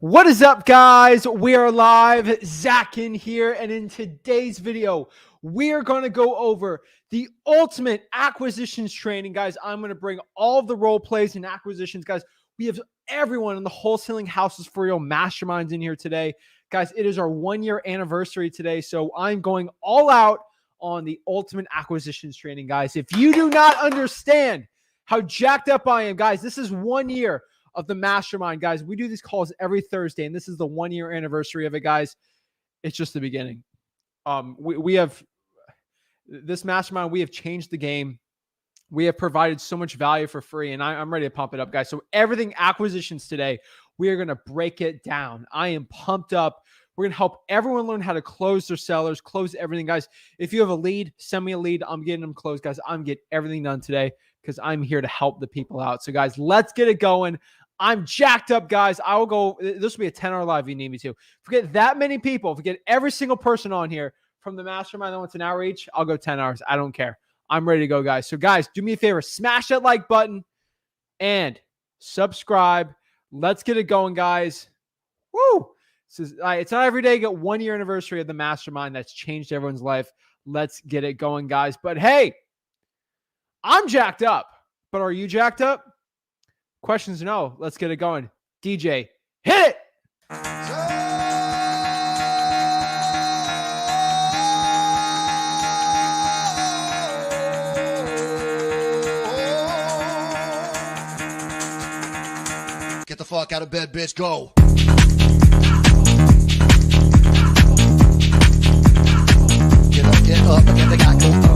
What is up, guys? We are live. Zach Ginn here, and in today's video, we are going to go over the ultimate acquisitions training, guys. I'm going to bring all of the role plays and acquisitions, guys. We have everyone in the Wholesaling Houses for Real Masterminds in here today, guys. It is our 1-year anniversary today, so I'm going all out on the ultimate acquisitions training, guys. If you do not understand how jacked up I am, guys, this is 1 year of the Mastermind, guys. We do these calls every Thursday, and this is the 1-year anniversary of it, guys. It's just the beginning. We have this Mastermind. We have changed the game. We have provided so much value for free, and I'm ready to pump it up, guys. So everything acquisitions today, we are going to break it down. I am pumped up. We're going to help everyone learn how to close their sellers, close everything, guys. If you have a lead, send me a lead. I'm getting them closed, guys. I'm getting everything done today because I'm here to help the people out. So, guys, let's get it going. I'm jacked up, guys. I will go. This will be a 10-hour live if you need me to. Forget that many people. Forget every single person on here from the Mastermind that wants an hour each. I'll go 10 hours. I don't care. I'm ready to go, guys. So, guys, do me a favor. Smash that like button and subscribe. Let's get it going, guys. Woo! It's not every day you get 1-year anniversary of the Mastermind that's changed everyone's life. Let's get it going, guys. But, hey, I'm jacked up. But are you jacked up? Questions? No. Let's get it going. DJ, hit it. Get the fuck out of bed, bitch. Go. Get up, and get the guy go.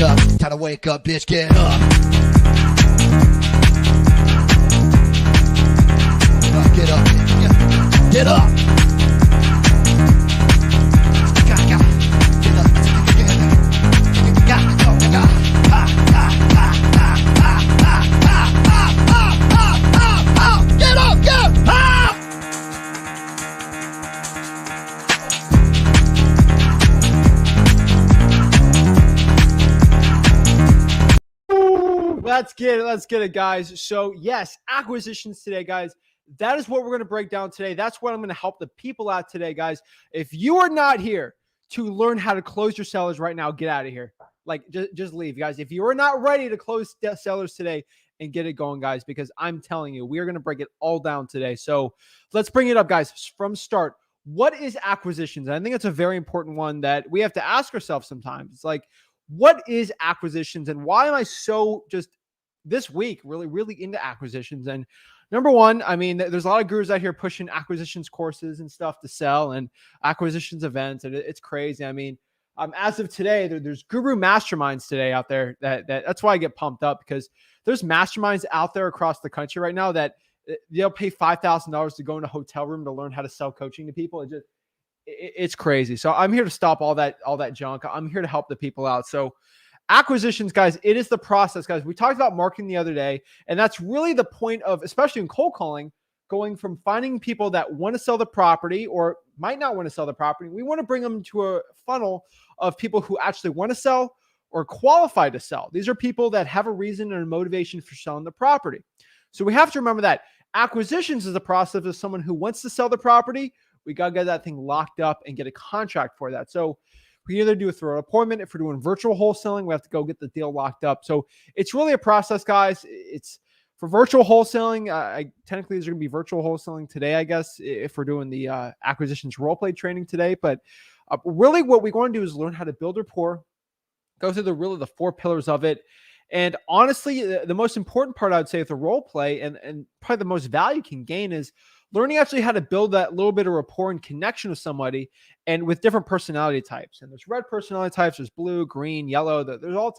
Time to wake up, bitch, get up. Get up, get up. Let's get it, guys. So, yes, acquisitions today, guys. That is what we're going to break down today. That's what I'm going to help the people out today, guys. If you are not here to learn how to close your sellers right now, get out of here. Like, just leave, guys. If you are not ready to close sellers today, and get it going, guys, because I'm telling you, we are going to break it all down today. So let's bring it up, guys, from start. What is acquisitions? And I think it's a very important one that we have to ask ourselves sometimes. It's like, what is acquisitions, and why am I so just this week really into acquisitions? And number one, I mean, there's a lot of gurus out here pushing acquisitions courses and stuff to sell and acquisitions events, and it's crazy. I mean, as of today, there's guru masterminds today out there that's why I get pumped up, because there's masterminds out there across the country right now that they'll pay $5,000 to go in a hotel room to learn how to sell coaching to people. It's crazy. So I'm here to stop all that junk. I'm here to help the people out. So acquisitions, guys, it is the process, guys. We talked about marketing the other day, and that's really the point of, especially in cold calling, going from finding people that want to sell the property or might not want to sell the property. We want to bring them to a funnel of people who actually want to sell or qualify to sell. These are people that have a reason and a motivation for selling the property. So we have to remember that acquisitions is the process of someone who wants to sell the property. We got to get that thing locked up and get a contract for that. So we either do it through an appointment. If we're doing virtual wholesaling, we have to go get the deal locked up. So it's really a process, guys. It's for virtual wholesaling. Technically, there's going to be virtual wholesaling today, I guess, if we're doing the acquisitions role play training today. But really what we want to do is learn how to build rapport, go through the 4 pillars of it. And honestly, the most important part, I would say, of the role play and probably the most value you can gain is learning actually how to build that little bit of rapport and connection with somebody, and with different personality types. And there's red personality types, there's blue, green, yellow. There's all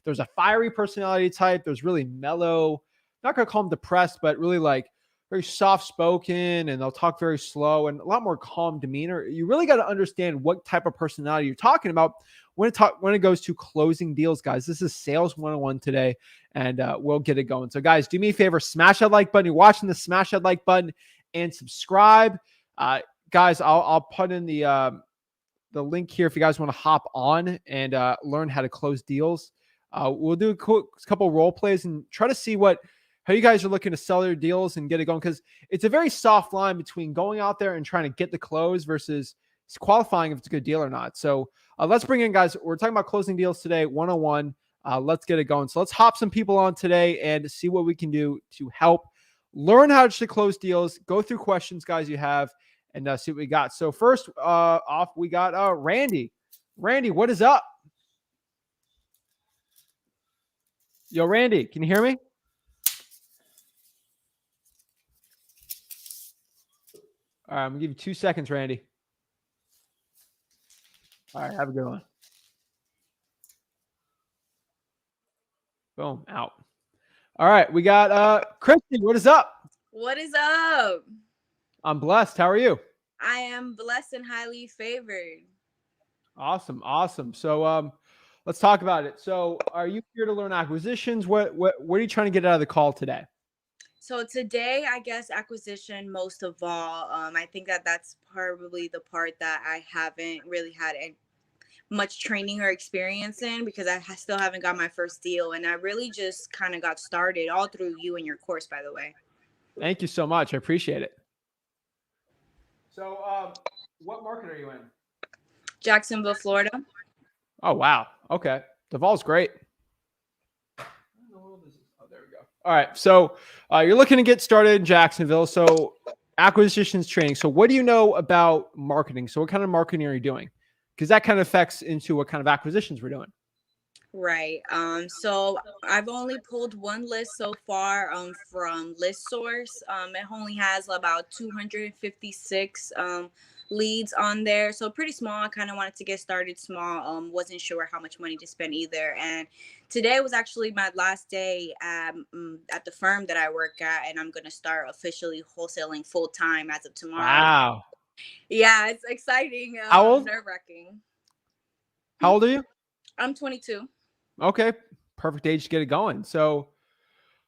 there's a fiery personality type. There's really mellow, not going to call them depressed, but really like very soft spoken, and they'll talk very slow and a lot more calm demeanor. You really got to understand what type of personality you're talking about when it goes to closing deals, guys. This is Sales 101 today, and we'll get it going. So, guys, do me a favor, smash that like button. You're watching this, smash that like button and subscribe. Guys, I'll put in the link here if you guys want to hop on and learn how to close deals. We'll do a couple role plays and try to see how you guys are looking to sell your deals and get it going, because it's a very soft line between going out there and trying to get the close versus qualifying if it's a good deal or not. So let's bring in, guys. We're talking about closing deals today, 101. Let's get it going. So let's hop some people on today and see what we can do to help learn how to close deals, go through questions, guys, you have, and see what we got. So first off, we got Randy. Randy, what is up? Yo, Randy, can you hear me? All right, I'm going to give you 2 seconds, Randy. All right, have a good one. Boom, out. All right, we got Christy. What is up? What is up? I'm blessed. How are you? I am blessed and highly favored. Awesome, awesome. So let's talk about it. So are you here to learn acquisitions? What are you trying to get out of the call today? So today, I guess acquisition most of all. I think that's probably the part that I haven't really had much training or experience in, because I still haven't got my first deal, and I really just kind of got started all through you and your course, by the way. Thank you so much. I appreciate it. So what market are you in? Jacksonville, Florida. Oh, wow. Okay. Duval's great. Oh, there we go. All right. So you're looking to get started in Jacksonville. So acquisitions training. So what do you know about marketing? So what kind of marketing are you doing? Because that kind of affects into what kind of acquisitions we're doing. Right. So I've only pulled one list so far from List Source. It only has about 256 leads on there. So pretty small. I kind of wanted to get started small. Wasn't sure how much money to spend either. And today was actually my last day at the firm that I work at, and I'm going to start officially wholesaling full time as of tomorrow. Wow. Yeah, it's exciting. How old? Nerve-wracking. How old are you? I'm 22. Okay. Perfect age to get it going. So,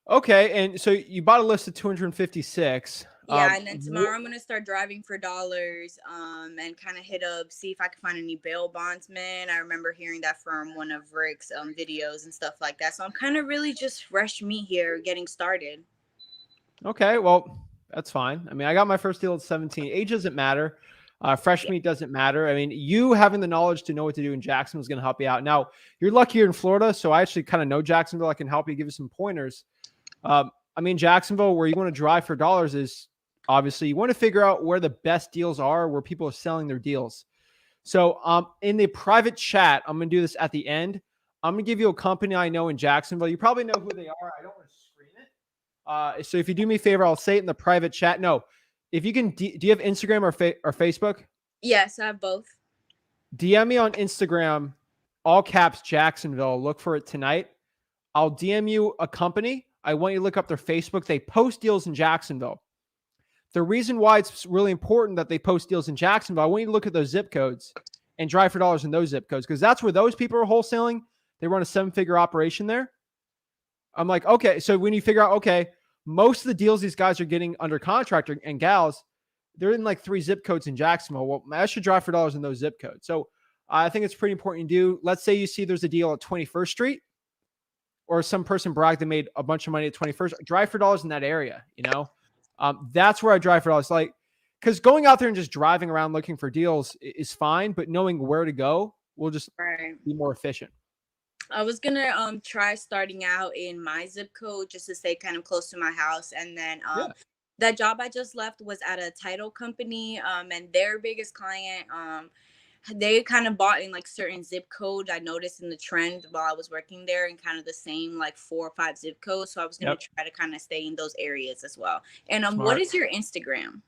okay. And so you bought a list of 256. Yeah, and then tomorrow I'm going to start driving for dollars and kind of hit up, see if I can find any bail bondsmen. I remember hearing that from one of Rick's videos and stuff like that. So I'm kind of really just fresh meat here getting started. Okay, well, that's fine. I mean, I got my first deal at 17. Age doesn't matter. Fresh meat doesn't matter. I mean, you having the knowledge to know what to do in Jacksonville is going to help you out. Now, you're lucky here in Florida, so I actually kind of know Jacksonville. I can help you, give you some pointers. I mean, Jacksonville, where you want to drive for dollars is obviously you want to figure out where the best deals are, where people are selling their deals. So in the private chat, I'm going to do this at the end. I'm going to give you a company I know in Jacksonville. You probably know who they are. I don't want to screen it. So if you do me a favor, I'll say it in the private chat. No. If you can, do you have Instagram or Facebook? Yes, I have both. DM me on Instagram, all caps Jacksonville. Look for it tonight. I'll DM you a company. I want you to look up their Facebook. They post deals in Jacksonville. The reason why it's really important that they post deals in Jacksonville, I want you to look at those zip codes and drive for dollars in those zip codes, because that's where those people are wholesaling. They run a 7-figure operation there. I'm like, okay, so when you figure out, okay, most of the deals these guys are getting under contract and gals, they're in like 3 zip codes in Jacksonville. Well, I should drive for dollars in those zip codes. So I think it's pretty important to do. Let's say you see there's a deal at 21st Street, or some person bragged they made a bunch of money at 21st. Drive for dollars in that area, you know? That's where I drive for dollars. Like, because going out there and just driving around looking for deals is fine, but knowing where to go will just be more efficient. I was going to try starting out in my zip code just to stay kind of close to my house. And then that job I just left was at a title company, and their biggest client, they kind of bought in like certain zip codes. I noticed in the trend while I was working there, in kind of the same like 4 or 5 zip codes. So I was going to try to kind of stay in those areas as well. And what is your Instagram?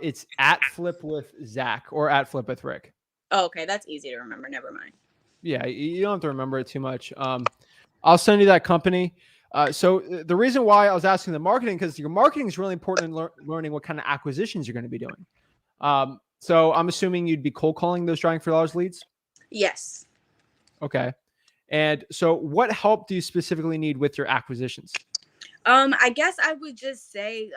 It's at Flip with Zach or at Flip with Rick. Oh, okay. That's easy to remember. Never mind. Yeah, you don't have to remember it too much. I'll send you that company. So the reason why I was asking the marketing, because your marketing is really important in learning what kind of acquisitions you're going to be doing. So I'm assuming you'd be cold calling those driving for dollars leads? Yes. Okay. And so what help do you specifically need with your acquisitions? I guess I would just say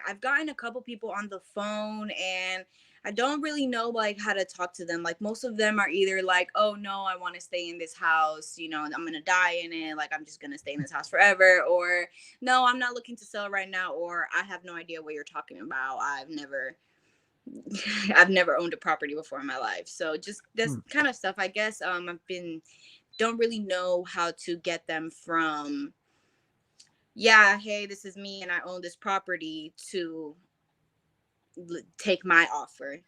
I've gotten a couple people on the phone, and I don't really know like how to talk to them. Like most of them are either like, oh no, I want to stay in this house, you know, I'm gonna die in it, like I'm just gonna stay in this house forever, or no, I'm not looking to sell right now, or I have no idea what you're talking about. I've never owned a property before in my life. So just this kind of stuff, I guess. Don't really know how to get them from, yeah, hey, this is me and I own this property, to take my offer.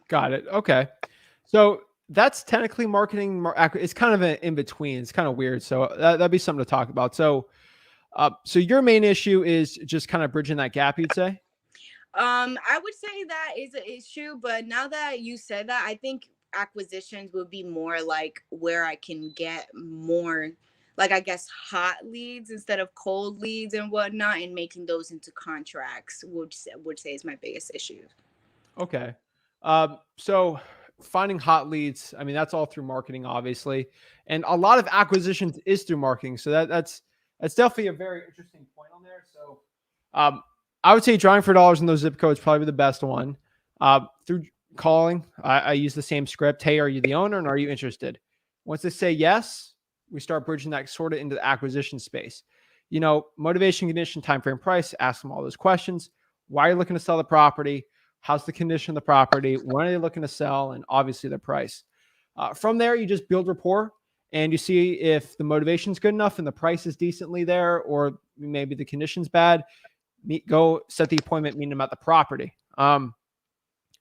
Got it. Okay. So that's technically marketing. It's kind of an in between. It's kind of weird. So that'd be something to talk about. So your main issue is just kind of bridging that gap, you'd say? I would say that is an issue, but now that you said that, I think acquisitions would be more like where I can get more, like I guess, hot leads instead of cold leads and whatnot, and making those into contracts would say is my biggest issue. Okay. So finding hot leads, I mean, that's all through marketing, obviously. And a lot of acquisitions is through marketing. So that's definitely a very interesting point on there. So I would say drawing for dollars in those zip codes probably the best one. Through calling, I use the same script. Hey, are you the owner and are you interested? Once they say yes, we start bridging that sort of into the acquisition space. You know, motivation, condition, time frame, price, ask them all those questions. Why are you looking to sell the property? How's the condition of the property? When are they looking to sell? And obviously the price. From there, you just build rapport and you see if the motivation's good enough and the price is decently there, or maybe the condition's bad. Go set the appointment, meet them at the property. And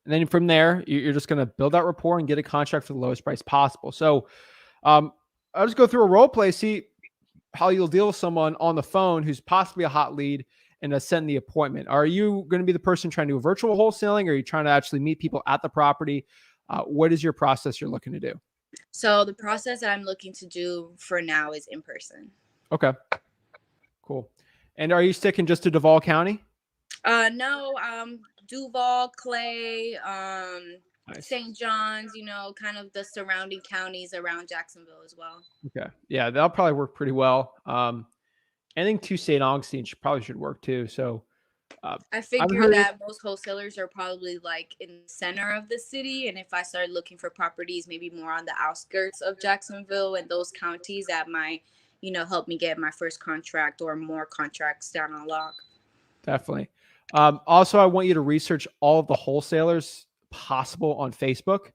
then from there, you're just going to build that rapport and get a contract for the lowest price possible. So I'll just go through a role play, see how you'll deal with someone on the phone who's possibly a hot lead and send the appointment. Are you going to be the person trying to do virtual wholesaling, or are you trying to actually meet people at the property? What is your process you're looking to do? So the process that I'm looking to do for now is in person. Okay, cool. And are you sticking just to Duval County? No, Duval, Clay, Nice. St. John's, you know, kind of the surrounding counties around Jacksonville as well. Okay. Yeah, that'll probably work pretty well. Anything to St. Augustine probably should work too. So I figure that most wholesalers are probably like in the center of the city. And if I start looking for properties, maybe more on the outskirts of Jacksonville and those counties, that might, you know, help me get my first contract or more contracts down on lock. Definitely. Also, I want you to research all of the wholesalers possible on Facebook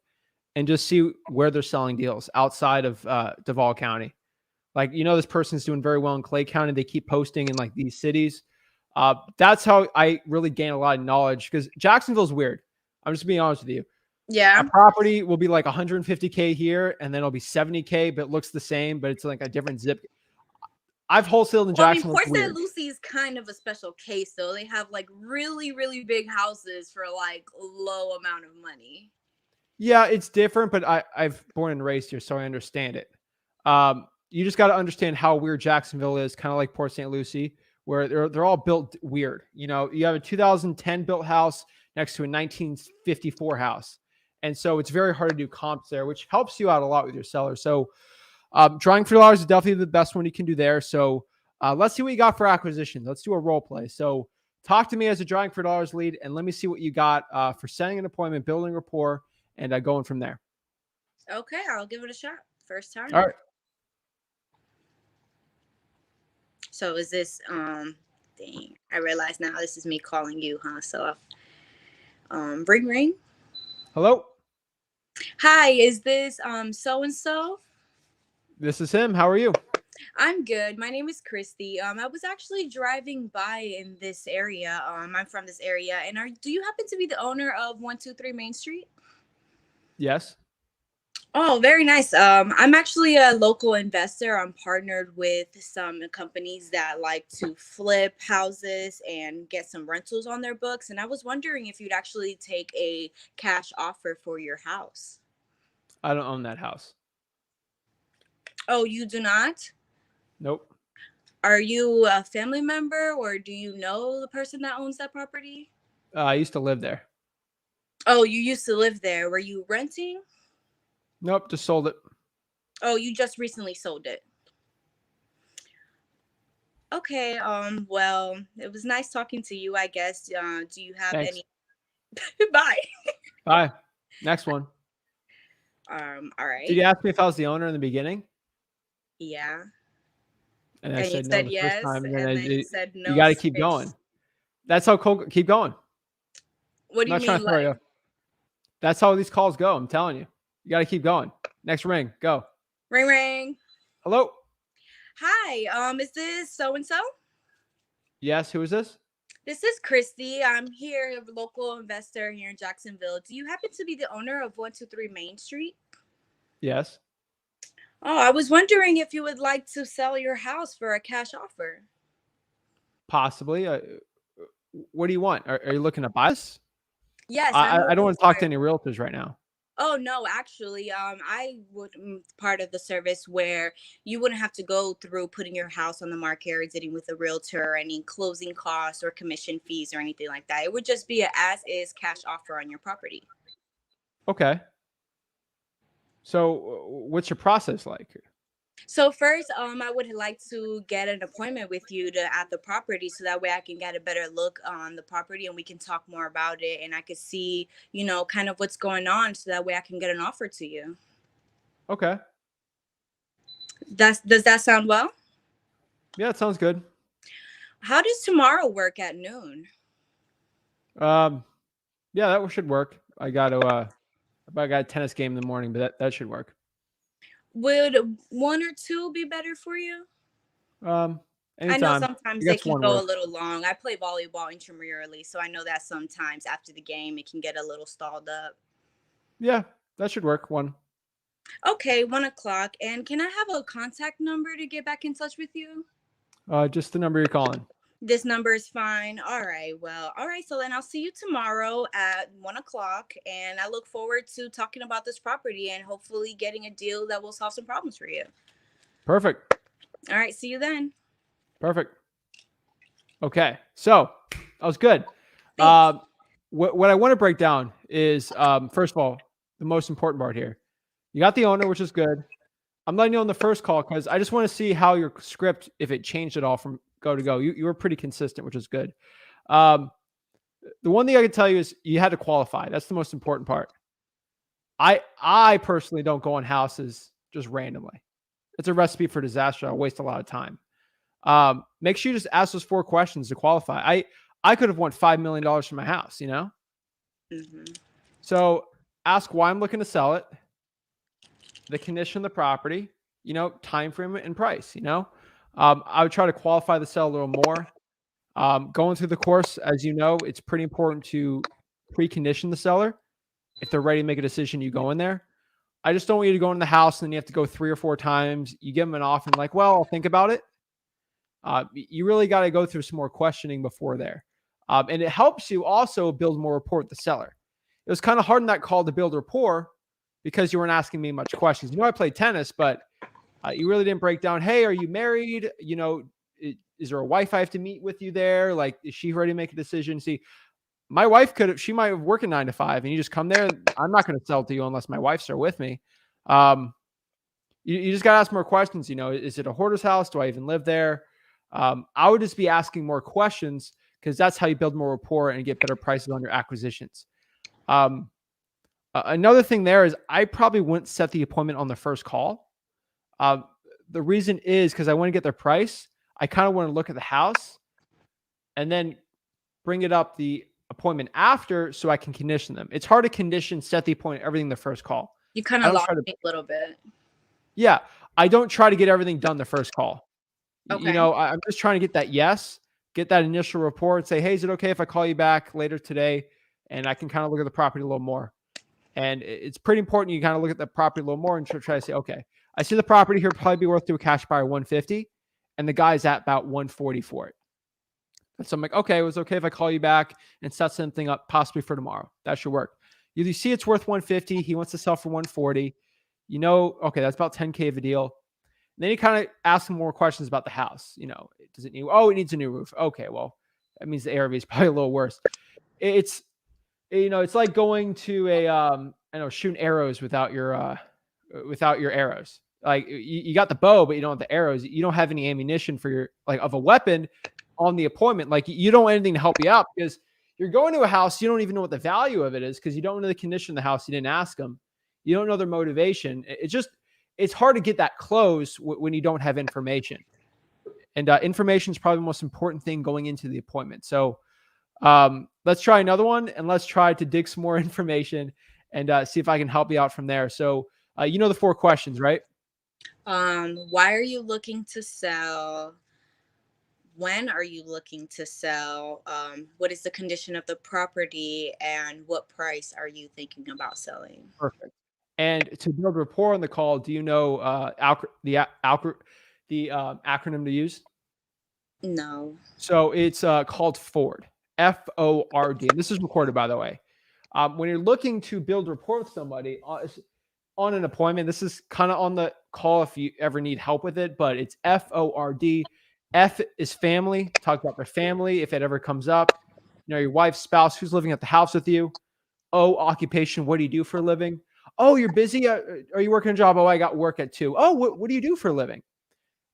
and just see where they're selling deals outside of Duval County. Like, you know, this person's doing very well in Clay County. They keep posting in like these cities. That's how I really gain a lot of knowledge, because Jacksonville's weird. I'm just being honest with you. Yeah. A property will be like 150K here, and then it'll be 70K, but it looks the same, but it's like a different zip. I've wholesaled in Jacksonville. I mean, Port St. Lucie is kind of a special case, though. They have like really, really big houses for like low amount of money. Yeah, it's different, but I've born and raised here, so I understand it. You just got to understand how weird Jacksonville is, kind of like Port St. Lucie, where they're all built weird. You know, you have a 2010 built house next to a 1954 house. And so it's very hard to do comps there, which helps you out a lot with your seller. So drawing for dollars is definitely the best one you can do there. So let's see what you got for acquisition. Let's do a role play. So talk to me as a drawing for dollars lead, and let me see what you got for setting an appointment, building rapport, and going from there. Okay, I'll give it a shot. First time. All right. So is this thing? I realize now this is me calling you, huh? So ring ring. Hello. Hi, is this so and so? This is him. How are you? I'm good. My name is Christy. I was actually driving by in this area. I'm from this area, and do you happen to be the owner of 123 Main Street? Yes. Oh, very nice. I'm actually a local investor. I'm partnered with some companies that like to flip houses and get some rentals on their books. And I was wondering if you'd actually take a cash offer for your house. I don't own that house. Oh, you do not? Nope. Are you a family member, or do you know the person that owns that property? I used to live there. Oh, you used to live there. Were you renting? Nope, just sold it. Oh, you just recently sold it. Okay, well, it was nice talking to you, I guess. Do you have Thanks. any Bye. Bye. Next one. All Did right. you ask me if I was the owner in the beginning? Yeah. And I And you said no said the first yes, time. And then and then you said you no got to keep switch. going. That's how keep going. What I'm do you not trying mean, to throw you like off. That's how these calls go. I'm telling you. You got to keep going. Next ring. Go. ring ring? Hello. Hi, is this so and so? Yes. Who is this? This is Christy. I'm here, a local investor here in Jacksonville. Do you happen to be the owner of 123 Main Street? Yes. Oh, I was wondering if you would like to sell your house for a cash offer. Possibly. What do you want? Are you looking to buy this? Yes, I'm I don't looking want to talk to for. any realtors right now. Oh no, actually, I would part of the service where you wouldn't have to go through putting your house on the market or dealing with a realtor or any closing costs or commission fees or anything like that. It would just be a as is cash offer on your property. Okay. So what's your process like? So first, I would like to get an appointment with you to at the property, so that way I can get a better look on the property and we can talk more about it, and I could see, kind of what's going on, so that way I can get an offer to you. Okay. Does that sound well? Yeah, it sounds good. How does tomorrow work at noon? Yeah, that should work. I got a tennis game in the morning, but that should work. Would 1 or 2 be better for you? I know Anytime. sometimes I they guess can one go a works. little long. I play volleyball intramurally, so I know that sometimes after the game it can get a little stalled up. Yeah, that should work. One. Okay, 1 o'clock. And can I have a contact number to get back in touch with you? Just the number you're calling. This number is fine. All right. Well, all right. So then I'll see you tomorrow at 1 o'clock. And I look forward to talking about this property and hopefully getting a deal that will solve some problems for you. Perfect. All right. See you then. Perfect. Okay. So that was good. Thanks. What I want to break down is, first of all, the most important part here. You got the owner, which is good. I'm letting you know on the first call because I just want to see how your script, if it changed at all from go to go. You were pretty consistent, which is good. The one thing I can tell you is you had to qualify. That's the most important part. I personally don't go on houses just randomly. It's a recipe for disaster. I waste a lot of time. Make sure you just ask those 4 questions to qualify. I could have won $5 million for my house, Mm-hmm. So ask why I'm looking to sell it, the condition of the property, time frame and price, I would try to qualify the sale a little more. Going through the course, as you know, it's pretty important to precondition the seller. If they're ready to make a decision, you go in there. I just don't want you to go in the house and then you have to go 3 or 4 times. You give them an offer and like, well, I'll think about it. You really got to go through some more questioning before there. And it helps you also build more rapport with the seller. It was kind of hard in that call to build rapport because you weren't asking me much questions. I played tennis, but you really didn't break down, hey, are you married? Is there a wife I have to meet with you there? Like, is she ready to make a decision? See, my wife she might have working 9 to 5 and you just come there. I'm not going to sell to you unless my wife's there with me. You just got to ask more questions. Is it a hoarder's house? Do I even live there? I would just be asking more questions because that's how you build more rapport and get better prices on your acquisitions. Another thing there is I probably wouldn't set the appointment on the first call. The reason is because I want to get their price. I kind of want to look at the house and then bring it up the appointment after so I can condition them. It's hard to condition, set the appointment, everything the first call. You kind of lost me a little bit. Yeah. I don't try to get everything done the first call. Okay. I'm just trying to get that yes, get that initial report, say, hey, is it okay if I call you back later today? And I can kind of look at the property a little more. And it's pretty important you kind of look at the property a little more and try to say, okay, I see the property here probably be worth to a cash buyer 150, and the guy's at about 140 for it. And so I'm like, okay, it was okay if I call you back and set something up possibly for tomorrow. That should work. You see it's worth 150. He wants to sell for 140. Okay, that's about 10K of a deal. And then you kind of ask him more questions about the house. Does it need? Oh, it needs a new roof. Okay, well, that means the ARV is probably a little worse. It's like going to shooting arrows without your arrows. Like you got the bow, but you don't have the arrows. You don't have any ammunition for your of a weapon on the appointment. Like you don't want anything to help you out because you're going to a house, you don't even know what the value of it is because you don't know the condition of the house. You didn't ask them. You don't know their motivation. It's hard to get that close when you don't have information. And information is probably the most important thing going into the appointment. So let's try another one, and let's try to dig some more information and see if I can help you out from there. So you know the 4 questions, right? Why are you looking to sell? When are you looking to sell? What is the condition of the property, and what price are you thinking about selling? Perfect. And to build rapport on the call, do you know the acronym to use? No. So it's called FORD, FORD. And this is recorded, by the way. When you're looking to build rapport with somebody on an appointment, this is kind of on the call if you ever need help with it, but it's FORD. F is family. Talk about their family if it ever comes up. You know, your wife's spouse, who's living at the house with you. O, occupation. What do you do for a living? Oh, you're busy. Are you working a job? Oh, I got work at 2. Oh, what do you do for a living?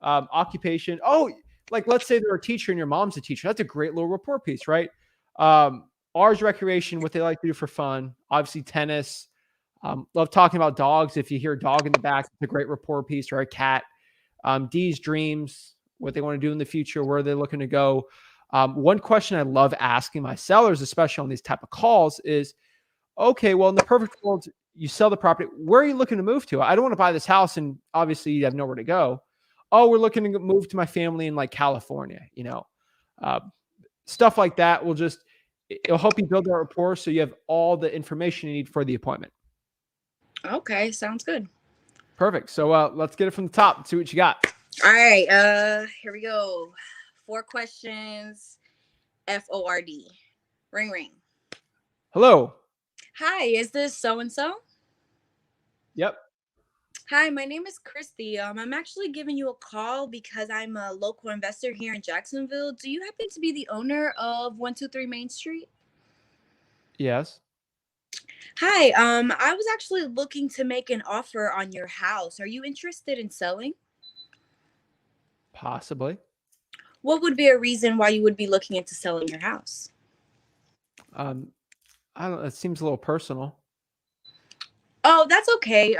Occupation. Oh, like let's say they're a teacher and your mom's a teacher. That's a great little rapport piece, right? R's recreation, what they like to do for fun. Obviously, tennis. Love talking about dogs. If you hear a dog in the back, it's a great rapport piece, or a cat. D's dreams, what they want to do in the future, where they're looking to go. One question I love asking my sellers, especially on these type of calls, is, okay, well, in the perfect world, you sell the property. Where are you looking to move to? I don't want to buy this house, and obviously you have nowhere to go. Oh, we're looking to move to my family in like California, stuff like that it'll help you build that rapport so you have all the information you need for the appointment. Okay, sounds good. Perfect. So let's get it from the top and see what you got. All right, here we go. 4 questions. FORD. Ring ring. Hello. Hi, is this so-and-so? Yep. Hi, my name is Christy. I'm actually giving you a call because I'm a local investor here in Jacksonville. Do you happen to be the owner of 123 Main Street? Yes. Hi, I was actually looking to make an offer on your house. Are you interested in selling? Possibly. What would be a reason why you would be looking into selling your house? I don't. It seems a little personal. Oh, that's okay.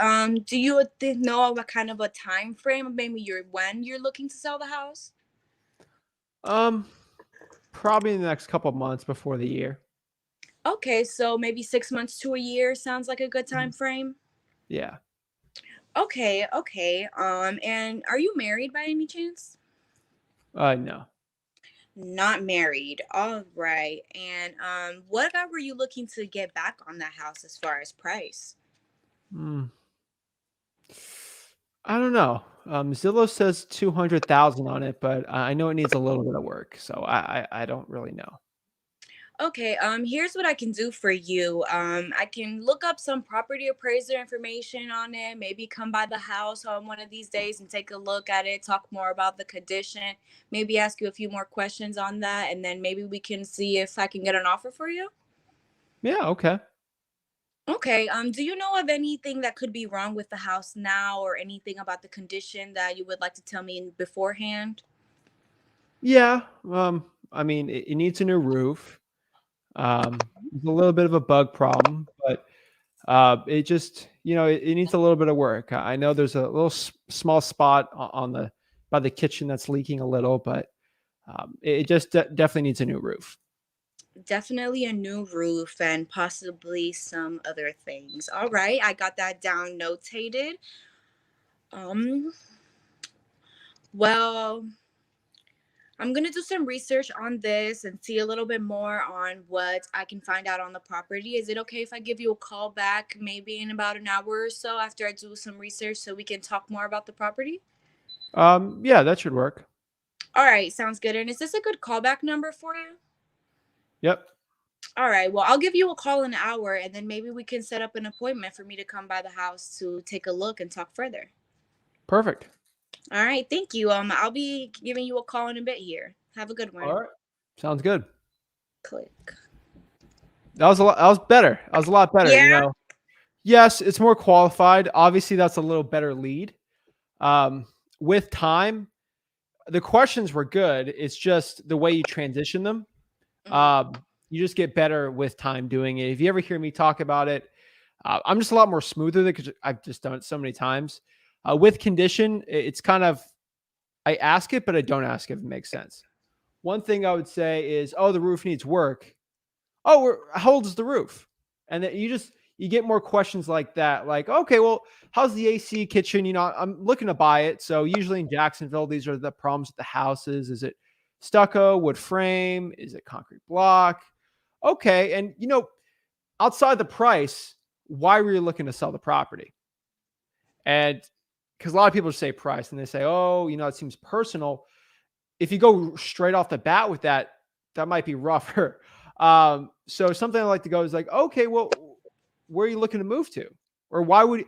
Do you know what kind of a time frame, maybe when you're looking to sell the house? Probably in the next couple of months before the year. Okay, so maybe 6 months to a year sounds like a good time frame. Yeah. Okay. And are you married by any chance? No. Not married. All right. And what about were you looking to get back on that house as far as price? I don't know. Zillow says 200,000 on it, but I know it needs a little bit of work, so I don't really know. Okay, here's what I can do for you. I can look up some property appraiser information on it, maybe come by the house on one of these days and take a look at it, talk more about the condition, maybe ask you a few more questions on that, and then maybe we can see if I can get an offer for you. Yeah, okay. Okay, do you know of anything that could be wrong with the house now or anything about the condition that you would like to tell me beforehand? Yeah. I mean, it needs a new roof. It's a little bit of a bug problem, but it just, it needs a little bit of work. I know there's a little small spot by the kitchen that's leaking a little, but it just definitely needs a new roof. Definitely a new roof and possibly some other things. All right, I got that down notated. Um, well, I'm gonna do some research on this and see a little bit more on what I can find out on the property. Is it okay if I give you a call back maybe in about an hour or so after I do some research so we can talk more about the property? Yeah, that should work. All right, sounds good. And is this a good callback number for you? Yep. All right, well, I'll give you a call in an hour and then maybe we can set up an appointment for me to come by the house to take a look and talk further. Perfect. All right, thank you. I'll be giving you a call in a bit here. Have a good one. All right. Sounds good. Click. That was better. That was a lot better, Yeah. Yes, it's more qualified. Obviously, that's a little better lead. With time, the questions were good. It's just the way you transition them. you just get better with time doing it. If you ever hear me talk about it, I'm just a lot more smoother because I've just done it so many times. With condition, it's kind of, I ask it, but I don't ask if it makes sense. One thing I would say is, oh, the roof needs work. Oh, how old is the roof? And then you get more questions like that. Like, okay, well, how's the AC kitchen? I'm looking to buy it. So usually in Jacksonville, these are the problems with the houses. Is it stucco, wood frame? Is it concrete block? Okay. And outside the price, why were you looking to sell the property? And because a lot of people just say price and they say, oh, it seems personal. If you go straight off the bat with that, that might be rougher. So something I like to go is like, okay, well, where are you looking to move to? Or why would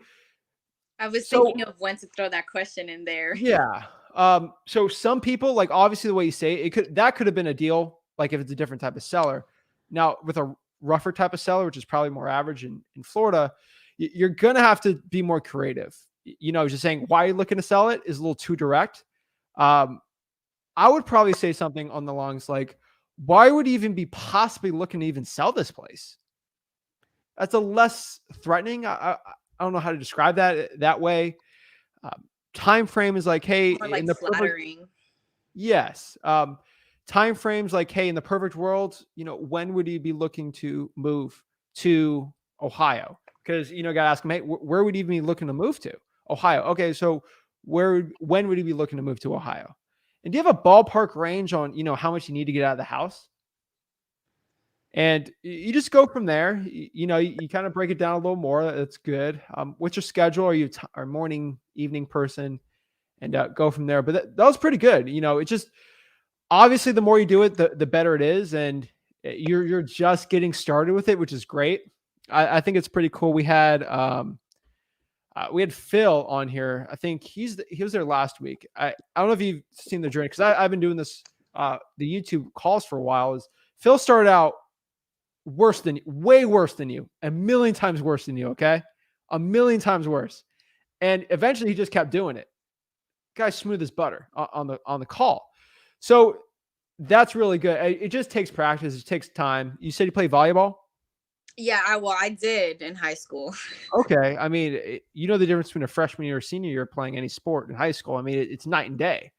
I was thinking of when to throw that question in there. Yeah. So some people, like, obviously the way you say it, that could have been a deal, like if it's a different type of seller. Now with a rougher type of seller, which is probably more average in Florida, you're going to have to be more creative. Just saying why are you looking to sell it is a little too direct. I would probably say something on the lines like, why would you even be possibly looking to even sell this place? That's a less threatening. I don't know how to describe that way. Time frame is like, hey, More like in the flattering. Yes. Time frames like, hey, in the perfect world, when would you be looking to move to Ohio? Because got to ask them, hey, where would you be looking to move to? Ohio. Okay, so when would you be looking to move to Ohio? And do you have a ballpark range on how much you need to get out of the house? And you just go from there. You kind of break it down a little more. That's good. What's your schedule? Are you a morning, evening person? And go from there. But that was pretty good. It just, obviously the more you do it, the better it is. And you're just getting started with it, which is great. I think it's pretty cool. We had Phil on here. I think he was there last week. I don't know if you've seen the journey, because I've been doing this, the YouTube calls for a while. Phil started out way worse than you, a million times worse than you. Okay. A million times worse. And eventually he just kept doing it. Guy's smooth as butter on the call. So that's really good. It just takes practice. It takes time. You said you play volleyball? Yeah, I did in high school. Okay. I mean, the difference between a freshman year or senior year playing any sport in high school. I mean, it's night and day.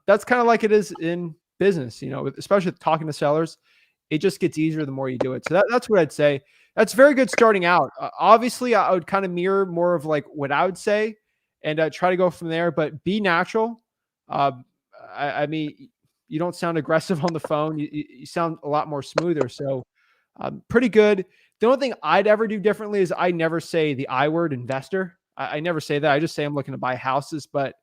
That's kind of like it is in business, especially with talking to sellers. It just gets easier the more you do it. So that's what I'd say. That's very good starting out. Obviously, I would kind of mirror more of like what I would say and try to go from there, but be natural. I mean, you don't sound aggressive on the phone. You sound a lot more smoother. So pretty good. The only thing I'd ever do differently is I never say the I word, investor. I never say that. I just say I'm looking to buy houses, but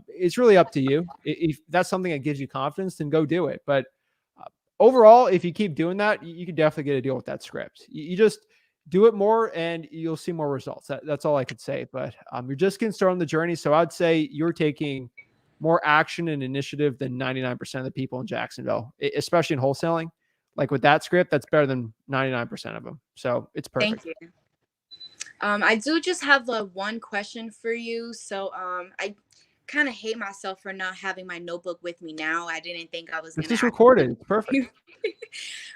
it's really up to you. If that's something that gives you confidence, then go do it. But overall, if you keep doing that, you can definitely get a deal with that script. You just do it more and you'll see more results. That's all I could say. But you're just getting started on the journey. So I'd say you're taking more action and initiative than 99% of the people in Jacksonville, especially in wholesaling. Like with that script, that's better than 99% of them. So it's perfect. Thank you. I do just have one question for you. So I kind of hate myself for not having my notebook with me now. I didn't think I was going to. It's just recorded. It's perfect.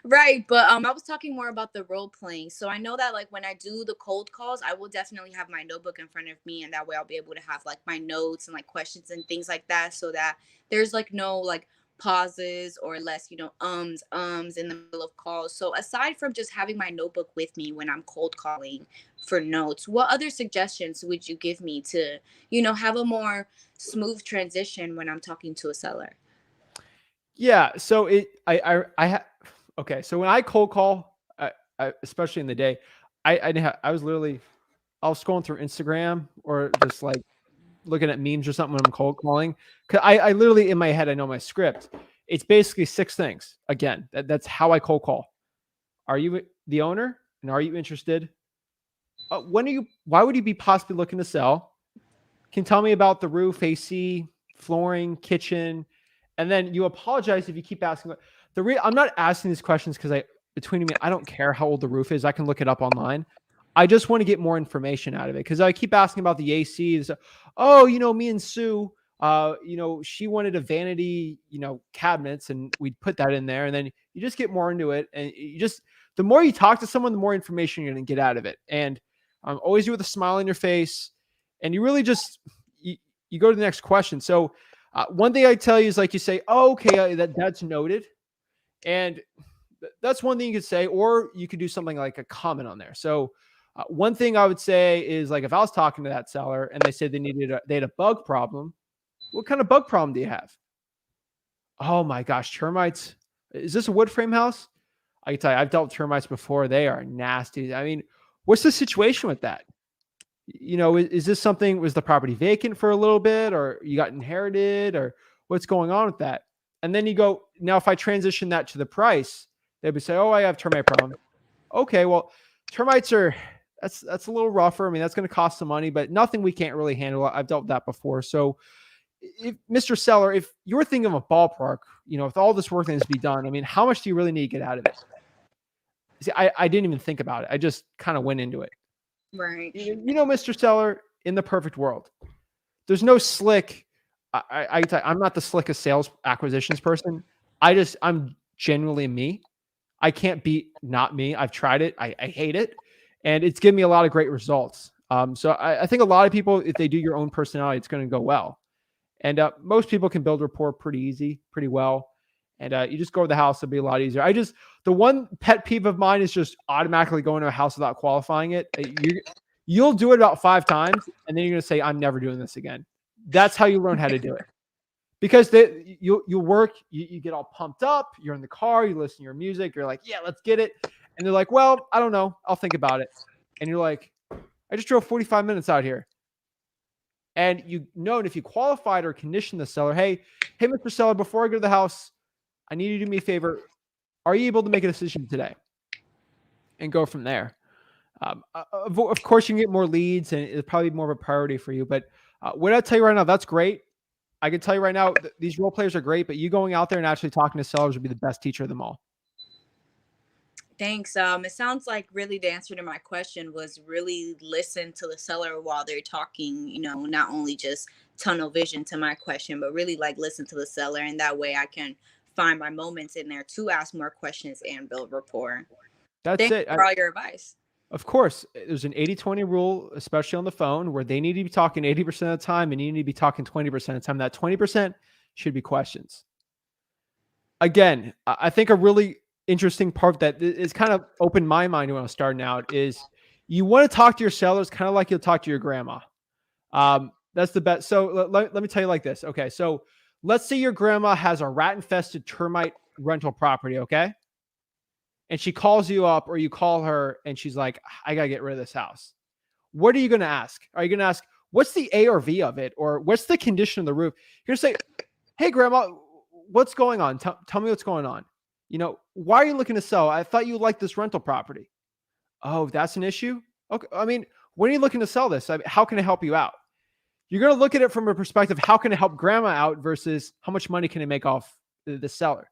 Right. But I was talking more about the role playing. So I know that like when I do the cold calls, I will definitely have my notebook in front of me. And that way I'll be able to have like my notes and like questions and things like that. So that there's like no like pauses or less, ums in the middle of calls. So aside from just having my notebook with me when I'm cold calling for notes, what other suggestions would you give me to, have a more smooth transition when I'm talking to a seller? Yeah. So okay. So when I cold call, especially in the day, I was scrolling through Instagram or just like looking at memes or something when I'm cold calling. Cause I literally in my head, I know my script. It's basically 6 things. Again, that's how I cold call. Are you the owner? And are you interested? Why would you be possibly looking to sell? Can you tell me about the roof, AC, flooring, kitchen? And then you apologize if you keep asking. I'm not asking these questions because between me, I don't care how old the roof is. I can look it up online. I just want to get more information out of it because I keep asking about the AC. Oh, me and Sue, She wanted a vanity, cabinets, and we'd put that in there, and then you just get more into it, and the more you talk to someone, the more information you're going to get out of it. And always do it with a smile on your face, and you really just you go to the next question. So one thing I tell you is, like, you say, oh, okay, that's noted, and that's one thing you could say, or you could do something like a comment on there. So one thing I would say is, like, if I was talking to that seller and they said they had a bug problem, what kind of bug problem do you have? Oh my gosh, termites. Is this a wood frame house? I can tell you, I've dealt with termites before. They are nasty. I mean, what's the situation with that? Is this something, was the property vacant for a little bit, or you got inherited, or what's going on with that? And then you go, now if I transition that to the price, they would say, oh, I have termite problem. Okay, well, termites that's a little rougher. I mean, that's going to cost some money, but nothing we can't really handle. I've dealt with that before. So if, Mr. Seller, if you're thinking of a ballpark, with all this work that needs to be done, I mean, how much do you really need to get out of it? See, I didn't even think about it. I just kind of went into it. Right. Mr. Seller, in the perfect world, there's no slick. I'm not the slickest sales acquisitions person. I'm genuinely me. I can't beat not me. I've tried it. I hate it. And it's given me a lot of great results. So I think a lot of people, if they do your own personality, it's going to go well. And most people can build rapport pretty well. And you just go to the house, it'll be a lot easier. The one pet peeve of mine is just automatically going to a house without qualifying it. You'll do it about 5 times, and then you're going to say, I'm never doing this again. That's how you learn how to do it. Because you'll work, you get all pumped up, you're in the car, you listen to your music, you're like, yeah, let's get it. And they're like, well, I don't know, I'll think about it. And you're like, I just drove 45 minutes out here. And and if you qualified or conditioned the seller, hey, Mr. Seller, before I go to the house, I need you to do me a favor. Are you able to make a decision today? And go from there. Of course, you can get more leads, and it's probably more of a priority for you. But what I tell you right now, that's great. I can tell you right now, these role players are great, but you going out there and actually talking to sellers would be the best teacher of them all. Thanks. It sounds like really the answer to my question was really listen to the seller while they're talking, not only just tunnel vision to my question, but really like listen to the seller. And that way I can find my moments in there to ask more questions and build rapport. That's it. For all your advice. Of course, there's an 80-20 rule, especially on the phone, where they need to be talking 80% of the time and you need to be talking 20% of the time. That 20% should be questions. Again, I think a really interesting part that is kind of opened my mind when I was starting out is you want to talk to your sellers kind of like you'll talk to your grandma. That's the best. So let me tell you like this. Okay. So let's say your grandma has a rat infested termite rental property. Okay. And she calls you up, or you call her and she's like, I got to get rid of this house. What are you going to ask? Are you going to ask, what's the ARV of it? Or what's the condition of the roof? You're going to say, hey, grandma, what's going on? Tell me what's going on. Why are you looking to sell? I thought you liked this rental property. Oh, that's an issue? Okay. I mean, when are you looking to sell this? How can I help you out? You're going to look at it from a perspective, how can I help grandma out versus how much money can I make off the seller?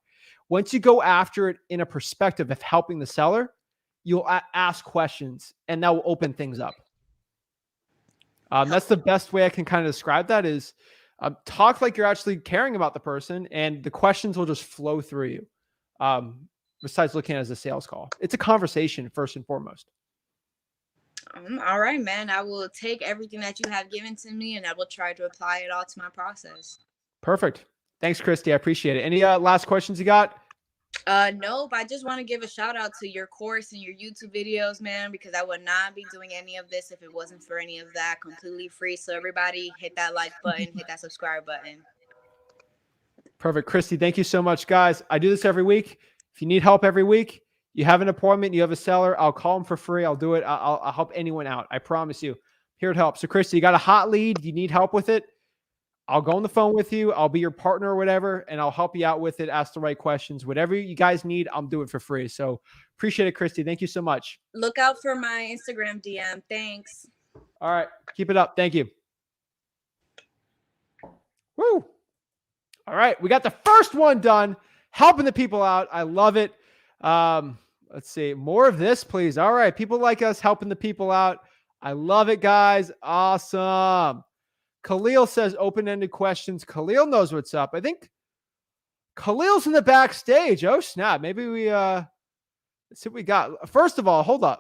Once you go after it in a perspective of helping the seller, you'll ask questions, and that will open things up. That's the best way I can kind of describe that is talk like you're actually caring about the person, and the questions will just flow through you. Besides looking at it as a sales call, it's a conversation first and foremost. All right, man. I will take everything that you have given to me, and I will try to apply it all to my process. Perfect. Thanks, Christy. I appreciate it. Any last questions you got? Nope. I just want to give a shout out to your course and your YouTube videos, man, because I would not be doing any of this if it wasn't for any of that. Completely free. So everybody hit that like button, hit that subscribe button. Perfect. Christy, thank you so much, guys. I do this every week. If you need help every week, you have an appointment, you have a seller, I'll call them for free. I'll do it. I'll help anyone out. I promise you. Here to help. So Christy, you got a hot lead. You need help with it. I'll go on the phone with you. I'll be your partner or whatever, and I'll help you out with it. Ask the right questions. Whatever you guys need, I'll do it for free. So appreciate it, Christy. Thank you so much. Look out for my Instagram DM. Thanks. All right. Keep it up. Thank you. Woo. All right. We got the first one done. Helping the people out. I love it. Let's see. More of this, please. All right. People like us helping the people out. I love it, guys. Awesome. Khalil says open-ended questions. Khalil knows what's up. I think Khalil's in the backstage. Oh snap! Maybe we let's see what we got. First of all, hold on.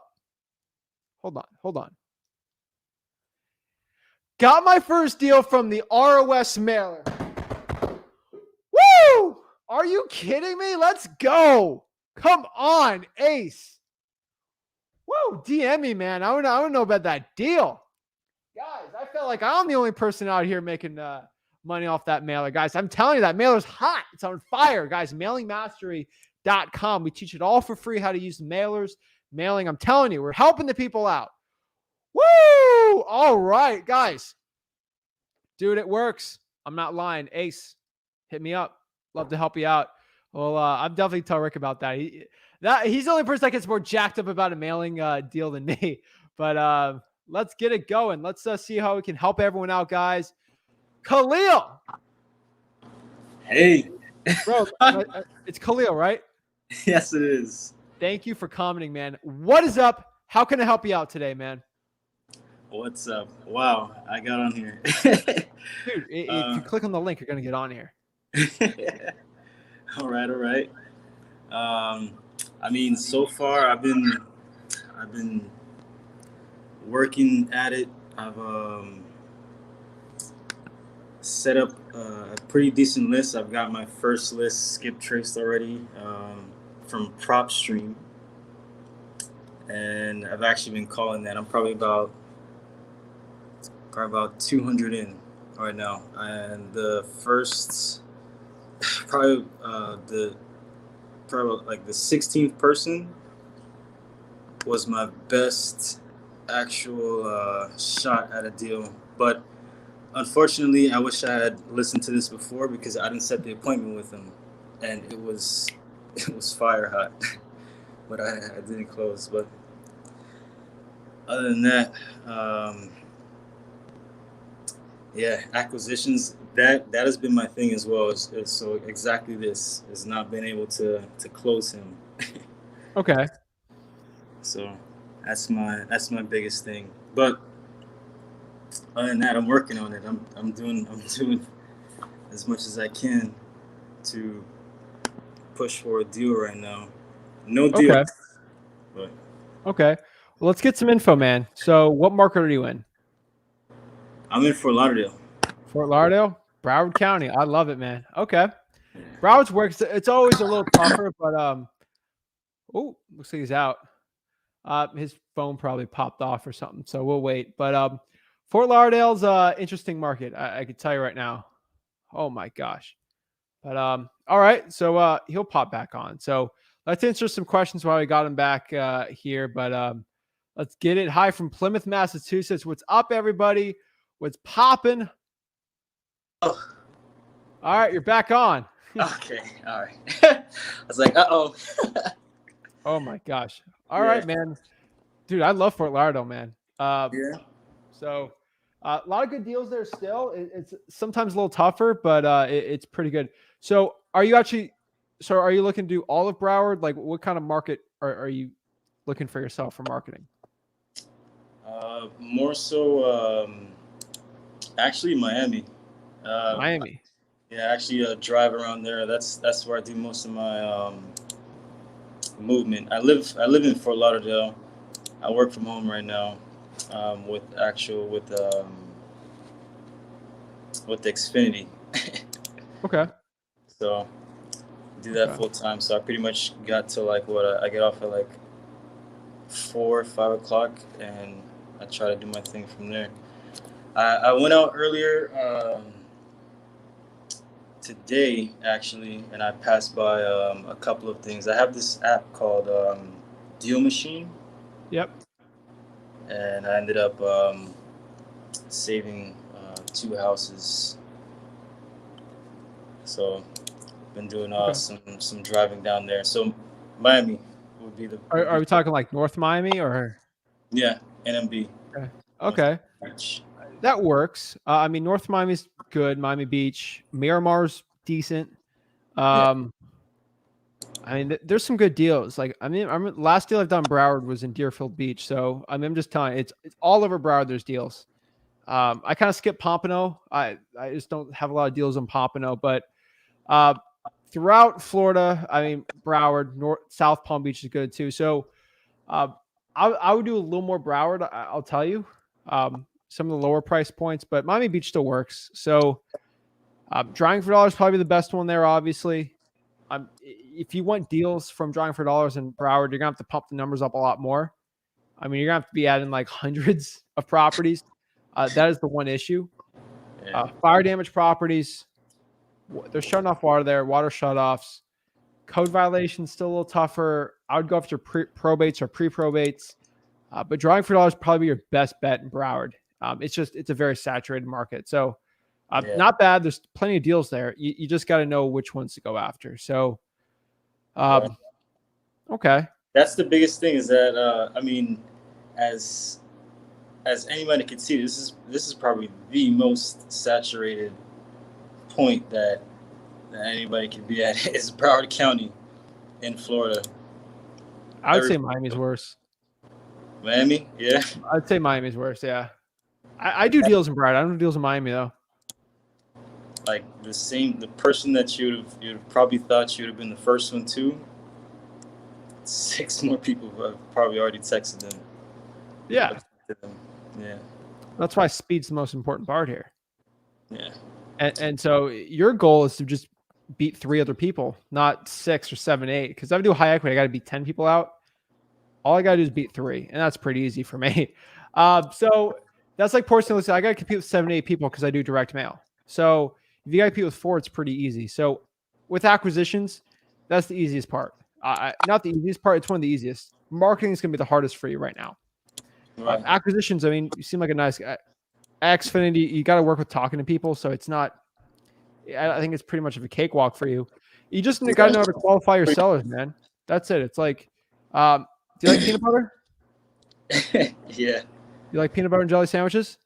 Got my first deal from the ROS mailer. Woo! Are you kidding me? Let's go. Come on, Ace. Woo! DM me, man. I don't know about that deal. Guys, I felt like I'm the only person out here making money off that mailer. Guys, I'm telling you, that mailer's hot. It's on fire. Guys, mailingmastery.com. We teach it all for free how to use mailers, mailing. I'm telling you, we're helping the people out. Woo! All right, guys. Dude, it works. I'm not lying. Ace, hit me up. Love to help you out. Well, I'm definitely tell Rick about that. He's the only person that gets more jacked up about a mailing deal than me. But let's get it going. Let's see how we can help everyone out, guys. Khalil. Hey. Bro, it's Khalil, right? Yes, it is. Thank you for commenting, man. What is up? How can I help you out today, man? What's up? Wow, I got on here. Dude, if you click on the link, you're going to get on here. All right. I mean, so far I've been working at it. I've set up a pretty decent list. I've got my first list skip traced already from PropStream, and I've actually been calling that. I'm probably about 200 in right now, and the first probably like the 16th person was my best actual shot at a deal. But unfortunately, I wish I had listened to this before, because I didn't set the appointment with him, and it was fire hot. But I didn't close. But other than that, yeah, acquisitions, that has been my thing as well. So exactly this is not been able to close him. Okay. So that's my biggest thing. But other than that, I'm working on it. I'm doing as much as I can to push for a deal right now. No deal. Okay. But Okay. Well, let's get some info, man. So what market are you in? I'm in Fort Lauderdale. Fort Lauderdale? Broward County. I love it, man. Okay. Broward's works. It's always a little tougher, but oh, looks like he's out. His phone probably popped off or something, so we'll wait. But Fort Lauderdale's interesting market. I can tell you right now. Oh my gosh. But all right, so he'll pop back on. So let's answer some questions while we got him back here. But let's get it. Hi from Plymouth, Massachusetts. What's up, everybody? What's popping? Oh. All right, you're back on. Okay, all right. I was like, uh-oh. Oh my gosh. All right, man. Dude, I love Fort Lauderdale, man. Yeah. So a lot of good deals there still. It's sometimes a little tougher, but it's pretty good. So are you looking to do all of Broward? Like, what kind of market are you looking for yourself for marketing? More so, actually Miami. Miami. Yeah, actually drive around there. That's where I do most of my movement. I live in Fort Lauderdale. I work from home right now with the Xfinity. Okay. So do that full time. So I pretty much got to I get off at like 4 or 5 o'clock, and I try to do my thing from there. I went out earlier today actually, and I passed by a couple of things. I have this app called Deal Machine. Yep. And I ended up saving 2 houses. So been doing some driving down there. So Miami would be the. Are we talking like North Miami or? Yeah, NMB. Okay. That works. I mean, North Miami's good. Miami Beach, Miramar's decent. I mean, there's some good deals. Like, I mean, last deal I've done Broward was in Deerfield Beach. So I mean, I'm just telling you, it's all over Broward. There's deals. I kind of skip Pompano. I just don't have a lot of deals on Pompano, but throughout Florida, I mean, Broward, South Palm Beach is good too. So I would do a little more Broward, I'll tell you. Some of the lower price points, but Miami Beach still works. So Drying for Dollars is probably the best one there, obviously. If you want deals from Drying for Dollars in Broward, you're going to have to pump the numbers up a lot more. I mean, you're going to have to be adding like hundreds of properties. That is the one issue. Fire damage properties, they're shutting off water there, water shutoffs. Code violations still a little tougher. I would go after probates or pre-probates. But Drying for Dollars is probably your best bet in Broward. It's a very saturated market. So not bad. There's plenty of deals there. You just got to know which ones to go after. So, okay. That's the biggest thing is that, I mean, as anybody can see, this is probably the most saturated point that anybody can be at is Broward County in Florida. I would say Miami's worse. Miami? Yeah. I'd say Miami's worse, yeah. I do deals in Broward. I don't do deals in Miami, though. Like the person that you'd have probably thought you'd have been the first one to, 6 more people have probably already texted them. Yeah. Yeah. That's why speed's the most important part here. Yeah. And so your goal is to just beat 3 other people, not 6 or 7, 8. Because if I do high equity, I got to beat 10 people out. All I got to do is beat 3, and that's pretty easy for me. So that's like personally, I got to compete with 7, 8 people because I do direct mail. So if you got to compete with 4, it's pretty easy. So with acquisitions, that's the easiest part. Not the easiest part; it's one of the easiest. Marketing is going to be the hardest for you right now. Right. Acquisitions, I mean, you seem like a nice guy. Xfinity, you got to work with talking to people, so it's not. I think it's pretty much of a cakewalk for you. You just got to know how to qualify your sellers, man. That's it. It's like, do you like peanut butter? Yeah. You like peanut butter and jelly sandwiches?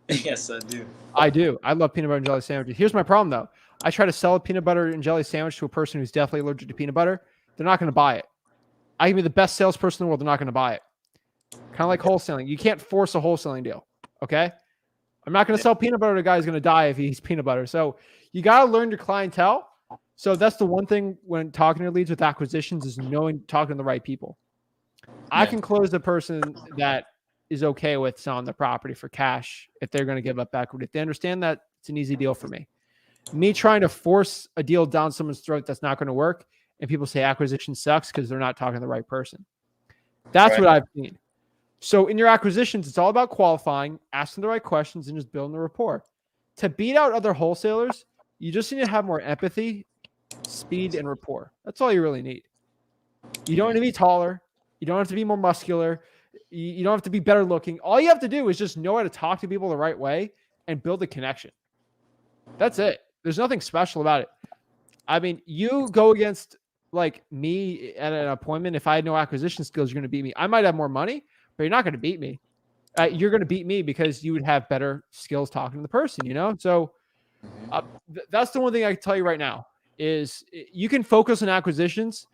Yes, I do. I do. I love peanut butter and jelly sandwiches. Here's my problem, though. I try to sell a peanut butter and jelly sandwich to a person who's definitely allergic to peanut butter. They're not going to buy it. I can be the best salesperson in the world. They're not going to buy it. Kind of like wholesaling. You can't force a wholesaling deal. Okay? I'm not going to sell peanut butter to a guy who's going to die if he eats peanut butter. So you got to learn your clientele. So that's the one thing when talking to leads with acquisitions is talking to the right people. I can close the person that is okay with selling the property for cash if they're going to give up equity. If they understand that, it's an easy deal for me. Me trying to force a deal down someone's throat that's not going to work, and people say acquisition sucks because they're not talking to the right person. That's what I've seen. So in your acquisitions, it's all about qualifying, asking the right questions, and just building the rapport. To beat out other wholesalers, you just need to have more empathy, speed, and rapport. That's all you really need. You don't need to be taller. You don't have to be more muscular. You don't have to be better looking. All you have to do is just know how to talk to people the right way and build a connection. That's it. There's nothing special about it. I mean, you go against like me at an appointment. If I had no acquisition skills, you're going to beat me. I might have more money, but you're not going to beat me. You're going to beat me because you would have better skills talking to the person, you know? So that's the one thing I can tell you right now is you can focus on acquisitions.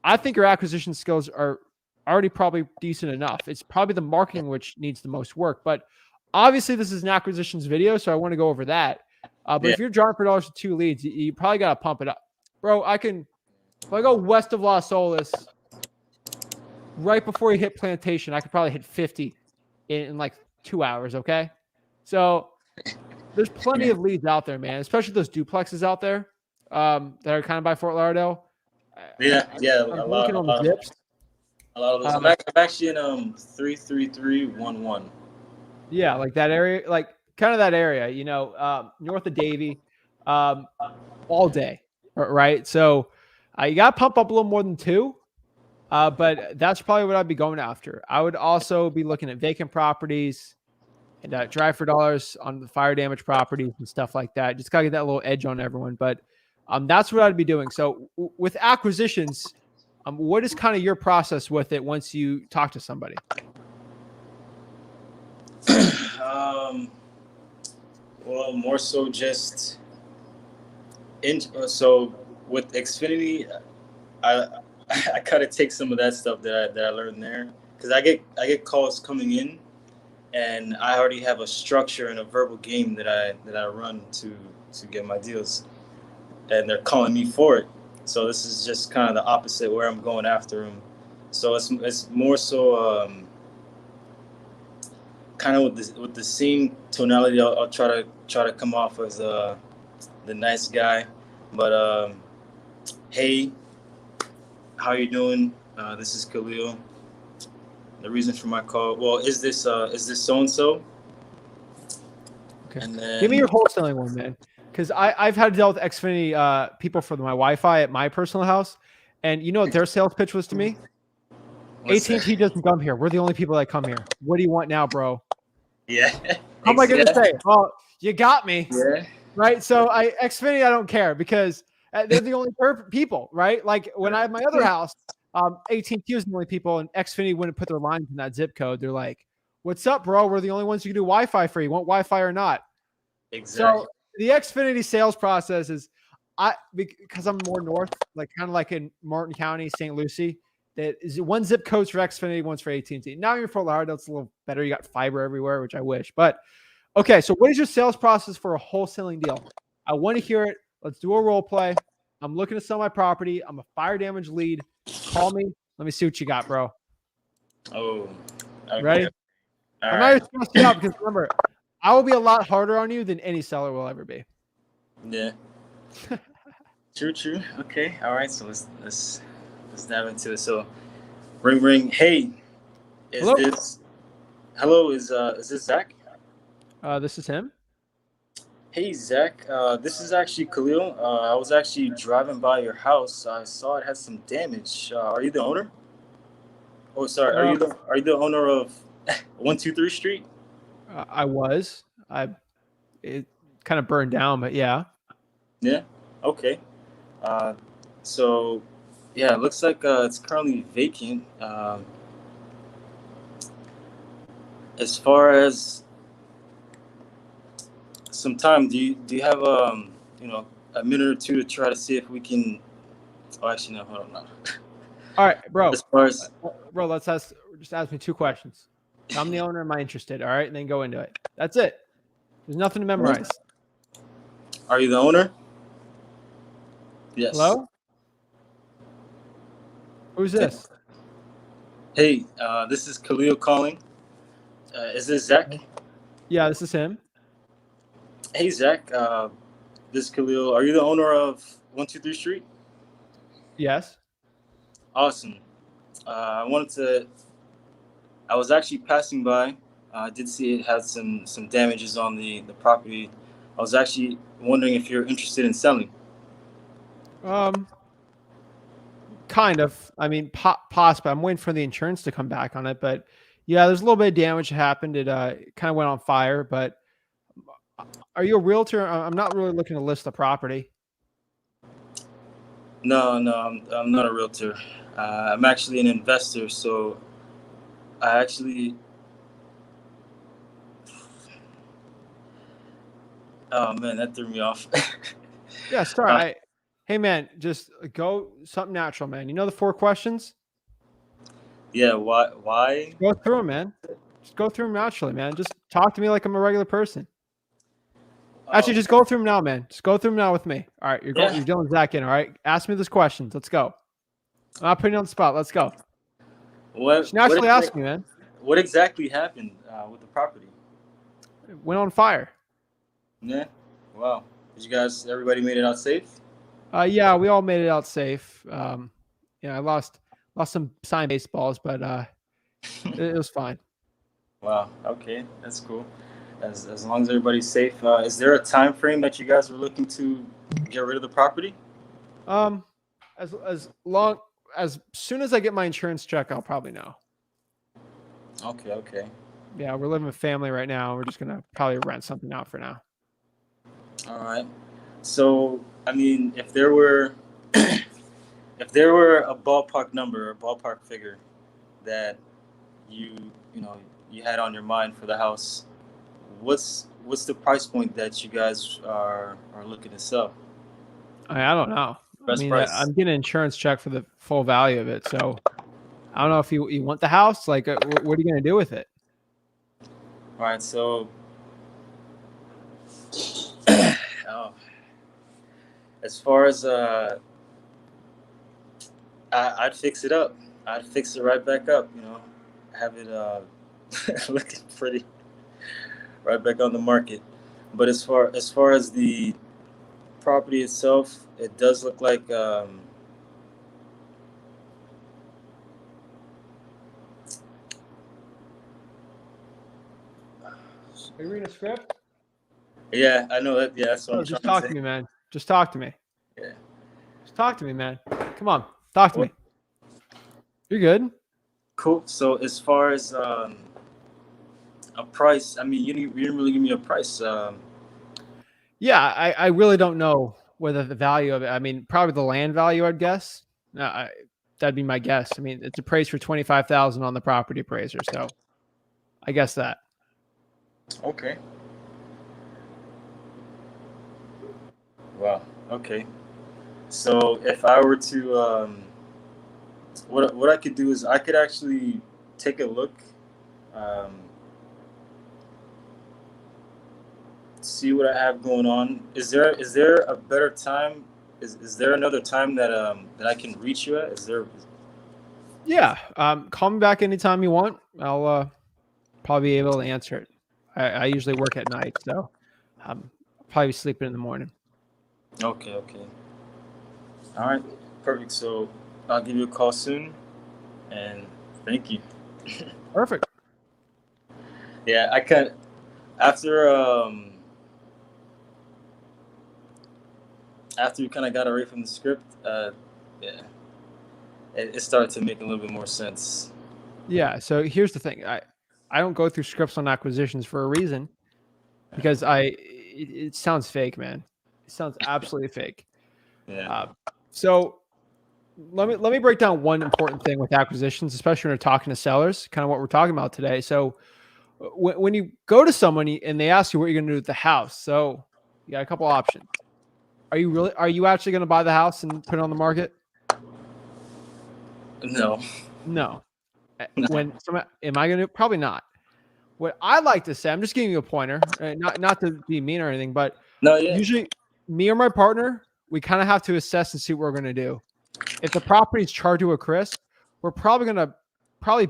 I think your acquisition skills are already probably decent enough. It's probably the marketing which needs the most work. But obviously, this is an acquisitions video, so I want to go over that. But if you're drawing for dollars with 2 leads, you probably got to pump it up. Bro, if I go west of Las Olas, right before you hit Plantation, I could probably hit 50 in like 2 hours, okay? So there's plenty of leads out there, man, especially those duplexes out there that are kind of by Fort Lauderdale. Yeah. I'm looking on the dips. A lot of those. I'm actually in 33311. Yeah, like that area, like kind of that area, you know, north of Davie, all day, right? So you got to pump up a little more than 2, but that's probably what I'd be going after. I would also be looking at vacant properties and drive for dollars on the fire damage properties and stuff like that. Just got to get that little edge on everyone, but that's what I'd be doing. So with acquisitions, what is kind of your process with it once you talk to somebody? Well, more so just so with Xfinity, I kind of take some of that stuff that I learned there because I get calls coming in, and I already have a structure and a verbal game that I run to get my deals, and they're calling me for it. So this is just kind of the opposite where I'm going after them. So it's more so kind of with the same tonality. I'll try to come off as the nice guy, but hey, how you doing? This is Khalil. The reason for my call. Well, is this so and so? Okay. And then Give me your wholesaling one, man. Because I've had to deal with Xfinity people for my Wi-Fi at my personal house, and you know what their sales pitch was to me? AT&T doesn't come here. We're the only people that come here. What do you want now, bro? Yeah. How am I going to say? Well, you got me. Yeah. Right. So Xfinity, I don't care because they're the only people, right? Like when I had my other house, AT&T was the only people, and Xfinity wouldn't put their lines in that zip code. They're like, "What's up, bro? We're the only ones who can do Wi-Fi for you. Want Wi-Fi or not?" Exactly. So the Xfinity sales process is, because I'm more north, like kind of like in Martin County, St. Lucie. That is one zip codes for Xfinity, one's for AT&T. Now you're Fort Lauderdale, it's a little better. You got fiber everywhere, which I wish. But okay, so what is your sales process for a wholesaling deal? I want to hear it. Let's do a role play. I'm looking to sell my property. I'm a fire damage lead. Call me. Let me see what you got, bro. Oh, okay. Ready? I'm not even stressing you out because remember, I will be a lot harder on you than any seller will ever be. Yeah. True. Okay. All right. So let's dive into it. So, ring. Hey, Hello? Is this Zach? This is him. Hey, Zach. This is actually Khalil. I was actually driving by your house. I saw it had some damage. Are you the owner? Oh, sorry. Are you the owner of 123 Street? I was. It kind of burned down, but yeah. Yeah. Okay. So, yeah, it looks like it's currently vacant. As far as some time, do you have a minute or two to try to see if we can? Oh, actually, no. Hold on. No. All right, bro. As far as Let's ask me 2 questions. I'm the owner. Am I interested? All right, and then go into it. That's it. There's nothing to memorize. Are you the owner? Yes. Hello? Who's this? Hey, this is Khalil calling. Is this Zach? Yeah, this is him. Hey, Zach. This is Khalil. Are you the owner of 123 Street? Yes. Awesome. I was actually passing by. I did see it had some damages on the property. I was actually wondering if you're interested in selling. Kind of. I mean, possibly. I'm waiting for the insurance to come back on it, but yeah, there's a little bit of damage that happened. It kind of went on fire. But are you a realtor? I'm not really looking to list the property. No, I'm not a realtor. I'm actually an investor. So I actually. Oh man, that threw me off. Yeah, sorry. Hey man, just go something natural, man. You know the 4 questions? Yeah. Why? Go through them, man. Just go through them naturally, man. Just talk to me like I'm a regular person. Actually, just go through them now, man. Just go through them now with me. All right, you're dealing with Zach Ginn, all right? Ask me those questions. Let's go. I'm not putting you on the spot. Let's go. Just naturally ask me, man. What exactly happened with the property? It went on fire. Yeah. Wow. Everybody made it out safe? Yeah, we all made it out safe. I lost some signed baseballs, but it was fine. Wow. Okay, that's cool. As long as everybody's safe, is there a time frame that you guys were looking to get rid of the property? As soon as I get my insurance check, I'll probably know. Okay. Yeah, we're living with family right now. We're just gonna probably rent something out for now. All right. So, I mean, if there were a ballpark number, a ballpark figure that you had on your mind for the house, what's the price point that you guys are looking to sell? I don't know. Best price. I'm getting an insurance check for the full value of it, so I don't know if you want the house. Like, what are you gonna do with it? All right, so oh, as far as I'd fix it up. I'd fix it right back up. You know, have it looking pretty right back on the market. But as far as the property itself, it does look like Are you reading a script? yeah, I know that. Yeah, that's what No, I'm just trying to talk say. to me, man. Just talk to me. Yeah. Just talk to me, man. Come on, talk to me. You're good. Cool. So as far as a price, I mean, you didn't really give me a price. Yeah, I really don't know whether the value of it. I mean, probably the land value, I'd guess. That'd be my guess. I mean, it's appraised for 25,000 on the property appraiser, so I guess that. Okay. Wow. Okay. So if I were to, what I could do is I could actually take a look, um, see what I have going on. Is there a better time? Is there another time that I can reach you at? Is there? Yeah, call me back anytime you want. I'll probably be able to answer it. I usually work at night, so I'll probably be sleeping in the morning. Okay. Okay. All right. Perfect. So I'll give you a call soon, and thank you. Perfect. Yeah, I can after after you kind of got away from the script, yeah, it started to make a little bit more sense. Yeah. So here's the thing. I don't go through scripts on acquisitions for a reason because it sounds fake, man. It sounds absolutely fake. Yeah. So let me break down one important thing with acquisitions, especially when we're talking to sellers, kind of what we're talking about today. So when you go to someone and they ask you what you're going to do with the house, so you got a couple options. Are you actually going to buy the house and put it on the market? No. No. No. Am I going to? Probably not. What I like to say, I'm just giving you a pointer, not to be mean or anything, but No. Yeah. usually me or my partner, we kind of have to assess and see what we're going to do. If the property is charged to a crisp, we're probably going to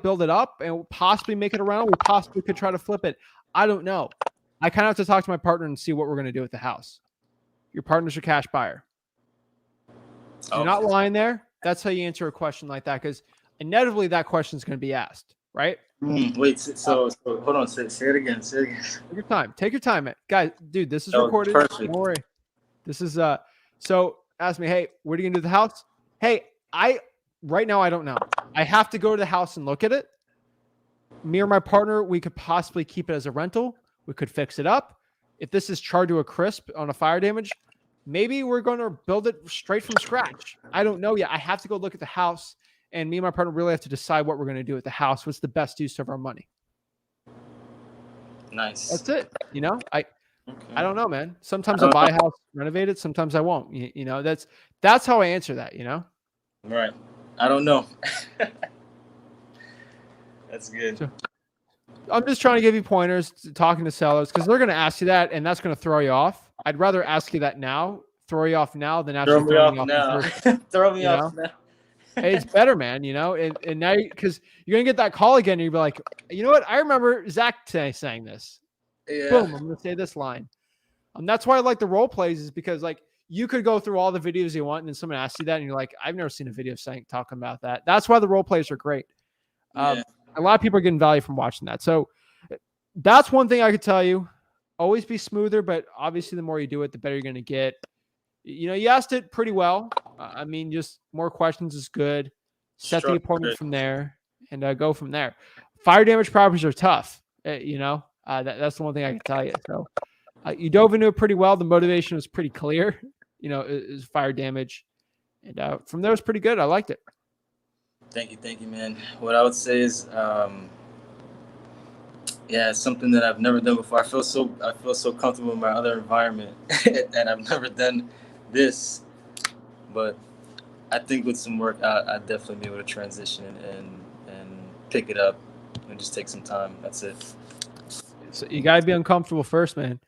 build it up and possibly make it around. We possibly could try to flip it. I don't know. I kind of have to talk to my partner and see what we're going to do with the house. Your partner's a cash buyer. So you're not lying there. That's how you answer a question like that, because inevitably that question is going to be asked, right? Wait. So hold on. Say it again. Say it again. Take your time. Take your time, man. Guys, dude, this is Oh, recorded. perfect. Don't worry. This is so ask me, hey, what are you gonna do with the house? Hey, right now I don't know. I have to go to the house and look at it. Me or my partner, we could possibly keep it as a rental. We could fix it up. If this is charred to a crisp on a fire damage, maybe we're going to build it straight from scratch. I don't know yet. I have to go look at the house, and me and my partner really have to decide what we're going to do with the house. What's the best use of our money? Nice. That's it. You know, I don't know, man. Sometimes I I'll don't buy a house, renovate it. Sometimes I won't. You know, that's how I answer that. You know. Right. I don't know. That's good. So, I'm just trying to give you pointers, talking to sellers, because they're going to ask you that, and that's going to throw you off. I'd rather ask you that now, throw you off now, than Throw actually me throwing off you off. now. Throw me you off know? now. It's better, man. You know, and now because you're going to get that call again, and you'll be like, you know what? I remember Zach saying this. Yeah. Boom! I'm going to say this line. That's why I like the role plays, is because like you could go through all the videos you want, and then someone asks you that, and you're like, I've never seen a video talking about that. That's why the role plays are great. Yeah. A lot of people are getting value from watching that. So that's one thing I could tell you. Always be smoother, but obviously the more you do it, the better you're going to get. You know, you asked it pretty well. I mean, just more questions is good. Set the appointment from there and go from there. Fire damage properties are tough. You know, that's the one thing I can tell you. So you dove into it pretty well. The motivation was pretty clear. You know, is fire damage. And from there, it was pretty good. I liked it. Thank you, man. What I would say is, yeah, it's something that I've never done before. I feel so comfortable in my other environment, and I've never done this. But I think with some work, I'd definitely be able to transition and pick it up and just take some time. That's it. So you got to be uncomfortable first, man.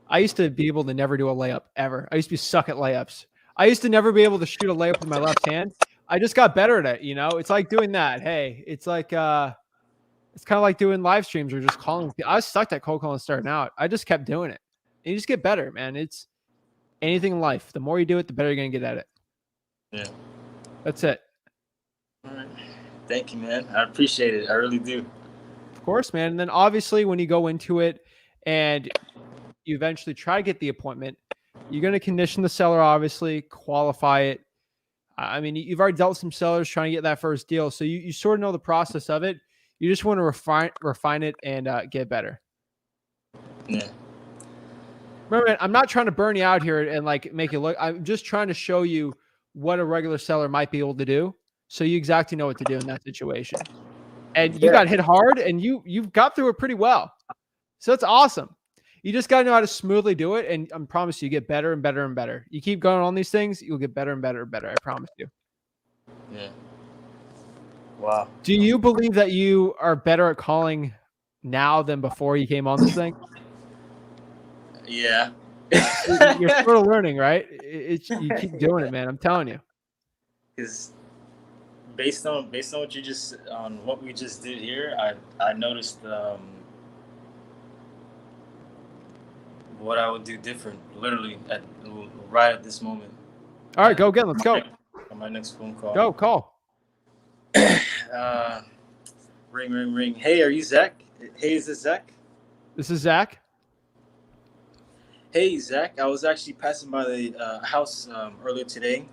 I used to be able to never do a layup ever. I used to be suck at layups. I used to never be able to shoot a layup with my left hand. I just got better at it. It's like doing that. Hey, it's like it's kind of like doing live streams or just calling. I sucked at cold calling starting out. I just kept doing it. And you just get better, man. It's anything in life. The more you do it, the better you're gonna get at it. Yeah. That's it. All right. Thank you, man. I appreciate it. I really do. Of course, man. And then obviously when you go into it and you eventually try to get the appointment, you're going to condition the seller, obviously, qualify it. I mean, you've already dealt with some sellers trying to get that first deal. So you sort of know the process of it. You just want to refine it and get better. Yeah. Remember, man, I'm not trying to burn you out here and like make you look. I'm just trying to show you what a regular seller might be able to do. So you exactly know what to do in that situation. And you got hit hard and you've got through it pretty well. So it's awesome. You just got to know how to smoothly do it. And I promise you get better and better and better. You keep going on these things, you'll get better and better and better. I promise you. Yeah. Wow. Do you believe that you are better at calling now than before you came on this thing? Yeah. You're sort of learning, right? You keep doing it, man. I'm telling you. Because based on what you just on what we just did here, I noticed what I would do different, literally right at this moment. All right, go again. Let's go. On my next phone call. Go call. Ring, ring, ring. Hey, are you Zach? Hey, is this Zach? This is Zach. Hey, Zach. I was actually passing by the house earlier today.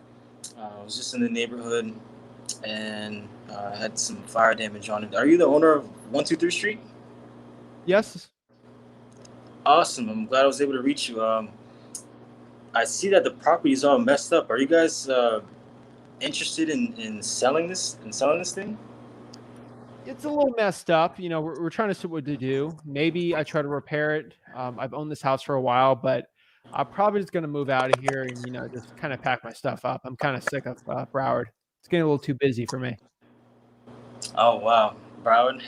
I was just in the neighborhood and had some fire damage on it. Are you the owner of 123 Street? Yes. Awesome. I'm glad I was able to reach you. I see that the property is all messed up. Are you guys interested in selling this thing? It's a little messed up. We're trying to see what to do. Maybe I try to repair it. I've owned this house for a while, but I'm probably just going to move out of here and, just kind of pack my stuff up. I'm kind of sick of Broward. It's getting a little too busy for me. Oh, wow. Broward?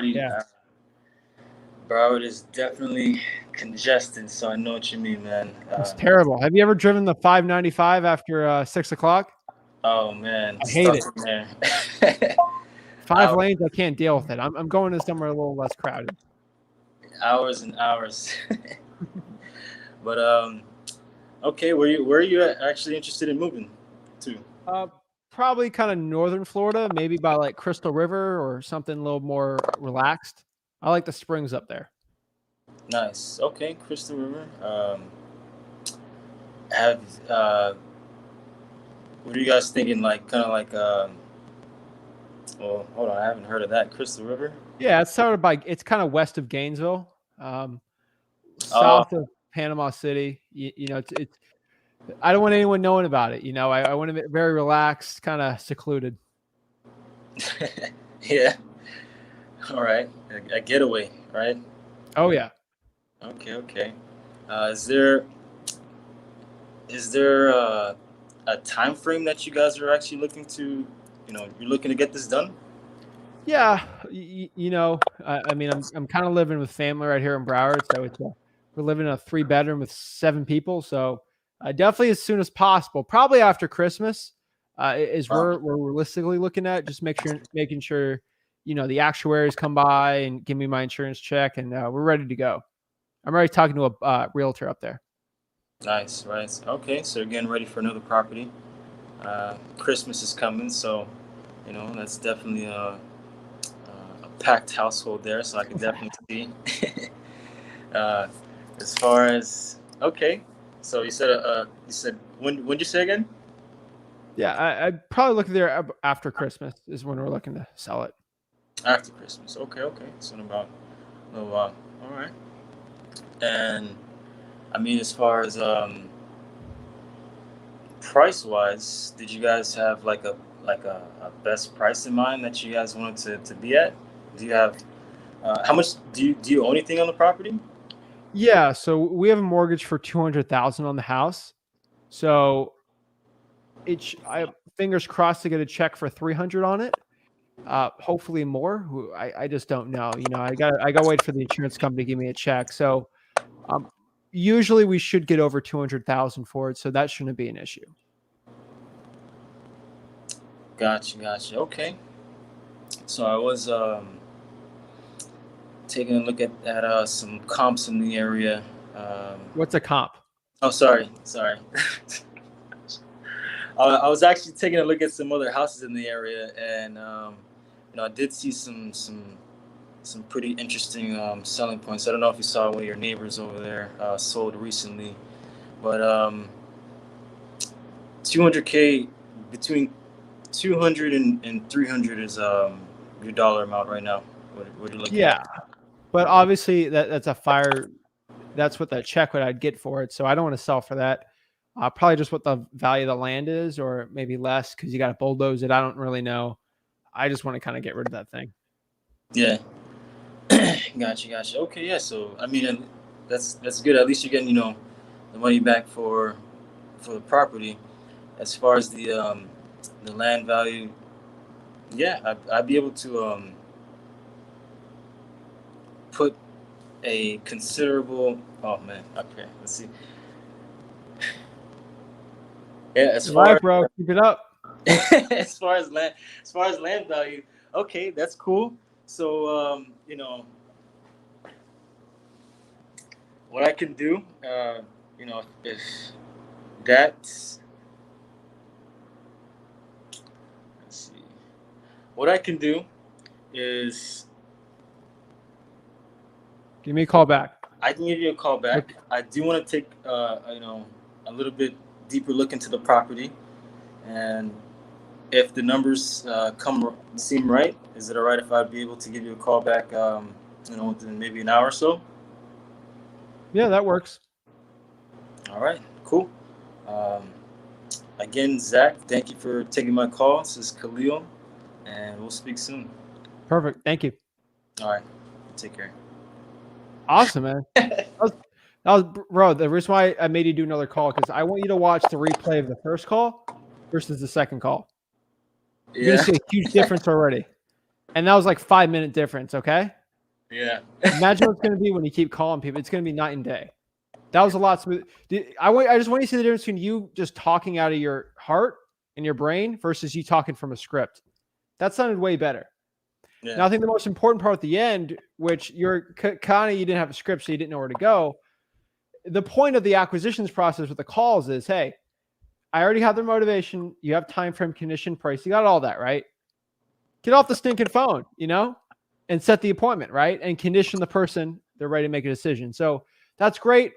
Yeah. Broward is definitely congested, so I know what you mean, man. It's terrible. Have you ever driven the 595 after 6 o'clock? Oh, man. I hate it. 5 lanes, I can't deal with it. I'm going to somewhere a little less crowded. Hours and hours. But okay, where are you actually interested in moving to? Probably kind of northern Florida, maybe by like Crystal River or something a little more relaxed. I like the springs up there. Nice. Okay, Crystal River. What are you guys thinking? Like kind of like well, hold on, I haven't heard of that. Crystal River? Yeah, it's it's kind of west of Gainesville, south of Panama City. It's I don't want anyone knowing about it. I want to be very relaxed, kind of secluded. Yeah. All right. A getaway, right? Oh yeah. Okay. Is there a time frame that you guys are actually looking to, you're looking to get this done? Yeah, I mean, I'm kind of living with family right here in Broward, so we're living in a 3-bedroom with 7 people. So definitely as soon as possible, probably after Christmas is we're realistically looking at. Just making sure, the actuaries come by and give me my insurance check, and we're ready to go. I'm already talking to a realtor up there. Nice, right? Okay, so again, ready for another property. Christmas is coming, so that's definitely a packed household there. So I can definitely see. As far as so you said when'd you say again? Yeah, I'd probably look there after Christmas is when we're looking to sell it. After Christmas, okay. So in about a little while. All right. And I mean, as far as price wise, did you guys have like a best price in mind that you guys wanted to be at? Do you have how much do you own anything on the property? Yeah, so we have a mortgage for $200,000 on the house. So I fingers crossed to get a check for $300 on it. Hopefully more. I just don't know. You know, I got to wait for the insurance company to give me a check. So usually we should get over 200,000 for it. So that shouldn't be an issue. Gotcha. Okay. So I was taking a look at some comps in the area. What's a comp? Oh, sorry. I was actually taking a look at some other houses in the area, and I did see some pretty interesting selling points. I don't know if you saw one of your neighbors over there sold recently, but 200K, between 200 and 300 is your dollar amount right now. What are you looking at? But obviously that's a fire. That's what that check what I'd get for it. So I don't want to sell for that. Probably just what the value of the land is, or maybe less because you got to bulldoze it. I don't really know. I just want to kind of get rid of that thing. Yeah. Gotcha. Okay, yeah. So I mean, that's good. At least you're getting the money back for the property. As far as the land value, yeah, I'd be able to put a considerable. Oh man. Okay. Let's see. Yeah, as far as, bro, keep it up. as far as land value, okay, that's cool. So what I can do, if that's, let's see, what I can do is give me a call back. I can give you a call back. Okay. I do want to take a little bit deeper look into the property, and if the numbers seem right, is it all right if I'd be able to give you a call back within maybe an hour or so? Yeah, that works. All right, cool. Again, Zach, thank you for taking my call. This is Khalil, and we'll speak soon. Perfect. Thank you. All right, take care. Awesome, man. That was bro. The reason why I made you do another call because I want you to watch the replay of the first call versus the second call. You're gonna see a huge difference already, and that was like 5-minute difference. Okay. Yeah. Imagine what it's gonna be when you keep calling people. It's gonna be night and day. That was a lot smooth. I just want you to see the difference between you just talking out of your heart and your brain versus you talking from a script. That sounded way better. Yeah. Now I think the most important part at the end, which you didn't have a script, so you didn't know where to go. The point of the acquisitions process with the calls is, hey, I already have their motivation. You have time frame, condition, price. You got all that, right? Get off the stinking phone, and set the appointment, right? And condition the person. They're ready to make a decision. So that's great.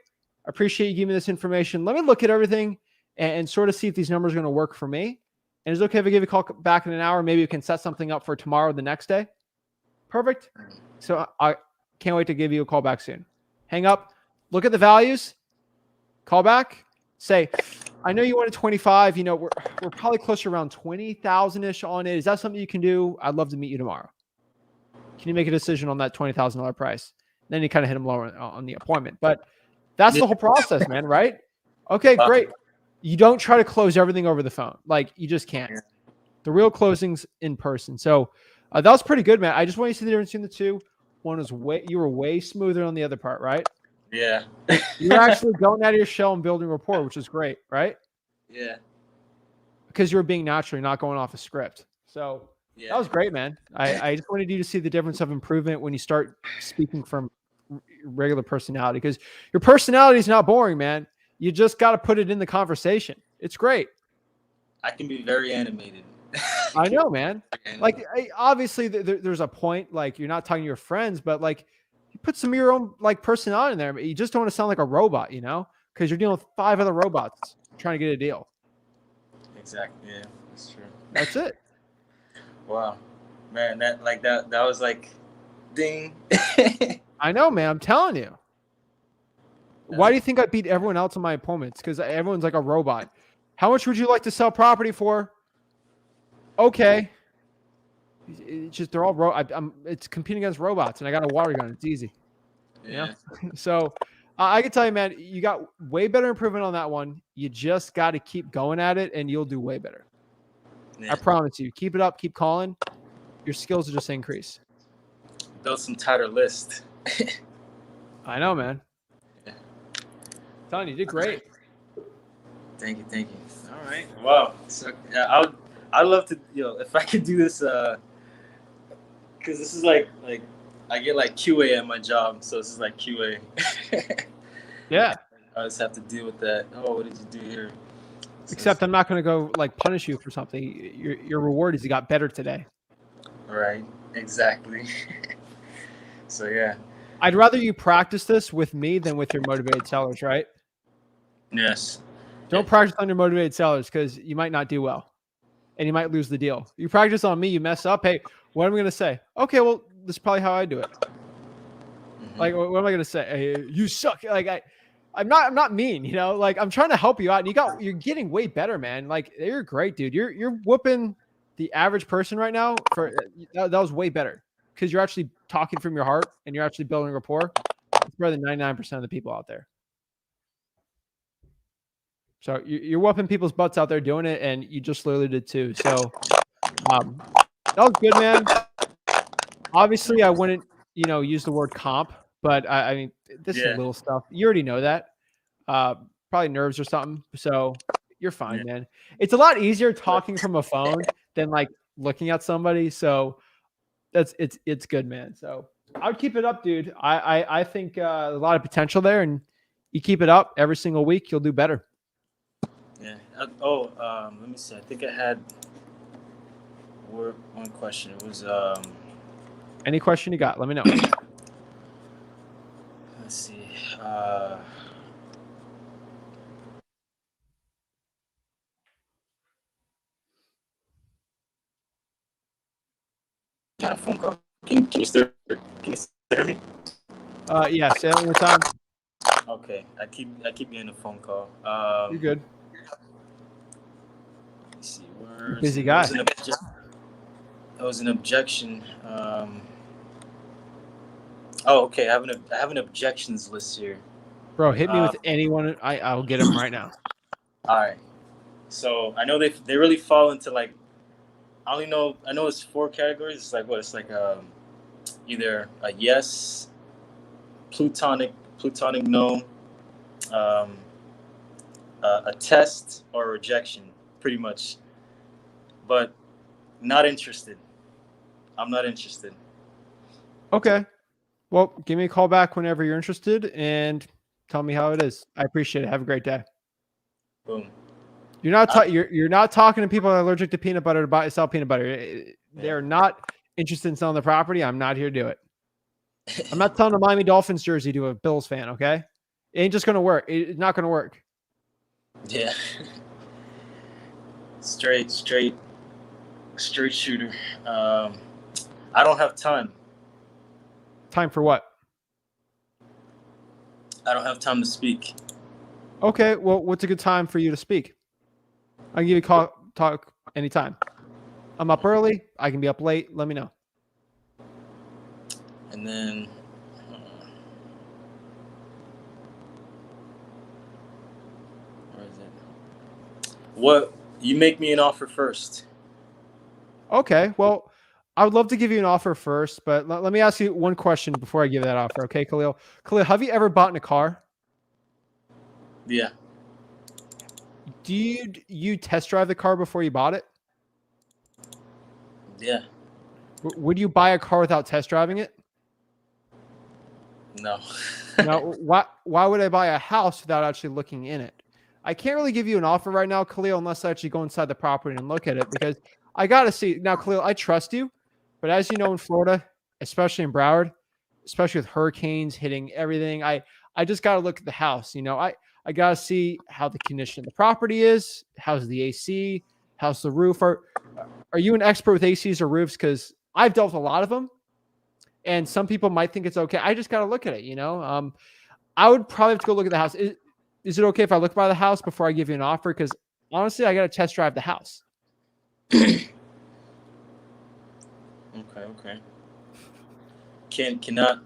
I appreciate you giving me this information. Let me look at everything and sort of see if these numbers are going to work for me. And is it okay if I give you a call back in an hour? Maybe we can set something up for tomorrow, the next day. Perfect. So I can't wait to give you a call back soon. Hang up. Look at the values. Call back. Say, I know you wanted 25. We're probably closer around 20,000-ish on it. Is that something you can do? I'd love to meet you tomorrow. Can you make a decision on that $20,000 price? Then you kind of hit them lower on the appointment. But that's the whole process, man, right? Okay, great. You don't try to close everything over the phone. Like, you just can't. The real closing's in person. So that was pretty good, man. I just want you to see the difference between the two. One was you were way smoother on the other part, right? Yeah. You're actually going out of your shell and building rapport, which is great, right? Yeah. Because you were being natural, not going off a script. So that was great, man. I just wanted you to see the difference of improvement when you start speaking from regular personality, because your personality is not boring, man. You just got to put it in the conversation. It's great. I can be very animated. I know, man. Like, obviously there's a point, like, you're not talking to your friends, but like, you put some of your own like personality in there. But you just don't want to sound like a robot, because you're dealing with 5 other robots trying to get a deal. Exactly. Yeah, that's true. That's it. Wow, man, that was like, ding. I know, man. I'm telling you. Why do you think I beat everyone else in my appointments? Because everyone's like a robot. How much would you like to sell property for? Okay. It's just they're all it's competing against robots, and I got a water gun. It's easy. Yeah. So I can tell you, man, you got way better improvement on that one. You just got to keep going at it, and you'll do way better. Yeah. I promise you. Keep it up. Keep calling. your skills will just increase. Build some tighter list. I know, man. Yeah. Telling you did great. Thank you. All right. Wow. So yeah, I'd love to, if I could do this, because this is like I get like QA at my job, so this is like QA. Yeah. I just have to deal with that. Oh, what did you do here? Except I'm not going to go like punish you for something. Your reward is you got better today. Right. Exactly. So yeah. I'd rather you practice this with me than with your motivated sellers, right? Yes. Don't practice on your motivated sellers because you might not do well and you might lose the deal. You practice on me, you mess up. Hey, what am I going to say? Okay, well, this is probably how I do it. Mm-hmm. Like, what am I going to say? Hey, you suck. Like, I'm not mean, like I'm trying to help you out and you're getting way better, man. Like you're great, dude. You're whooping the average person right now that was way better because you're actually talking from your heart and you're actually building rapport. It's better than 99% of the people out there. So you're whooping people's butts out there doing it, and you just literally did too. So that was good, man. Obviously, I wouldn't, use the word comp, but I mean, this is little stuff. You already know that. Probably nerves or something. So you're fine, man. It's a lot easier talking from a phone than like looking at somebody. So it's good, man. So I would keep it up, dude. I think a lot of potential there, and you keep it up every single week, you'll do better. Yeah. Let me see. I think I had one question. It was any question you got, let me know. Let's see. Got a phone call. Can you still hear me? Yeah, say it one more time. Okay. I keep getting a phone call. You're good. Let's see. Busy guy. That was an objection. Okay. I have an objections list here. Bro, hit me with anyone. I'll get them right now. All right. So I know they really fall into like, I know it's 4 categories. It's like what? It's like either a yes, plutonic no, a test, or a rejection, pretty much. But not interested. I'm not interested. Okay. Well, give me a call back whenever you're interested and tell me how it is. I appreciate it. Have a great day. Boom. You're not talking to people that are allergic to peanut butter to buy sell peanut butter. They're not interested in selling the property. I'm not here to do it. I'm not selling a Miami Dolphins jersey to a Bills fan. Okay, it ain't just gonna work. It's not gonna work. Yeah. Straight shooter. I don't have time. Time for what? I don't have time to speak. Okay, well, what's a good time for you to speak? I can give you a call, talk anytime. I'm up early. I can be up late. Let me know. And then where is it? What, you make me an offer first. Okay, well, I would love to give you an offer first, but let me ask you one question before I give that offer. Okay, Khalil. Khalil, have you ever bought in a car? Yeah. Do you test drive the car before you bought it? Yeah. Would you buy a car without test driving it? No. Now, why would I buy a house without actually looking in it? I can't really give you an offer right now, Khalil, unless I actually go inside the property and look at it, because I got to see. Now, Khalil, I trust you, but as you know, in Florida, especially in Broward, especially with hurricanes hitting everything, I just got to look at the house. I got to see how the condition of the property is. How's the AC? How's the roof? Are you an expert with ACs or roofs? Because I've dealt with a lot of them, and some people might think it's okay. I just got to look at it, I would probably have to go look at the house. Is it okay if I look by the house before I give you an offer? Because honestly, I got to test drive the house. Okay. Cannot.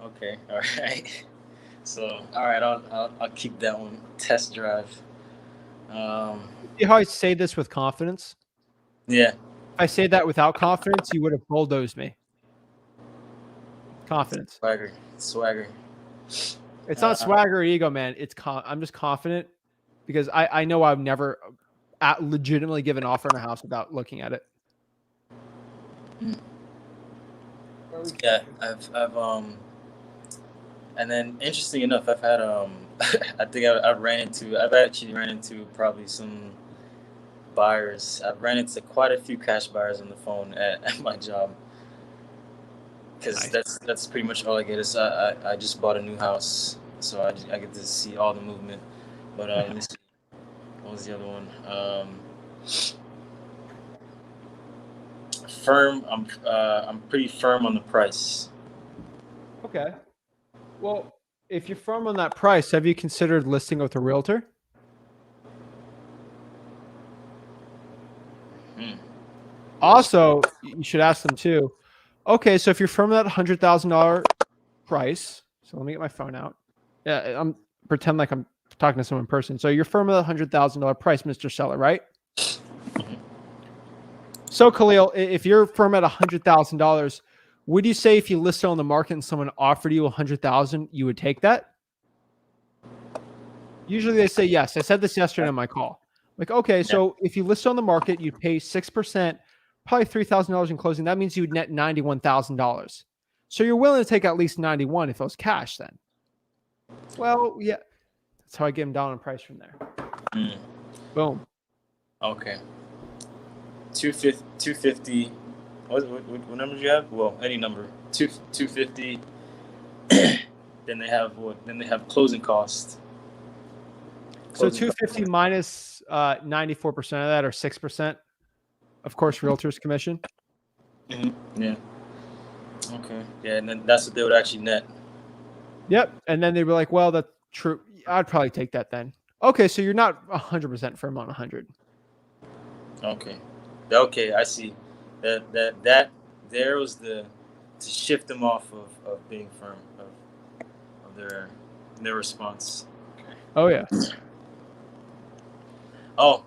Okay. All right. So, all right, I'll keep that one. Test drive. See how I say this with confidence? Yeah. If I say that without confidence, you would have bulldozed me. Confidence. Swagger. It's not swagger or ego, man. I'm just confident because I know I've never legitimately given an offer on a house without looking at it. Yeah, I've and then interesting enough, I've had I've actually ran into probably some buyers. I've ran into quite a few cash buyers on the phone at my job. Because Nice. that's pretty much all I get. Is I just bought a new house, so I get to see all the movement. But let me see. What was the other one? Firm. I'm pretty firm on the price. Okay. Well, if you're firm on that price, have you considered listing with a realtor? Also, you should ask them too. Okay, so if you're firm on that $100,000 price, so let me get my phone out. Yeah, I'm pretend like I'm talking to someone in person. So you're firm on that $100,000 price, Mr. Seller, right? So Khalil, if you're firm at $100,000, would you say if you listed on the market and someone offered you $100,000, you would take that? Usually they say yes. I said this yesterday on my call. Like, okay, so if you list on the market, you'd pay 6%, probably $3,000 in closing. That means you would net $91,000. So you're willing to take at least 91 if it was cash then. Well, yeah. That's how I get them down in price from there. Boom. Okay. 250. What number do you have? Well, any number. 250. Then they have what? Then they have closing costs. So 250 minus 94% of that, or 6%. Of course, realtor's commission. Yeah. Okay. Yeah, and then that's what they would actually net. Yep. And then they'd be like, well, that's true. I'd probably take that then. Okay, so you're not 100% firm on 100. Okay. Okay, I see. That there was to shift them off of being firm of their response. Okay. Oh yeah. Oh,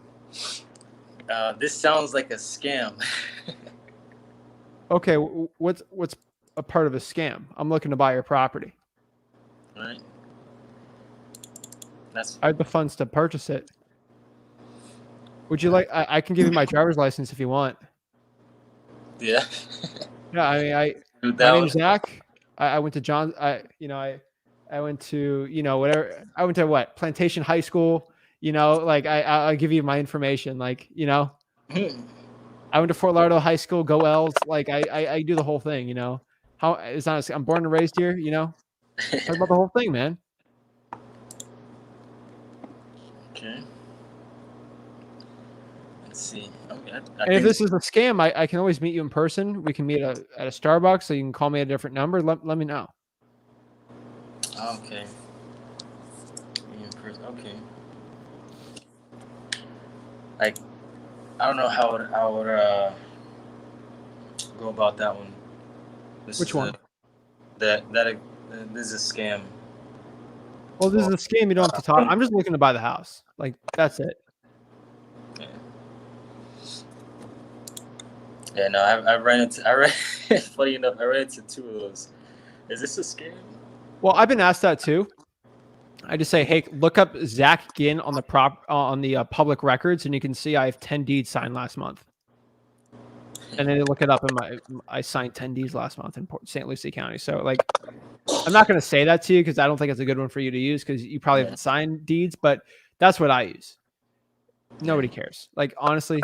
this sounds like a scam. Okay, what's a part of a scam? I'm looking to buy your property. All right. I have the funds to purchase it. Would you like? I can give you my driver's license if you want. Yeah. Yeah, I mean, my name's Zach. I went to John. I went to whatever. I went to what Plantation High School. Like I'll give you my information. Like I went to Fort Lauderdale High School. Go L's. Like I do the whole thing. How it's not. I'm born and raised here. Talk about the whole thing, man. Okay. Let's see. And if this is a scam, I can always meet you in person. We can meet at a Starbucks, so you can call me at a different number. Let me know. Okay. Okay. Like, I don't know how I would go about that one. Which one? This is a scam. Well, this is a scam. You don't have to talk. I'm just looking to buy the house. Like, that's it. Yeah, no, I ran into funny enough, I ran into two of those. Is this a scam? Well, I've been asked that too. I just say, hey, look up Zach Ginn on the public records, and you can see I have 10 deeds signed last month. And then they look it up, and I signed 10 deeds last month in St. Lucie County. So, like, I'm not going to say that to you because I don't think it's a good one for you to use because you probably haven't signed deeds, but that's what I use. Nobody cares. Like, honestly,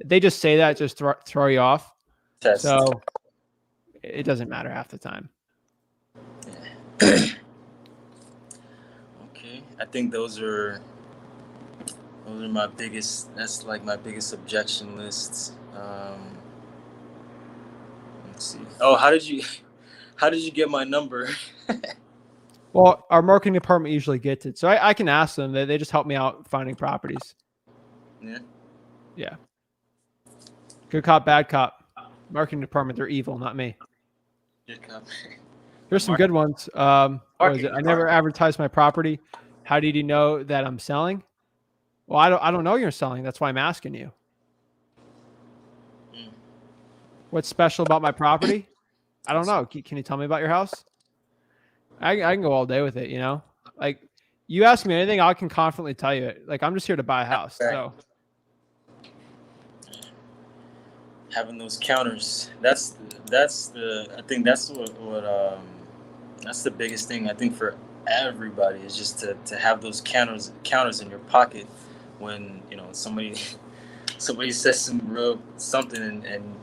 they just say that just throw you off. Test. So it doesn't matter half the time. Okay, I think those are my biggest. That's like my biggest objection lists. Let's see. Oh, how did you get my number? Well, our marketing department usually gets it, so I can ask them. They just help me out finding properties. Yeah. Good cop, bad cop. Marketing department, they're evil, not me. Good cop. Here's some good ones. What is it? I never advertise my property. How did you know that I'm selling? Well, I don't know you're selling. That's why I'm asking you. What's special about my property? I don't know. Can you tell me about your house? I can go all day with it, you know? Like, you ask me anything, I can confidently tell you it. Like, I'm just here to buy a house. Right. So, Having those counters, that's the I think that's what that's the biggest thing I think for everybody is just to have those counters in your pocket when somebody says some real something and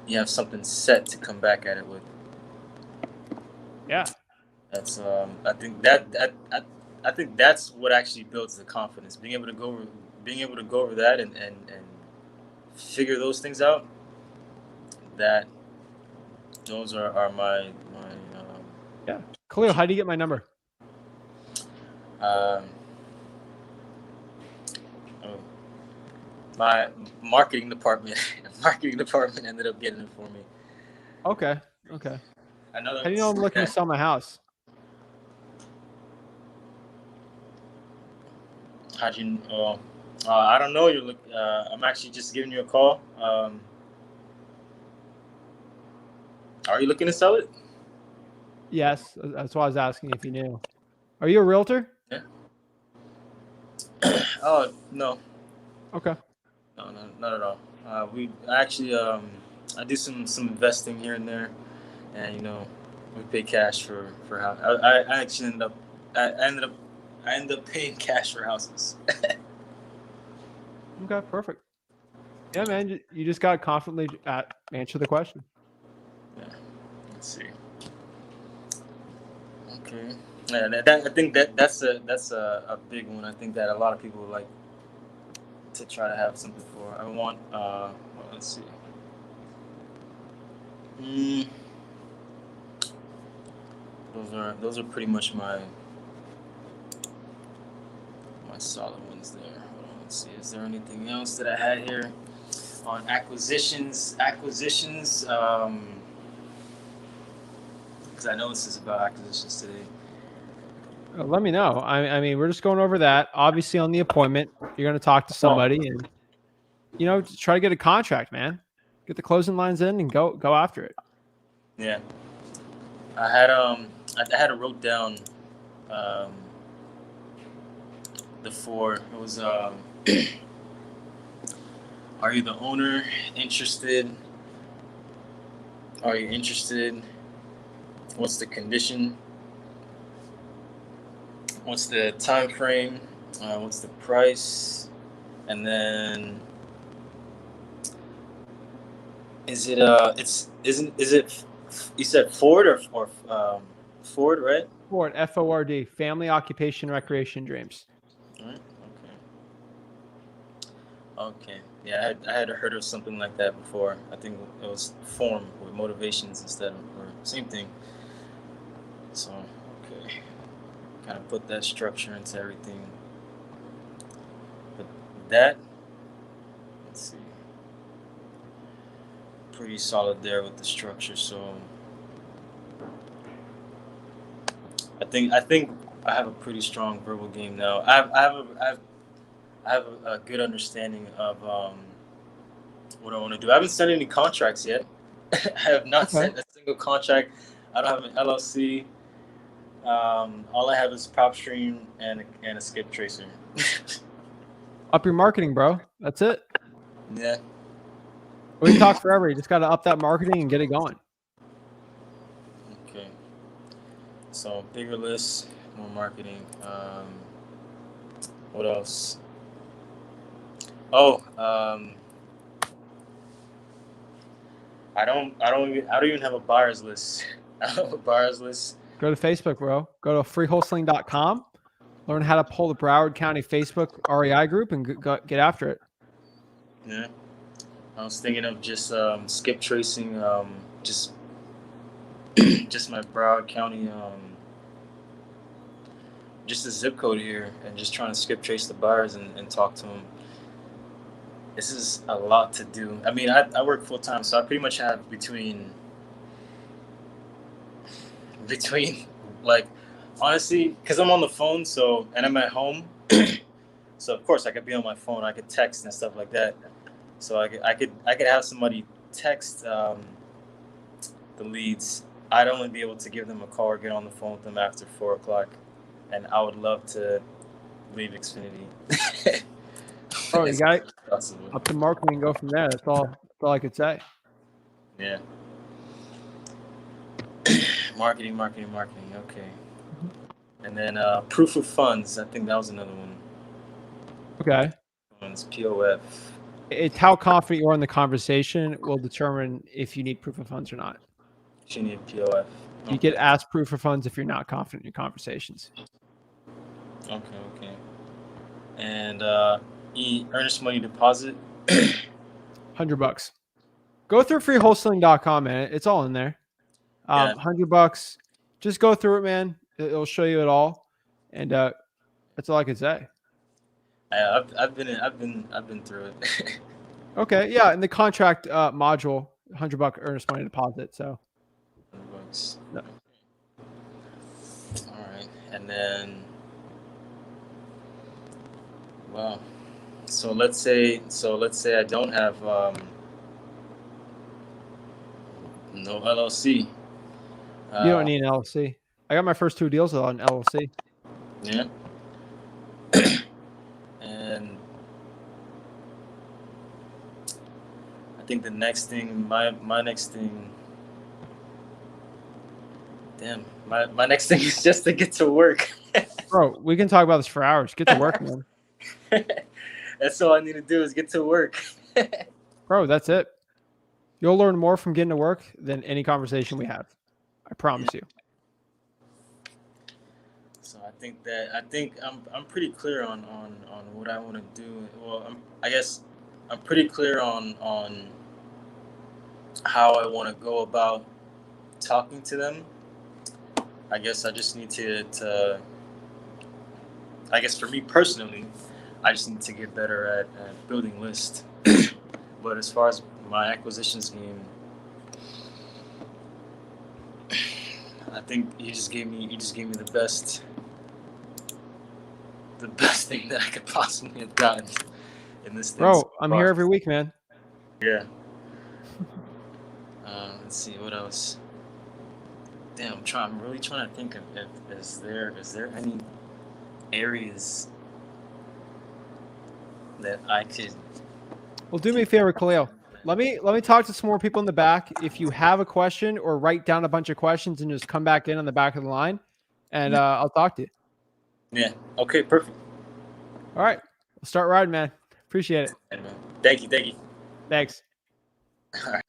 you have something set to come back at it with. yeah. That's I think I think that's what actually builds the confidence. Being able to go over that and figure those things out. That those are my Yeah. Khalil, how do you get my number? oh, my marketing department ended up getting it for me. Okay. Okay. Another. How do you know I'm looking to sell my house? How'd you? I don't know. I'm actually just giving you a call. Are you looking to sell it? Yes. That's why I was asking if you knew. Are you a realtor? Yeah. Oh no. Okay. No, not at all. We actually I do some investing here and there, and we pay cash for house. I actually I ended up paying cash for houses. Okay. Perfect. Yeah, man. You just got to confidently answer the question. Yeah. Let's see. Okay. Yeah, I think that's a big one. I think that a lot of people would like to try to have something for. I want. Well, let's see. Those are pretty much my solid ones there. Hold on, let's see. Is there anything else that I had here on acquisitions? Because I know this is about acquisitions today. Let me know. I mean, we're just going over that. Obviously, on the appointment, you're going to talk to somebody and try to get a contract, man. Get the closing lines in and go after it. Yeah. I had wrote down the four. It was are you the owner? Interested? Are you interested? What's the condition? What's the time frame? What's the price? And then is it you said Ford or Ford, right? Ford, FORD, family, occupation, recreation, dreams. All right. Okay. Yeah, I had heard of something like that before. I think it was form with motivations instead of, or same thing. So, okay. Kind of put that structure into everything. But that, let's see. Pretty solid there with the structure. So, I think I have a pretty strong verbal game now. I have a good understanding of what I want to do. I haven't signed any contracts yet. I have not sent a single contract. I don't have an LLC. All I have is PropStream and a skip tracer. Up your marketing, bro. That's it. Yeah. We can talk forever. You just got to up that marketing and get it going. Okay. So bigger list, more marketing. What else? Oh, I don't even have a buyer's list. I don't have a buyer's list. Go to Facebook, bro. Go to freewholesaling.com. Learn how to pull the Broward County Facebook REI group and get after it. Yeah. I was thinking of just skip tracing just my Broward County just the zip code here and just trying to skip trace the buyers and talk to them. This is a lot to do. I mean, I work full time, so I pretty much have between like honestly, because I'm on the phone, and I'm at home, So of course I could be on my phone, I could text and stuff like that. So I could have somebody text the leads. I'd only be able to give them a call or get on the phone with them after 4 o'clock, and I would love to leave Xfinity. Bro, you got it up to marketing and go from there. That's all I could say. Yeah. Marketing. Okay. And then proof of funds. I think that was another one. Okay. It's POF. It's how confident you are in the conversation will determine if you need proof of funds or not. You need POF. You get asked proof of funds if you're not confident in your conversations. Okay. And earnest money deposit. $100. Go through freewholesaling.com, man. It's all in there. $100. Just go through it, man. It'll show you it all, and that's all I can say. I've been through it. Okay, yeah, and the contract module, $100 earnest money deposit. So, $100. No. All right, and then, wow. So let's say I don't have no LLC. You don't need an LLC. I got my first 2 deals on LLC. Yeah. And I think the next thing, my next thing, damn, my next thing is just to get to work. Bro, we can talk about this for hours. Get to work, man. That's all I need to do is get to work. Bro, that's it. You'll learn more from getting to work than any conversation we have. I promise you. So I think I'm pretty clear on what I want to do. Well, I guess I'm pretty clear on how I want to go about talking to them. I guess I just need to I guess for me personally, I just need to get better at building lists. But as far as my acquisitions game, I think you just gave me the best thing that I could possibly have gotten in this thing. Bro, I'm here every week, man. Yeah. Let's see what else. Damn, I'm really trying to think of is there any areas that I could. Well, do me a favor, Khalil. Let me talk to some more people in the back. If you have a question, or write down a bunch of questions and just come back in on the back of the line, and I'll talk to you. Yeah. Okay. Perfect. All right. We'll start riding, man. Appreciate it. Thank you. Thanks. All right.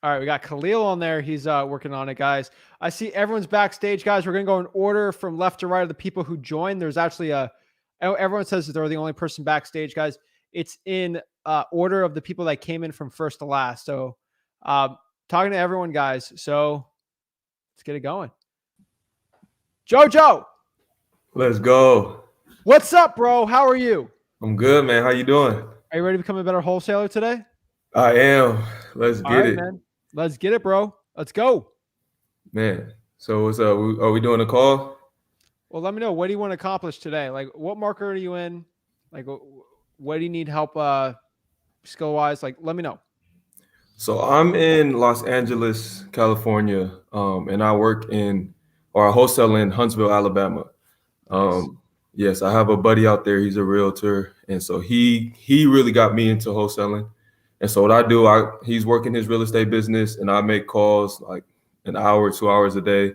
All right. We got Khalil on there. He's working on it, guys. I see everyone's backstage, guys. We're going to go in order from left to right of the people who joined. There's actually everyone says that they're the only person backstage, guys. It's in order of the people that came in from first to last. So talking to everyone, guys. So let's get it going. Jojo. Let's go. What's up, bro? How are you? I'm good, man. How you doing? Are you ready to become a better wholesaler today? I am. Let's get it. Man. Let's get it, bro. Let's go. Man. So what's up? Are we doing a call? Well, let me know. What do you want to accomplish today? Like, what market are you in? Like, what do you need help skill-wise? Like, let me know. So I'm in Los Angeles, California, and I wholesale in Huntsville, Alabama. Nice. Yes, I have a buddy out there. He's a realtor, and so he really got me into wholesaling. And so what I do, he's working his real estate business, and I make calls like an hour, 2 hours a day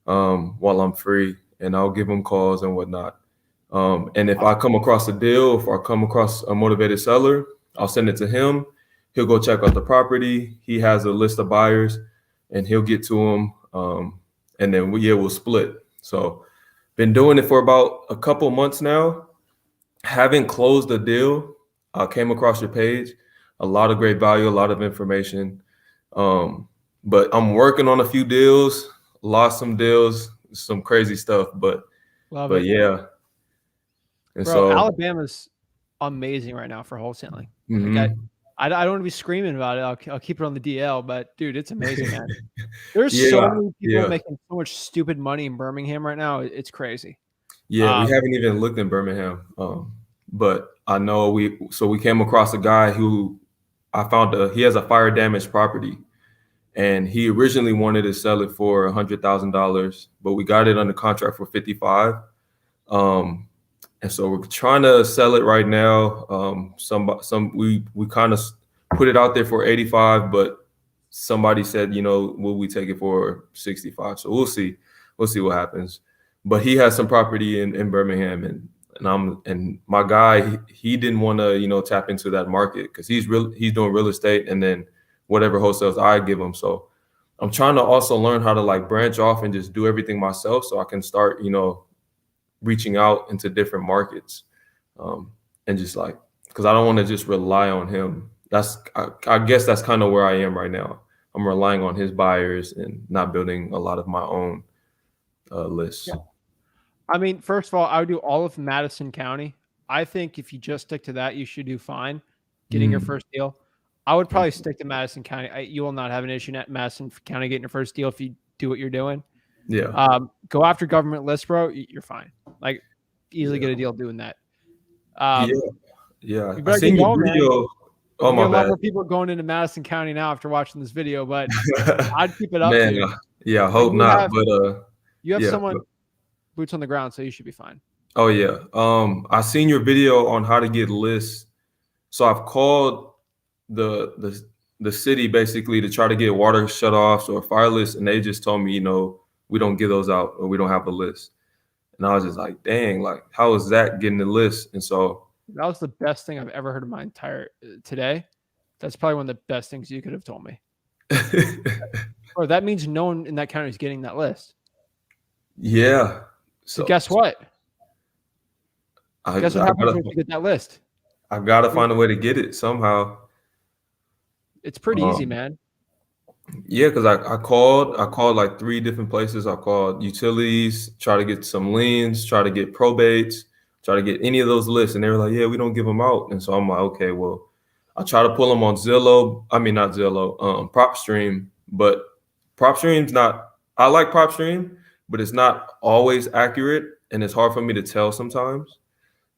while I'm free, and I'll give him calls and whatnot. And if I come across a deal, if I come across a motivated seller, I'll send it to him. He'll go check out the property. He has a list of buyers, and he'll get to them, and then we'll split. So been doing it for about a couple months now. Haven't closed a deal. I came across your page. A lot of great value, a lot of information. But I'm working on a few deals, lost some deals, some crazy stuff, but yeah. And bro, so Alabama's amazing right now for wholesaling. Mhm. Like I don't want to be screaming about it. I'll keep it on the DL, but dude, it's amazing, man. There's so many people making so much stupid money in Birmingham right now. It's crazy. Yeah, we haven't even looked in Birmingham. But I know we came across a guy who I found he has a fire damaged property, and he originally wanted to sell it for $100,000, but we got it under contract for 55. And so we're trying to sell it right now. We kind of put it out there for 85, but somebody said, will we take it for 65? So we'll see what happens. But he has some property in Birmingham, and my guy, he didn't want to tap into that market because he's doing real estate, and then whatever wholesales I give him. So I'm trying to also learn how to like branch off and just do everything myself, so I can start reaching out into different markets, and just like, because I don't want to just rely on him. I guess that's kind of where I am right now. I'm relying on his buyers and not building a lot of my own lists. Yeah. I mean, first of all, I would do all of Madison County. I think if you just stick to that, you should do fine getting your first deal. I would probably stick to Madison County. You will not have an issue at Madison County getting your first deal if you do what you're doing. Yeah. Go after government lists, bro. You're fine. Like, easily get a deal doing that. Yeah. I seen your video. Man. Oh my bad. A lot more bad. people going into Madison County now after watching this video, but I'd keep it up. Man, dude. yeah, I hope not. You have yeah, someone boots on the ground, so you should be fine. Oh yeah. I seen your video on how to get lists. So I've called the city basically to try to get water shutoffs or fire lists, and they just told me, we don't give those out, or we don't have a list. And I was just like, dang, like, how is Zach getting the list? And so that was the best thing I've ever heard in my entire today. That's probably one of the best things you could have told me. Or that means no one in that county is getting that list. Yeah. So guess what? Guess what happens when you get that list? I gotta find a way to get it somehow. It's pretty easy, man. Yeah, because I called like 3 different places. I called utilities, try to get some liens, try to get probates, try to get any of those lists, and they were like, yeah, we don't give them out. And so I'm like, okay, well, I try to pull them on Zillow. I mean, not Zillow, PropStream, but PropStream's not. I like PropStream, but it's not always accurate, and it's hard for me to tell sometimes.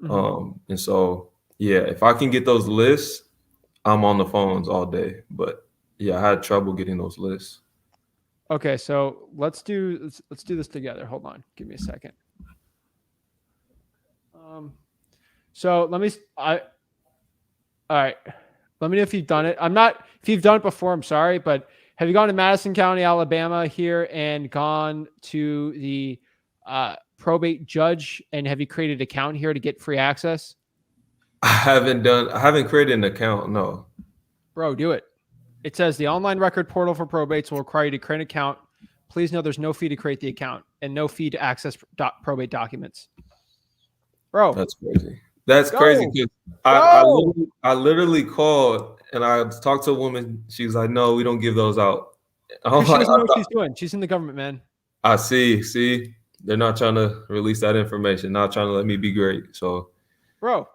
And so yeah, if I can get those lists, I'm on the phones all day. But yeah, I had trouble getting those lists. Okay, so let's do this together. Hold on, give me a second. So all right. Let me know if you've done it. If you've done it before, I'm sorry, but have you gone to Madison County, Alabama here and gone to the probate judge, and have you created an account here to get free access? I haven't created an account. No. Bro, do it. It says the online record portal for probates will require you to create an account. Please know there's no fee to create the account and no fee to access probate documents. Bro. That's crazy. That's crazy. I literally called and I talked to a woman. She was like, no, we don't give those out. She doesn't know what she's doing. She's in the government, man. I see. They're not trying to release that information, not trying to let me be great. So, bro,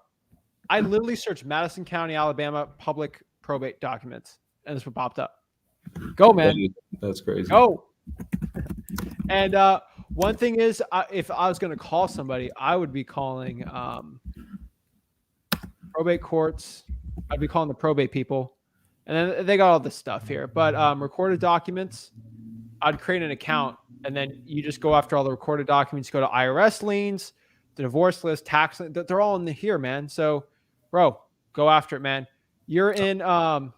I literally searched Madison County, Alabama public probate documents, and this is what popped up. Go, man. That's crazy. Go. And one thing is, if I was going to call somebody, I would be calling probate courts. I'd be calling the probate people. And then they got all this stuff here. But recorded documents, I'd create an account, and then you just go after all the recorded documents. Go to IRS liens, the divorce list, tax. They're all in here, man. So, bro, go after it, man. You're in. All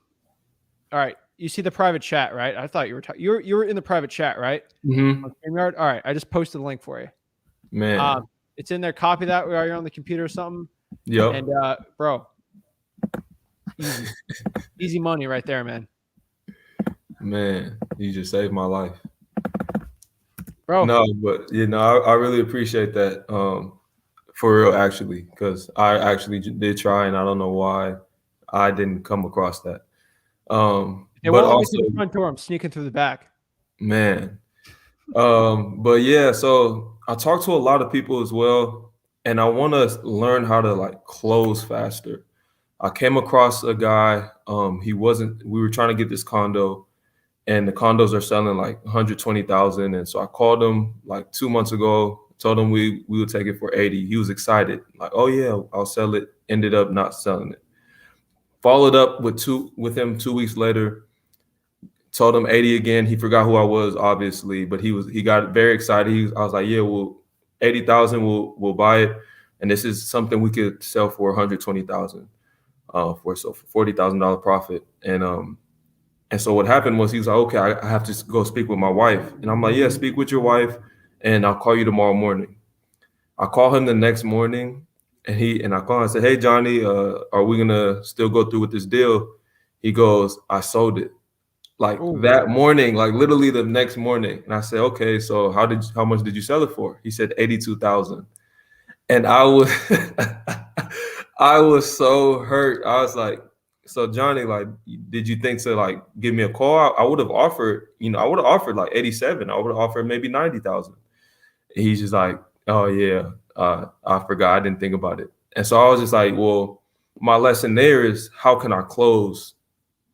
right. You see the private chat, right? I thought you were you were in the private chat, right? Mm-hmm. All right. I just posted the link for you. Man. It's in there. Copy that while you're on the computer or something. Yep. And bro, easy money right there, man. Man, you just saved my life. Bro. No, but I really appreciate that. For real, actually, because I actually did try, and I don't know why I didn't come across that. But also, the front door, I'm sneaking through the back. Man. But yeah, so I talked to a lot of people as well, and I want to learn how to like close faster. I came across a guy. We were trying to get this condo, and the condos are selling like 120,000. And so I called him like 2 months ago, told him we would take it for 80. He was excited, like, oh yeah, I'll sell it. Ended up not selling it. Followed up with him 2 weeks later. Told him 80 again. He forgot who I was, obviously, but he got very excited. I was like, yeah, well, 80,000, we'll buy it, and this is something we could sell for 120,000, for $40,000 profit. And so what happened was he was like, okay, I have to go speak with my wife, and I'm like, yeah, speak with your wife, and I'll call you tomorrow morning. I call him the next morning, and I call him and say, hey Johnny, are we gonna still go through with this deal? He goes, I sold it. Like that morning, like literally the next morning. And I said, okay, so how much did you sell it for? He said 82,000. And I was I was so hurt. I was like, so Johnny, like, did you think to like give me a call? I would have offered, like 87. I would have offered maybe 90,000. He's just like, oh yeah, I forgot. I didn't think about it. And so I was just like, well, my lesson there is how can I close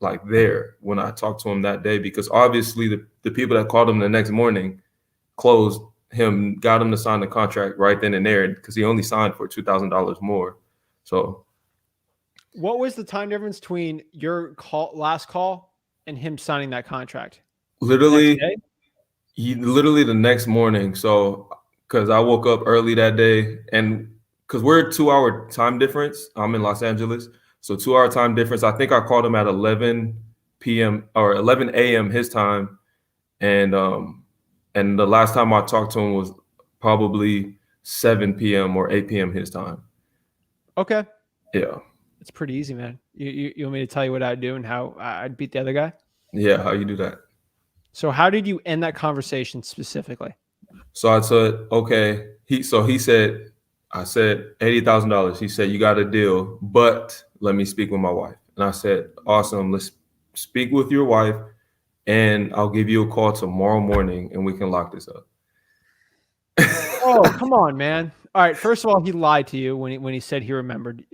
like there when I talked to him that day, because obviously the people that called him the next morning closed him, got him to sign the contract right then and there, because he only signed for $2,000 more. So what was the time difference between your last call and him signing that contract? Literally the next morning. So because I woke up early that day, and because we're a 2-hour time difference, I'm in Los Angeles. So 2-hour time difference. I think I called him at 11 p.m. or 11 a.m. his time. And the last time I talked to him was probably 7 p.m. or 8 p.m. his time. Okay. Yeah. It's pretty easy, man. You want me to tell you what I'd do and how I'd beat the other guy? Yeah, how you do that? So how did you end that conversation specifically? So I said, okay. I said $80,000. He said, you got a deal, but let me speak with my wife. And I said, awesome. Let's speak with your wife, and I'll give you a call tomorrow morning, and we can lock this up. Oh, come on, man. All right. First of all, he lied to you when he said he remembered.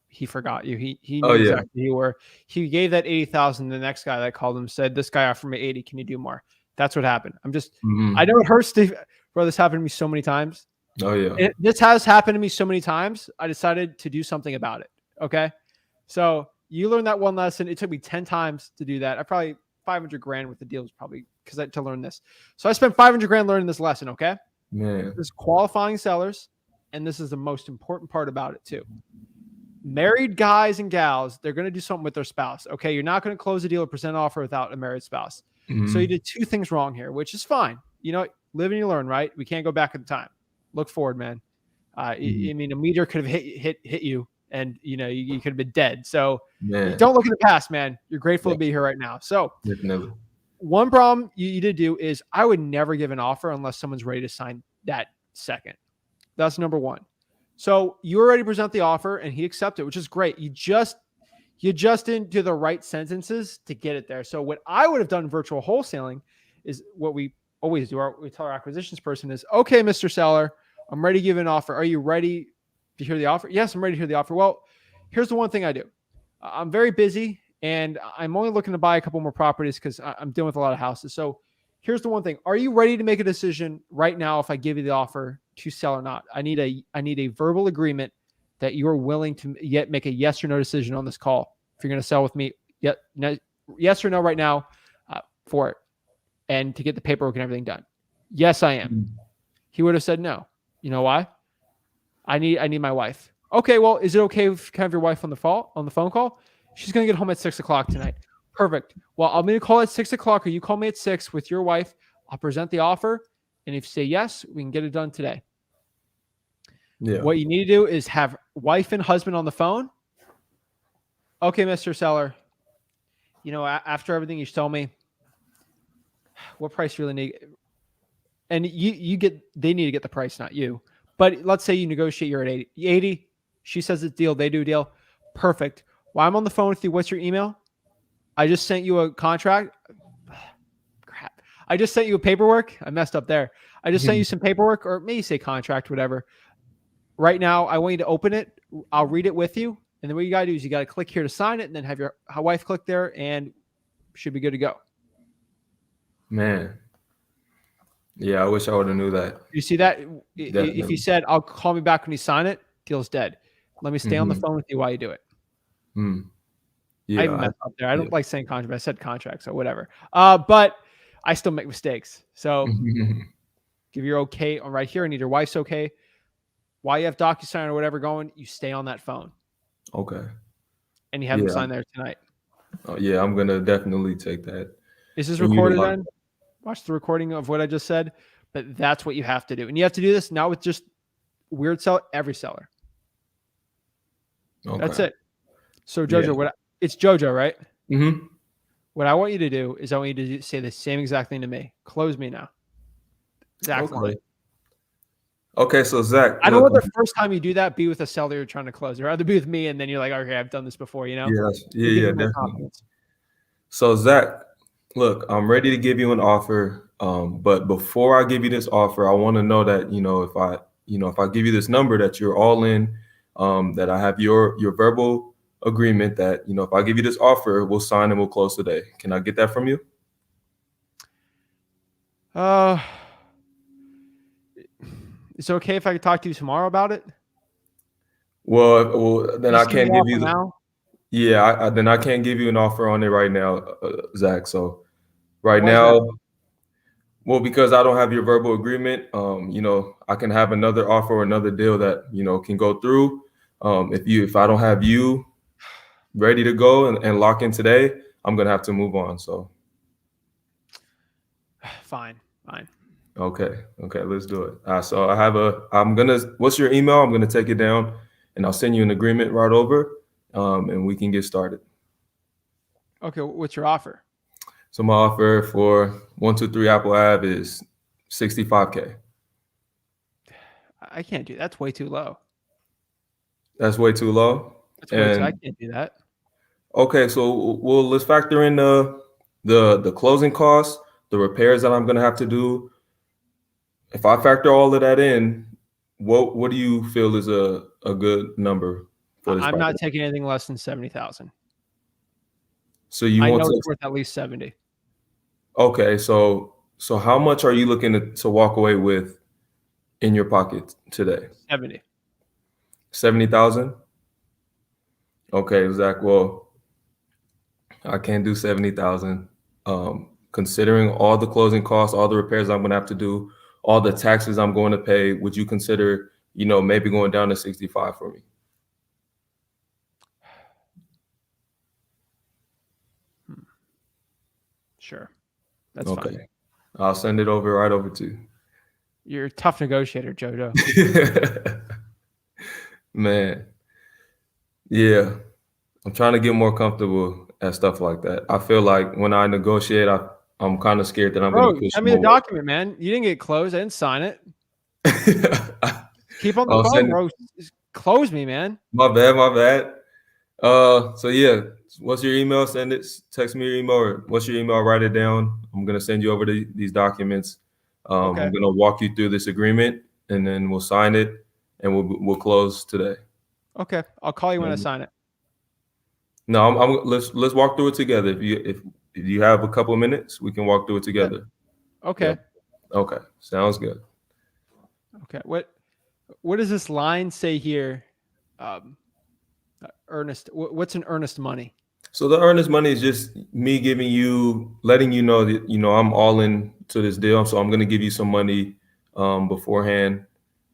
He forgot you. He knew exactly who you were. He gave that 80,000. The next guy that called him said, this guy offered me 80. Can you do more? That's what happened. I know it hurts, Steve. Bro, this happened to me so many times. Oh yeah. This has happened to me so many times. I decided to do something about it. Okay. So you learned that one lesson. It took me 10 times to do that. I probably 500 grand with the deals, probably to learn this. So I spent 500 grand learning this lesson. Okay. Man. There's qualifying sellers. And this is the most important part about it too. Married guys and gals, they're going to do something with their spouse. Okay. You're not going to close a deal or present an offer without a married spouse. Mm-hmm. So you did 2 things wrong here, which is fine. You know, live and you learn, right? We can't go back in time. Look forward, man. I mean, a meteor could have hit you, and you could have been dead. So don't look in the past, man. You're grateful to be here right now. So one problem you did do is I would never give an offer unless someone's ready to sign that second. That's number one. So you already present the offer and he accepted, which is great. You just didn't do the right sentences to get it there. So what I would have done in virtual wholesaling is what we always do. We tell our acquisitions person is, okay, Mr. Seller, I'm ready to give an offer. Are you ready to hear the offer? Yes, I'm ready to hear the offer. Well, here's the one thing I do. I'm very busy and I'm only looking to buy a couple more properties because I'm dealing with a lot of houses. So here's the one thing. Are you ready to make a decision right now if I give you the offer to sell or not? I need a verbal agreement that you are willing to make a yes or no decision on this call. If you're going to sell with me, yes or no right now for it, and to get the paperwork and everything done. Yes, I am. He would have said no. You know why? I need my wife. Okay, well, is it okay if you have your wife on the phone call? She's going to get home at 6:00 tonight. Perfect. Well, I'm going to call at 6:00, or you call me at 6 with your wife. I'll present the offer, and if you say yes, we can get it done today. Yeah. What you need to do is have wife and husband on the phone. Okay, Mr. Seller, after everything you told me, what price you really need? And they need to get the price, not you. But let's say you negotiate, you're at 80. 80, she says it's deal, they do a deal. Perfect. While I'm on the phone with you, what's your email? I just sent you a contract. Crap. I just sent you a paperwork. I messed up there. I just sent you some paperwork, or maybe say contract, whatever. Right now, I want you to open it. I'll read it with you. And then what you got to do is you got to click here to sign it, and then have your wife click there, and should be good to go. Man. Yeah, I wish I would have knew that. You see that? If Definitely. he said, "I'll call me back when you sign it," deal's dead. Let me stay on the phone with you while you do it. Yeah, I even messed up there. I don't like saying contract, but I said contract, so whatever. But I still make mistakes. So give your okay on right here. I need your wife's okay. While you have DocuSign or whatever going, you stay on that phone. Okay. And you have him sign there tonight. Oh, yeah, I'm gonna definitely take that. Is this recorded then? Watch the recording of what I just said. But that's what you have to do. And you have to do this not with just weird seller, every seller. Okay. That's it. So Jojo, it's Jojo, right? Mm-hmm. What I want you to do is I want you to say the same exact thing to me. Close me now. Zach. Okay, so Zach, I don't want the first time you do that be with a seller you're trying to close. I'd rather be with me, and then you're like, okay, I've done this before, you know? Yeah, definitely. So Zach, look, I'm ready to give you an offer. But before I give you this offer, I want to know that, if I give you this number that you're all in, that I have your verbal agreement that, if I give you this offer, we'll sign and we'll close today. Can I get that from you? It's okay if I could talk to you tomorrow about it? Well, then I can't give you now. Yeah, then I can't give you an offer on it right now, Zach. So right now, well, because I don't have your verbal agreement, I can have another offer or another deal that, can go through. If I don't have you ready to go and lock in today, I'm gonna have to move on. So fine. Okay, let's do it. So what's your email? I'm gonna take it down and I'll send you an agreement right over, and we can get started. Okay, what's your offer? So my offer for 123 Apple Ave is $65K. I can't do that. That's way too low. That's way too low? I can't do that. Okay, so let's factor in the closing costs, the repairs that I'm gonna have to do. If I factor all of that in, what do you feel is a good number for this? I'm not taking anything less than 70,000. So I know it's worth at least 70. Okay, so how much are you looking to walk away with in your pocket today? 70. 70,000? Okay, Zach. Well, I can't do 70,000. Considering all the closing costs, all the repairs I'm gonna have to do, all the taxes I'm going to pay, would you consider, maybe going down to 65 for me? Sure. That's fine. I'll send it right over to you. You're a tough negotiator, Jojo. Man. Yeah. I'm trying to get more comfortable at stuff like that. I feel like when I negotiate, I'm kind of scared that I'm going to push. Send me the document, man. You didn't get closed. I didn't sign it. Keep on the phone, bro. Close me, man. My bad. So yeah, what's your email? Send it. Text me your email. Or what's your email? Write it down. I'm gonna send you over these documents. I'm gonna walk you through this agreement, and then we'll sign it, and we'll close today. Okay, I'll call you when I sign it. No, let's walk through it together. If you have a couple of minutes, we can walk through it together. Okay. Yep. Okay, sounds good. Okay, what does this line say here? Earnest. What's an earnest money? So the earnest money is just me letting you know that I'm all in to this deal. So I'm going to give you some money beforehand,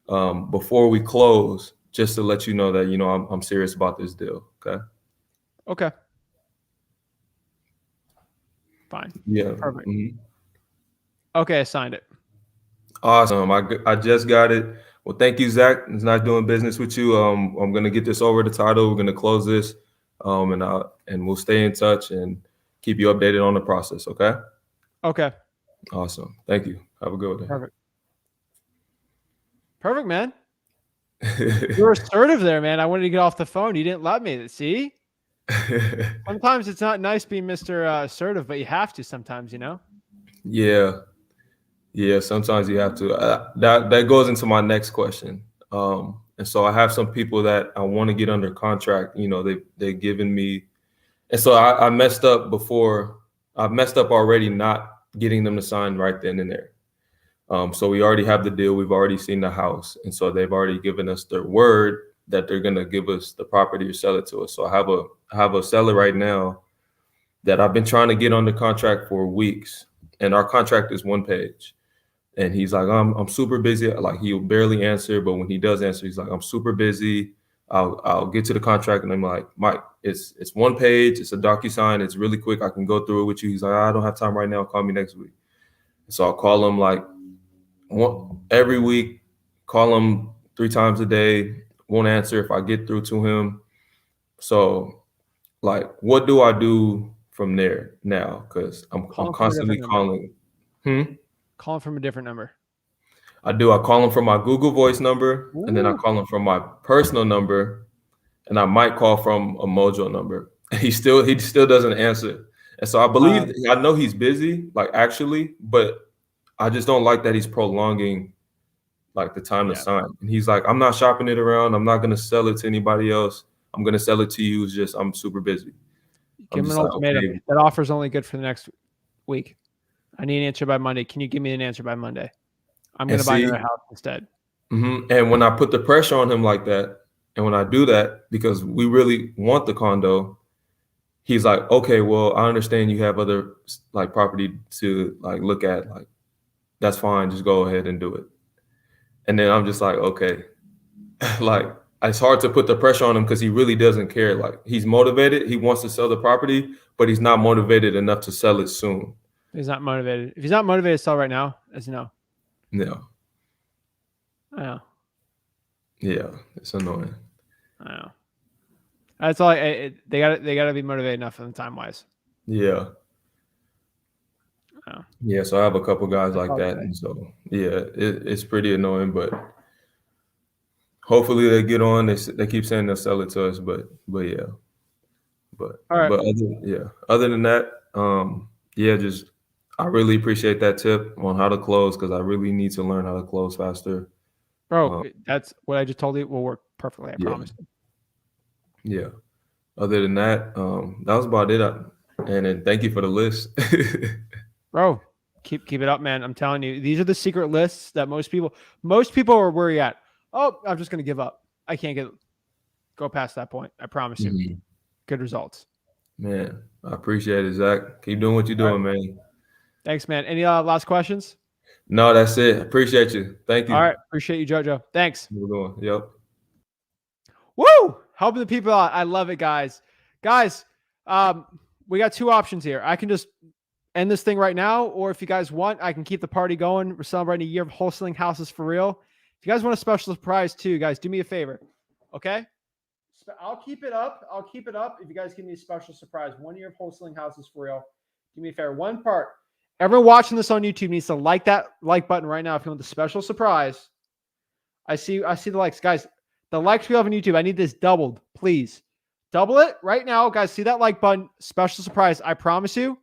before we close, just to let you know that I'm serious about this deal. Okay. Fine. Yeah. Perfect. Mm-hmm. Okay, I signed it. Awesome. I just got it. Well, thank you, Zach. It's nice doing business with you. I'm gonna get this over the title. We're gonna close this, and we'll stay in touch and keep you updated on the process. Okay. Okay. Awesome. Thank you. Have a good day. Perfect, man. You're assertive there, man. I wanted to get off the phone. You didn't let me. See? Sometimes it's not nice being Mr. Assertive, but you have to sometimes, Yeah, sometimes you have to. That goes into my next question. And so I have some people that I want to get under contract. They've given me, and so I messed up before. I've messed up already not getting them to sign right then and there. So we already have the deal. We've already seen the house. And so they've already given us their word that they're going to give us the property or sell it to us. So I have a seller right now that I've been trying to get on the contract for weeks. And our contract is 1 page. And he's like, I'm super busy. Like, he'll barely answer. But when he does answer, he's like, I'm super busy. I'll get to the contract. And I'm like, Mike, it's 1 page. It's a DocuSign. It's really quick. I can go through it with you. He's like, I don't have time right now. Call me next week. So I'll call him like every week, call him 3 times a day, won't answer if I get through to him. So, like, what do I do from there now? Because I'm constantly calling. Call him from a different number. I call him from my Google Voice number, and then I call him from my personal number, and I might call from a Mojo number. He still doesn't answer. And so I believe, I know he's busy, like, actually, but I just don't like that he's prolonging like the time to sign. And he's like, I'm not shopping it around. I'm not going to sell it to anybody else. I'm going to sell it to you. It's just, I'm super busy. Give him an ultimatum. Okay. That offer is only good for the next week. I need an answer by Monday. Can you give me an answer by Monday? I'm going to buy another house instead. And when I put the pressure on him like that, and when I do that, because we really want the condo, he's like, okay, well, I understand you have other like property to like look at. Like, that's fine. Just go ahead and do it. And then I'm just like, okay, like, it's hard to put the pressure on him because he really doesn't care. Like, he's motivated. He wants to sell the property, but he's not motivated enough to sell it soon. He's not motivated. If he's not motivated to sell right now, as you know. No. I know. Yeah, it's annoying. I know. That's all. They gotta be motivated enough for the time wise. Yeah. Oh. Yeah, so I have a couple guys like that, and so yeah, it's pretty annoying, but hopefully they get on. They keep saying they'll sell it to us, but yeah, but all right. But other than that, just I really appreciate that tip on how to close because I really need to learn how to close faster. Bro, that's what I just told you. It will work perfectly. I promise. Yeah. Other than that, that was about it. And then thank you for the list. Bro, keep it up, man. I'm telling you, these are the secret lists that most people are where you're at. Oh, I'm just gonna give up. I can't go past that point. I promise you. Good results. Man, I appreciate it, Zach. Keep doing what you're doing, man. Thanks, man. Any last questions? No, that's it. Appreciate you. Thank you. All right. Appreciate you, JoJo. Thanks. We're going. Yep. Woo! Helping the people out. I love it, guys. Guys, we got 2 options here. I can just end this thing right now, or if you guys want, I can keep the party going. We're celebrating a year of wholesaling houses for real. If you guys want a special surprise too, guys, do me a favor. Okay? I'll keep it up. If you guys give me a special surprise. 1 year of wholesaling houses for real. Do me a favor. One part. Everyone watching this on YouTube needs to like that like button right now if you want the special surprise. I see the likes. Guys, the likes we have on YouTube, I need this doubled. Please. Double it right now. Guys, see that like button. Special surprise. I promise you.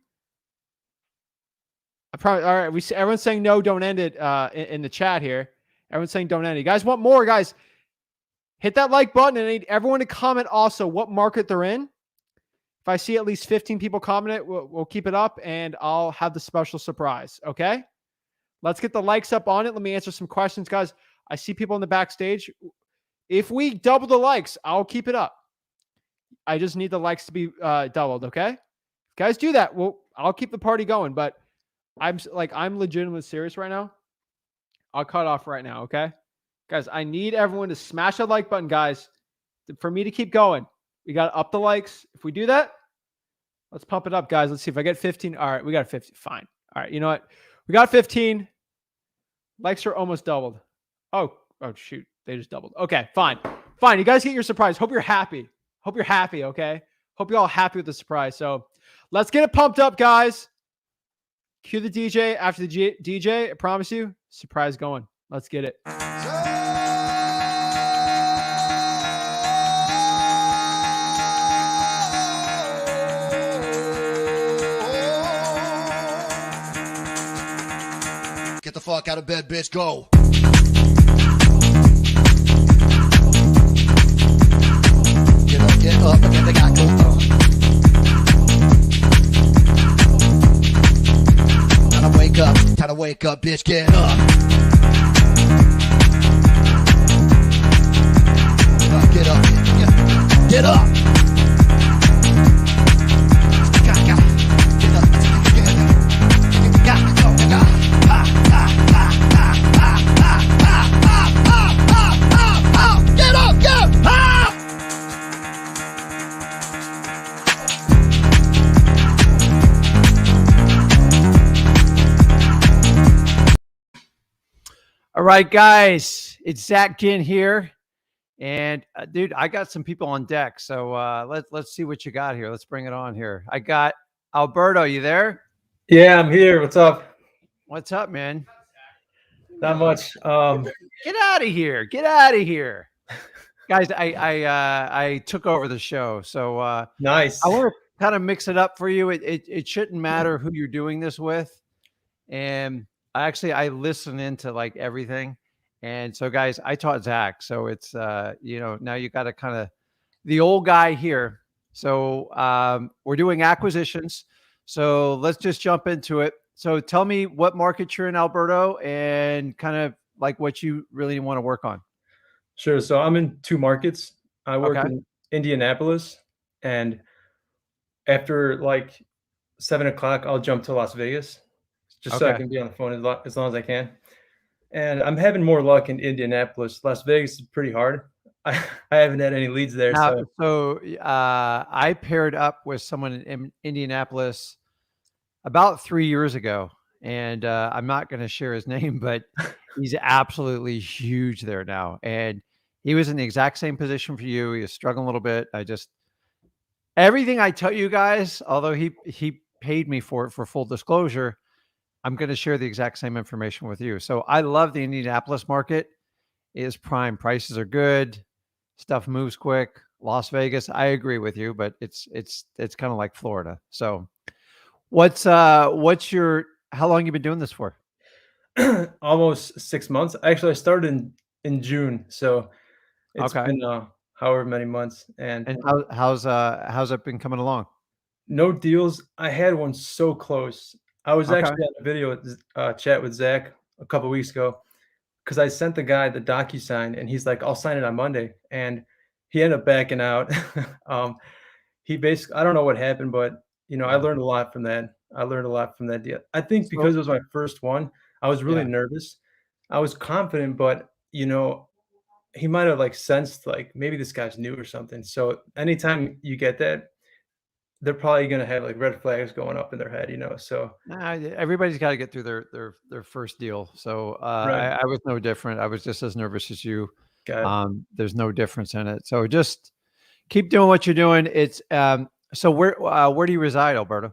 I promise. All right. Everyone's saying no, don't end it in the chat here. Everyone's saying don't end it. You guys want more, guys? Hit that like button, and I need everyone to comment also what market they're in. If I see at least 15 people comment it, we'll keep it up, and I'll have the special surprise, okay? Let's get the likes up on it. Let me answer some questions, guys. I see people in the backstage. If we double the likes, I'll keep it up. I just need the likes to be doubled, okay? If you guys do that, I'll keep the party going, but I'm legitimately serious right now. I'll cut off right now, okay? Guys, I need everyone to smash that like button, guys, for me to keep going. We got to up the likes. If we do that, let's pump it up, guys. Let's see if I get 15. All right, we got 15. Fine. All right, you know what? We got 15. Likes are almost doubled. Oh, shoot. They just doubled. Okay, fine. Fine. You guys get your surprise. Hope you're happy. Hope you're happy, okay? Hope you're all happy with the surprise. So let's get it pumped up, guys. Cue the DJ. After the DJ, I promise you, surprise going. Let's get it. Get the fuck out of bed, bitch. Go. Get up, and then they got go. Time to wake up. wake up, bitch, get up. Get up, get up. All right, guys, it's Zach Ginn here, and dude, I got some people on deck, so let's see what you got here. Let's bring it on here. I got Alberto. You there? Yeah, I'm here. What's up? What's up, man? Not much. Get out of here! Get out of here, guys! I took over the show, so Nice. I want to kind of mix it up for you. It shouldn't matter who you're doing this with, and I listen into like everything. And so guys, I taught Zach. So it's now you got to kind of the old guy here. So we're doing acquisitions. So let's just jump into it. So tell me what market you're in, Alberto, and kind of like what you really want to work on. Sure. So I'm in two markets. I work Okay. in Indianapolis, and after like 7 o'clock, I'll jump to Las Vegas just so I Okay. can be on the phone as long as I can. And I'm having more luck in Indianapolis. Las Vegas is pretty hard. I haven't had any leads there. Now, So I paired up with someone in Indianapolis about 3 years ago, and I'm not going to share his name, but he's absolutely huge there now. And he was in the exact same position for you. He was struggling a little bit. Everything I tell you guys, although he paid me for it for full disclosure, I'm going to share the exact same information with you. So I love the Indianapolis market. It is prime. Prices are good. Stuff moves quick. Las Vegas, I agree with you, but it's kind of like Florida. So what's your how long you been doing this for? almost 6 months. Actually, I started in June. So it's Okay. been however many months. And And how's it been coming along? no deals. I had one so close. I was Okay. actually on a video chat with Zach a couple weeks ago because I sent the guy the DocuSign, and he's like, "I'll sign it on Monday," and he ended up backing out. He basically, I don't know what happened, but I Yeah. learned a lot from that. I learned a lot from that deal. I think So because it was my first one, I was really yeah. nervous. I was confident, but he might have like sensed like maybe this guy's new or something. So anytime you get that, they're probably gonna have like red flags going up in their head, So Nah, everybody's got to get through their first deal. So right, I was no different. I was just as nervous as you. got it. There's no difference in it. So just keep doing what you're doing. It's so where do you reside, Alberto?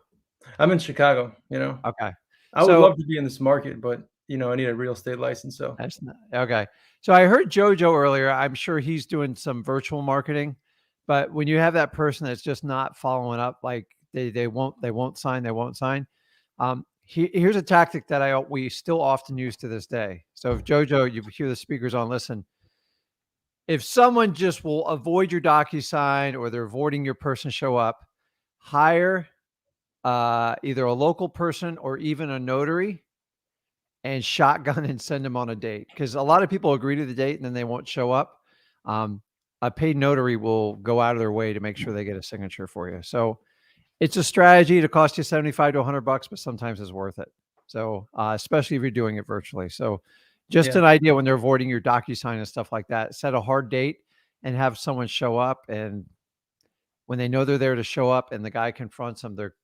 I'm in Chicago. Okay. I would So love to be in this market, but I need a real estate license. So that's not okay. So I heard Jojo earlier. I'm sure he's doing some virtual marketing, but when you have that person that's just not following up, like they won't sign. Here's a tactic that we still often use to this day. So if Jojo, you hear the speakers on, listen. If someone just will avoid your DocuSign or they're avoiding your person show up, hire either a local person or even a notary and shotgun and send them on a date. Because a lot of people agree to the date and then they won't show up. A paid notary will go out of their way to make sure they get a signature for you. So it's a strategy to cost you 75 to $100, but sometimes it's worth it. So especially if you're doing it virtually. So just yeah, an idea when they're avoiding your DocuSign and stuff like that, set a hard date and have someone show up. And when they know they're there to show up and the guy confronts them, they're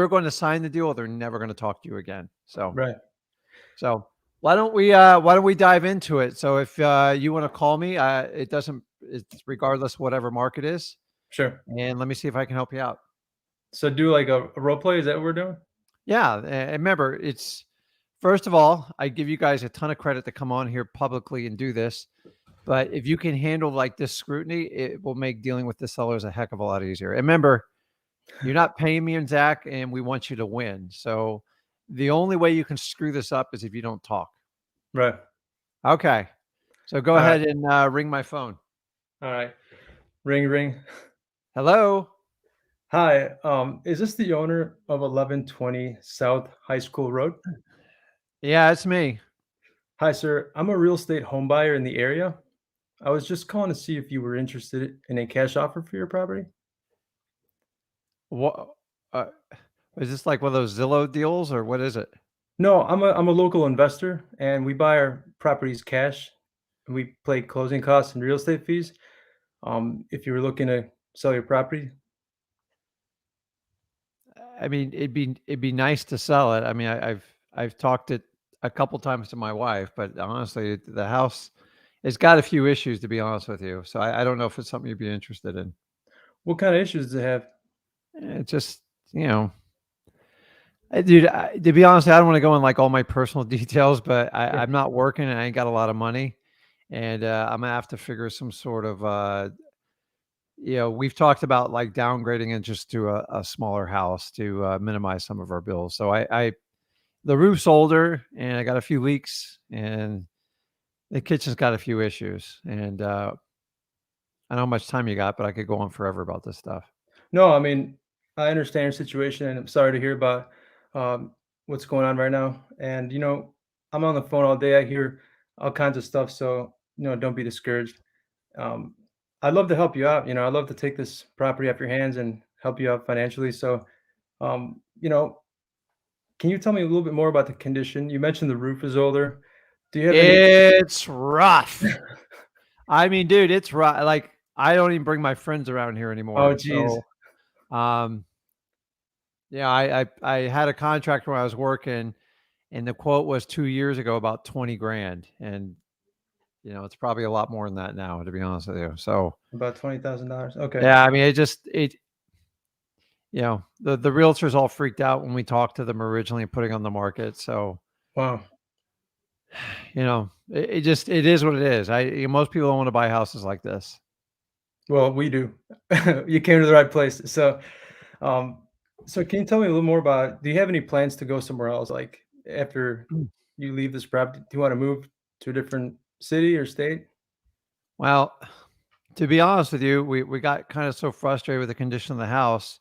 going to sign the deal or they're never going to talk to you again. So right. so why don't we dive into it? So if you want to call me, it's regardless whatever market is, Sure. and let me see if I can help you out. So do like a role play. Is that what we're doing? Yeah, and remember, it's first of all, I give you guys a ton of credit to come on here publicly and do this. But if you can handle like this scrutiny, it will make dealing with the sellers a heck of a lot easier. And remember, you're not paying me and Zach, and we want you to win. So the only way you can screw this up is if you don't talk. Right. Okay. So go All right. ahead and ring my phone. All right. Ring, ring. Hello. Hi. Is this the owner of 1120 South High School Road? Yeah, it's me. Hi, sir. I'm a real estate home buyer in the area. I was just calling to see if you were interested in a cash offer for your property. What uh, is this like one of those Zillow deals or what is it? No, I'm a local investor, and we buy our properties cash, and we pay closing costs and real estate fees. If you were looking to sell your property, I mean, it'd be nice to sell it. I mean, I've talked it a couple times to my wife, but honestly, the house it's got a few issues to be honest with you. So I don't know if it's something you'd be interested in. what kind of issues does it have? It just, you know, dude, to be honest, I don't want to go in like all my personal details, but Sure. I'm not working and I ain't got a lot of money, and I'm gonna have to figure some sort of, we've talked about like downgrading it just to a smaller house to minimize some of our bills. So the roof's older and I got a few leaks and the kitchen's got a few issues. And I don't know how much time you got, but I could go on forever about this stuff. No, I mean, I understand your situation, and I'm sorry to hear about um, what's going on right now. And I'm on the phone all day. I hear all kinds of stuff, so don't be discouraged. Um, I'd love to help you out. I'd love to take this property off your hands and help you out financially. So, um, you know, can you tell me a little bit more about the condition? You mentioned the roof is older. Do you have any? It's rough. I mean, dude, it's rough. Like, I don't even bring my friends around here Oh, anymore. geez. So, um, yeah, I had a contract where I was working, and the quote was 2 years ago about 20 grand, and it's probably a lot more than that now, to be honest with you. So, About $20,000. Okay. yeah, I mean, the realtors all freaked out when we talked to them originally putting on the market. So, Wow. it is what it is. Most people don't want to buy houses like this. Well, we do. You came to the right place. Um, so can you tell me a little more about, do you have any plans to go somewhere else? Like after you leave this property, do you want to move to a different city or state? Well, to be honest with you, we got kind of so frustrated with the condition of the house,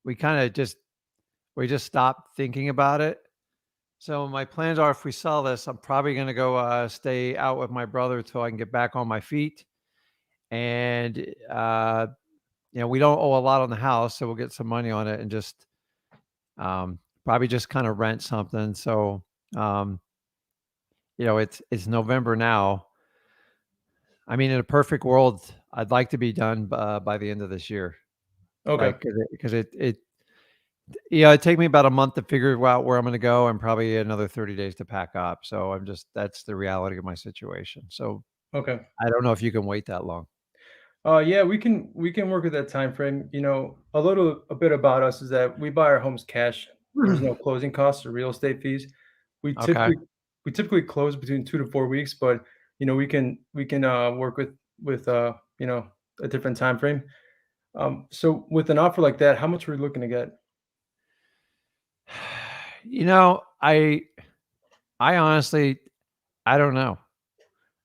we kind of just stopped thinking about it. So my plans are, if we sell this, I'm probably going to go stay out with my brother until I can get back on my feet. And we don't owe a lot on the house, so we'll get some money on it and just probably just kind of rent something. So um, it's November now. I mean, in a perfect world, I'd like to be done by the end of this year. Okay. Like, because it'd take me about a month to figure out where I'm going to go, and probably another 30 days to pack up. So that's the reality of my situation. So Okay. I don't know if you can wait that long. Yeah, we can work with that time frame. A bit about us is that we buy our homes cash. There's no closing costs or real estate fees. We Okay. typically we typically close between 2 to 4 weeks, but we can work with a different time frame. So with an offer like that, how much are we looking to get? You know, I honestly, I don't know.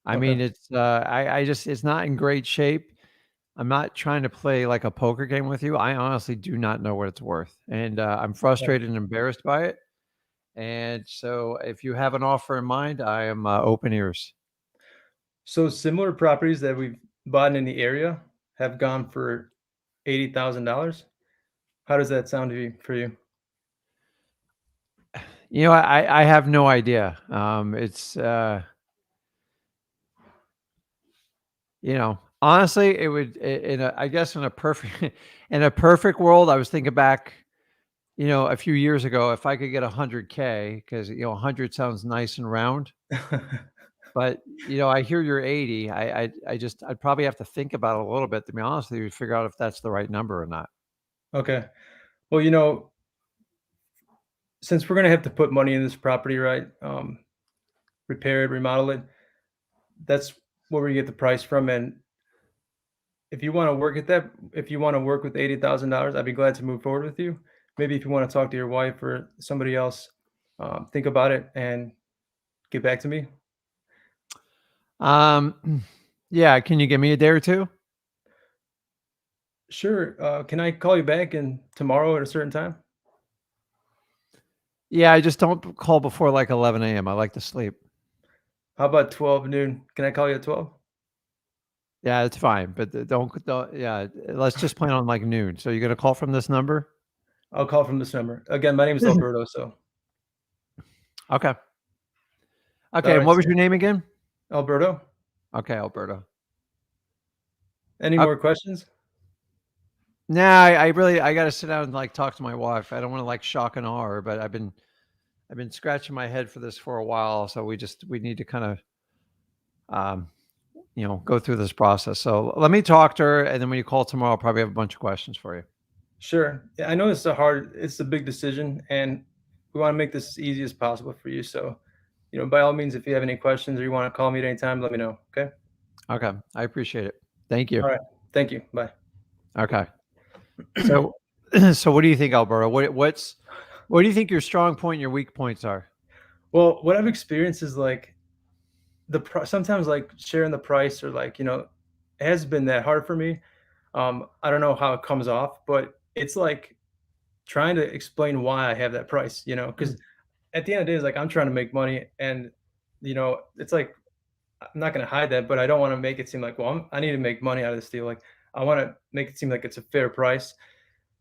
I Okay. mean, I just, it's not in great shape. I'm not trying to play like a poker game with you. I honestly do not know what it's worth. And I'm Okay. frustrated and embarrassed by it. And so if you have an offer in mind, I am open ears. So similar properties that we've bought in the area have gone for $80,000. How does that sound to you for you? I have no idea. Honestly, it would, I guess in a perfect, in a perfect world, I was thinking back, a few years ago, if I could get 100K, because 100 sounds nice and round. But I hear you're 80. I'd probably have to think about it a little bit, to be honest with you, to figure out if that's the right number or not. Okay. Well, since we're gonna have to put money in this property, right? Repair it, remodel it. That's where we get the price from. And if you want to work with $80,000, I'd be glad to move forward with you. Maybe if you want to talk to your wife or somebody else, think about it and get back to me. Yeah. Can you give me a day or two? Sure. Can I call you back tomorrow at a certain time? Yeah, I just don't call before like 11 a.m. I like to sleep. How about 12 noon? Can I call you at 12? Yeah, it's fine, but don't. Yeah, let's just plan on like noon. So you're gonna call from this number? I'll call from this number. Again, my name is Alberto. So, Okay. Okay. all And right, what was sir. your name again? Alberto. Okay, Alberto. Any Okay. more questions? Nah, I got to sit down and like talk to my wife. I don't want to like shock and awe her, but I've been scratching my head for this for a while. So we need to kind of, um, go through this process. So let me talk to her. And then when you call tomorrow, I'll probably have a bunch of questions for you. Sure. Yeah, I know it's a big decision, and we want to make this as easy as possible for you. So, by all means, if you have any questions or you want to call me at any time, let me know. Okay. Okay. I appreciate it. Thank you. All right. Thank you. Bye. Okay. So, so what do you think, Alberto? What do you think your strong point and your weak points are? Well, what I've experienced is like sometimes like sharing the price or like, it has been that hard for me. I don't know how it comes off, but it's like trying to explain why I have that price, because at the end of the day, it's like I'm trying to make money, and it's like I'm not going to hide that, but I don't want to make it seem like, well, I need to make money out of this deal. Like I want to make it seem like it's a fair price.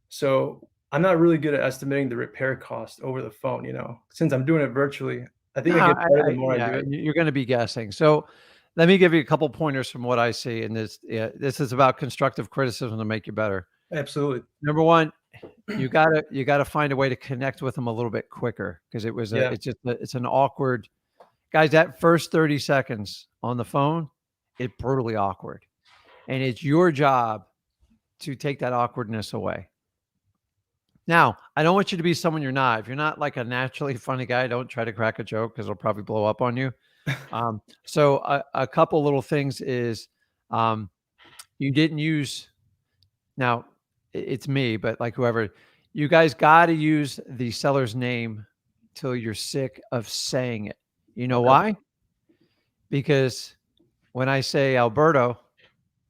So I'm not really good at estimating the repair cost over the phone, since I'm doing it virtually. I think I No, get better the more I do yeah, it. you're going to be guessing. So let me give you a couple pointers from what I see. And this is about constructive criticism to make you better. Absolutely. Number one, you gotta find a way to connect with them a little bit quicker because Yeah. it's an awkward, guys. That first 30 seconds on the phone, it's brutally awkward, and it's your job to take that awkwardness away. Now, I don't want you to be someone you're not. If you're not like a naturally funny guy, don't try to crack a joke because it'll probably blow up on you. So a couple little things is you didn't use, now it's me, but like whoever, you guys got to use the seller's name till you're sick of saying it. You know Okay. why? Because when I say Alberto,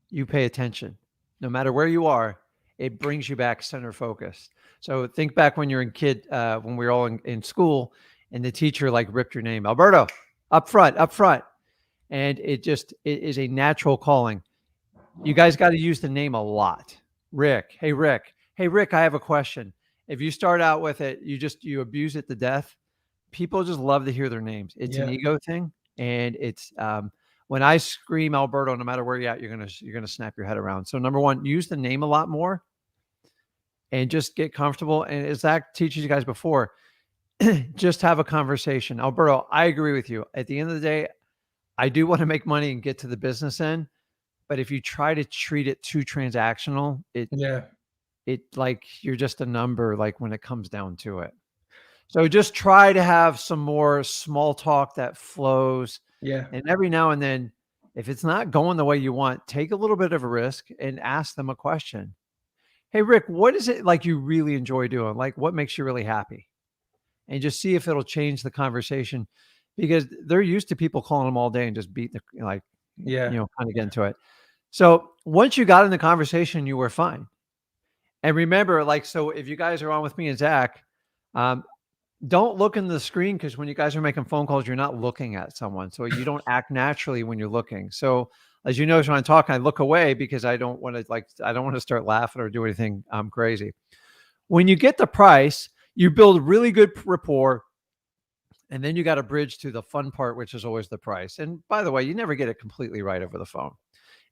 you pay attention. No matter where you are, it brings you back center focus. So think back when you're in when we were all in school and the teacher like ripped your name, Alberto, up front. And it is a natural calling. You guys got to use the name a lot. Rick. Hey, Rick, I have a question. If you start out with it, you abuse it to death. People just love to hear their names. It's an ego thing. And it's, when I scream Alberto, no matter where you're at, you're gonna snap your head around. So number one, use the name a lot more, and just get comfortable. And as Zach teaches you guys before, just have a conversation. Alberto, I agree with you. At the end of the day, I do want to make money and get to the business end, but if you try to treat it too transactional, it like you're just a number. Like when it comes down to it. So just try to have some more small talk that flows. Yeah. And every now and then, if it's not going the way you want, take a little bit of a risk and ask them a question. Hey, Rick, what is it like you really enjoy doing? Like what makes you really happy? And just see if it'll change the conversation, because they're used to people calling them all day and just beat kind of get into it. So once you got in the conversation, you were fine. And remember, so if you guys are on with me and Zach, don't look in the screen, because when you guys are making phone calls, you're not looking at someone. So you don't act naturally when you're looking. So as you notice when I'm talking, I look away because I don't want to start laughing or do anything crazy. When you get the price, you build really good rapport, and then you got to bridge to the fun part, which is always the price. And by the way, you never get it completely right over the phone.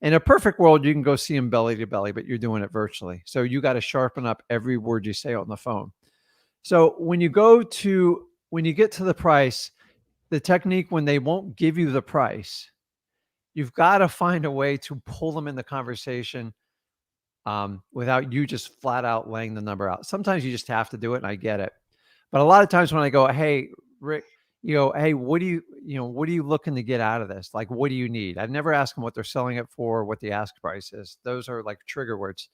In a perfect world, you can go see him belly to belly, but you're doing it virtually. So you got to sharpen up every word you say on the phone. So when you get to the price, the technique, when they won't give you the price, you've got to find a way to pull them in the conversation without you just flat out laying the number out. Sometimes you just have to do it, and I get it. But a lot of times when I go, hey, Rick, hey, what are you looking to get out of this? Like, what do you need? I've never asked them what they're selling it for, what the ask price is. Those are like trigger words.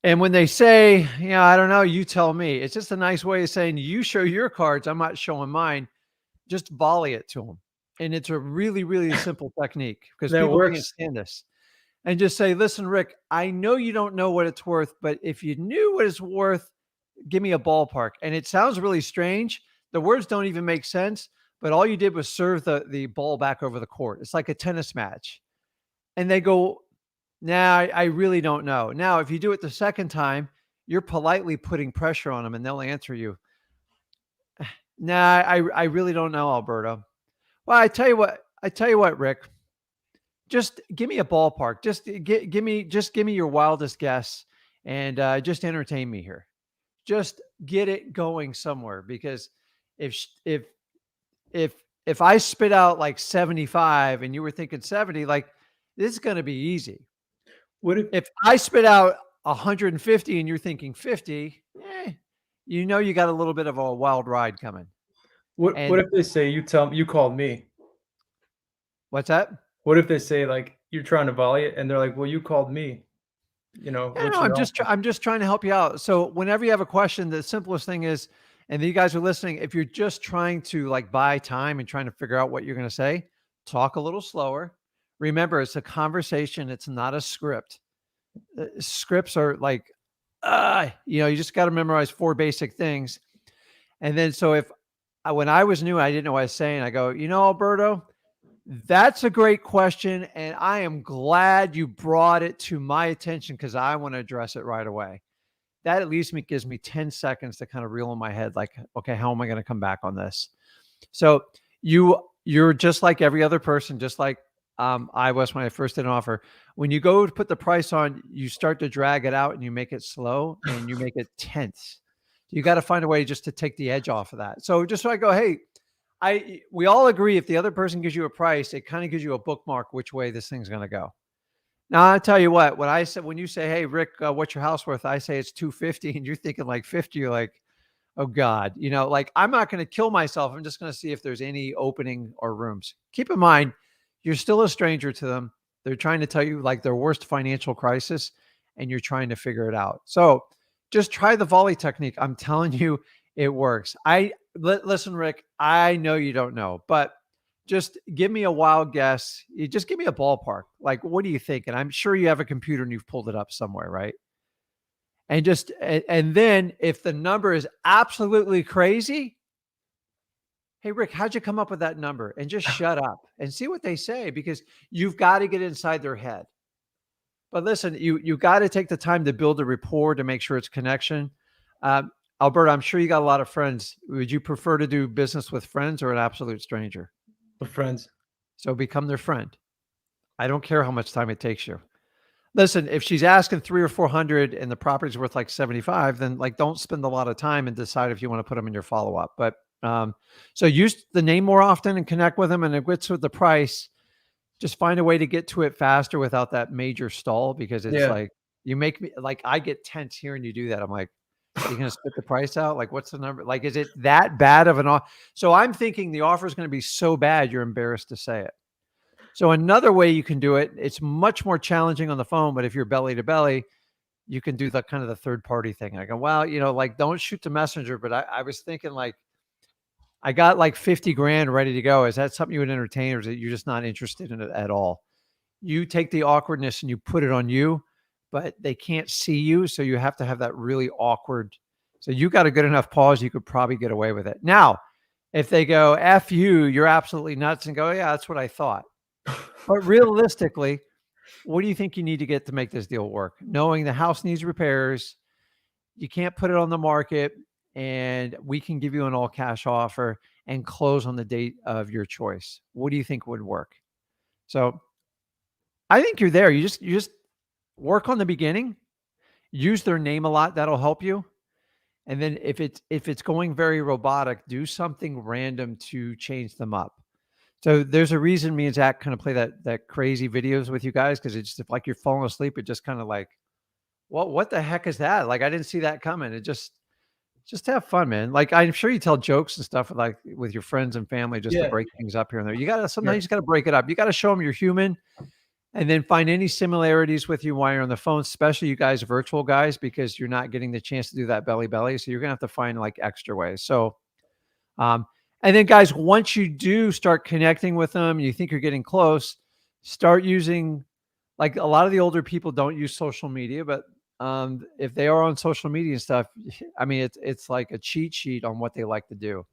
And when they say, I don't know, you tell me, it's just a nice way of saying, you show your cards, I'm not showing mine. Just volley it to them. And it's a really, really simple technique, because people can't stand this. And just say, listen, Rick, I know you don't know what it's worth, but if you knew what it's worth, give me a ballpark. And it sounds really strange, The words don't even make sense, but all you did was serve the ball back over the court. It's like a tennis match. And they go, nah, I really don't know. Now, if you do it the second time, you're politely putting pressure on them and they'll answer you. Nah, I really don't know, Alberto. Well, I tell you what, Rick, just give me a ballpark. Just give me your wildest guess and just entertain me here. Just get it going somewhere, because if I spit out like 75 and you were thinking 70, like this is going to be easy. What If I spit out 150 and you're thinking 50, you know you got a little bit of a wild ride coming. what if they say you called me? What's that? What if they say like you're trying to volley it and they're like, well, you called me? No, I'm just trying to help you out. So whenever you have a question, the simplest thing is, and you guys are listening, if you're just trying to like buy time and trying to figure out what you're going to say, talk a little slower. Remember, it's a conversation. It's not a script. Scripts are like, you just got to memorize 4 basic things. And then, so when I was new, I didn't know what I was saying. I go, Alberto, that's a great question. And I am glad you brought it to my attention because I want to address it right away. That at least gives me 10 seconds to kind of reel in my head, like, okay, how am I going to come back on this? So you're just like every other person, just like I was when I first did an offer. When you go to put the price on, you start to drag it out and you make it slow and you make it tense. You got to find a way just to take the edge off of that. So just so I go, hey, we all agree if the other person gives you a price, it kind of gives you a bookmark which way this thing's going to go. Now, I'll tell you what, when you say, hey, Rick, what's your house worth? I say it's 250 and you're thinking like 50. You're like, oh God, like I'm not going to kill myself. I'm just going to see if there's any opening or rooms. Keep in mind, you're still a stranger to them. They're trying to tell you like their worst financial crisis and you're trying to figure it out. So just try the volley technique. I'm telling you, it works. Listen, Rick, I know you don't know, but just give me a wild guess. You just give me a ballpark. Like, what do you think? And I'm sure you have a computer and you've pulled it up somewhere, right? And then if the number is absolutely crazy, hey, Rick, how'd you come up with that number? And just shut up and see what they say, because you've got to get inside their head. But listen, you got to take the time to build a rapport to make sure it's connection. Alberto, I'm sure you got a lot of friends. Would you prefer to do business with friends or an absolute stranger? With friends. So become their friend. I don't care how much time it takes you. Listen, if she's asking 300 or 400 and the property's worth like 75, then like don't spend a lot of time and decide if you want to put them in your follow-up. But so use the name more often and connect with them, and it gets with the price. Just find a way to get to it faster without that major stall, because it's like you make me like I get tense hearing you do that. I'm like, are you going to spit the price out? Like, what's the number? Like, is it that bad of an offer? So I'm thinking the offer is going to be so bad you're embarrassed to say it. So another way you can do it, it's much more challenging on the phone, but if you're belly to belly, you can do the kind of the third party thing. I go, well, like don't shoot the messenger, but I was thinking like, I got like 50 grand ready to go. Is that something you would entertain, or is it you're just not interested in it at all? You take the awkwardness and you put it on you, but they can't see you. So you have to have that really awkward. So you got a good enough pause, you could probably get away with it. Now, if they go, F you, you're absolutely nuts, and go, yeah, that's what I thought. But realistically, what do you think you need to get to make this deal work? Knowing the house needs repairs, you can't put it on the market, and we can give you an all cash offer and close on the date of your choice. What do you think would work? So I think you're there. You just work on the beginning, use their name a lot. That'll help you. And then if it's going very robotic, do something random to change them up. So there's a reason me and Zach kind of play that crazy videos with you guys, because it's like you're falling asleep. It just kind of like, what the heck is that? Like, I didn't see that coming. It just have fun, man. Like, I'm sure you tell jokes and stuff with your friends and family just to break things up here and there. Sometimes you just got to break it up. You got to show them you're human, and then find any similarities with you while you're on the phone, especially you guys, virtual guys, because you're not getting the chance to do that belly. So you're going to have to find like extra ways. So, and then guys, once you do start connecting with them, you think you're getting close, start using, like a lot of the older people don't use social media, but if they are on social media and stuff, I mean, it's like a cheat sheet on what they like to do.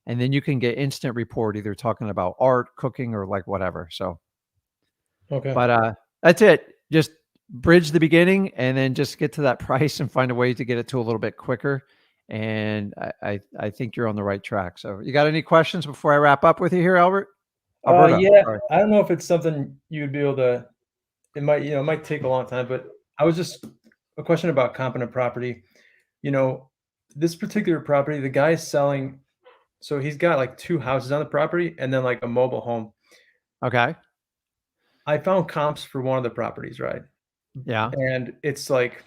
and then you can get instant report, either talking about art, cooking, or like whatever. So, Okay. but that's it. Just bridge the beginning and then just get to that price and find a way to get it to a little bit quicker. And I think you're on the right track. So you got any questions before I wrap up with you here, Alberta? Yeah, Sorry. I don't know if it's something you'd be able to. It might, it might take a long time, but I was just a question about competent property. This particular property, the guy's selling, so he's got like 2 houses on the property and then like a mobile home. Okay. I found comps for one of the properties, right? Yeah. And it's like,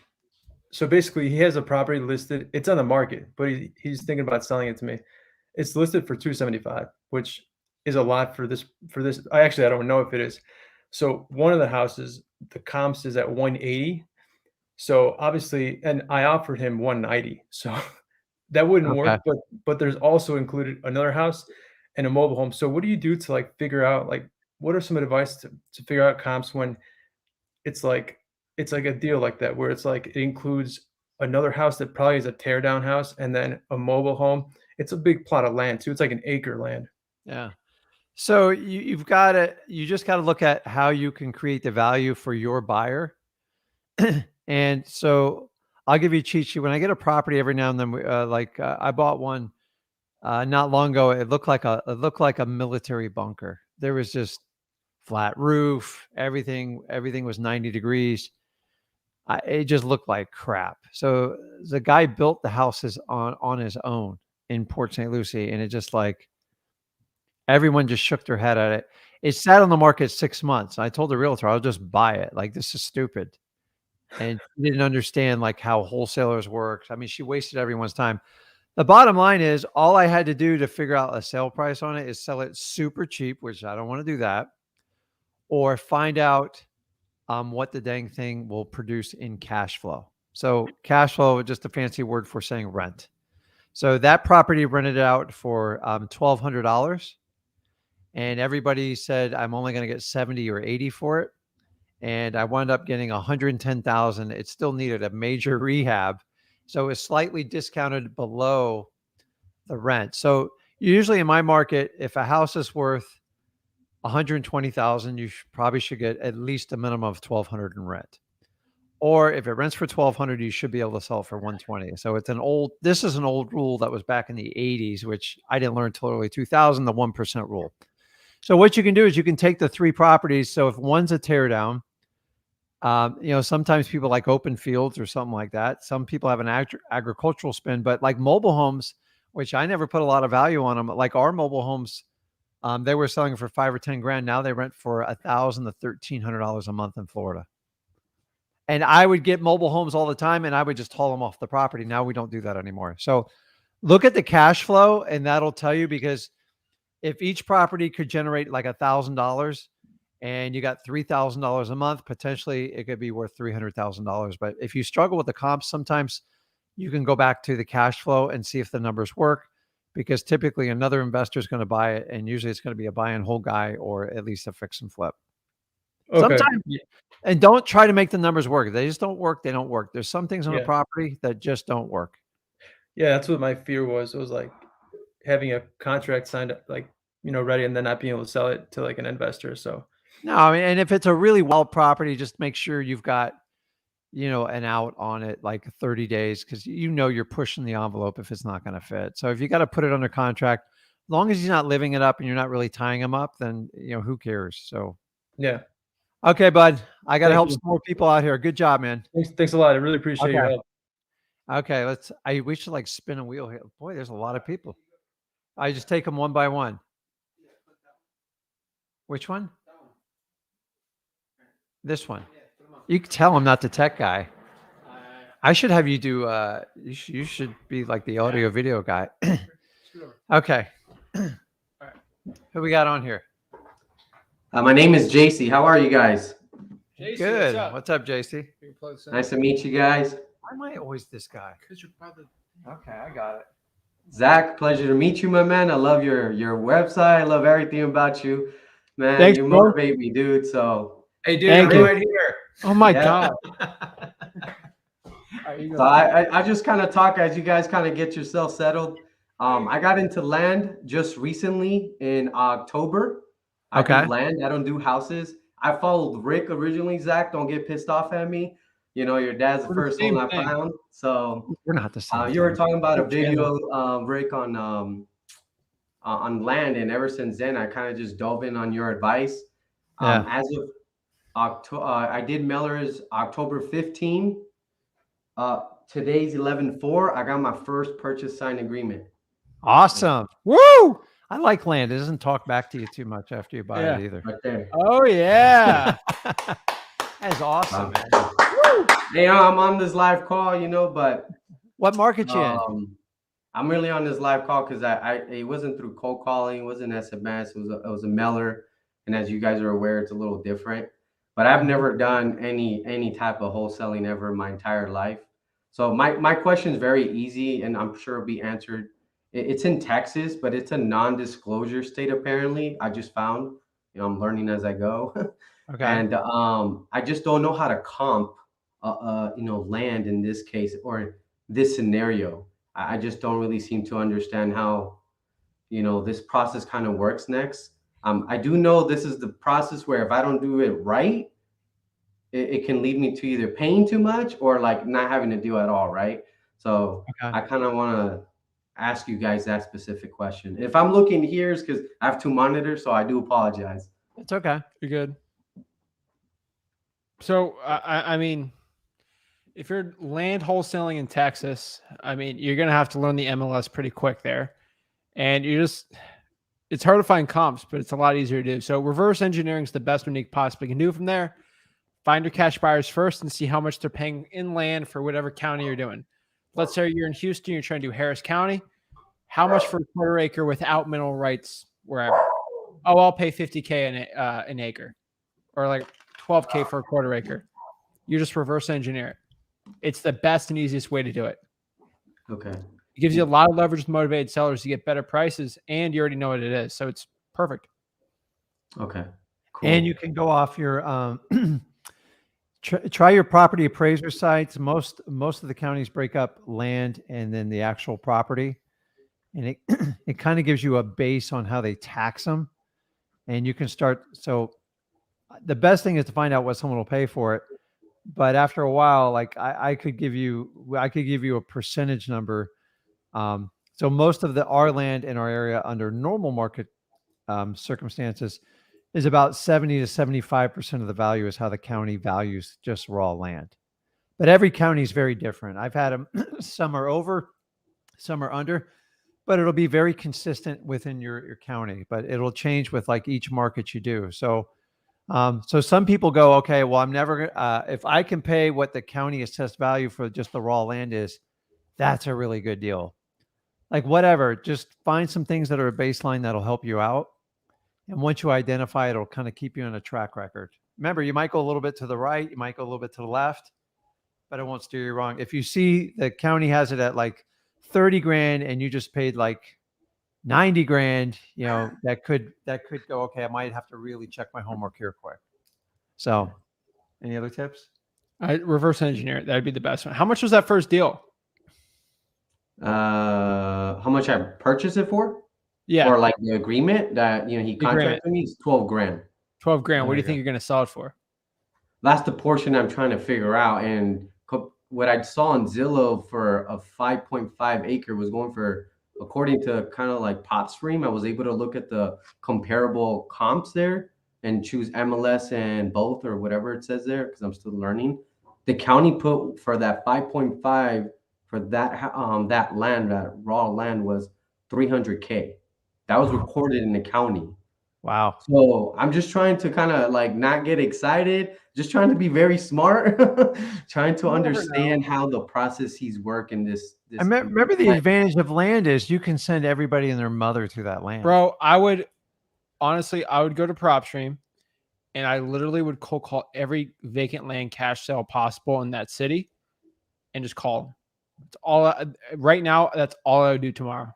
so basically he has a property listed, it's on the market, but he's thinking about selling it to me. It's listed for 275, which is a lot for this. I don't know if it is. So one of the houses, the comps is at 180. So obviously, and I offered him 190. So that wouldn't work, but there's also included another house and a mobile home. So what do you do to like figure out, like, what are some advice to figure out comps when it's like a deal like that, where it's like it includes another house that probably is a tear down house and then a mobile home. It's a big plot of land too. It's like an acre land. Yeah. So you just got to look at how you can create the value for your buyer. And so I'll give you a cheat sheet. When I get a property every now and then, I bought one not long ago. It looked like a military bunker. There was just flat roof. Everything was 90 degrees. It just looked like crap. So the guy built the houses on his own in Port St. Lucie, and it just like everyone just shook their head at it. It sat on the market 6 months. I told the realtor, I'll just buy it. Like, this is stupid. And she didn't understand like how wholesalers work. I mean, she wasted everyone's time. The bottom line is, all I had to do to figure out a sale price on it is sell it super cheap, which I don't want to do that, or find out what the dang thing will produce in cash flow. So cash flow, just a fancy word for saying rent. So that property rented out for $1,200, and everybody said I'm only going to get 70 or 80 for it. And I wound up getting 110,000. It still needed a major rehab. So it's slightly discounted below the rent. So usually in my market, if a house is worth 120,000, you probably should get at least a minimum of 1,200 in rent. Or if it rents for 1,200, you should be able to sell it for 120. So this is an old rule that was back in the 80s, which I didn't learn until early 2000, the 1% rule. So what you can do is you can take the 3 properties. So if one's a tear down, sometimes people like open fields or something like that. Some people have an agricultural spin, but like mobile homes, which I never put a lot of value on them, like our mobile homes, they were selling for $5,000 or $10,000. Now they rent for $1,000 to $1,300 a month in Florida. And I would get mobile homes all the time, and I would just haul them off the property. Now we don't do that anymore. So look at the cash flow, and that'll tell you, because if each property could generate like $1,000 and you got $3,000 a month, potentially it could be worth $300,000. But if you struggle with the comps, sometimes you can go back to the cash flow and see if the numbers work, because typically another investor is going to buy it, and usually it's going to be a buy and hold guy or at least a fix and flip. Okay. Sometimes, and don't try to make the numbers work. They just don't work. They don't work. There's some things on a property that just don't work. Yeah, that's what my fear was. It was like having a contract signed up, like, ready, and then not being able to sell it to like an investor. So no, I mean, and if it's a really wild property, just make sure you've got, an out on it, like 30 days, because you're pushing the envelope if it's not going to fit. So if you got to put it under contract, as long as he's not living it up and you're not really tying him up, then who cares? So yeah. Okay, bud. I got to help some more people out here. Good job, man. Thanks a lot. I really appreciate your help. Okay, we should like spin a wheel here. Boy, there's a lot of people. I just take them one by one. Which one? This one. You can tell I'm not the tech guy. I should have you do, you should be like the audio video guy. Okay. Who we got on here? My name is JC. How are you guys? JC, good. What's up, JC? Nice to meet you guys. Why am I always this guy? Because you're probably... Okay, I got it. Zach, pleasure to meet you, my man. I love your website. I love everything about you, man. Thanks, you bro. motivate me, dude. So hey, dude, I'm right here. Oh my God. So I just kind of talk as you guys kind of get yourself settled. I got into land just recently in October. I Okay. do land. I don't do houses. I followed Rick originally. Zach, don't get pissed off at me. You know, your dad's the We're the first same one I thing. found. So We're not the same. you were talking about a Good channel. video, Rick, on land, and ever since then, I kind of just dove in on your advice. Yeah. As of October, I did Mellors October 15. Today's 11/4. I got my first purchase signed agreement. Awesome. Woo! I like land. It doesn't talk back to you too much after you buy it either. Right there. Oh yeah. That's awesome, man. Hey, I'm on this live call, but What market you in? I'm really on this live call because it wasn't through cold calling, it wasn't SMS, it was a mailer, and as you guys are aware, it's a little different. But I've never done any type of wholesaling ever in my entire life. So my question is very easy, and I'm sure it'll be answered. It's in Texas, but it's a non-disclosure state apparently. I just found, I'm learning as I go. Okay. And I just don't know how to comp, land in this case or this scenario. I just don't really seem to understand how, this process kind of works next. I do know this is the process where if I don't do it right, it can lead me to either paying too much or like not having to do at all, right? So Okay. I kind of want to ask you guys that specific question. If I'm looking here, it's because I have two monitors, so I do apologize. It's okay. You're good. So I mean, if you're land wholesaling in Texas, I mean, you're gonna have to learn the MLS pretty quick there, and it's hard to find comps, but it's a lot easier to do. So reverse engineering is the best one you possibly can do from there. Find your cash buyers first and see how much they're paying in land for whatever county you're doing. Let's say you're in Houston, you're trying to do Harris County. How much for a quarter acre without mineral rights wherever? Oh, I'll pay $50K an acre, or like $12K for a quarter acre. You just reverse engineer it. It's the best and easiest way to do it. Okay. It gives you a lot of leverage with motivated sellers to get better prices, and you already know what it is, so it's perfect. Okay. Cool. And you can go off your try your property appraiser sites. Most of the counties break up land and then the actual property, and it kind of gives you a base on how they tax them, and you can start. So the best thing is to find out what someone will pay for it. But after a while, like I could give you a percentage number. So most of our land in our area under normal market circumstances is about 70 to 75% of the value is how the county values just raw land. But every county is very different. I've had them, some are over, some are under, but it'll be very consistent within your county, but it'll change with like each market you do. So some people go, okay, well, I'm never if I can pay what the county assessed value for just the raw land is, that's a really good deal. Like whatever, just find some things that are a baseline that'll help you out. And once you identify it, it'll kind of keep you on a track record. Remember, you might go a little bit to the right, you might go a little bit to the left, but it won't steer you wrong. If you see the county has it at like 30 grand and you just paid like 90 grand, that could go, okay, I might have to really check my homework here quick. So any other tips? Reverse engineer. That'd be the best one. How much was that first deal? How much I purchased it for? Yeah. Or like the agreement that, he contracted me is 12 grand. 12 grand. What do you think you're going to sell it for? That's the portion I'm trying to figure out. And what I saw on Zillow for a 5.5 acre was going for, according to kind of like PropStream, I was able to look at the comparable comps there and choose MLS and both or whatever it says there because I'm still learning. The county put for that 5.5 for that land, that raw land was $300K. That was recorded in the county. Wow. So I'm just trying to kind of like not get excited, just trying to be very smart, trying to understand how the processes work in this. I remember the advantage of land is you can send everybody and their mother to that land. Bro, I would go to PropStream and I literally would cold call every vacant land cash sale possible in that city and just call them. It's all right now. That's all I would do tomorrow.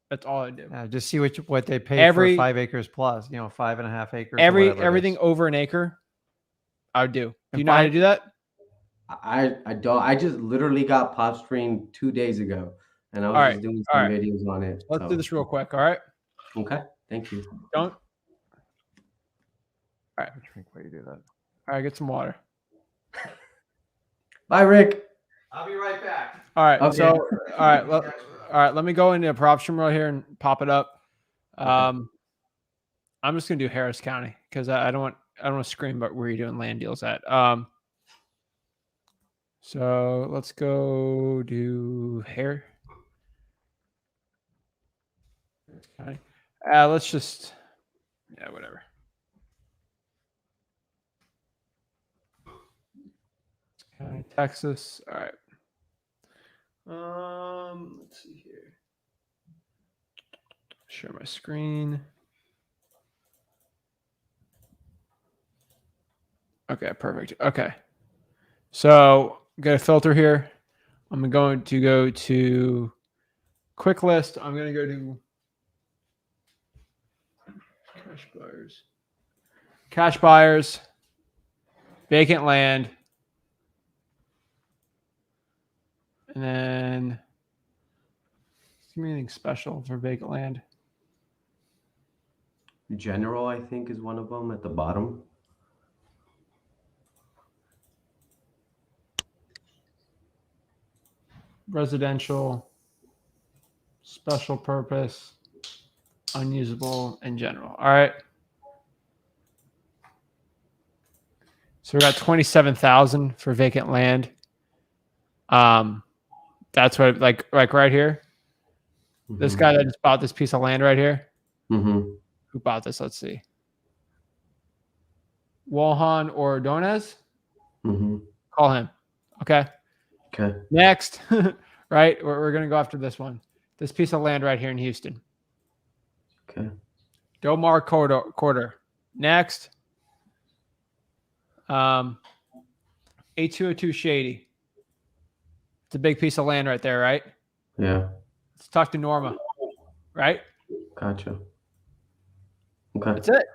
That's all I do. Just see what they pay for 5 acres plus, 5.5 acres. Everything over an acre, I would do. Do you know how to do that? I don't. I just literally got PropStream 2 days ago, and I was All right. just doing All some right. videos on it. Let's so. do this real quick. All right. Okay, thank you. Don't. All right. Drink while you do that. All right. Get some water. Bye, Rick. I'll be right back. All right. Okay. So, all right. Let me go into PropStream right here and pop it up. I'm just gonna do Harris County because I don't want to scream about where you're doing land deals at. So let's go do Harris County. Let's just whatever. County, Texas. All right. Let's see here. Share my screen. Okay, perfect. Okay. So got a filter here. I'm going to go to quick list. I'm going to go to cash buyers, vacant land. And then give me anything special for vacant land. General, I think, is one of them at the bottom. Residential, special purpose, unusable, and general. All right. So we got 27,000 for vacant land. That's what like right here. Mm-hmm. This guy that just bought this piece of land right here. Mm-hmm. Who bought this? Let's see. Walhan Ordonez. Mm-hmm. Call him. Okay. Okay. Next, right? We're going to go after this one. This piece of land right here in Houston. Okay. Domar Quarter. Next. 8202 Shady. It's a big piece of land right there, right? Yeah. Let's talk to Norma. Right? Gotcha. Okay. That's it.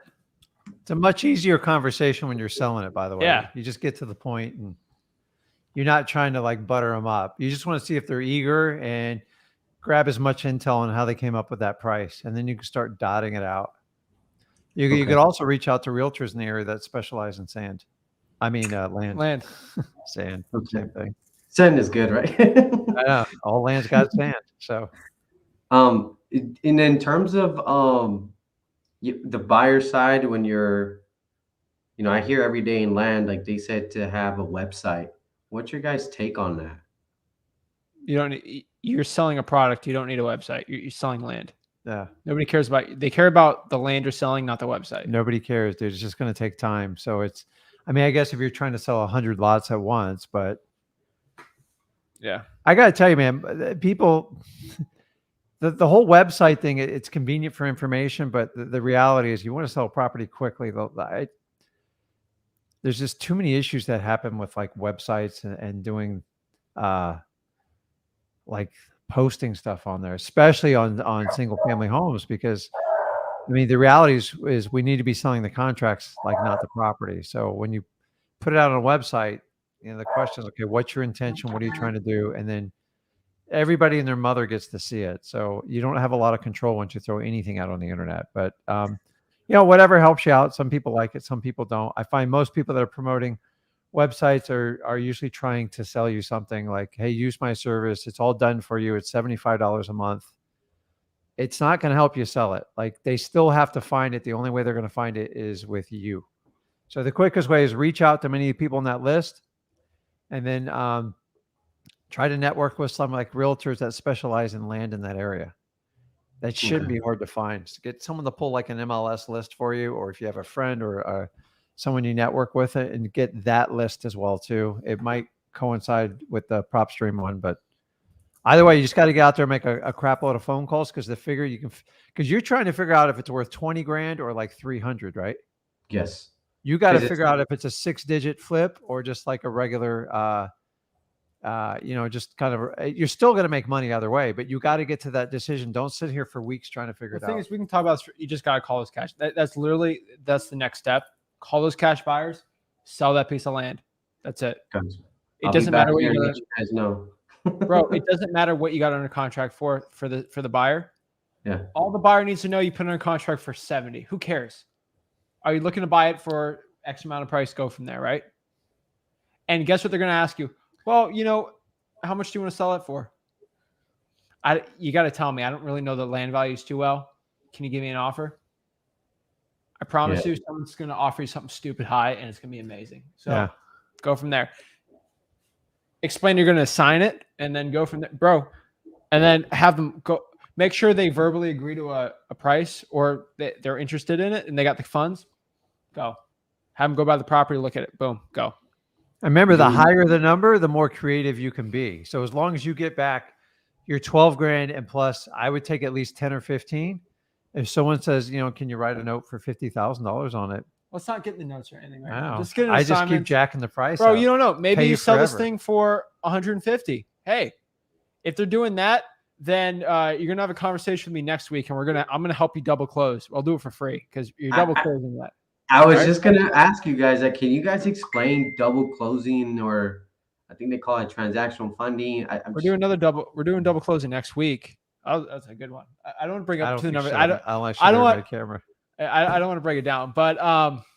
It's a much easier conversation when you're selling it, by the way. Yeah. You just get to the point and you're not trying to like butter them up. You just want to see if they're eager and grab as much intel on how they came up with that price. And then you can start dotting it out. You could also reach out to realtors in the area that specialize in sand. I mean, land. Sand. Okay. Same thing. Sand is good, right? I know. All land's got sand. So, and in terms of the buyer side, when you're, I hear every day in land, like they said to have a website. What's your guys' take on that? You're selling a product. You don't need a website. You're selling land. Yeah. Nobody cares about, they care about the land you're selling, not the website. Nobody cares, dude. It's just going to take time. So I guess if you're trying to sell 100 lots at once, but yeah, I got to tell you, man, people, the whole website thing, it's convenient for information, but the reality is you want to sell a property quickly. There's just too many issues that happen with like websites and doing like posting stuff on there, especially on single family homes, because I mean, the reality is we need to be selling the contracts, like not the property. So when you put it out on a website, the question is, okay, what's your intention? What are you trying to do? And then everybody and their mother gets to see it. So you don't have a lot of control once you throw anything out on the internet, but whatever helps you out. Some people like it. Some people don't. I find most people that are promoting websites are usually trying to sell you something like, hey, use my service. It's all done for you. It's $75 a month. It's not going to help you sell it. Like they still have to find it. The only way they're going to find it is with you. So the quickest way is reach out to many people on that list and then try to network with some like realtors that specialize in land in that area. That shouldn't be hard to find. So get someone to pull like an MLS list for you, or if you have a friend or someone you network with it, and get that list as well too. It might coincide with the PropStream one, but either way, you just got to get out there and make a crap load of phone calls because because you're trying to figure out if it's worth 20 grand or like 300, right? Yes. You got to figure out if it's a 6-digit flip or just like a regular, just kind of, you're still going to make money either way, but you got to get to that decision. Don't sit here for weeks trying to figure it out. The thing is, we can talk about this. You just got to call those cash. That's the next step. Call those cash buyers, sell that piece of land. That's it. Gotcha. It doesn't matter what you let you guys know. Bro, it doesn't matter what you got under contract for the buyer. Yeah. All the buyer needs to know, you put under contract for 70. Who cares? Are you looking to buy it for X amount of price? Go from there, right? And guess what they're going to ask you? Well, how much do you want to sell it for? You got to tell me. I don't really know the land values too well. Can you give me an offer? I promise you, someone's going to offer you something stupid high, and it's going to be amazing. So go from there. Explain you're going to sign it, and then go from there, bro. And then have them go. Make sure they verbally agree to a price, or they're interested in it, and they got the funds. Go. Have them go by the property, look at it. Boom. Go. I remember, the higher the number, the more creative you can be. So as long as you get back your 12 grand and plus, I would take at least 10 or 15. If someone says, can you write a note for $50,000 on it? Let's not get the notes or anything right now. Just get an assignment. I just keep jacking the price Bro, up. you don't know. Maybe you sell this thing for 150. Hey, if they're doing that, then you're gonna have a conversation with me next week, and I'm gonna help you double close. I'll do it for free because you're double closing that. I was just gonna ask you guys, can you guys explain double closing, or I think they call it transactional funding? We're doing double closing next week. Oh, that's a good one. I don't want to bring up the number. I don't want camera. I don't want to break it down, but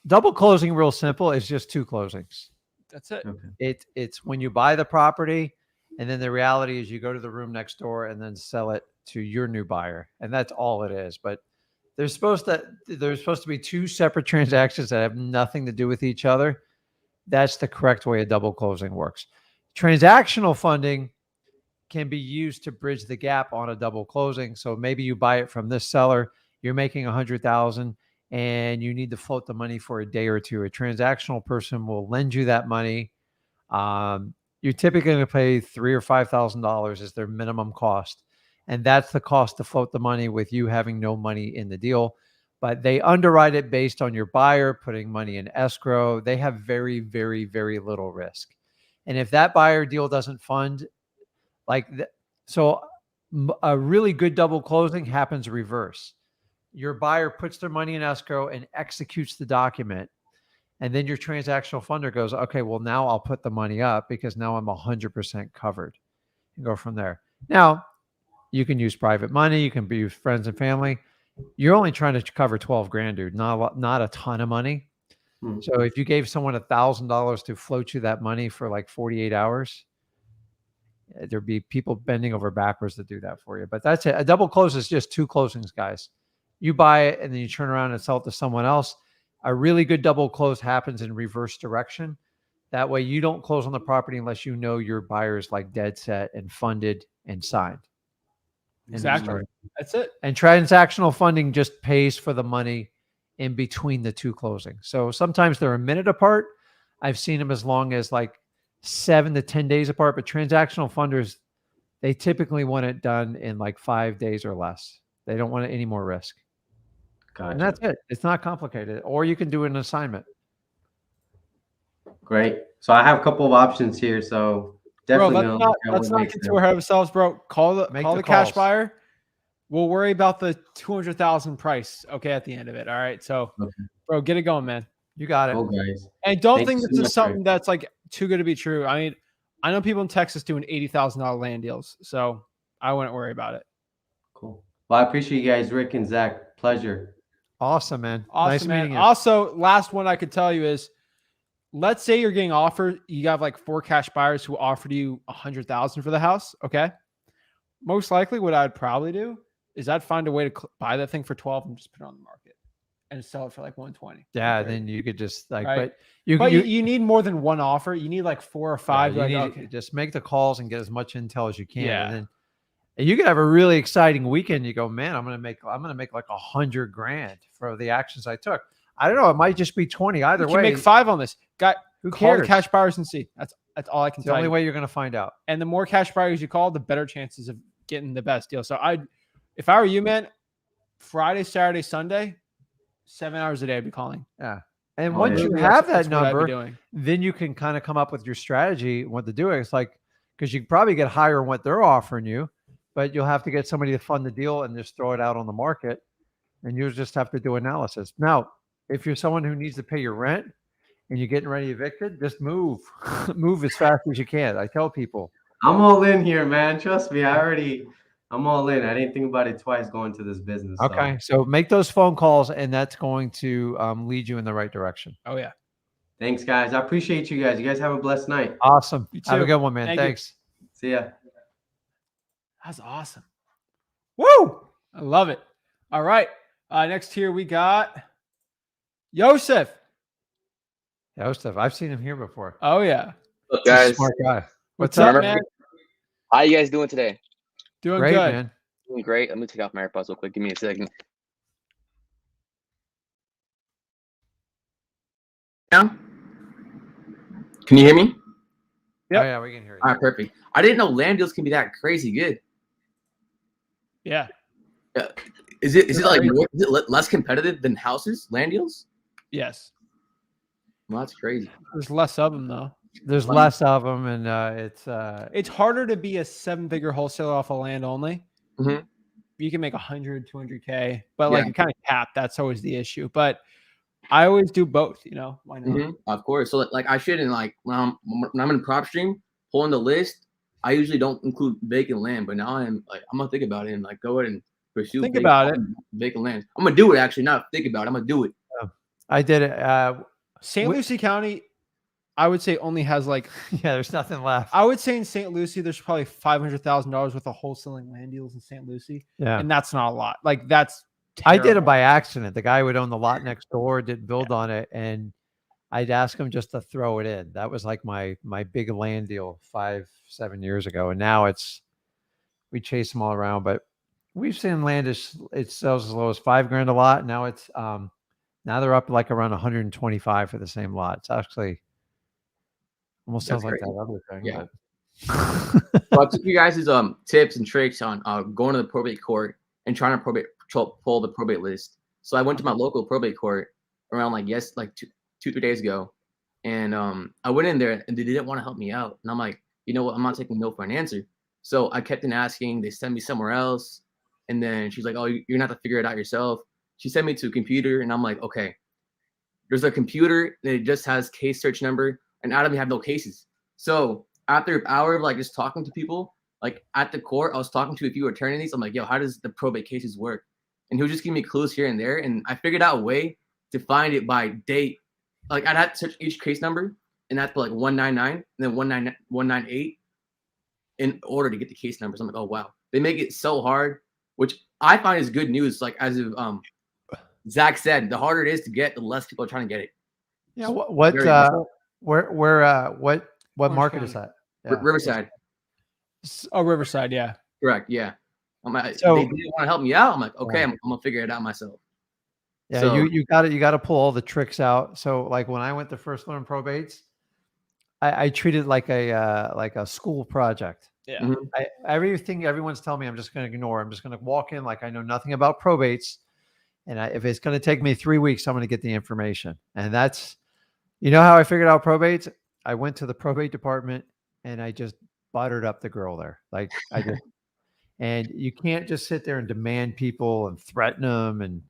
double closing, real simple, is just two closings. That's it. Okay. It's when you buy the property, and then the reality is you go to the room next door and then sell it to your new buyer, and that's all it is. But there's supposed to be two separate transactions that have nothing to do with each other. That's the correct way a double closing works. Transactional funding can be used to bridge the gap on a double closing. So maybe you buy it from this seller, you're making $100,000 and you need to float the money for a day or two. A transactional person will lend you that money. You're typically going to pay $3,000 or $5,000 as their minimum cost. And that's the cost to float the money with you having no money in the deal. But they underwrite it based on your buyer putting money in escrow. They have very, very, very little risk. And if that buyer deal doesn't fund, so a really good double closing happens reverse. Your buyer puts their money in escrow and executes the document. And then your transactional funder goes, okay, well, now I'll put the money up because now I'm 100% covered, and go from there. Now, you can use private money. You can use friends and family. You're only trying to cover 12 grand, dude, not a ton of money. So if you gave someone $1,000 to float you that money for like 48 hours, there'd be people bending over backwards to do that for you. But that's it. A double close is just two closings, guys. You buy it and then you turn around and sell it to someone else. A really good double close happens in reverse direction. That way you don't close on the property unless you know your buyer is like dead set and funded and signed. Exactly. That's it. And transactional funding just pays for the money in between the two closings. So sometimes they're a minute apart. I've seen them as long as like 7 to 10 days apart, but transactional funders, they typically want it done in like 5 days or less. They don't want any more risk. Gotcha. And that's it. It's not complicated. Or you can do an assignment. Great. So I have a couple of options here. So definitely. Bro, let's not get too ahead of ourselves, bro. Call the cash buyer. We'll worry about the 200,000 price. Okay, at the end of it. All right. So, bro, get it going, man. You got it. Cool, guys. And don't think this is something that's like too good to be true. I mean, I know people in Texas doing $80,000 land deals, so I wouldn't worry about it. Cool. Well, I appreciate you guys, Rick and Zach. Pleasure. Awesome, man. Awesome, nice man. meeting you. Also, last one I could tell you is, let's say you're getting offered, you have like 4 cash buyers who offered you $100,000 for the house. Okay. Most likely what I'd probably do is I'd find a way to buy that thing for 12 and just put it on the market and sell it for like 120. Yeah. Then you could just like, right? but you need more than one offer. You need like 4 or 5. Yeah, like, okay, just make the calls and get as much intel as you can. Yeah. And then you could have a really exciting weekend. You go, man, I'm going to make like $100 grand for the actions I took. I don't know. It might just be 20 either way. You can make 5 on this. Who call cares? the cash buyers and see. That's all I can It's tell the you. only way you're going to find out. And the more cash buyers you call, the better chances of getting the best deal. So if I were you, man, Friday, Saturday, Sunday, 7 hours a day I'd be calling. Yeah. And once you have that number, then you can kind of come up with your strategy, what to do. It's like, because you can probably get higher on what they're offering you, but you'll have to get somebody to fund the deal and just throw it out on the market. And you'll just have to do analysis. Now, if you're someone who needs to pay your rent and you're getting ready evicted, just move. Move as fast as you can. I tell people. I'm all in here, man. Trust me. I'm all in. I didn't think about it twice going to this business. Okay. So make those phone calls, and that's going to lead you in the right direction. Oh yeah. Thanks, guys. I appreciate you guys. You guys have a blessed night. Awesome. You Have a too. good one, man. Thank you. Thanks. See ya. That's awesome. Woo! I love it. All right. Next here we got Yosef. Joseph, I've seen him here before. Oh yeah. What's up, He's a guys? smart guy. What's up, Remember- man? How you guys doing today? Doing Great, good. man. Doing great. Let me take off my AirPods real quick. Give me a second. Now, can you hear me? Yep. Oh, yeah, we can hear you. All right, perfect. I didn't know land deals can be that crazy good. Yeah. Is it like more, is it less competitive than houses, land deals? Yes. Well, that's crazy. There's less of them though. There's less of them, and It's harder to be a 7-figure wholesaler off of land only. Mhm. You can make 100, 200K, but Yeah. like it kind of capped. That's always the issue. But I always do both. Why not? Of course. So like I shouldn't like when I'm in PropStream pulling the list. I usually don't include vacant land, but now I'm gonna think about it and like go ahead and pursue. Think about it. Vacant land. I'm gonna do it actually. Not think about it. I'm gonna do it. I did it. St. Lucie County, I would say only has like, Yeah, there's nothing left. I would say in St. Lucie, there's probably $500,000 worth of wholesaling land deals in St. Lucie. Yeah. And that's not a lot. Like that's I did it terrible. by accident. The guy would own the lot next door, didn't build on it, and I'd ask him just to throw it in. That was like my big land deal 5-7 years ago, and now we chase them all around. But we've seen land it sells as low as $5,000 a lot. Now it's now they're up like around 125 for the same lot. It's actually almost That's sounds like crazy. that other thing. Yeah. but- So I took you guys' tips and tricks on going to the probate court and trying to pull the probate list. So I went to my local probate court around like 2-3 days ago, and I went in there and they didn't want to help me out. And I'm like, you know what? I'm not taking no for an answer. So I kept on asking. They sent me somewhere else, and then she's like, oh, you're gonna have to figure it out yourself. She sent me to a computer, and I'm like, okay. There's a computer that just has case search number, and out of me have no cases. So after an hour of like just talking to people, like at the court, I was talking to a few attorneys. I'm like, yo, how does the probate cases work? And he was just giving me clues here and there. And I figured out a way to find it by date. Like I'd have to search each case number, and that's like 199 and then 198 in order to get the case numbers. I'm like, oh wow. They make it so hard, which I find is good news. Like as of Zach said, the harder it is to get, the less people are trying to get it. Yeah. What market is that? Yeah. Riverside. Oh, Riverside. Yeah. Correct. Yeah. They So- didn't want to help me out. I'm like, okay, I'm gonna figure it out myself. Yeah, So- you got to pull all the tricks out. So like when I went to first learn probates, I treated it like a school project. Yeah. Mhm. Everything everyone's telling me, I'm just going to ignore. I'm just going to walk in like I know nothing about probates, and if it's going to take me 3 weeks, I'm going to get the information. And that's, how I figured out probates. I went to the probate department and I just buttered up the girl there. Like I just, and you can't just sit there and demand people and threaten them. And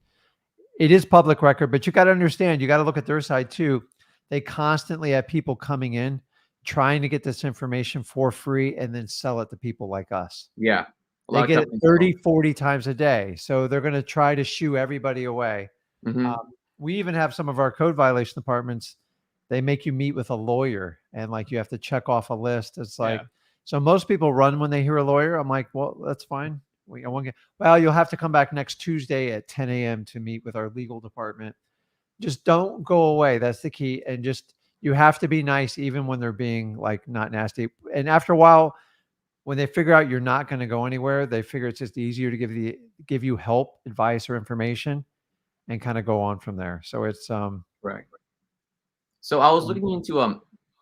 it is public record, but you got to understand, you got to look at their side too. They constantly have people coming in trying to get this information for free and then sell it to people like us. Yeah. A They lot of get it companies 30, 40 times a day. So they're going to try to shoo everybody away. don't. Mhm. We even have some of our code violation departments. They make you meet with a lawyer and like you have to check off a list. It's like, Yeah. so most people run when they hear a lawyer. I'm like, well, that's fine. Well, you'll have to come back next Tuesday at 10 a.m. to meet with our legal department. Just don't go away. That's the key. And just, you have to be nice even when they're being like not nasty. And after a while, when they figure out you're not going to go anywhere, they figure it's just easier to give you help, advice, or information, and kind of go on from there. So it's Right. So I was looking into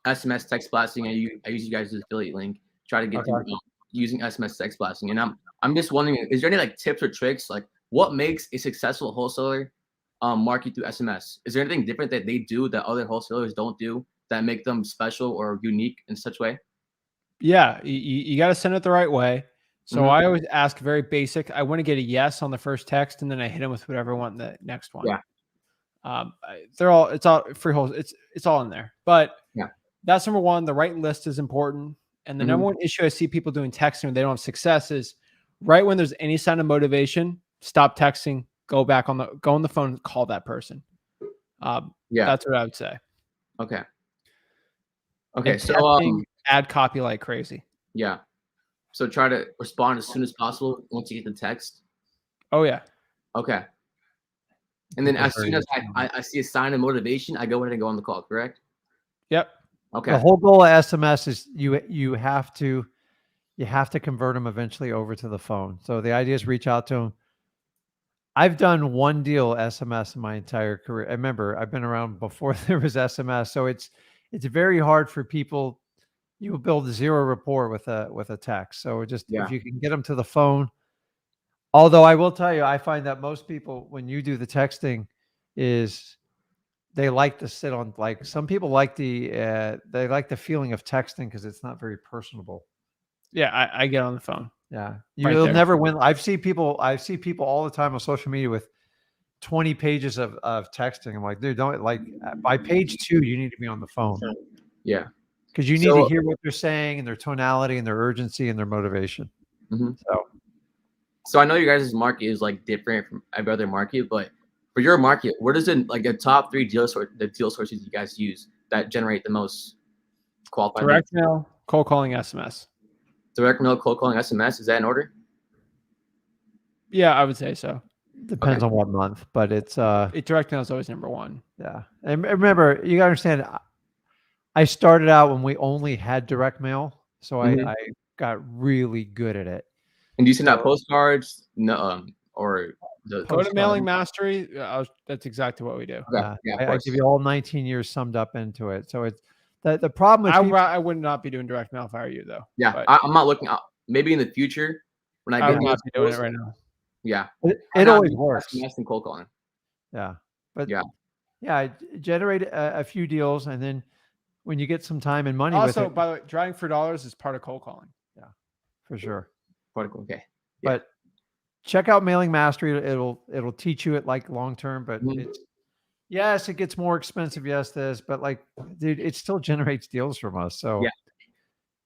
SMS text blasting. I use you guys' affiliate link, try to get to using SMS text blasting. And I'm just wondering, is there any like tips or tricks? Like what makes a successful wholesaler market through SMS? Is there anything different that they do that other wholesalers don't do that make them special or unique in such way? Yeah. You got to send it the right way. So Mhm. I always ask very basic. I want to get a yes on the first text, and then I hit them with whatever I want in the next one. Yeah. It's all free holes. It's all in there. But Yeah. that's number one. The right list is important. And the number one issue I see people doing texting when they don't have success is right when there's any sign of motivation, stop texting, go on the phone and call that person. That's what I would say. Okay. And texting, add copy like crazy. Yeah. So try to respond as soon as possible once you get the text. Oh yeah. Okay. And then as soon as I see a sign of motivation, I go ahead and go on the call, correct? Yep. Okay. The whole goal of SMS is you have to convert them eventually over to the phone. So the idea is reach out to them. I've done one deal SMS in my entire career. I remember I've been around before there was SMS. So it's very hard for people. You will build zero rapport with a text. So just if you can get them to the phone. Although I will tell you, I find that most people, when you do the texting, is they like to sit on, like, some people like they like the feeling of texting because it's not very personable. Yeah, I get on the phone. Yeah, you'll never win. I see people all the time on social media with 20 pages of texting. I'm like, dude, don't, like, by page 2, you need to be on the phone. Yeah, because you need to hear what they're saying and their tonality and their urgency and their motivation. So I know your guys' market is like different from every other market, but for your market, what is it like the top 3 deal sources you guys use that generate the most qualified? Direct mail, cold calling, SMS. Direct mail, cold calling, SMS. Is that in order? Yeah, I would say so. Depends on what month, but it's direct mail is always number 1. Yeah, and remember, you gotta understand, I started out when we only had direct mail, so I got really good at it. And do you send out postcards? No, or the go to Mailing Mastery. That's exactly what we do. Okay. I give you all 19 years summed up into it. So it's the problem with I would not be doing direct mail if I were you, though. Yeah, I'm not looking out. Maybe in the future when I would not be doing it right now. Yeah, it always works. And cold calling. Yeah, but yeah, generate a few deals, and then when you get some time and money with it. By the way, driving for dollars is part of cold calling. Yeah, for sure. Okay. Yeah. But check out Mailing Mastery. It'll teach you it like long term, but yes, it gets more expensive. Yes, but like, dude, it still generates deals from us. So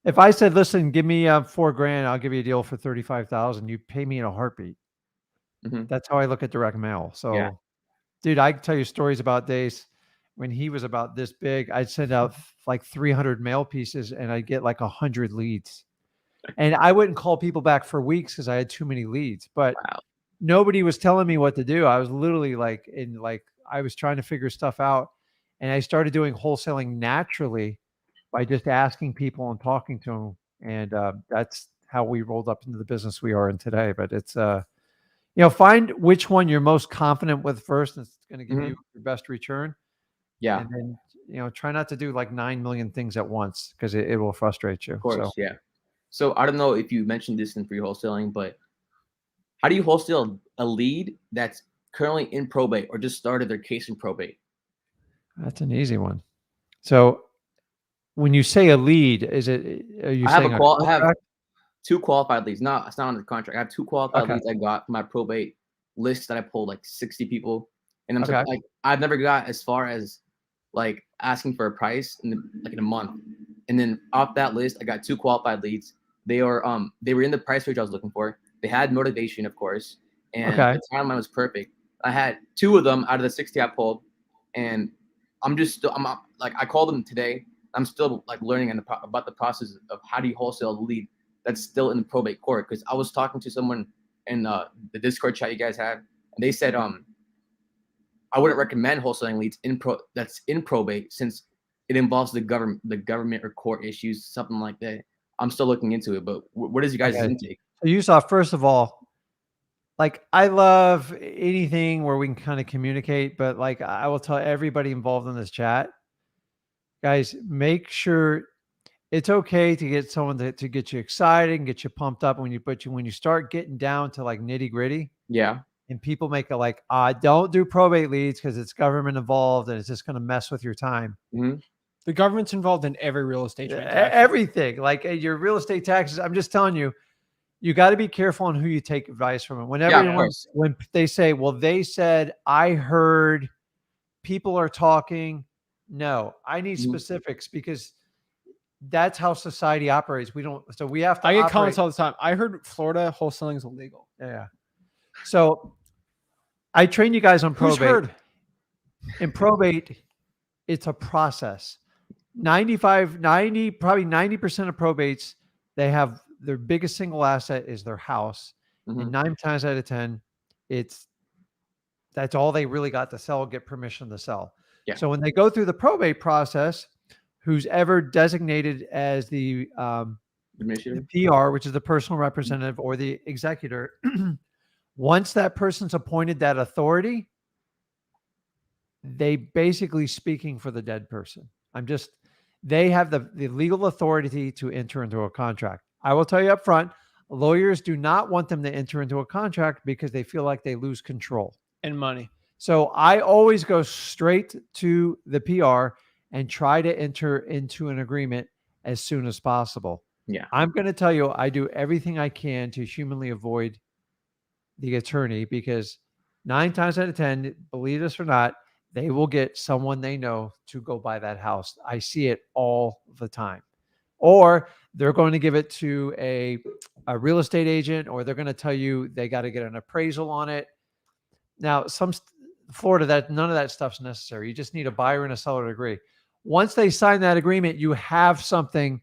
if I said, listen, give me $4,000, I'll give you a deal for 35,000. You pay me in a heartbeat. That's how I look at direct mail. So, dude, I can tell you stories about days when he was about this big. I'd send out like 300 mail pieces and I'd get like 100 leads. And I wouldn't call people back for weeks because I had too many leads, but nobody was telling me what to do. I was literally I was trying to figure stuff out, and I started doing wholesaling naturally by just asking people and talking to them. And that's how we rolled up into the business we are in today. But it's, find which one you're most confident with first. And it's going to give you your best return. Yeah. And then, try not to do like 9 million things at once because it will frustrate you. Of course. So. So I don't know if you mentioned this in free wholesaling, but how do you wholesale a lead that's currently in probate or just started their case in probate? That's an easy one. So when you say a lead, are you saying I have 2 qualified leads. No, it's not on the contract. I have 2 qualified leads I got from my probate list that I pulled like 60 people. And I'm like, I've never got as far as like asking for a price in a month. And then off that list, I got 2 qualified leads. They were in the price range I was looking for. They had motivation, of course, and the timeline was perfect. I had 2 of them out of the 60 I pulled, and I called them today. I'm still like learning about the process of how do you wholesale a lead that's still in the probate court. Because I was talking to someone in the Discord chat you guys had, and they said I wouldn't recommend wholesaling leads that's in probate since it involves the government or court issues, something like that. I'm still looking into it, but what is you guys' intake? So Yusuf, first of all, like, I love anything where we can kind of communicate, but like, I will tell everybody involved in this chat, guys, make sure it's okay to get someone to get you excited and get you pumped up when you start getting down to like nitty gritty. Yeah. And people make it like, don't do probate leads because it's government involved and it's just going to mess with your time. The government's involved in every real estate transaction. Everything, like your real estate taxes. I'm just telling you, you got to be careful on who you take advice from. And whenever when they say, well, they said, I heard, people are talking. No, I need specifics, because that's how society operates. We don't. So we have to. I get operate- comments all the time. I heard Florida wholesaling is illegal. Yeah. So I train you guys on Who's probate. heard? In probate, it's a process. 90, probably 90% of probates, they have their biggest single asset is their house. And 9 times out of 10, that's all they really got to sell, get permission to sell. Yeah. So when they go through the probate process, who's ever designated as the PR, which is the personal representative or the executor, once that person's appointed that authority, they basically speaking for the dead person. They have the legal authority to enter into a contract. I will tell you up front, lawyers do not want them to enter into a contract because they feel like they lose control And money. So I always go straight to the PR and try to enter into an agreement as soon as possible. Yeah. I'm going to tell you, I do everything I can to humanly avoid the attorney because 9 times out of 10, believe this or not, they will get someone they know to go buy that house. I see it all the time. Or they're going to give it to a real estate agent, or they're going to tell you they got to get an appraisal on it. Now, Florida, none of that stuff's necessary. You just need a buyer and a seller to agree. Once they sign that agreement, you have something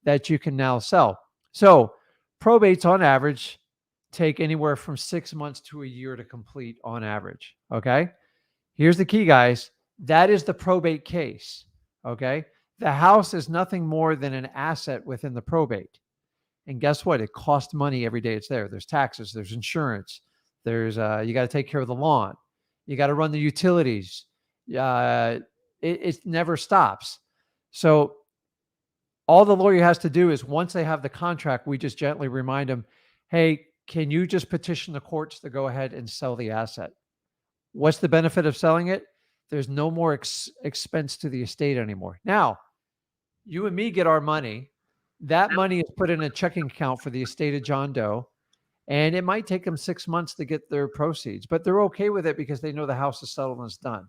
that you can now sell. So probates on average take anywhere from 6 months to a year to complete on average. Okay. Here's the key, guys. That is the probate case. Okay. The house is nothing more than an asset within the probate. And guess what? It costs money every day it's there. There's taxes, there's insurance, there's you got to take care of the lawn. You got to run the utilities. It never stops. So all the lawyer has to do is once they have the contract, we just gently remind them, hey, can you just petition the courts to go ahead and sell the asset? What's the benefit of selling it? There's no more expense to the estate anymore. Now, you and me get our money. That money is put in a checking account for the estate of John Doe. And it might take them 6 months to get their proceeds, but they're okay with it because they know the house is settled and it's done.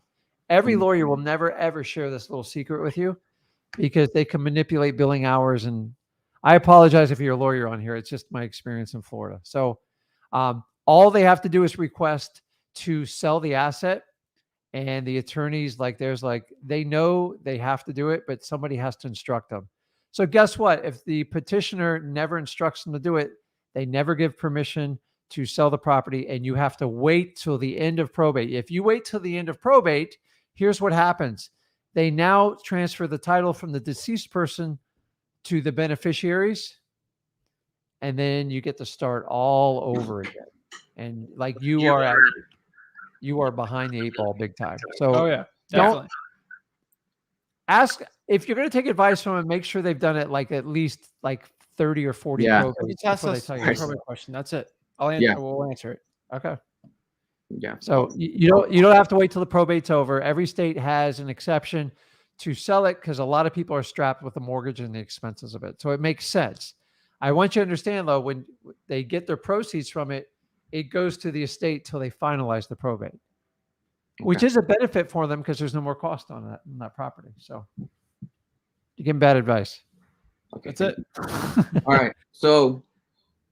Every lawyer will never, ever share this little secret with you because they can manipulate billing hours. And I apologize if you're a lawyer on here. It's just my experience in Florida. So all they have to do is request to sell the asset. And the attorneys, they know they have to do it, but somebody has to instruct them. So guess what? If the petitioner never instructs them to do it, they never give permission to sell the property, and you have to wait till the end of probate. If you wait till the end of probate, here's what happens. They now transfer the title from the deceased person to the beneficiaries, and then you get to start all over again. And you are behind the 8 ball big time. So Oh yeah, definitely. ask if you're going to take advice from them, make sure they've done it at least 30 or 40 probates You test before they us tell the you. probate question. That's it. I'll answer. We'll answer it. Okay. Yeah. So you don't have to wait till the probate's over. Every state has an exception to sell it because a lot of people are strapped with the mortgage and the expenses of it. So it makes sense. I want you to understand though, when they get their proceeds from it, it goes to the estate till they finalize the probate, which is a benefit for them because there's no more cost on that property. So you give them bad advice. Okay. That's it. All right. So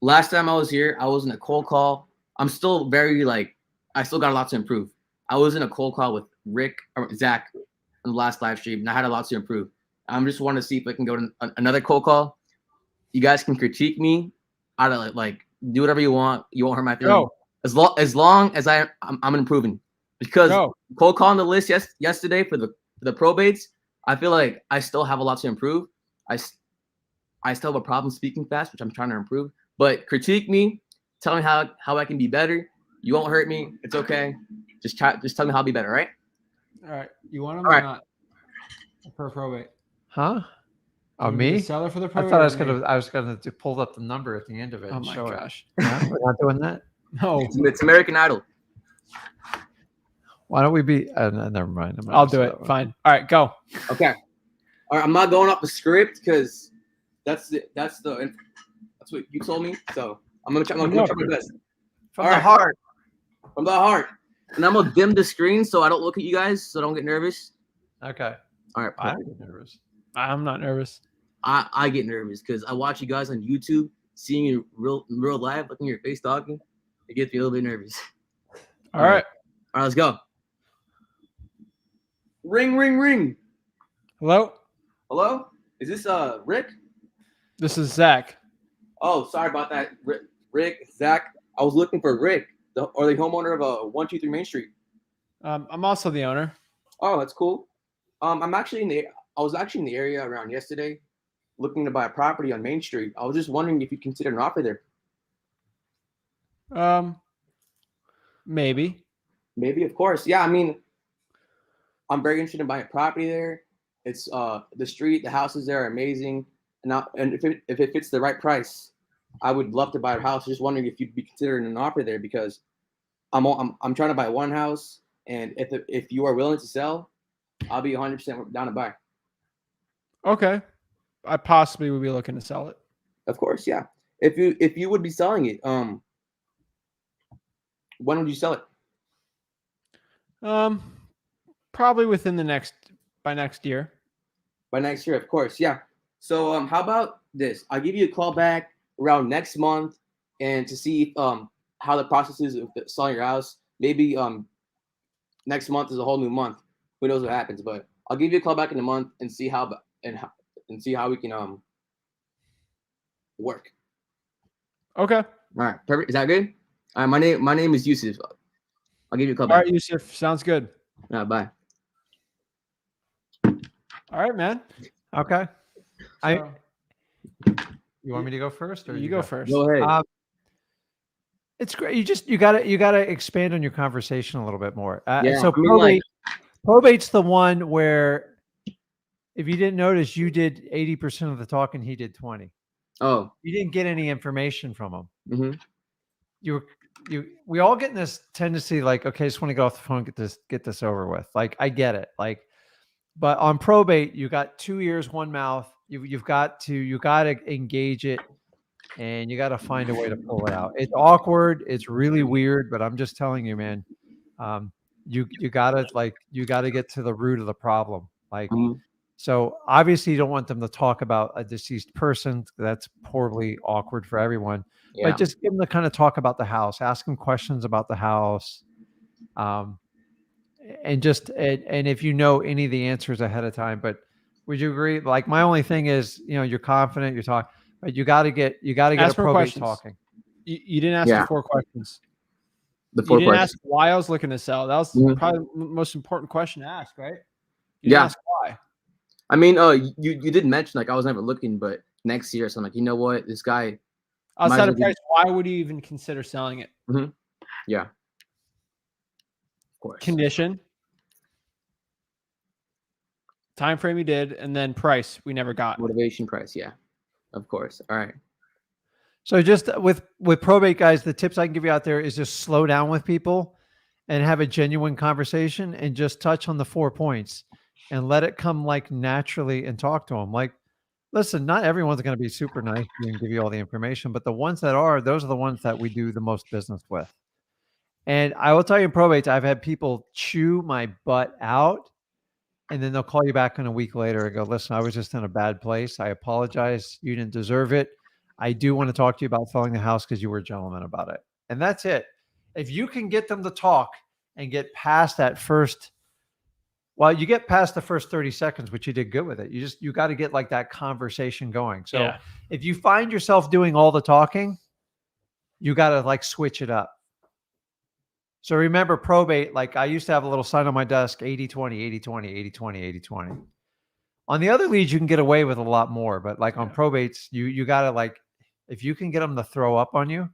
last time I was here, I was in a cold call. I'm still I still got a lot to improve. I was in a cold call with Zach on the last live stream, and I had a lot to improve. I'm just wanting to see if I can go to another cold call. You guys can critique me. I don't do whatever you want. You won't hurt my feelings. Go. As long as I'm improving. Because cold call on the list yesterday for the probates, I feel like I still have a lot to improve. I still have a problem speaking fast, which I'm trying to improve. But critique me, tell me how I can be better. You won't hurt me. It's okay. Just tell me how I'll be better, right? All right. You want them All or right. not? Per probate. Huh? Oh, You me? the seller for the I probate. thought or me? I was gonna pull up the number at the end of it. Oh and my show gosh. It. No, we're not doing that. No. It's American Idol. Why don't we be? Never mind. I'll do it. Fine. All right. Go. Okay. All right. I'm not going off the script because that's what you told me. So I'm gonna try my best. From the heart. From the heart. And I'm gonna dim the screen so I don't look at you guys, so I don't get nervous. Okay. All right. I don't get nervous. I'm not nervous. I get nervous because I watch you guys on YouTube, seeing you real live, looking at your face talking. It gets me a little bit nervous. All right. All right, let's go. Ring, ring, ring. Hello. Hello? Is this Rick? This is Zach. Oh, sorry about that, Rick, Zach. I was looking for Rick, the homeowner of 123 Main Street. I'm also the owner. Oh, that's cool. I was actually in the area around yesterday, looking to buy a property on Main Street. I was just wondering if you'd consider an offer there. Maybe. Maybe, of course. Yeah, I mean, I'm very interested in buying a property there. It's the street, the houses there are amazing, and if it fits the right price, I would love to buy a house. Just wondering if you'd be considering an offer there because I'm trying to buy one house, and if you are willing to sell, I'll be 100% down to buy. Okay. I possibly would be looking to sell it. Of course, yeah. If you would be selling it, when would you sell it? Probably within by next year. By next year, of course, yeah. So how about this? I'll give you a call back around next month and to see how the process is of selling your house. Maybe next month is a whole new month. Who knows what happens? But I'll give you a call back in a month and see how we can work. Okay. All right, perfect. Is that good? All right, my name is Yusuf. I'll give you a call All back. right, Yusuf. Sounds good. All right, bye. All right, man. Okay. So, You want me to go first, or you go first. Go ahead. It's great. You gotta expand on your conversation a little bit more. Yeah, So I mean, probate's the one where, if you didn't notice, you did 80% of the talking, he did 20. Oh. You didn't get any information from him. Mm-hmm. We all get in this tendency, like, okay, I just want to go off the phone, get this over with. Like, I get it. Like, but on probate, you got 2 ears, 1 mouth. You got to engage it, and you got to find a way to pull it out. It's awkward. It's really weird, but I'm just telling you, man. You gotta get to the root of the problem. Like, so obviously you don't want them to talk about a deceased person. That's horribly awkward for everyone. Yeah. But just give them to kind of talk about the house, ask them questions about the house. And if you know any of the answers ahead of time, but would you agree? Like, my only thing is, you're confident, you're talking, but you got to get Ask a probate questions. talking. You didn't ask the 4 questions. The 4 you didn't questions. ask why I was looking to sell. That was probably the most important question to ask, right? You Yeah. didn't ask why. I mean, you did mention, like, I was never looking, but next year, so I'm like, you know what, this guy. Outside of price, why would you even consider selling it? Mm-hmm. Yeah. Of course. Condition, time frame you did, and then price we never got. Motivation, price, yeah. Of course. All right. So just with probate, guys, the tips I can give you out there is just slow down with people and have a genuine conversation and just touch on the 4 points and let it come like naturally and talk to them. Like, listen, not everyone's going to be super nice and give you all the information, but the ones that are, those are the ones that we do the most business with. And I will tell you, in probate, I've had people chew my butt out, and then they'll call you back in a week later and go, listen, I was just in a bad place. I apologize. You didn't deserve it. I do want to talk to you about selling the house because you were a gentleman about it. And that's it. If you can get them to talk and get past that first, well, you get past the first 30 seconds, which you did good with it. You got to get like that conversation going. So if you find yourself doing all the talking, you got to like switch it up. So remember, probate, like I used to have a little sign on my desk, 80-20, 80-20, 80-20, 80-20. On the other leads, you can get away with a lot more, but like on probates, you got to, like, if you can get them to throw up on you,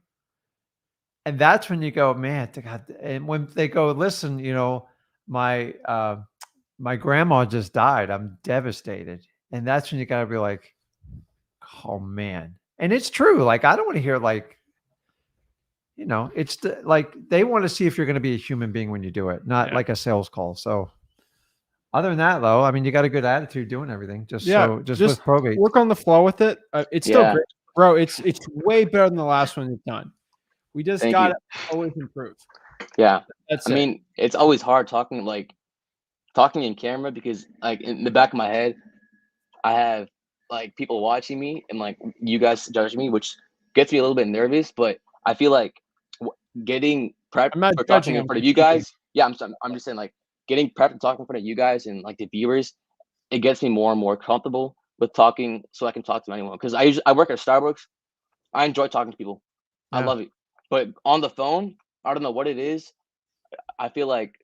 and that's when you go, man, God. And when they go, listen, my grandma just died. I'm devastated. And that's when you got to be like, oh man. And it's true. Like, I don't want to hear like, it's like they want to see if you're going to be a human being when you do it, not like a sales call. So other than that, though, I mean, you got a good attitude doing everything. Just with probate, work on the flow with it. It's still great, bro. It's way better than the last one you've done. We just got to always improve. Yeah. That's I mean, it's always hard talking in camera because, like, in the back of my head, I have like people watching me and like you guys judging me, which gets me a little bit nervous. But I feel like getting prepped I'm not for talking judging, in I'm front of you critiquing. guys. Yeah, I'm just saying like getting prepped and talking in front of you guys and like the viewers. It gets me more and more comfortable with talking, so I can talk to anyone. Because I work at Starbucks. I enjoy talking to people. I Yeah. love it. But on the phone, I don't know what it is. I feel like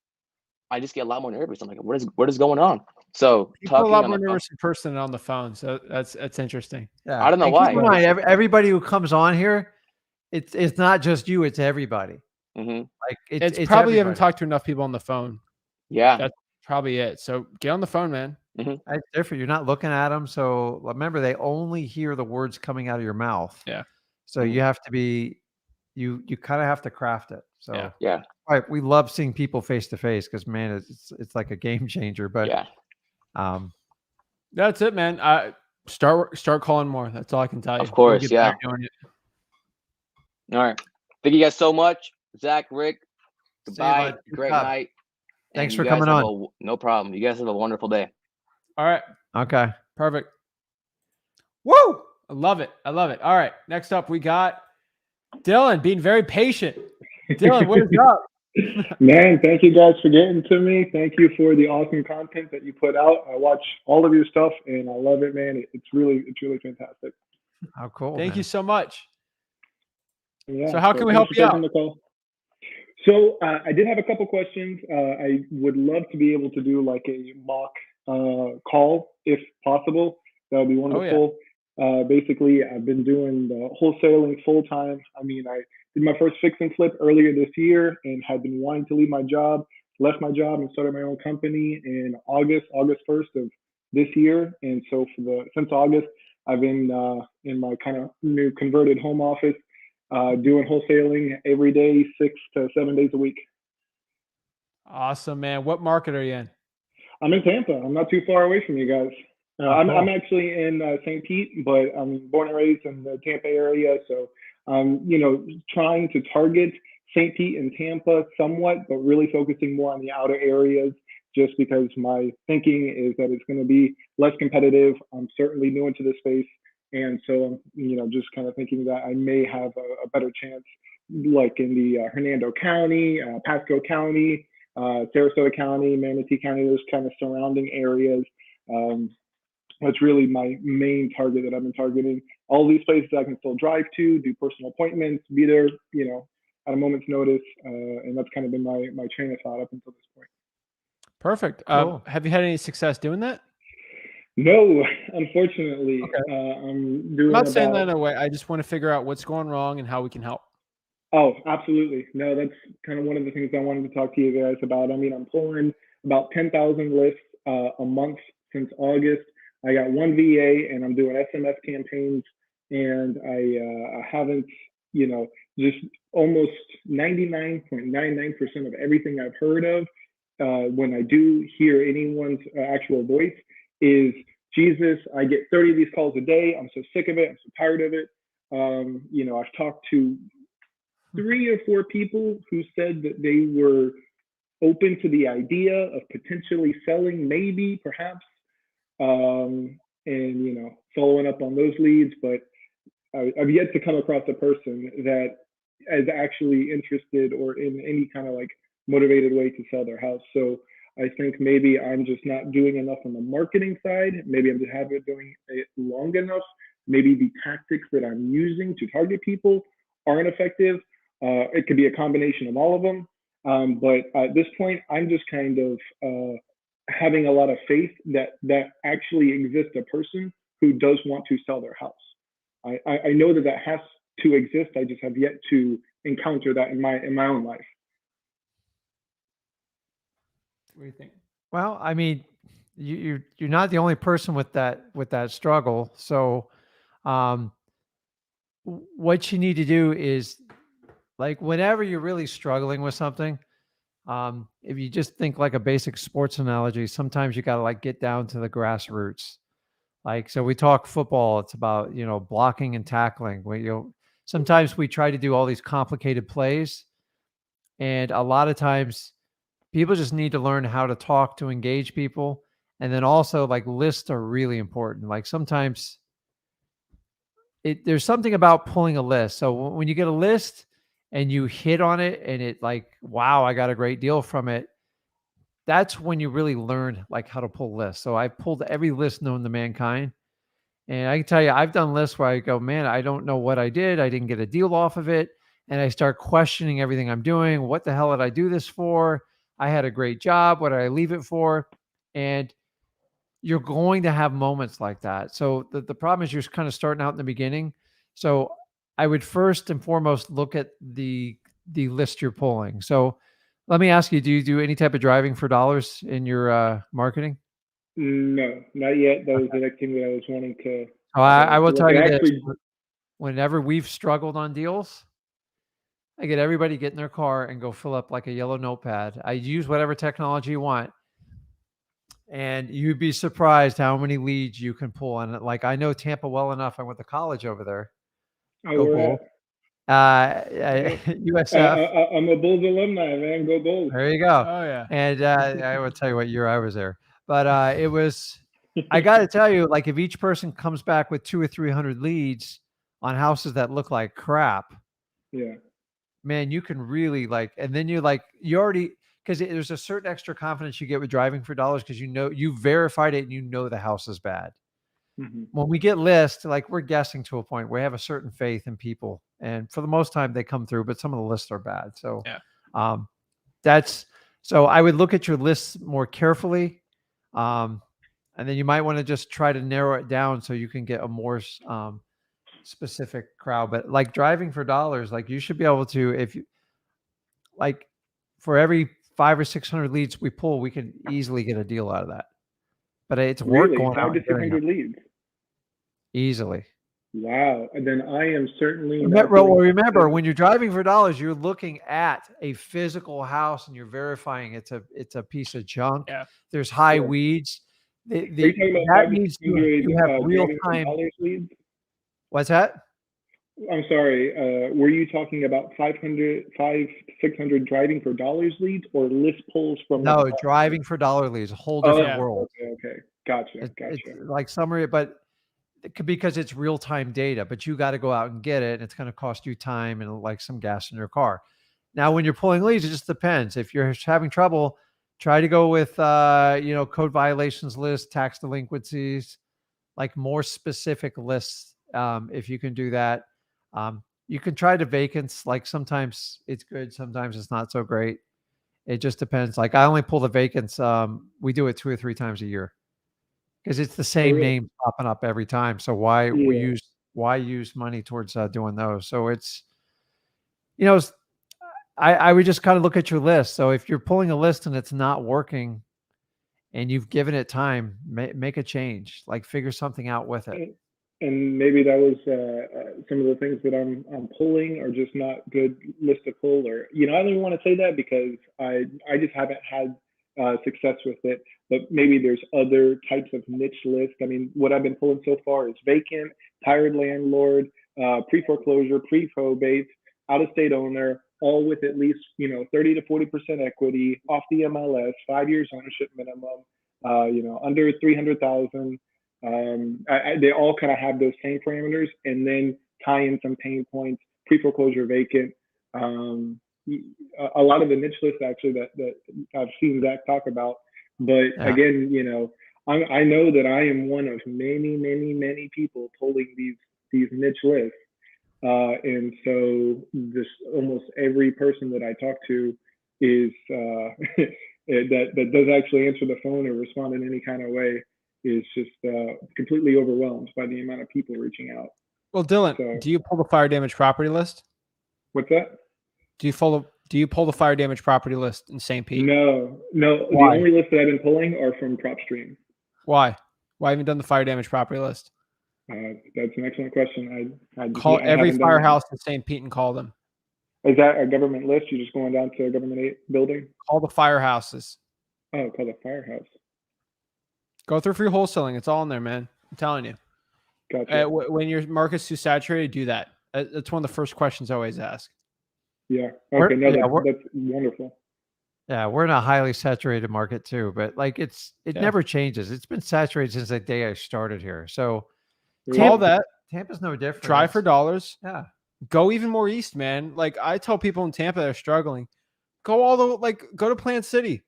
I just get a lot more nervous. I'm like, what is going on? So People are a talking lot on more the phone, nervous in person than on the phone. So that's interesting. Yeah. I don't know And keep in why. mind, everybody who comes on here, it's not just you, it's everybody. Hmm. Like It's it's probably you haven't everybody. talked to enough people on the phone. Yeah. That's probably it. So get on the phone, man. It's different. You're not looking at them. So remember, they only hear the words coming out of your mouth. Yeah. So you have to be, you kind of have to craft it. So Yeah. Yeah. right, we love seeing people face to face because man, it's like a game changer. But Yeah. That's it, man. Start calling more. That's all I can tell you. Of course. You'll get Yeah. better doing it. All right. Thank you guys so much, Zach, Rick. See you, Goodbye. bud. Good Great job. night. Thanks And for you guys coming have on. no problem. You guys have a wonderful day. All right. Okay. Perfect. Woo! I love it. I love it. All right. Next up, we got Dylan being very patient. Dylan, what is up? Man, thank you guys for getting to me. Thank you for the awesome content that you put out. I watch all of your stuff and I love it, man. It's really fantastic. How cool. Thank man. you so much. Yeah, So how can we thanks help for you taking out? the call. So I did have a couple questions. I would love to be able to do like a mock call if possible. That would be wonderful. Basically, I've been doing the wholesaling full time. I mean, I did my first fix and flip earlier this year and had been wanting to leave my job. Left my job and started my own company in August 1st of this year. And so since August, I've been in my kind of new converted home office. Doing wholesaling every day, 6 to 7 days a week. Awesome, man. What market are you in? I'm in Tampa. I'm not too far away from you guys. I'm actually in St. Pete, but I'm born and raised in the Tampa area. So, trying to target St. Pete and Tampa somewhat, but really focusing more on the outer areas just because my thinking is that it's going to be less competitive. I'm certainly new into this space. And so, just kind of thinking that I may have a better chance, like in the Hernando County, Pasco County, Sarasota County, Manatee County, those kind of surrounding areas. That's really my main target that I've been targeting. All these places I can still drive to, do personal appointments, be there, at a moment's notice. And that's kind of been my train of thought up until this point. Perfect. Cool. Have you had any success doing that? No, unfortunately. Okay. I'm doing I'm not saying that in a way. I just want to figure out what's going wrong and how we can help. Oh, absolutely. No, that's kind of one of the things I wanted to talk to you guys about. I mean, I'm pulling about 10,000 lists a month since August. I got one VA and I'm doing SMS campaigns, and I haven't, just almost 99.99% of everything I've heard of when I do hear anyone's actual voice is, Jesus, I get 30 of these calls a day. I'm so sick of it. I'm so tired of it. I've talked to 3 or 4 people who said that they were open to the idea of potentially selling, maybe, perhaps, and following up on those leads. But I've yet to come across a person that is actually interested or in any kind of like motivated way to sell their house. So I think maybe I'm just not doing enough on the marketing side. Maybe I'm just haven't doing it long enough. Maybe the tactics that I'm using to target people aren't effective. It could be a combination of all of them. But at this point, I'm just kind of having a lot of faith that actually exists a person who does want to sell their house. I know that has to exist. I just have yet to encounter that in my own life. What do you think? Well, I mean, you're not the only person with that struggle. So, what you need to do is, like, whenever you're really struggling with something, if you just think like a basic sports analogy, sometimes you got to like get down to the grassroots. Like, so we talk football, it's about, blocking and tackling. Sometimes we try to do all these complicated plays, and a lot of times people just need to learn how to talk to engage people And then also like lists are really important. Like sometimes there's something about pulling a list. So when you get a list and you hit on it and it like, wow, I got a great deal from it. That's when you really learn like how to pull lists. So I pulled every list known to mankind. And I can tell you, I've done lists where I go, man, I don't know what I did. I didn't get a deal off of it. And I start questioning everything I'm doing. What the hell did I do this for? I had a great job. What did I leave it for? And you're going to have moments like that. So the problem is you're kind of starting out in the beginning. So I would first and foremost look at the list you're pulling. So let me ask you, do you do any type of driving for dollars in your marketing? No, not yet. That was the next thing that I was wanting to. Oh, I will tell you this. Actually, Whenever we've struggled on deals, I get everybody get in their car and go fill up like a yellow notepad. I use whatever technology you want. And you'd be surprised how many leads you can pull on it. Like I know Tampa well enough. I went to college over there. Go Bull. USF. I'm a Bulls alumni, man. Go Bulls. There you go. Oh yeah. And I will tell you what year I was there. But it was, I got to tell you, like if each person comes back with 200 or 300 leads on houses that look like crap, yeah, man, you can really like, and then you already, because there's a certain extra confidence you get with driving for dollars because you know you verified it and you know the house is bad. Mm-hmm. When we get lists, like we're guessing to a point, we have a certain faith in people, and for the most time they come through, but some of the lists are bad. So yeah. So I would look at your lists more carefully, and then you might want to just try to narrow it down so you can get a more specific crowd. But like driving for dollars, like you should be able to, if you like, for every 500 or 600 leads we pull, we can easily get a deal out of that. But it's work going out. 500 to 600 leads. Easily. Wow. And then I am certainly. Remember, when you're driving for dollars, you're looking at a physical house and you're verifying it's a piece of junk. Yeah. There's high weeds. That means you have real time. What's that? I'm sorry. Were you talking about 600 driving for dollars leads or list pulls from? No, driving for dollar leads, a whole different world. Okay. Gotcha. It's like summary, but because it's real time data, but you got to go out and get it. And it's going to cost you time and like some gas in your car. Now, when you're pulling leads, it just depends. If you're having trouble, try to go with, code violations list, tax delinquencies, like more specific lists. If you can do that. You can try to vacants. Like sometimes it's good, sometimes it's not so great. It just depends. Like I only pull the vacants. We do it 2 or 3 times a year because it's the same name popping up every time. So why use money towards doing those? So it's, I would just kind of look at your list. So if you're pulling a list and it's not working and you've given it time, make a change, like figure something out with it. And maybe that was some of the things that I'm pulling are just not good list to pull, or I don't even want to say that because I just haven't had success with it. But maybe there's other types of niche lists. I mean, what I've been pulling so far is vacant, tired landlord, pre-foreclosure, pre-probate, out-of-state owner, all with at least 30 to 40% equity, off the MLS, 5 years ownership minimum, under 300,000. They all kind of have those same parameters, and then tie in some pain points, pre-foreclosure vacant. A lot of the niche lists actually that I've seen Zach talk about, but again, I know that I am one of many people pulling these niche lists, and so this almost every person that I talk to is that does actually answer the phone or respond in any kind of way is just completely overwhelmed by the amount of people reaching out. Well, Dylan, do you pull the fire damage property list? What's that? Do you pull the fire damage property list in St. Pete? No. Why? The only lists that I've been pulling are from PropStream. Why? Why haven't you done the fire damage property list? That's an excellent question. I call every firehouse in St. Pete and call them. Is that a government list? You're just going down to a government building? Call the firehouses. Oh, call the firehouse. Go through free wholesaling. It's all in there, man. I'm telling you. Gotcha. When your market's too saturated, do that. That's one of the first questions I always ask. Yeah. Okay. That's wonderful. Yeah, we're in a highly saturated market too, but like it Yeah. never changes. It's been saturated since the day I started here. So Call that, Tampa's no different. try for dollars. Yeah. Go even more east, man. Like I tell people in Tampa that are struggling, go to Plant City.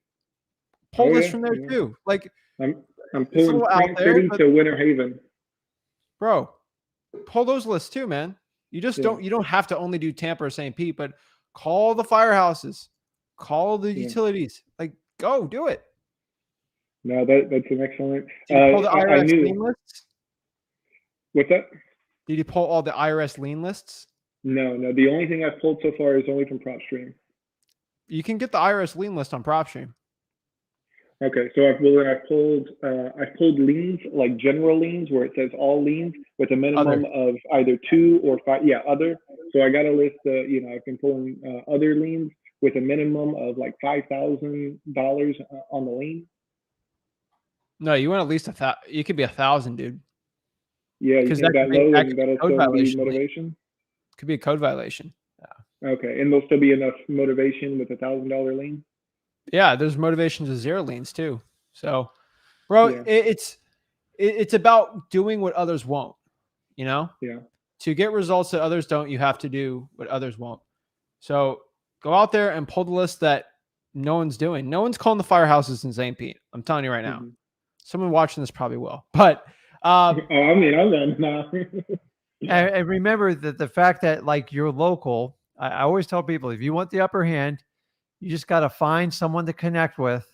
Pull this from there too. Like I'm it's a pulling little out Plant there, City but to Winter Haven. bro, pull those lists too, man. You just Yeah. you don't have to only do Tampa or St. Pete, but call the firehouses, call the Yeah. utilities. Like go do it. No, that's an excellent. Did you pull the I IRS knew. lien lists? What's that? Did you pull all the IRS lien lists? No. The only thing I've pulled so far is only from PropStream. You can get the IRS lien list on PropStream. Okay, so I've pulled liens, like general liens where it says all liens with a minimum of either 2 or 5. Yeah, other. So I got a list. I've been pulling other liens with a minimum of like $5,000 on the lien. No, you want at least you could be 1,000, dude. Yeah, you think that low, and that'll still be motivation? Could be a code violation. Yeah. Okay, and there'll still be enough motivation with $1,000 lien. Yeah, there's motivations of 0 liens too. So, bro, it's about doing what others won't. You know. Yeah. To get results that others don't, you have to do what others won't. So go out there and pull the list that no one's doing. No one's calling the firehouses in St. Pete. I'm telling you right now. Someone watching this probably will. But I mean, I'm done now. And remember that the fact that like you're local, I always tell people, if you want the upper hand, you just got to find someone to connect with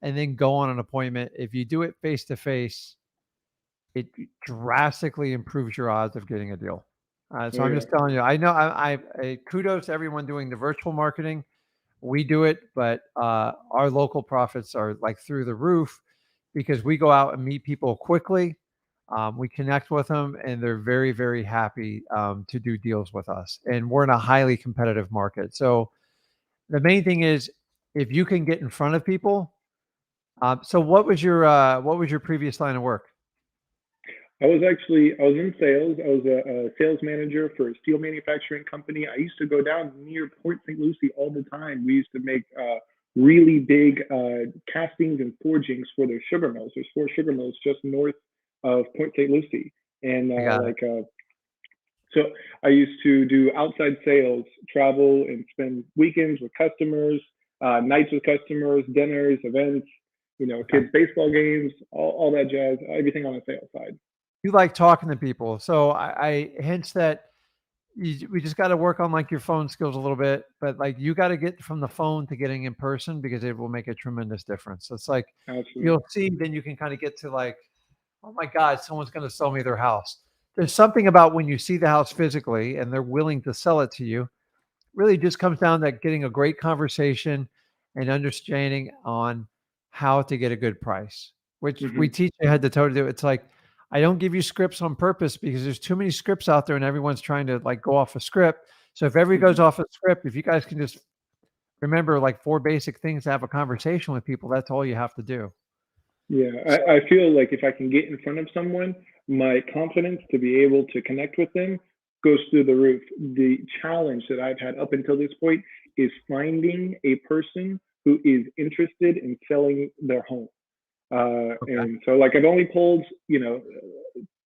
and then go on an appointment. If you do it face to face, it drastically improves your odds of getting a deal. So I'm just telling you, I know I kudos to everyone doing the virtual marketing. We do it, but our local profits are like through the roof because we go out and meet people quickly. We connect with them and they're very, very happy to do deals with us. And we're in a highly competitive market. So the main thing is if you can get in front of people. So what was your previous line of work? I was in sales. I was a sales manager for a steel manufacturing company. I used to go down near Port St. Lucie all the time. We used to make really big castings and forgings for their sugar mills. There's 4 sugar mills just north of Port St. Lucie. And so I used to do outside sales, travel and spend weekends with customers, nights with customers, dinners, events, kids' baseball games, all that jazz, everything on the sales side. You like talking to people. So I hints that we just got to work on like your phone skills a little bit, but like you got to get from the phone to getting in person because it will make a tremendous difference. So it's like, you'll see, then you can kind of get to like, oh my God, someone's going to sell me their house. There's something about when you see the house physically and they're willing to sell it to you, really just comes down to getting a great conversation and understanding on how to get a good price, which we teach you head to toe to do. It's like, I don't give you scripts on purpose because there's too many scripts out there and everyone's trying to like go off a script. So if everybody goes off a script, if you guys can just remember like 4 basic things to have a conversation with people, that's all you have to do. Yeah, I feel like if I can get in front of someone, my confidence to be able to connect with them goes through the roof. The challenge that I've had up until this point is finding a person who is interested in selling their home. And so like I've only pulled,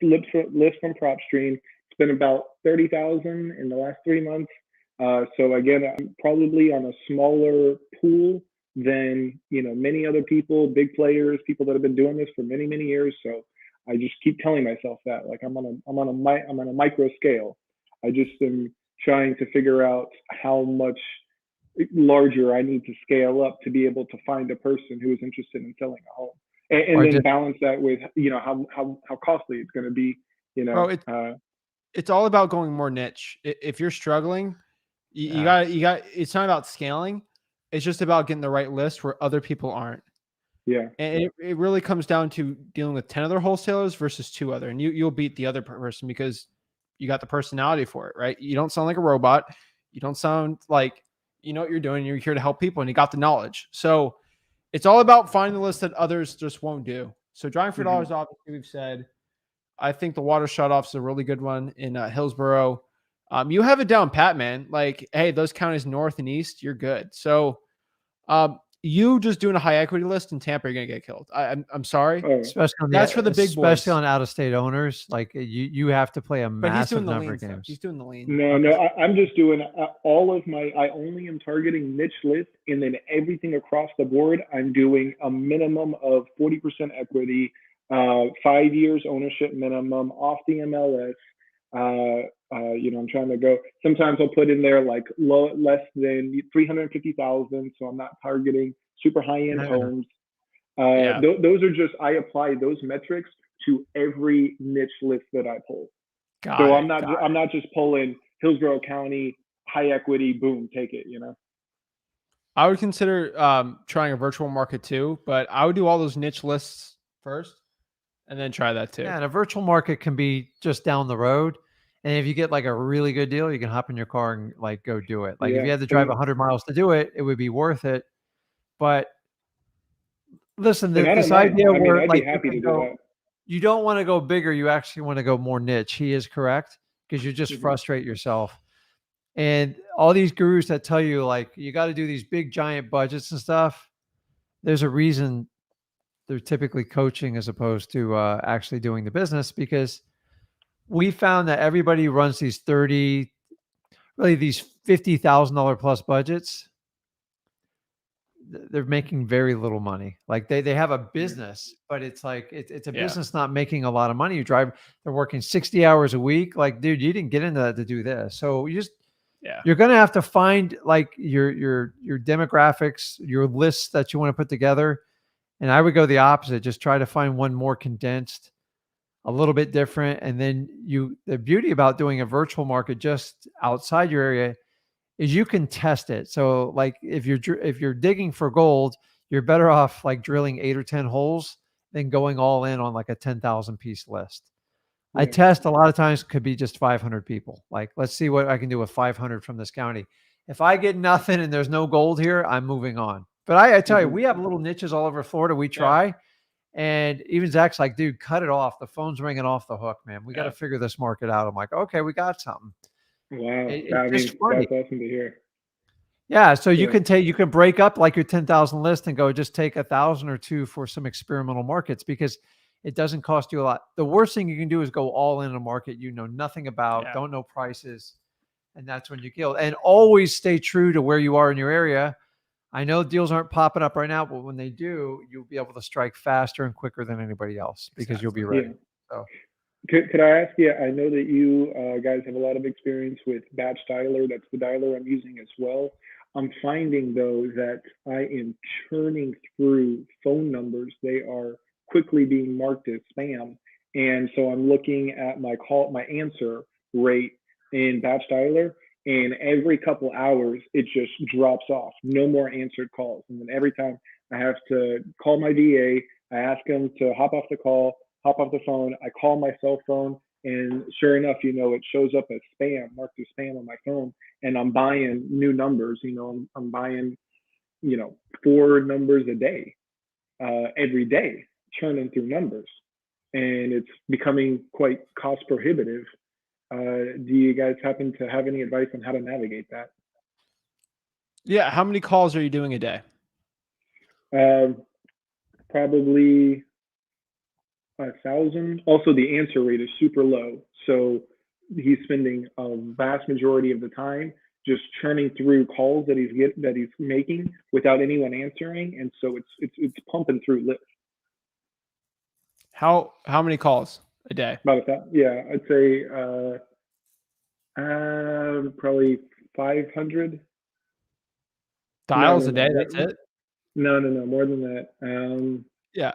lists from PropStream. It's been about 30,000 in the last 3 months. So again, I'm probably on a smaller pool than, many other people, big players, people that have been doing this for many, many years. So I just keep telling myself that like I'm on a micro scale. I just am trying to figure out how much larger I need to scale up to be able to find a person who is interested in selling a home. And then balance that with, how costly it's going to be, Bro, it's all about going more niche. If you're struggling, you got, it's not about scaling. It's just about getting the right list where other people aren't. Yeah. And it really comes down to dealing with 10 other wholesalers versus 2 other. And you'll beat the other person because you got the personality for it, right? You don't sound like a robot. You don't sound like, you know what you're doing. You're here to help people and you got the knowledge. So it's all about finding the list that others just won't do. So driving for dollars, obviously we've said. I think the water shutoff is a really good one in Hillsborough. You have it down pat, man. Like, hey, those counties north and east, you're good. So You just doing a high equity list in Tampa, you're gonna get killed. I'm sorry. Oh, Especially on That's for the big boys. especially on out of state owners. Like you have to play a But he's doing massive the number lean of stuff. games. He's doing the lean. no, Okay. no, I'm just doing all of my, I only am targeting niche lists, and then everything across the board, I'm doing a minimum of 40% equity, 5 years ownership minimum off the MLS. I'm trying to go, sometimes I'll put in there like less than 350,000. So I'm not targeting super high end homes. Yeah. Those are just, I apply those metrics to every niche list that I pull. Got So it, I'm not just pulling Hillsborough County, high equity, boom, take it, I would consider trying a virtual market too, but I would do all those niche lists first and then try that too. Yeah, and a virtual market can be just down the road. And if you get like a really good deal, you can hop in your car and like go do it. Like if you had to drive 100 miles to do it, it would be worth it. But listen, And I this don't mind. idea I mean, where I'd like be happy to do go, that. you don't want to go bigger, you actually want to go more niche. He is correct, because you just Mhm. frustrate yourself. And all these gurus that tell you like you got to do these big giant budgets and stuff, there's a reason they're typically coaching as opposed to actually doing the business, because we found that everybody who runs these these $50,000 plus budgets, they're making very little money. Like they have a business, but it's like it's a business not making a lot of money. They're working 60 hours a week. Like, dude, you didn't get into that to do this. So you're gonna have to find like your demographics, your lists that you want to put together. And I would go the opposite. Just try to find one more condensed, a little bit different. And then the beauty about doing a virtual market just outside your area is you can test it. So like if you're digging for gold, you're better off like drilling 8 or 10 holes than going all in on like a 10,000 piece list. I test a lot of times could be just 500 people. Like, let's see what I can do with 500 from this county. If I get nothing and there's no gold here, I'm moving on. But I tell you, we have little niches all over Florida. We try. And even Zach's like, dude, cut it off. The phone's ringing off the hook, man. We got to figure this market out. I'm like, okay, we got something. Wow. It's just funny. That's awesome to hear. Yeah. So you can break up like your 10,000 list and go just take 1,000 or 2 for some experimental markets, because it doesn't cost you a lot. The worst thing you can do is go all in a market you know nothing about, don't know prices. And that's when you kill. And always stay true to where you are in your area. I know deals aren't popping up right now, but when they do, you'll be able to strike faster and quicker than anybody else, because you'll be ready. Yeah. So could I ask you, I know that you guys have a lot of experience with batch dialer. That's the dialer I'm using as well. I'm finding though that I am churning through phone numbers. They are quickly being marked as spam. And so I'm looking at my answer rate in batch dialer, and every couple hours it just drops off. No more answered calls. And then every time I have to call my VA, I ask them to hop off the call, hop off the phone. I call my cell phone, and sure enough, it shows up as spam, marked as spam on my phone. And I'm buying new numbers. I'm buying, 4 numbers a day, every day, churning through numbers, and it's becoming quite cost prohibitive. Do you guys happen to have any advice on how to navigate that? Yeah. How many calls are you doing a day? Probably 1,000. Also, the answer rate is super low, so he's spending a vast majority of the time just churning through calls that he's making without anyone answering, and so it's pumping through lists. How many calls a day? About that, yeah, I'd say probably 500 dials a day. That's it. No, more than that. Yeah,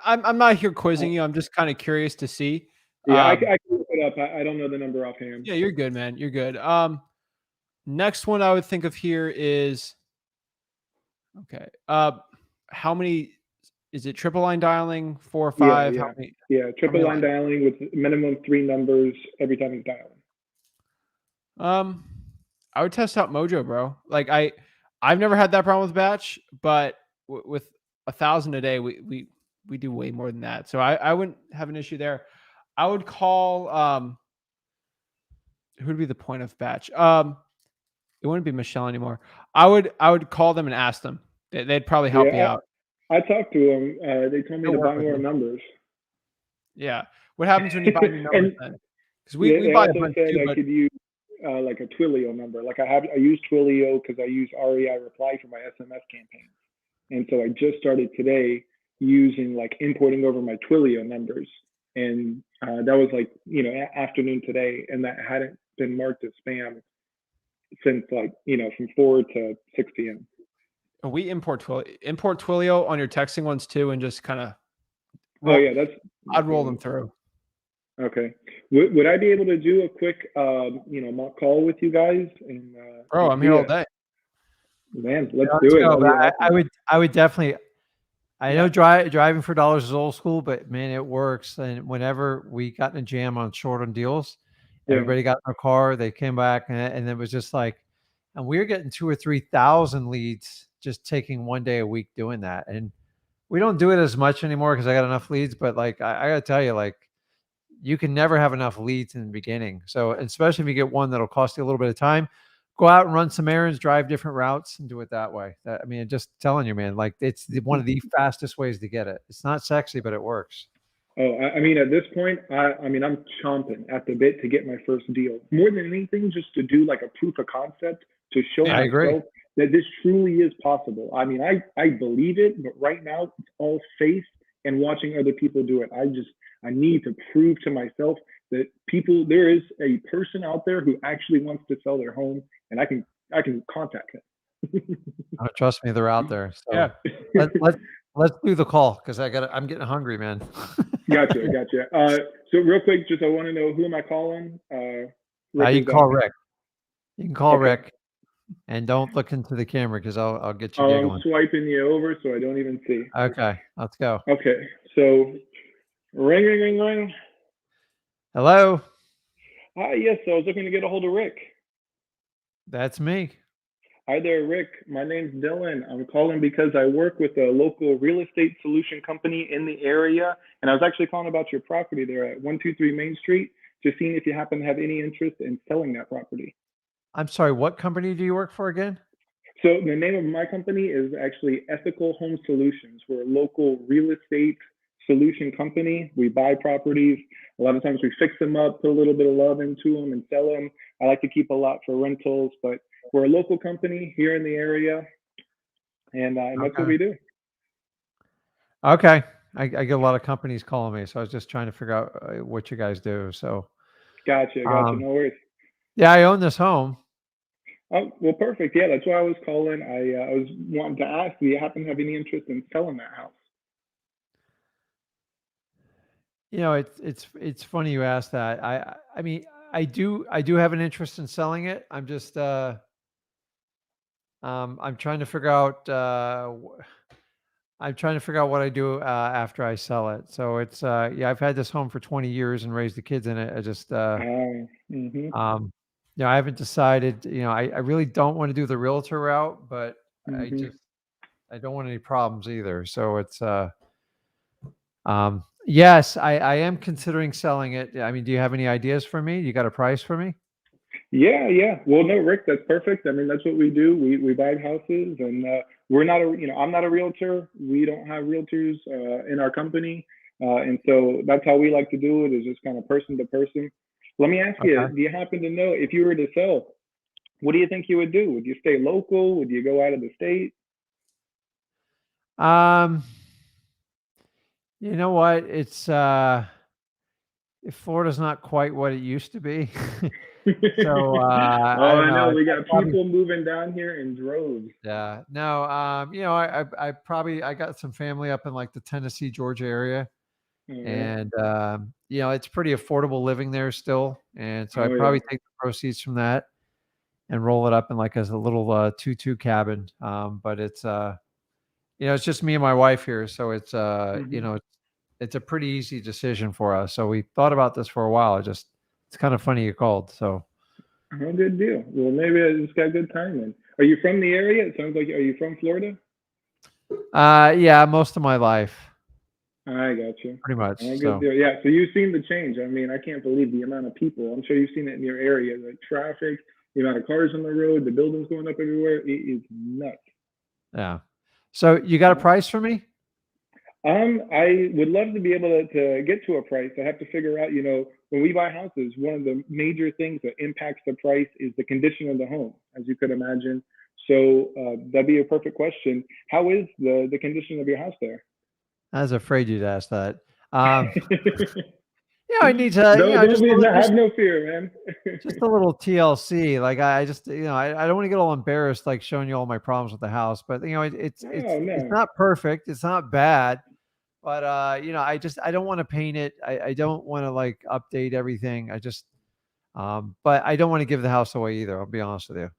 I'm not here quizzing you. I'm just kind of curious to see. Yeah, I can look it up. I don't know the number offhand. Yeah, you're good, man. You're good. Next one I would think of here is okay. How many is it? Triple line dialing, 4 or 5? Yeah, how many? Yeah, triple line dialing with minimum 3 numbers every time he's dialing. I would test out Mojo, bro. Like I've never had that problem with batch, but with 1,000 a day, we do way more than that. So I wouldn't have an issue there. I would call who would be the point of batch? It wouldn't be Michelle anymore. I would call them and ask them, They'd probably help you out. I talked to them. They told me They'll to work buy with more you. numbers. Yeah. What happens when you buy new numbers And then? Because we they buy a also bunch said too, I but could use like a Twilio number. Like I use Twilio because I use REI Reply for my SMS campaigns. And so I just started today using like importing over my Twilio numbers. And that was like, afternoon today. And that hadn't been marked as spam since like, from 4 to 6 p.m. we import Twilio on your texting ones too, and just kind of Oh yeah, I'd roll them through. Okay. Would I be able to do a quick, mock call with you guys? And Bro, I'm here all day. Man, let's do it. Go. Awesome. I would definitely. I know driving for dollars is old school, but man, it works. And whenever we got in a jam on short on deals, everybody got in their car. They came back, and it was just like, and we were getting 2,000 or 3,000 leads just taking one day a week doing that. And we don't do it as much anymore because I got enough leads. But like, I got to tell you, like, you can never have enough leads in the beginning. So especially if you get one that'll cost you a little bit of time, go out and run some errands, drive different routes, and do it that way. I mean, just telling you, man, like it's one of the fastest ways to get it. It's not sexy, but it works. Oh, I mean, at this point, I'm chomping at the bit to get my first deal. More than anything, just to do like a proof of concept to show myself that this truly is possible. I mean, I believe it, but right now it's all faith and watching other people do it. I need to prove to myself that there is a person out there who actually wants to sell their home, and I can contact him. Oh, trust me, they're out there. So yeah. Let's do the call because I'm getting hungry, man. Gotcha. So real quick, just I want to know, who am I calling? You can call Rick. You can call Rick, and don't look into the camera because I'll get you giggling. I'm swiping you over so I don't even see. Okay, let's go. Okay, so ring. Hello. Hi, yes. So I was looking to get a hold of Rick. That's me. Hi there, Rick. My name's Dylan. I'm calling because I work with a local real estate solution company in the area, and I was actually calling about your property there at 123 Main Street, just seeing if you happen to have any interest in selling that property. I'm sorry, what company do you work for again? So the name of my company is actually Ethical Home Solutions. We're a local real estate solution company. We buy properties. A lot of times we fix them up, put a little bit of love into them and sell them. I like to keep a lot for rentals, but we're a local company here in the area, and that's what we do. Okay. I get a lot of companies calling me, so I was just trying to figure out what you guys do. So Gotcha. No worries. Yeah, I own this home. Oh, well, perfect. Yeah, that's why I was calling. I was wanting to ask, do you happen to have any interest in selling that house? You know, it's funny you asked that. I mean, I do have an interest in selling it. I'm just I'm trying to figure out what I do after I sell it. So it's I've had this home for 20 years and raised the kids in it. I just I haven't decided. I really don't want to do the realtor route, but I don't want any problems either. So it's yes, I am considering selling it. I mean, do you have any ideas for me? You got a price for me? Yeah. Well, no, Rick, that's perfect. I mean, that's what we do. We buy houses, and we're not I'm not a realtor. We don't have realtors in our company, and so that's how we like to do it, is just kind of person to person. Let me ask you, do you happen to know, if you were to sell, what do you think you would do? Would you stay local? Would you go out of the state? You know what? It's Florida's not quite what it used to be. So I know we got people moving down here in droves. Yeah. No, I got some family up in like the Tennessee, Georgia area. And it's pretty affordable living there still. And so I'd probably take the proceeds from that and roll it up in like as a little 2-2 cabin. But it's it's just me and my wife here. So it's it's a pretty easy decision for us. So we thought about this for a while. It's kind of funny you called. So oh, good deal. Well, maybe I just got good timing. Are you from the area? It sounds like, are you from Florida? Yeah, most of my life. I got you. Pretty much. Good deal. Yeah, so you've seen the change. I mean, I can't believe the amount of people. I'm sure you've seen it in your area, like traffic, the amount of cars on the road, the buildings going up everywhere. It is nuts. Yeah. So you got a price for me? I would love to be able to get to a price. I have to figure out, when we buy houses, one of the major things that impacts the price is the condition of the home, as you could imagine. So that'd be a perfect question. How is the condition of your house there? I was afraid you'd ask that. I need to, have no fear, man. just a little TLC. Like I just, I don't want to get all embarrassed, like showing you all my problems with the house, but it's not perfect. It's not bad, but I don't want to paint it. I don't want to like update everything. But I don't want to give the house away either. I'll be honest with you.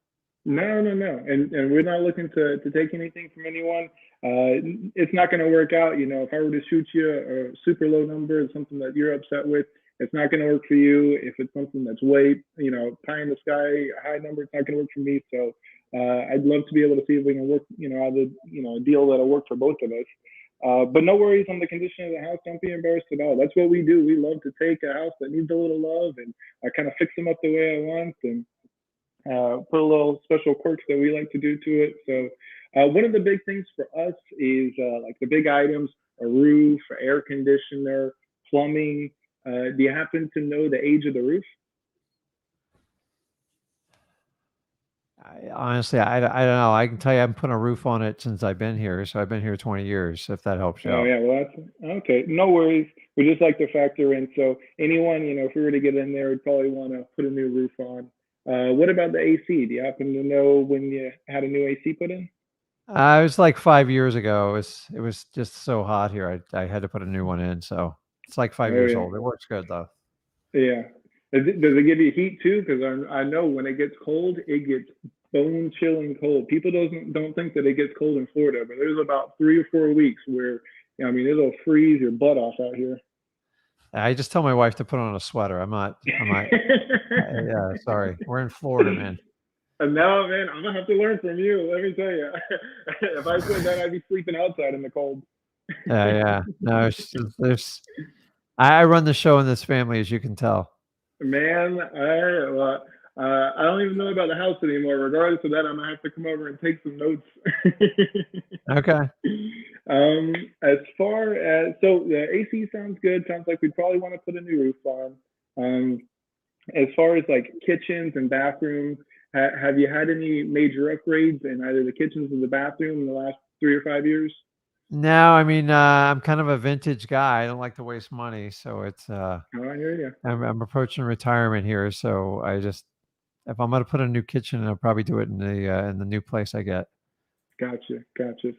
No. And we're not looking to take anything from anyone. It's not going to work out. If I were to shoot you a super low number, something that you're upset with, it's not going to work for you. If it's something that's way, pie in the sky, a high number, it's not going to work for me. So I'd love to be able to see if we can work, out a deal that'll work for both of us. But no worries on the condition of the house. Don't be embarrassed at all. That's what we do. We love to take a house that needs a little love and kind of fix them up the way I want and put a little special quirks that we like to do to it. So one of the big things for us is like the big items, a roof, air conditioner, plumbing. Do you happen to know the age of the roof? Honestly, I don't know. I can tell you I haven't put a roof on it since I've been here. So I've been here 20 years, if that helps you out. Yeah. Well, that's okay. No worries. We just like to factor in. So anyone, if we were to get in there, we'd probably want to put a new roof on. What about the AC? Do you happen to know when you had a new AC put in? It was like 5 years ago. It was just so hot here. I had to put a new one in. So it's like 5 years old. It works good though. Yeah. Does it give you heat too? Because I know when it gets cold, it gets bone chilling cold. People don't think that it gets cold in Florida, but there's about 3 or 4 weeks where it'll freeze your butt off out here. I just tell my wife to put on a sweater. I'm not. Yeah, sorry. We're in Florida, man. No, man, I'm gonna have to learn from you. Let me tell you, if I said that, I'd be sleeping outside in the cold. Yeah. No, I run the show in this family, as you can tell. Man, I don't even know about the house anymore. Regardless of that, I'm gonna have to come over and take some notes. Okay. As far as the AC sounds good. Sounds like we'd probably want to put a new roof on. As far as like kitchens and bathrooms, have you had any major upgrades in either the kitchens or the bathroom in the last 3 or 5 years? No, I mean, I'm kind of a vintage guy. I don't like to waste money, so it's. Oh, I hear you. I'm approaching retirement here, so if I'm going to put a new kitchen, I'll probably do it in the new place I get. Gotcha.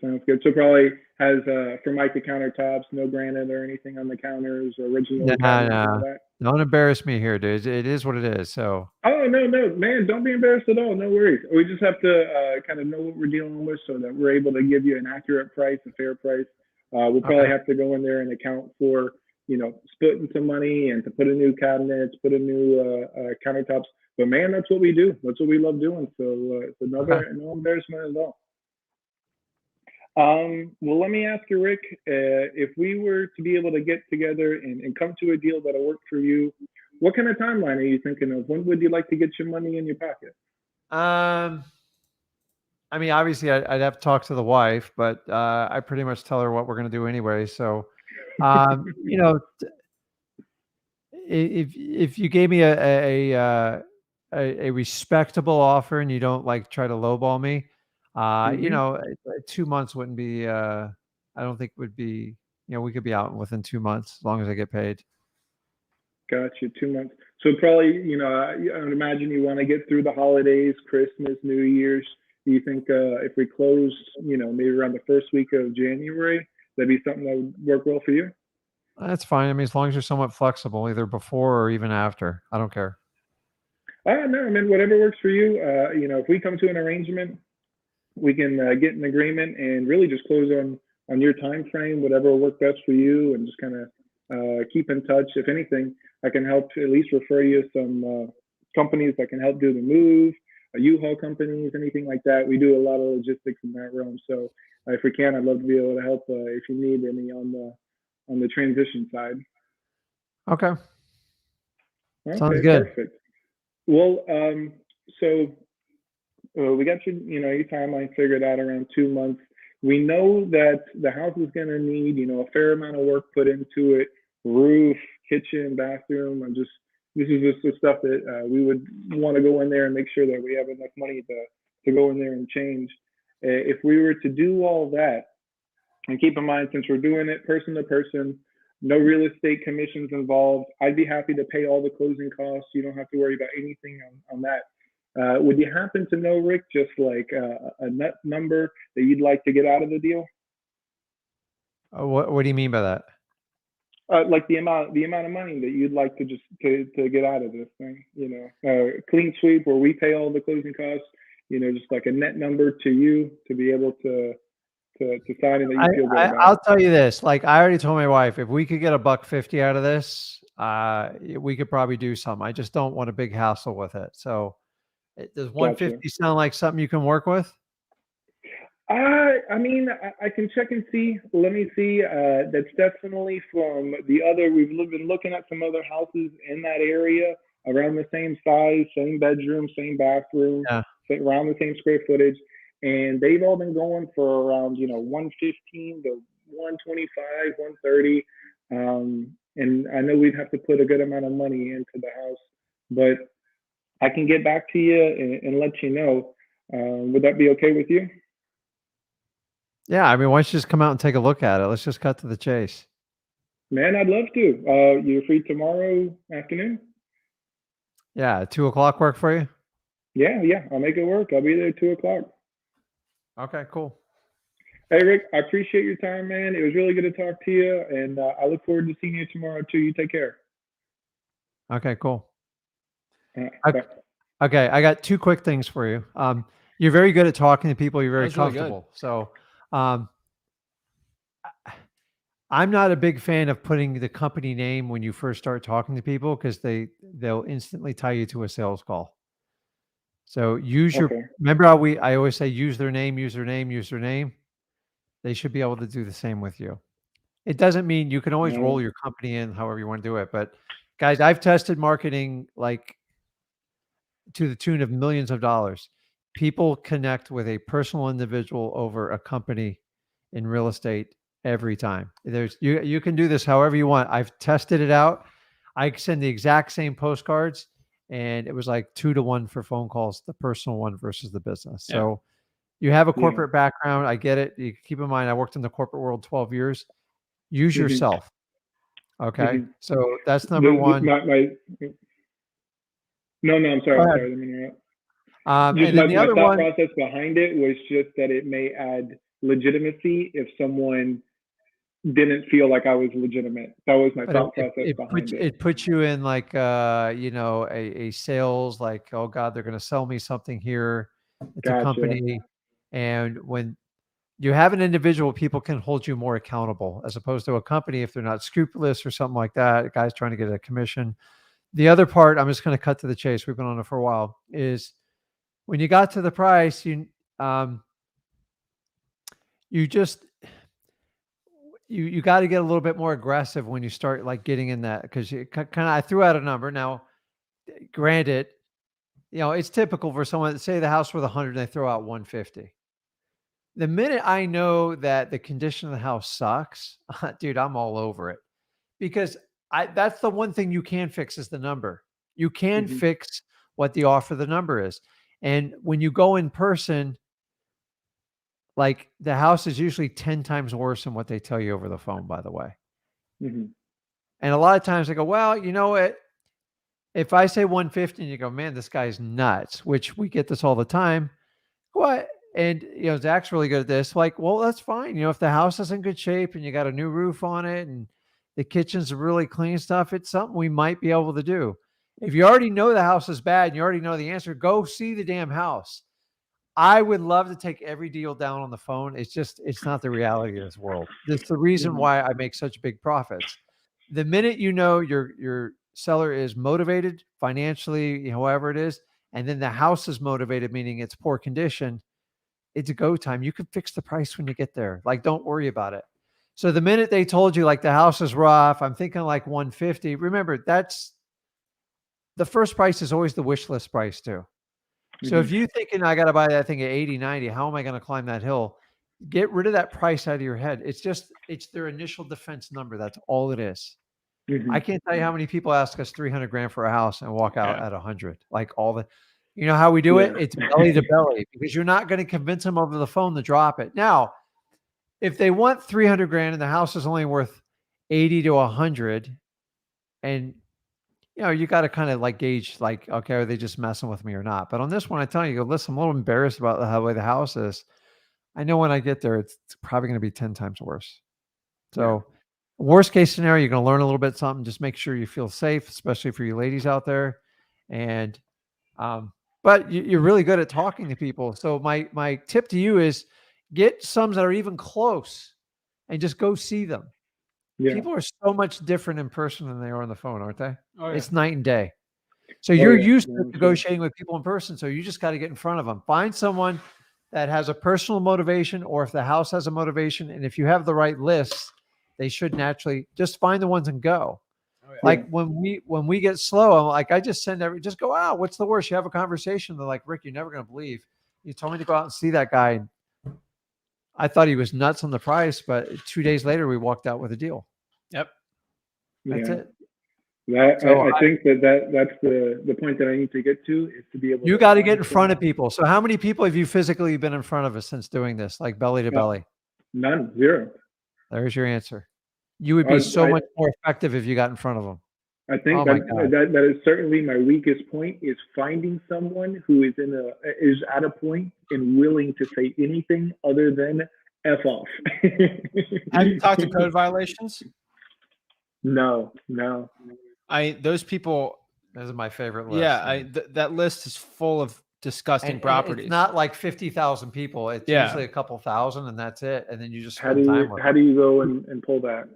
Sounds good. So probably has Formica countertops, no granite or anything on the counters, original. No. Don't embarrass me here, dude. It is what it is. So. Oh no, man! Don't be embarrassed at all. No worries. We just have to kind of know what we're dealing with so that we're able to give you an accurate price, a fair price. We'll probably have to go in there and account for splitting some money and to put a new cabinets, put a new countertops. But man, that's what we do. That's what we love doing. So no embarrassment at all. Well, let me ask you, Rick, if we were to be able to get together and come to a deal that'll work for you, what kind of timeline are you thinking of? When would you like to get your money in your pocket? I mean, obviously I'd have to talk to the wife, but I pretty much tell her what we're going to do anyway. So, if you gave me a respectable offer and you don't like try to lowball me, 2 months wouldn't be, I don't think would be, we could be out within 2 months as long as I get paid. Gotcha. 2 months. So probably, I would imagine you want to get through the holidays, Christmas, New Year's. Do you think if we close, maybe around the first week of January, that'd be something that would work well for you? That's fine. I mean, as long as you're somewhat flexible, either before or even after, I don't care. No, I mean, whatever works for you. If we come to an arrangement, we can get an agreement and really just close on your time frame, whatever will work best for you, and just kind of keep in touch. If anything, I can help at least refer you some companies that can help do the move, U-Haul companies, anything like that. We do a lot of logistics in that realm. So if we can, I'd love to be able to help if you need any on the transition side. Okay. Sounds good. Perfect. Well, so we got your timeline figured out around 2 months. we know that the house is going to need, you know, a fair amount of work put into it, roof, kitchen, bathroom. This is just the stuff that we would want to go in there and make sure that we have enough money to go in there and change. If we were to do all that, and keep in mind, since we're doing it person to person, no real estate commissions involved, I'd be happy to pay all the closing costs. You don't have to worry about anything on that. Would you happen to know, Rick, just like a net number that you'd like to get out of the deal? What do you mean by that? Like the amount of money that you'd like to just to get out of this thing, you know, clean sweep where we pay all the closing costs, you know, just like a net number to you to be able to sign and that you feel good about. I'll tell you this, like I already told my wife, if we could get $150 out of this, we could probably do something. I just don't want a big hassle with it. So does 150 sound like something you can work with? I mean, I can check and see. Let me see. That's definitely from the other. We've been looking at some other houses in that area around the same size, same bedroom, same bathroom, around the same square footage, and they've all been going for around 115 to 125, 130. And I know we'd have to put a good amount of money into the house, but I can get back to you and let you know. Would that be okay with you? Yeah, I mean, why don't you just come out and take a look at it? Let's just cut to the chase. Man, I'd love to. You're free tomorrow afternoon? Yeah, 2 o'clock work for you? Yeah, I'll make it work. I'll be there at 2 o'clock. Okay, cool. Hey, Rick, I appreciate your time, man. It was really good to talk to you, and I look forward to seeing you tomorrow, too. You take care. Okay, cool. Bye. Okay, I got 2 quick things for you. You're very good at talking to people. You're very That's really good. comfortable. So I'm not a big fan of putting the company name when you first start talking to people because they'll instantly tie you to a sales call. So remember how I always say use their name, use their name, use their name. They should be able to do the same with you. It doesn't mean you can always roll your company in however you want to do it. But guys, I've tested marketing like to the tune of millions of dollars. People connect with a personal individual over a company in real estate every time. You can do this however you want. I've tested it out. I send the exact same postcards, and it was like 2 to 1 for phone calls, the personal one versus the business. Yeah. So you have a corporate background. I get it. You keep in mind, I worked in the corporate world 12 years. Use yourself. Okay. So that's number one. No, I'm sorry. Let me interrupt. And then the other thought one process behind it was just that it may add legitimacy if someone didn't feel like I was legitimate. That was my thought process behind it. It puts you in like a sales, like, oh God, they're going to sell me something here. It's a company. And when you have an individual, people can hold you more accountable as opposed to a company if they're not scrupulous or something like that. A guy's trying to get a commission. The other part, I'm just going to cut to the chase. We've been on it for a while. Is when you got to the price, you got to get a little bit more aggressive when you start like getting in that, because you I threw out a number. Now, granted, it's typical for someone to say the house worth 100 and they throw out 150. The minute I know that the condition of the house sucks, dude, I'm all over it, because that's the one thing you can fix is the number. You can fix what the offer the number is. And when you go in person, like the house is usually 10 times worse than what they tell you over the phone, by the way. And a lot of times they go, well, you know what? If I say 150 and you go, man, this guy's nuts, which we get this all the time. What? And, Zach's really good at this. Like, well, that's fine. If the house is in good shape and you got a new roof on it and the kitchen's really clean stuff, it's something we might be able to do. If you already know the house is bad and you already know the answer, go see the damn house. I would love to take every deal down on the phone. It's not the reality of this world. That's the reason why I make such big profits. The minute your seller is motivated financially, however it is, and then the house is motivated, meaning it's poor condition, it's a go time. You can fix the price when you get there. Like, don't worry about it. So the minute they told you like the house is rough, I'm thinking like 150. Remember, that's the first price is always the wish list price too. So if you're thinking I got to buy that thing at 80, 90, how am I going to climb that hill? Get rid of that price out of your head. It's their initial defense number. That's all it is. Mhm. I can't tell you how many people ask us 300 grand for a house and walk out at 100. Like you know how we do it? Yeah. It's belly to belly, because you're not going to convince them over the phone to drop it. Now, if they want 300 grand and the house is only worth 80 to 100, and you got to kind of like gauge, like, okay, are they just messing with me or not? But on this one, I tell you, listen, I'm a little embarrassed about the way the house is. I know when I get there, it's probably going to be 10 times worse. So worst case scenario, you're going to learn a little bit something. Just make sure you feel safe, especially for you ladies out there. And, but you're really good at talking to people. So my tip to you is get some that are even close and just go see them. Yeah. People are so much different in person than they are on the phone, aren't they? Oh, yeah. It's night and day. So you're yeah. used Yeah, to I'm sure. negotiating with people in person. So you just got to get in front of them. Find someone that has a personal motivation, or if the house has a motivation, and if you have the right lists, they should naturally just find the ones and go. Oh, yeah. Like when we get slow, I'm like, I just just go out. What's the worst? You have a conversation. They're like, Rick, you're never going to believe. You told me to go out and see that guy. I thought he was nuts on the price, but 2 days later, we walked out with a deal. Yep. That's Yeah. it. I think that's the point that I need to get to, is to be able. You to got to find get in front of someone. people. So how many people have you physically been in front of us since doing this, like belly to belly? None, zero. There's your answer. You would be so I- much more effective if you got in front of them. I think Oh my God. that is certainly my weakest point, is finding someone who is at a point and willing to say anything other than F off. Have you talked to code violations? No. Those people. Those are my favorite list. Yeah, that list is full of disgusting And properties. it's not like 50,000 people. It's Yeah. usually a couple thousand, and that's it. And then you just How spend time with do you go and pull that?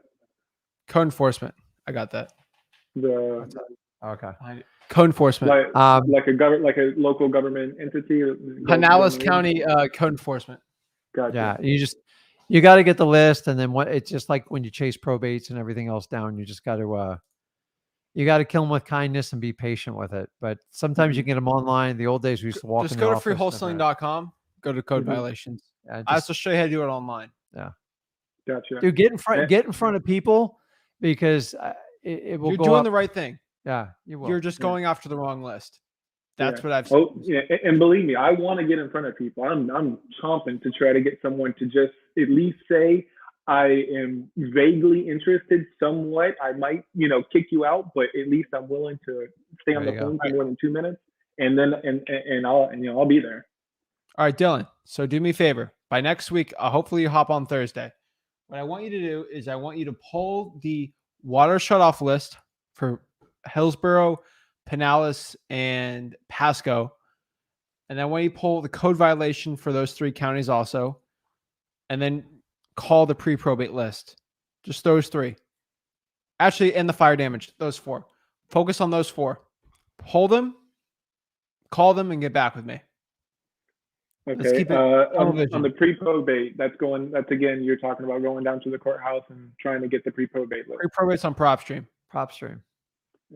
Code enforcement. I got that. The Okay. Code enforcement. like a local government entity, or Pinellas government County code enforcement. Gotcha. Yeah, you got to get the list, and then it's just like when you chase probates and everything else down, you just got to kill them with kindness and be patient with it. But sometimes you can get them online. The old days we used to walk. Just in go the to office and, freewholesaling.com. Go to code Mhm. violations. yeah, I just- also show you how to do it online. yeah. Gotcha. Dude, get in front of people, because it will You're go doing up. the right thing. Yeah, you will. You're just going after the wrong list. That's Yeah. what I've seen. Oh, yeah, and believe me, I want to get in front of people. I'm chomping to try to get someone to just at least say, I am vaguely interested somewhat. I might, kick you out, but at least I'm willing to stay on There the you go. phone for more than 2 minutes, and then and I'll be there. All right, Dylan. So do me a favor. By next week, hopefully you hop on Thursday. What I want you to do is I want you to pull the water shutoff list for Hillsborough, Pinellas, and Pasco. And I want you to pull the code violation for those 3 counties also. And then call the pre-probate list. Just those 3. Actually, and the fire damage, those 4. Focus on those 4. Pull them, call them, and get back with me. Let's Okay. keep it On vision. the pre-probate, that's again, you're talking about going down to the courthouse and trying to get the pre-probate list. Pre-probate's on PropStream. PropStream.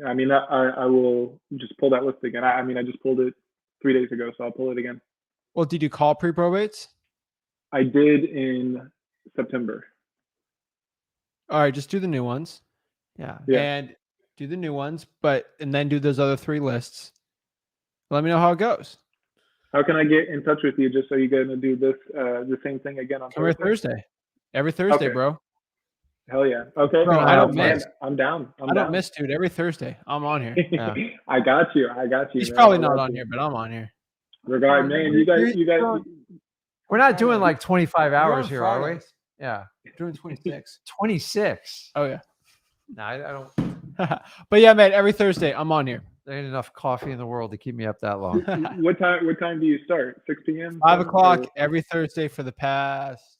I mean, I will just pull that list again. I just pulled it 3 days ago, so I'll pull it again. Well, did you call pre-probates? I did in September. All right, just do the new ones. Yeah. And do the new ones, and then do those other 3 lists. Let me know how it goes. How can I get in touch with you just so you're going to do this the same thing again on Every Thursday. Every Thursday, Okay. bro. Hell yeah. Okay. Bro, I don't man, miss. I'm down. I don't miss, dude. Every Thursday, I'm on here. Yeah. I got you. He's man. probably I not got on you. here, but I'm on here. Regard, man. You guys. We're not doing like 25 hours on here, are we? Fridays. Yeah. Doing 26. 26. Oh, yeah. No, I don't. But yeah, man, every Thursday, I'm on here. There ain't enough coffee in the world to keep me up that long. What time do you start? 6 p.m. 5 o'clock Or- every Thursday for the past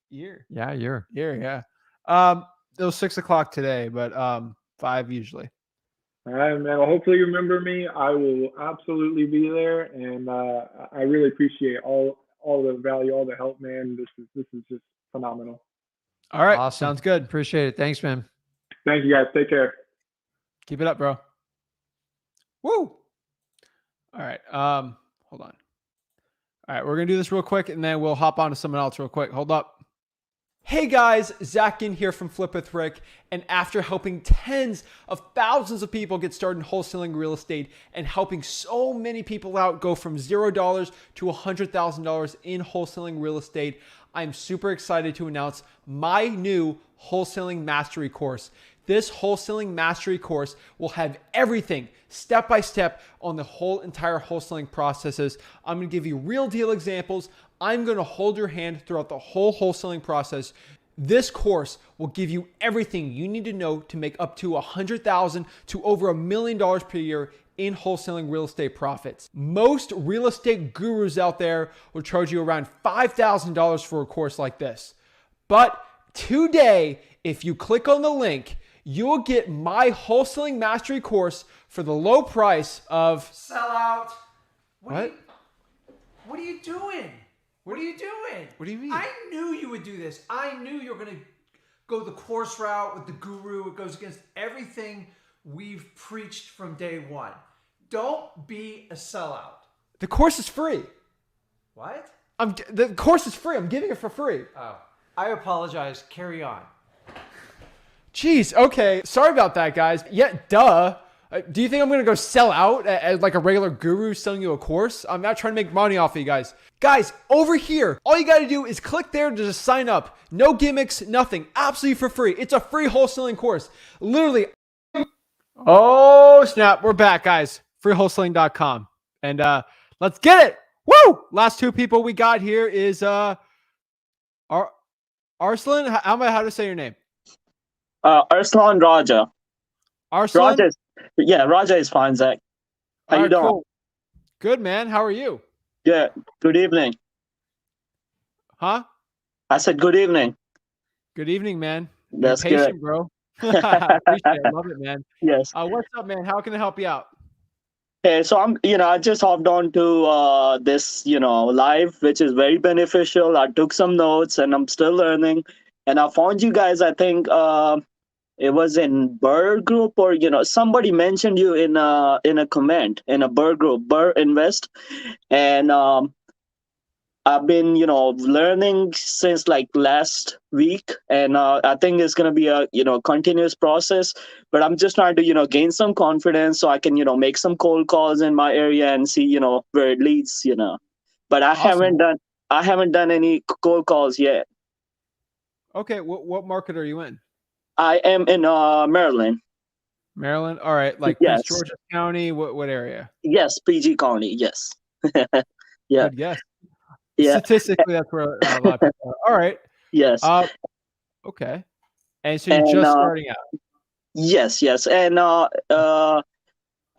year. Yeah, you're. Yeah. It was 6 o'clock today, but 5 usually. All right, man. Well, hopefully you remember me. I will absolutely be there, and I really appreciate all the value, all the help, man. This is just phenomenal. All right. Awesome. Sounds good. Appreciate it. Thanks, man. Thank you, guys. Take care. Keep it up, bro. Woo. All right. Hold on. All right, we're going to do this real quick and then we'll hop on to someone else real quick. Hold up. Hey guys, Zach Ginn here from Flip with Rick. And after helping tens of thousands of people get started in wholesaling real estate and helping so many people out go from $0 to $100,000 in wholesaling real estate, I'm super excited to announce my new Wholesaling Mastery course. This Wholesaling Mastery course will have everything step by step on the whole entire wholesaling processes. I'm going to give you real deal examples. I'm going to hold your hand throughout the whole wholesaling process. This course will give you everything you need to know to make up to $100,000 to over $1 million per year in wholesaling real estate profits. Most real estate gurus out there will charge you around $5,000 for a course like this. But today, if you click on the link, you will get my Wholesaling Mastery course for the low price of... Sell out. What? What are you doing? What are you doing? What do you mean? I knew you would do this. I knew you were going to go the course route with the guru. It goes against everything we've preached from day one. Don't be a sellout. The course is free. What? The course is free. I'm giving it for free. Oh, I apologize. Carry on. Jeez. Okay. Sorry about that, guys. Yeah, duh. Do you think I'm going to go sell out as like a regular guru selling you a course? I'm not trying to make money off of you guys. Guys, over here, all you got to do is click there to just sign up. No gimmicks, nothing. Absolutely for free. It's a free wholesaling course. Literally. Oh, snap. We're back, guys. Freewholesaling.com. And let's get it. Woo! Last two people we got here is Arslan. How to say your name? Arslan Raja. Arslan? Raja is fine, Zach. How you doing? Cool. Good, man. How are you? Yeah. Good evening. Huh? I said good evening. Good evening, man. That's You're patient, good. bro. Appreciate it. Love it, man. Yes. What's up, man? How can I help you out? Hey, so I just hopped on to this, live, which is very beneficial. I took some notes and I'm still learning. And I found you guys, I think, it was in Burr group or somebody mentioned you in a comment in a Burr group, Burr Invest, and I've been learning since like last week, and I think it's gonna be a continuous process. But I'm just trying to gain some confidence so I can make some cold calls in my area and see where it leads. But I Awesome. haven't done any cold calls yet. Okay, what market are you in? I am in Maryland. Maryland. All right, like Yes. Prince George's County. What area? Yes, PG County. Yes. Yeah. Good guess. Yeah. Statistically, that's where a lot of people are. All right. Yes. Okay. And so you're just starting out. Yes. And I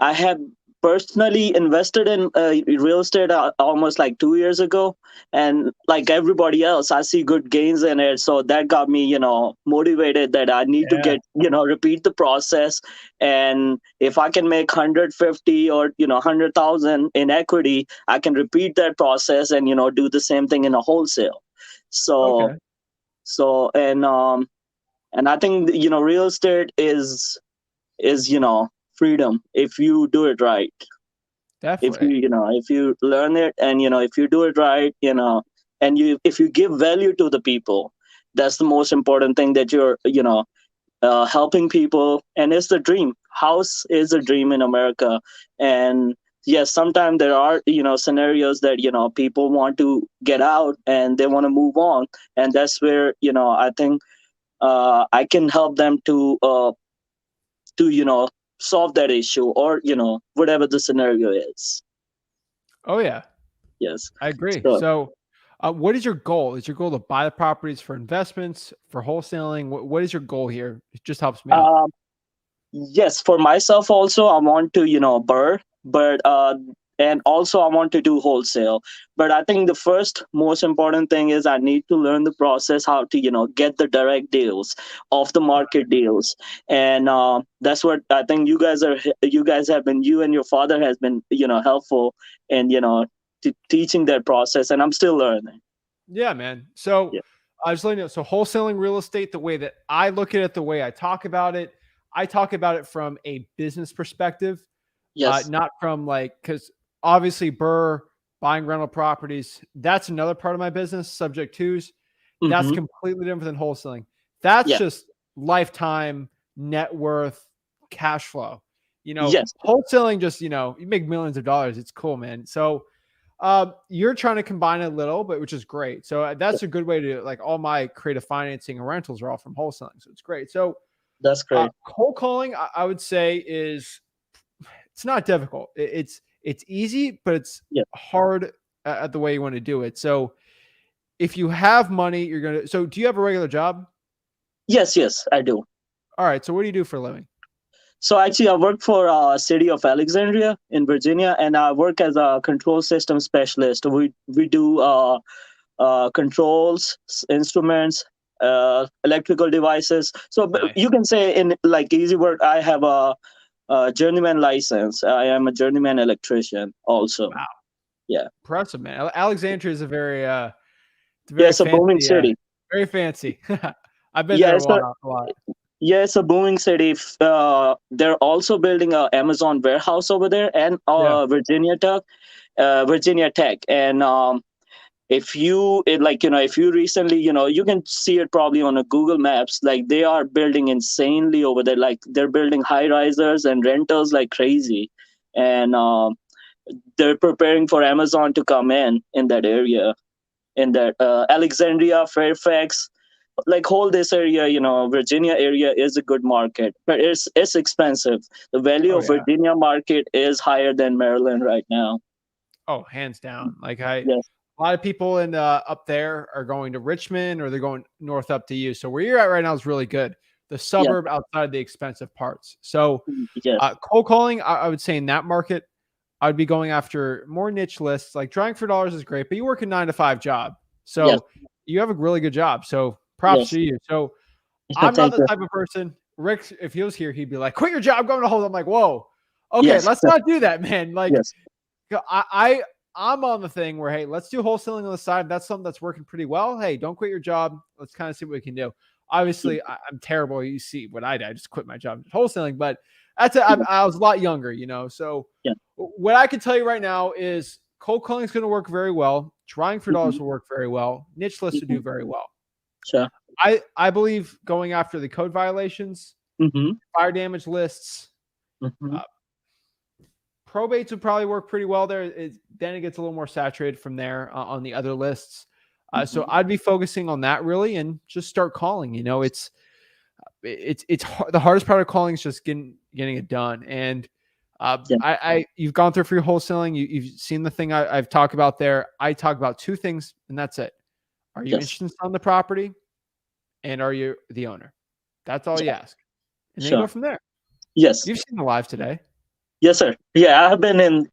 have personally invested in real estate almost like 2 years ago, and like everybody else, I see good gains in it. So that got me, motivated that I need to get, repeat the process. And if I can make 150 or 100,000 in equity, I can repeat that process and do the same thing in a wholesale. So, Okay. and I think real estate is freedom if you do it right. Definitely. If you learn it and if you do it right, and if you give value to the people, that's the most important thing, that you're helping people. And it's the dream. House is a dream in America. And yes, sometimes there are scenarios that people want to get out and they want to move on, and that's where I think I can help them to solve that issue, or whatever the scenario is. Oh yeah. Yes, I agree. So- So, what is your goal? Is your goal to buy the properties for investments, for wholesaling? What is your goal here? It just helps me out. Yes, for myself also, I want to burr, but and also I want to do wholesale. But I think the first most important thing is I need to learn the process, how to get the direct deals, off the market deals. And that's what I think you guys have been, you and your father has been helpful in teaching that process, and I'm still learning. Yeah, man. So Yeah. I was letting you know. So wholesaling real estate, the way that I look at it, the way I talk about it from a business perspective. Yes. Not from because obviously Burr buying rental properties. That's another part of my business, subject twos. That's Mhm. completely different than wholesaling. That's Yeah. just lifetime net worth cash flow. Yes. Wholesaling just, you make millions of dollars. It's cool, man. So you're trying to combine a little, but which is great. So that's a good way to, like, all my creative financing and rentals are all from wholesaling. So it's great. So That's great. cold calling, I would say, it's not difficult. It's easy, but it's Yeah. hard at the way you want to do it. So if you have money, so do you have a regular job? Yes, I do. All right. So what do you do for a living? So actually, I work for city of Alexandria in Virginia, and I work as a control system specialist. We do controls, instruments, electrical devices. So Nice. you can say, in like easy word, I have a journeyman license. I am a journeyman electrician also. Wow. Yeah. Impressive, man. Alexandria is a very, It's a booming city. very fancy. I've been Yeah, there it's a lot. Yeah, it's a booming city. They're also building a Amazon warehouse over there, and Yeah. Virginia Tech. And if you if you recently, you can see it probably on a Google Maps. Like, they are building insanely over there. Like, they're building high risers and rentals like crazy, and they're preparing for Amazon to come in that area, in that Alexandria, Fairfax, like whole this area, Virginia area is a good market, but it's expensive. The value Oh, of yeah. Virginia market is higher than Maryland right now. Oh, hands down. Like, Yes. a lot of people in up there are going to Richmond, or they're going north up to you. So where you're at right now is really good. The suburb outside the expensive parts. So Yes. cold calling, I would say in that market, I'd be going after more niche lists. Like, drawing for dollars is great, but you work a 9-to-5 job. So Yes. you have a really good job. So props Yes. to you. So I'm not Thank the you. type of person. Rick, if he was here, he'd be like, quit your job, going to hold. I'm like, whoa, okay, Yes. let's not do that, man. Like, Yes. I'm on the thing where, hey, let's do wholesaling on the side. That's something that's working pretty well. Hey, don't quit your job. Let's kind of see what we can do. Obviously, I'm terrible. You see what I did. I just quit my job wholesaling, but I was a lot younger, So Yeah. what I can tell you right now is cold calling is going to work very well. Drawing for dollars will work very well. Niche lists will do very well. Sure. I believe going after the code violations, fire damage lists, probates would probably work pretty well there. Then it gets a little more saturated from there on the other lists. So I'd be focusing on that really, and just start calling. It's the hardest part of calling is just getting it done. And you've gone through free wholesaling. You've seen the thing I've talked about there. I talk about two things, and that's it. Are you interested in selling the property? And are you the owner? That's all you ask. And then you go from there. Yes. You've seen the live today. Yes, sir. Yeah, I have been in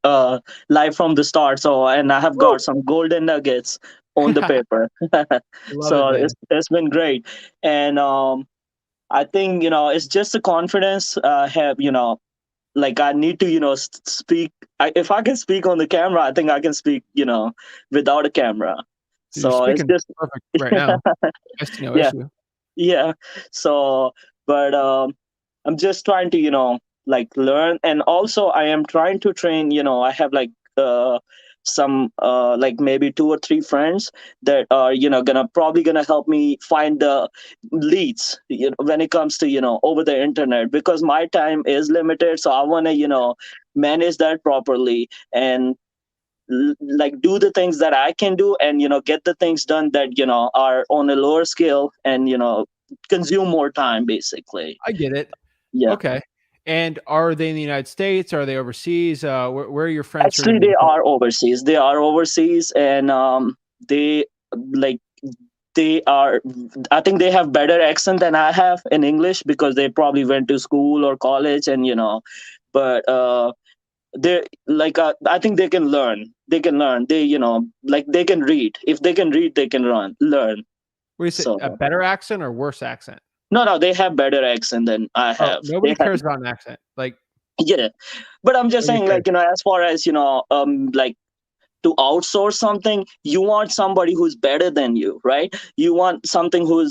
live from the start. So, and I have got some golden nuggets on the paper. So it's been great. And I think, it's just the confidence I have, like, I need to, speak. If I can speak on the camera, I think I can speak, without a camera. So it's just perfect right now. No issue. Yeah. So, but I'm just trying to, like, learn. And also I am trying to train, I have like some like maybe 2 or 3 friends that are, probably gonna help me find the leads, when it comes to, over the internet, because my time is limited. So I want to, manage that properly and like do the things that I can do, and get the things done that are on a lower scale, and consume more time, basically. I get it. Yeah. Okay. And are they in the United States? Are they overseas? Where are your friends? Actually, they are overseas. They are overseas, and they like they are. I think they have better accent than I have in English, because they probably went to school or college, and but they like I think they can learn. They can learn. They like they can read. If they can read, they can learn. What do you say? A better accent or worse accent? No, they have better accent than I have. Nobody cares about an accent. Like, yeah, but I'm just saying, like, as far as like, to outsource something, you want somebody who's better than you, right? You want something who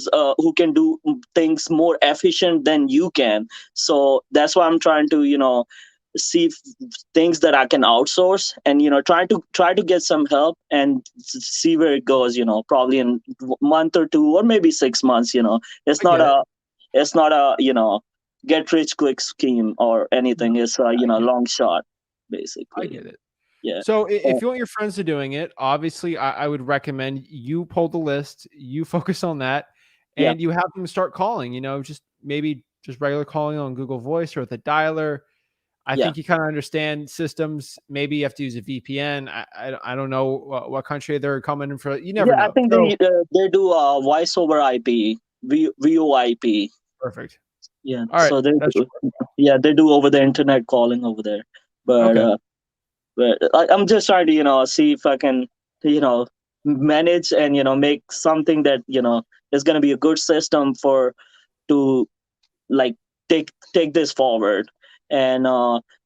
can do things more efficient than you can. So that's why I'm trying to things that I can outsource, and try to get some help and see where it goes. Probably in a month or two, or maybe 6 months. It's I not get it. a get rich quick scheme or anything. It's a long shot, basically. I get it. Yeah. So if you want your friends to doing it, obviously I would recommend you pull the list, you focus on that, Yeah. and you have them start calling, just maybe just regular calling on Google Voice or with a dialer. I Yeah. think you kind of understand systems. Maybe you have to use a VPN. I don't know what country they're coming in from. You never know. I think So, they do voice over IP, VoIP. perfect. Yeah. All right. So they That's do, they do over the internet calling over there. But okay. I'm just trying to see if I can manage and make something that is going to be a good system to like take this forward. And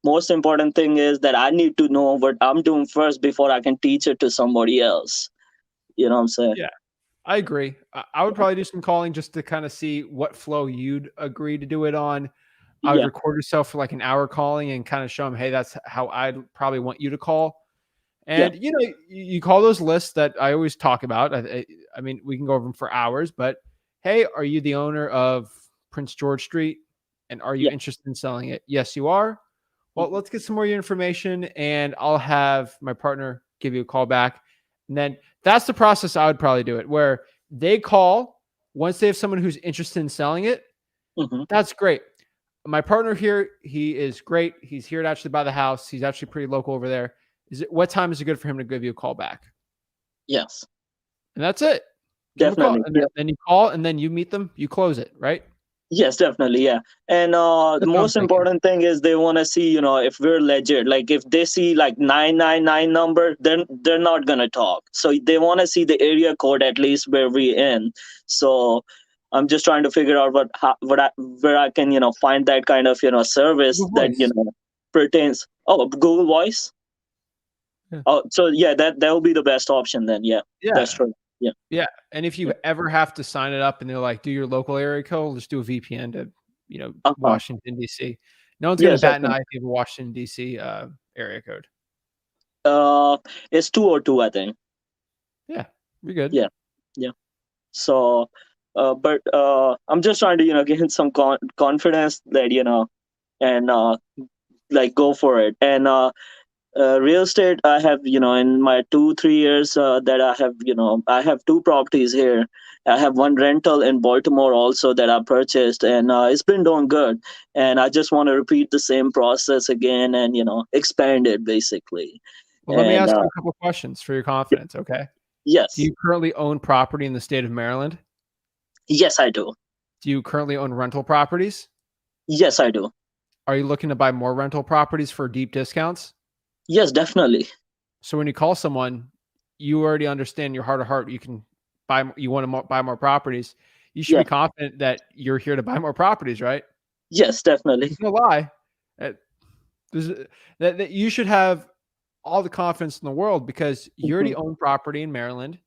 most important thing is that I need to know what I'm doing first before I can teach it to somebody else. You know what I'm saying? Yeah, I agree. I would probably do some calling just to kind of see what flow you'd agree to do it on. I would Yeah. record yourself for like an hour calling and kind of show them, hey, that's how I'd probably want you to call. Yeah. And you call those lists that I always talk about. I mean, we can go over them for hours, but hey, are you the owner of Prince George Street? And are you Yeah. interested in selling it? Yes, you are. Well, let's get some more information, and I'll have my partner give you a call back. And then that's the process I would probably do it, where they call once they have someone who's interested in selling it. Mhm. That's great. My partner here, he is great. He's here to actually buy the house. He's actually pretty local over there. What time is it good for him to give you a call back? Yes. And that's it. Give him a call. Definitely. And Yeah. then you call, and then you meet them, you close it, right? Yes, definitely. Yeah. And the That's what I'm most thinking. important thing is they want to see, if we're legit. Like if they see like 999 number, then they're not gonna talk. So they want to see the area code at least where we're in. So I'm just trying to figure out where I can, find that kind of, service Google that, Voice. pertains. Oh, Google Voice. Yeah. Oh, so yeah, that will be the best option then. Yeah, that's Yeah. true. Yeah. Yeah. And if you ever have to sign it up and they're like, do your local area code, just do a VPN to, Uh-huh. Washington, D.C. No one's going Yes, to bat an definitely. eye if you have a Washington, D.C. Area code. It's 202, I think. Yeah. You're good. Yeah. Yeah. So, but I'm just trying to gain some confidence that and like go for it. And real estate, I have in my 2-3 years that I have 2 properties here. I have one rental in Baltimore also that I purchased, and it's been doing good. And I just want to repeat the same process again and expand it basically. Well, let me And ask you a couple questions for your confidence. Okay. yes, Do you currently own property in the state of Maryland? yes, I do. Do you currently own rental properties? Yes, I do. Are you looking to buy more rental properties for deep discounts? Yes, definitely. So when you call someone, you already understand your heart of heart. You can you want to buy more properties. You should Yeah. be confident that you're here to buy more properties, right? Yes, definitely. There's no lie. That you should have all the confidence in the world because you already own property in Maryland.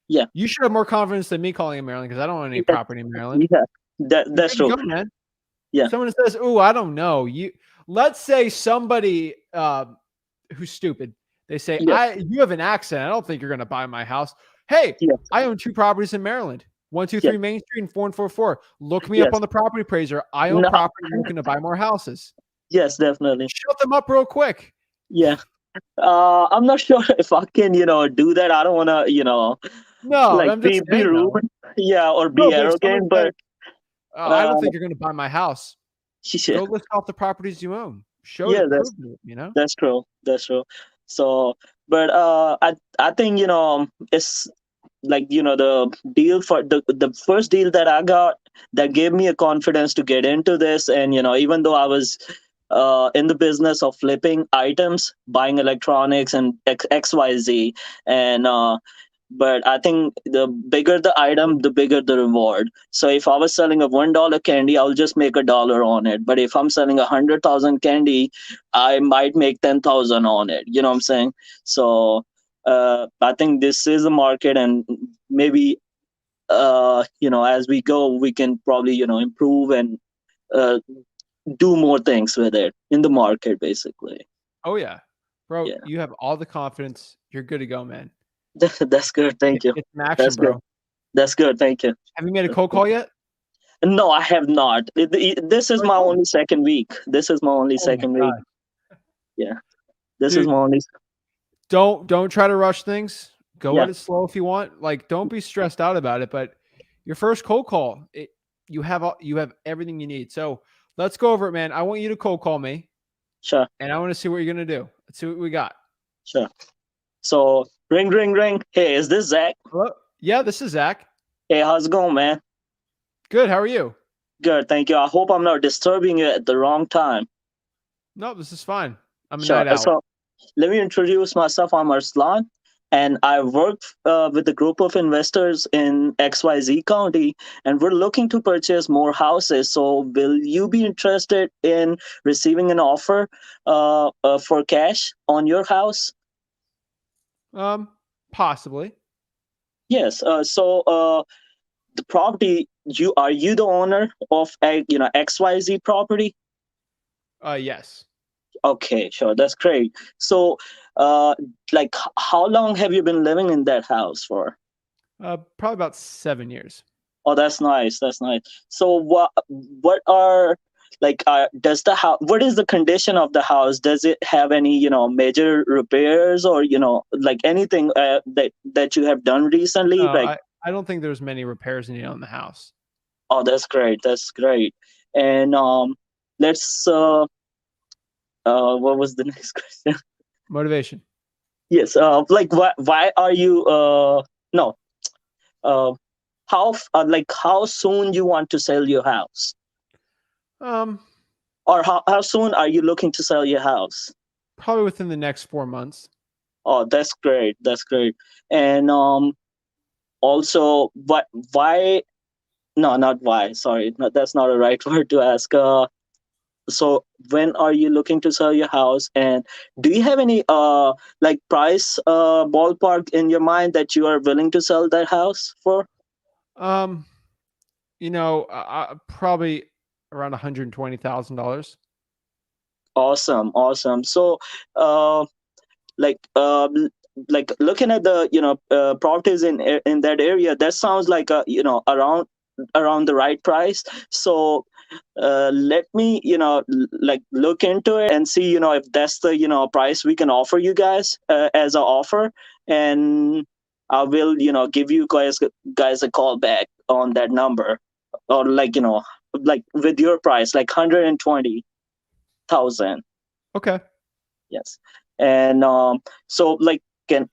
Yeah. You should have more confidence than me calling in Maryland because I don't own any property in Maryland. Yeah, that's Good to true. go, man. Yeah. Someone says, "Oh, I don't know." Let's say somebody who's stupid. They say, Yeah. You have an accent. I don't think you're going to buy my house." Hey, Yes. I own 2 properties in Maryland. 123 Main Street and 4144. Look me Yes. up on the property appraiser. I own No. property looking to buy more houses. Yes, definitely. Shut them up real quick. Yeah. I'm not sure if I can, do that. I don't want to, No, like I'm just be saying, rude. though. Yeah, or be No, but if someone arrogant. But I don't think you're going to buy my house. yeah, Go list off the properties you own. Show Yeah, it, prove it, that's true. That's true. So, but I think it's like the deal for the first deal that I got that gave me a confidence to get into this. And even though I was in the business of flipping items, buying electronics and XYZ, and but I think the bigger the item, the bigger the reward. So if I was selling a $1 candy, I'll just make $1 on it. But if I'm selling 100,000 candy, I might make 10,000 on it. You know what I'm saying? So I think this is a market, and maybe as we go, we can probably improve and do more things with it in the market, basically. Oh yeah, bro. Yeah. You have all the confidence. You're good to go, man. That's good. Thank you. Get some action, That's bro. good. That's good. Thank you. Have you made a cold call yet? No, I have not. This is my Oh. only second week. This is my only Oh my second week. God. Yeah. This is Dude, my only. don't try to rush things. Go Yeah. at it slow if you want. Like, don't be stressed out about it. But your first cold call, you have everything you need. So let's go over it, man. I want you to cold call me, Sure. and I want to see what you're gonna do. Let's see what we got. Sure. So ring, ring, ring. Hey, is this Zach? Hello? Yeah, this is Zach. Hey, how's it going, man? Good. How are you? Good, thank you. I hope I'm not disturbing you at the wrong time. No, this is fine. I'm a Sure. night owl. So let me introduce myself. I'm Arslan, and I work with a group of investors in XYZ County, and we're looking to purchase more houses. So will you be interested in receiving an offer for cash on your house? Possibly. Yes. The property, are you the owner of XYZ property? Yes. Okay, sure. That's great. So, like, how long have you been living in that house for? Probably about 7 years. Oh, that's nice. That's nice. So, what are like does the house? What is the condition of the house? Does it have any major repairs or like anything that you have done recently? No, Like, I don't think there's many repairs needed on the house. oh, that's great. That's great. And let's what was the next question? Motivation. Yes. Like, why are you no how soon you want to sell your house, Um, or how soon are you looking to sell your house? Probably within the next 4 months. Oh, that's great. That's great. And also, why? No, not why. Sorry, no, that's not a right word to ask. So when are you looking to sell your house, and do you have any like price ballpark in your mind that you are willing to sell that house for? Probably around $120,000. Awesome, awesome. So like like looking at the properties in that area, that sounds like around the right price. So let me like look into it and see if that's the price we can offer you guys as an offer, and I will give you guys a call back on that number, or like like with your price, like 120,000. Okay. Yes. And so like can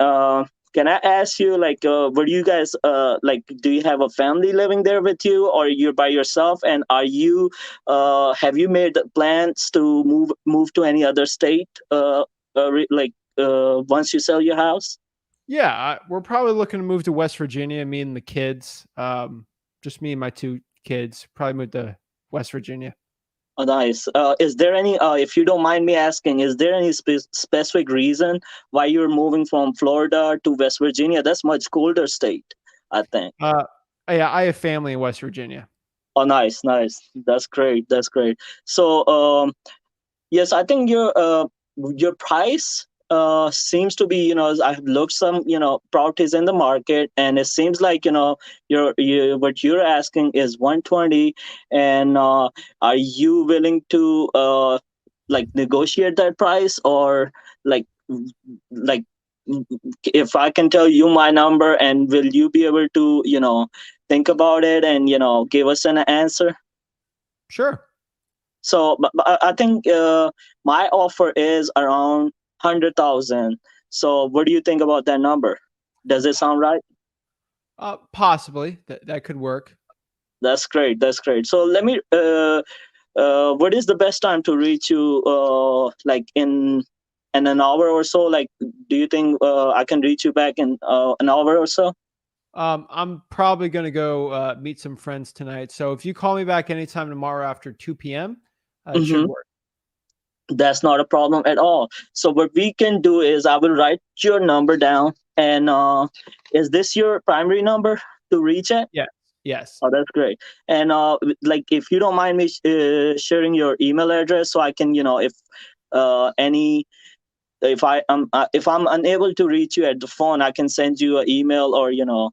I ask you, like, were you guys like, do you have a family living there with you, or you're by yourself? And are you have you made plans to move to any other state once you sell your house? Yeah, we're probably looking to move to West Virginia. Me and the kids, just me and my 2 kids. Probably move to West Virginia. Oh, nice. Is there any, if you don't mind me asking, is there any specific reason why you're moving from Florida to West Virginia? That's much colder state, I think. Yeah, I have family in West Virginia. Oh, nice, nice. That's great. That's great. So, yes, I think your price seems to be, I've looked some, properties in the market, and it seems like, what you're asking is 120, and are you willing to like negotiate that price, or like like if I can tell you my number, and will you be able to, think about it and, give us an answer? Sure. So, but I think my offer is around 100,000. So, what do you think about that number? Does it sound right? Possibly that could work. That's great. That's great. So, let me. What is the best time to reach you? Like in an hour or so. Like, do you think I can reach you back in an hour or so? I'm probably going to go meet some friends tonight. So if you call me back anytime tomorrow after 2 p.m., it should work. That's not a problem at all. So what we can do is I will write your number down. And is this your primary number to reach at? Yeah. Yes. Oh, that's great. And like, if you don't mind me sharing your email address, so I can, if I'm unable to reach you at the phone, I can send you an email, or Yeah.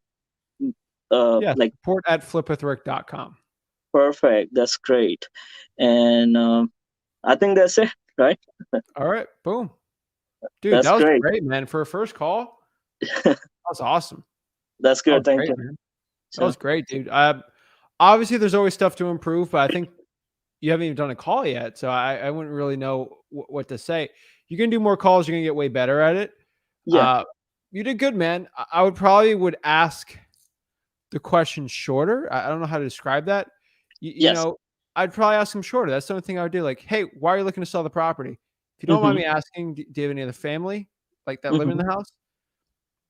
like, Support at flipwithrick.com. perfect. That's great. And I think that's it, right? All right. Boom. Dude, That's that was great. great, man. For a first call, that was awesome. That's That good. was Thank great, you. man. That Sure. was great, dude. Obviously, there's always stuff to improve, but I think you haven't even done a call yet, so I wouldn't really know what to say. You can do more calls. You're gonna get way better at it. Yeah. You did good, man. I would ask the question shorter. I don't know how to describe that. You Yes. know, I'd probably ask them shorter. That's the only thing I would do. Like, hey, why are you looking to sell the property? If you don't mind me asking, do you have any other family like that live in the house?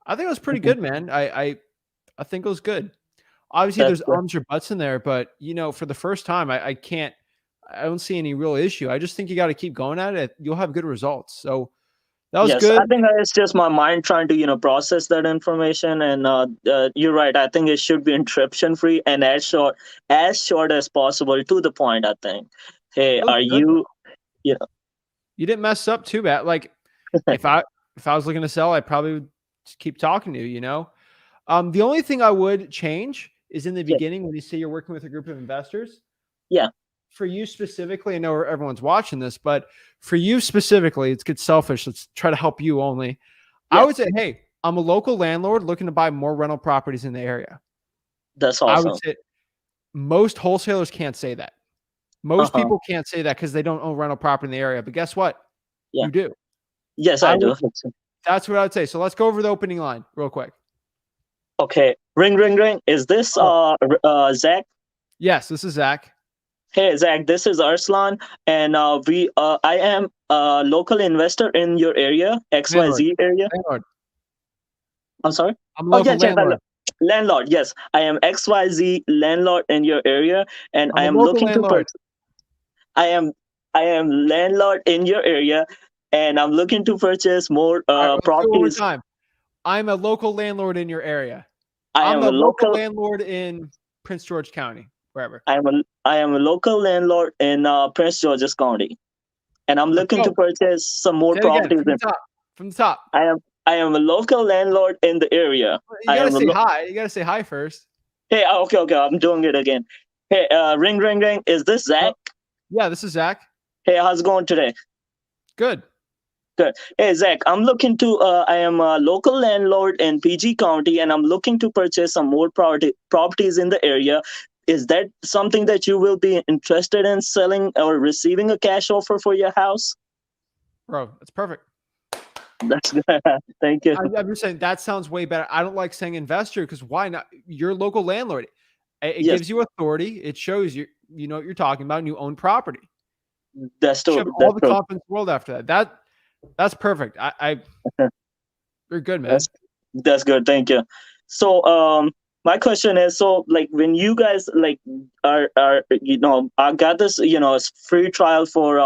I think it was pretty good, man. I think it was good. Obviously, That's there's good. ums or buts in there, but for the first time, I don't see any real issue. I just think you got to keep going at it. You'll have good results. So that was Yes, good. I think it's just my mind trying to process that information. And you're right. I think it should be interruption free and as short as possible, to the point. I think. Hey, It was are good. you? You didn't mess up too bad. Like if I was looking to sell, I probably would just keep talking to you. The only thing I would change is in the Yeah. beginning when you say you're working with a group of investors. Yeah. For you specifically, I know everyone's watching this, but for you specifically, it's get selfish. Let's try to help you only. I Yeah. would say, hey, I'm a local landlord looking to buy more rental properties in the area. That's I would awesome. say most wholesalers can't say that. Most Uh-huh. people can't say that because they don't own rental property in the area. But guess what? Yeah. You do. Yes, I I do. That's what I would say. So let's go over the opening line real quick. Okay. Ring, ring, ring. Is this Zach? Yes, this is Zach. Hey, Zach. This is Arslan, and I am a local investor in your area, XYZ area. Landlord. I'm sorry. I'm a local Yes, yes, landlord. landlord. Yes, I am XYZ landlord in your area, and I'm I a am local looking to landlord. purchase. I am landlord in your area, and I'm looking to purchase more All right, let's do it one more properties. time. I'm a local landlord in your area. I I'm am a a local local. landlord in Prince George County, wherever. I am a local landlord in Prince George's County, and I'm Let's looking to go. purchase some more Say it again properties. from the top. From the top. I am a local landlord in the area. You gotta say hi. You gotta say hi first. Hey, okay, I'm doing it again. Hey, ring, ring, ring. Is this Zach? Yeah, this is Zach. Hey, how's it going today? Good. Good. Hey, Zach, I am a local landlord in PG County, and I'm looking to purchase some more properties in the area. Is that something that you will be interested in selling or receiving a cash offer for your house? Bro, that's perfect. That's good. Thank you. I'm just saying that sounds way better. I don't like saying investor because why not? You're a local landlord. It Yes. gives you authority. It shows you know what you're talking about and you own property. That's You true. have all That's the true. confidence in the world after that. That's perfect. You're good, man. That's good. Thank you. So, my question is, so like when you guys like are I got this free trial for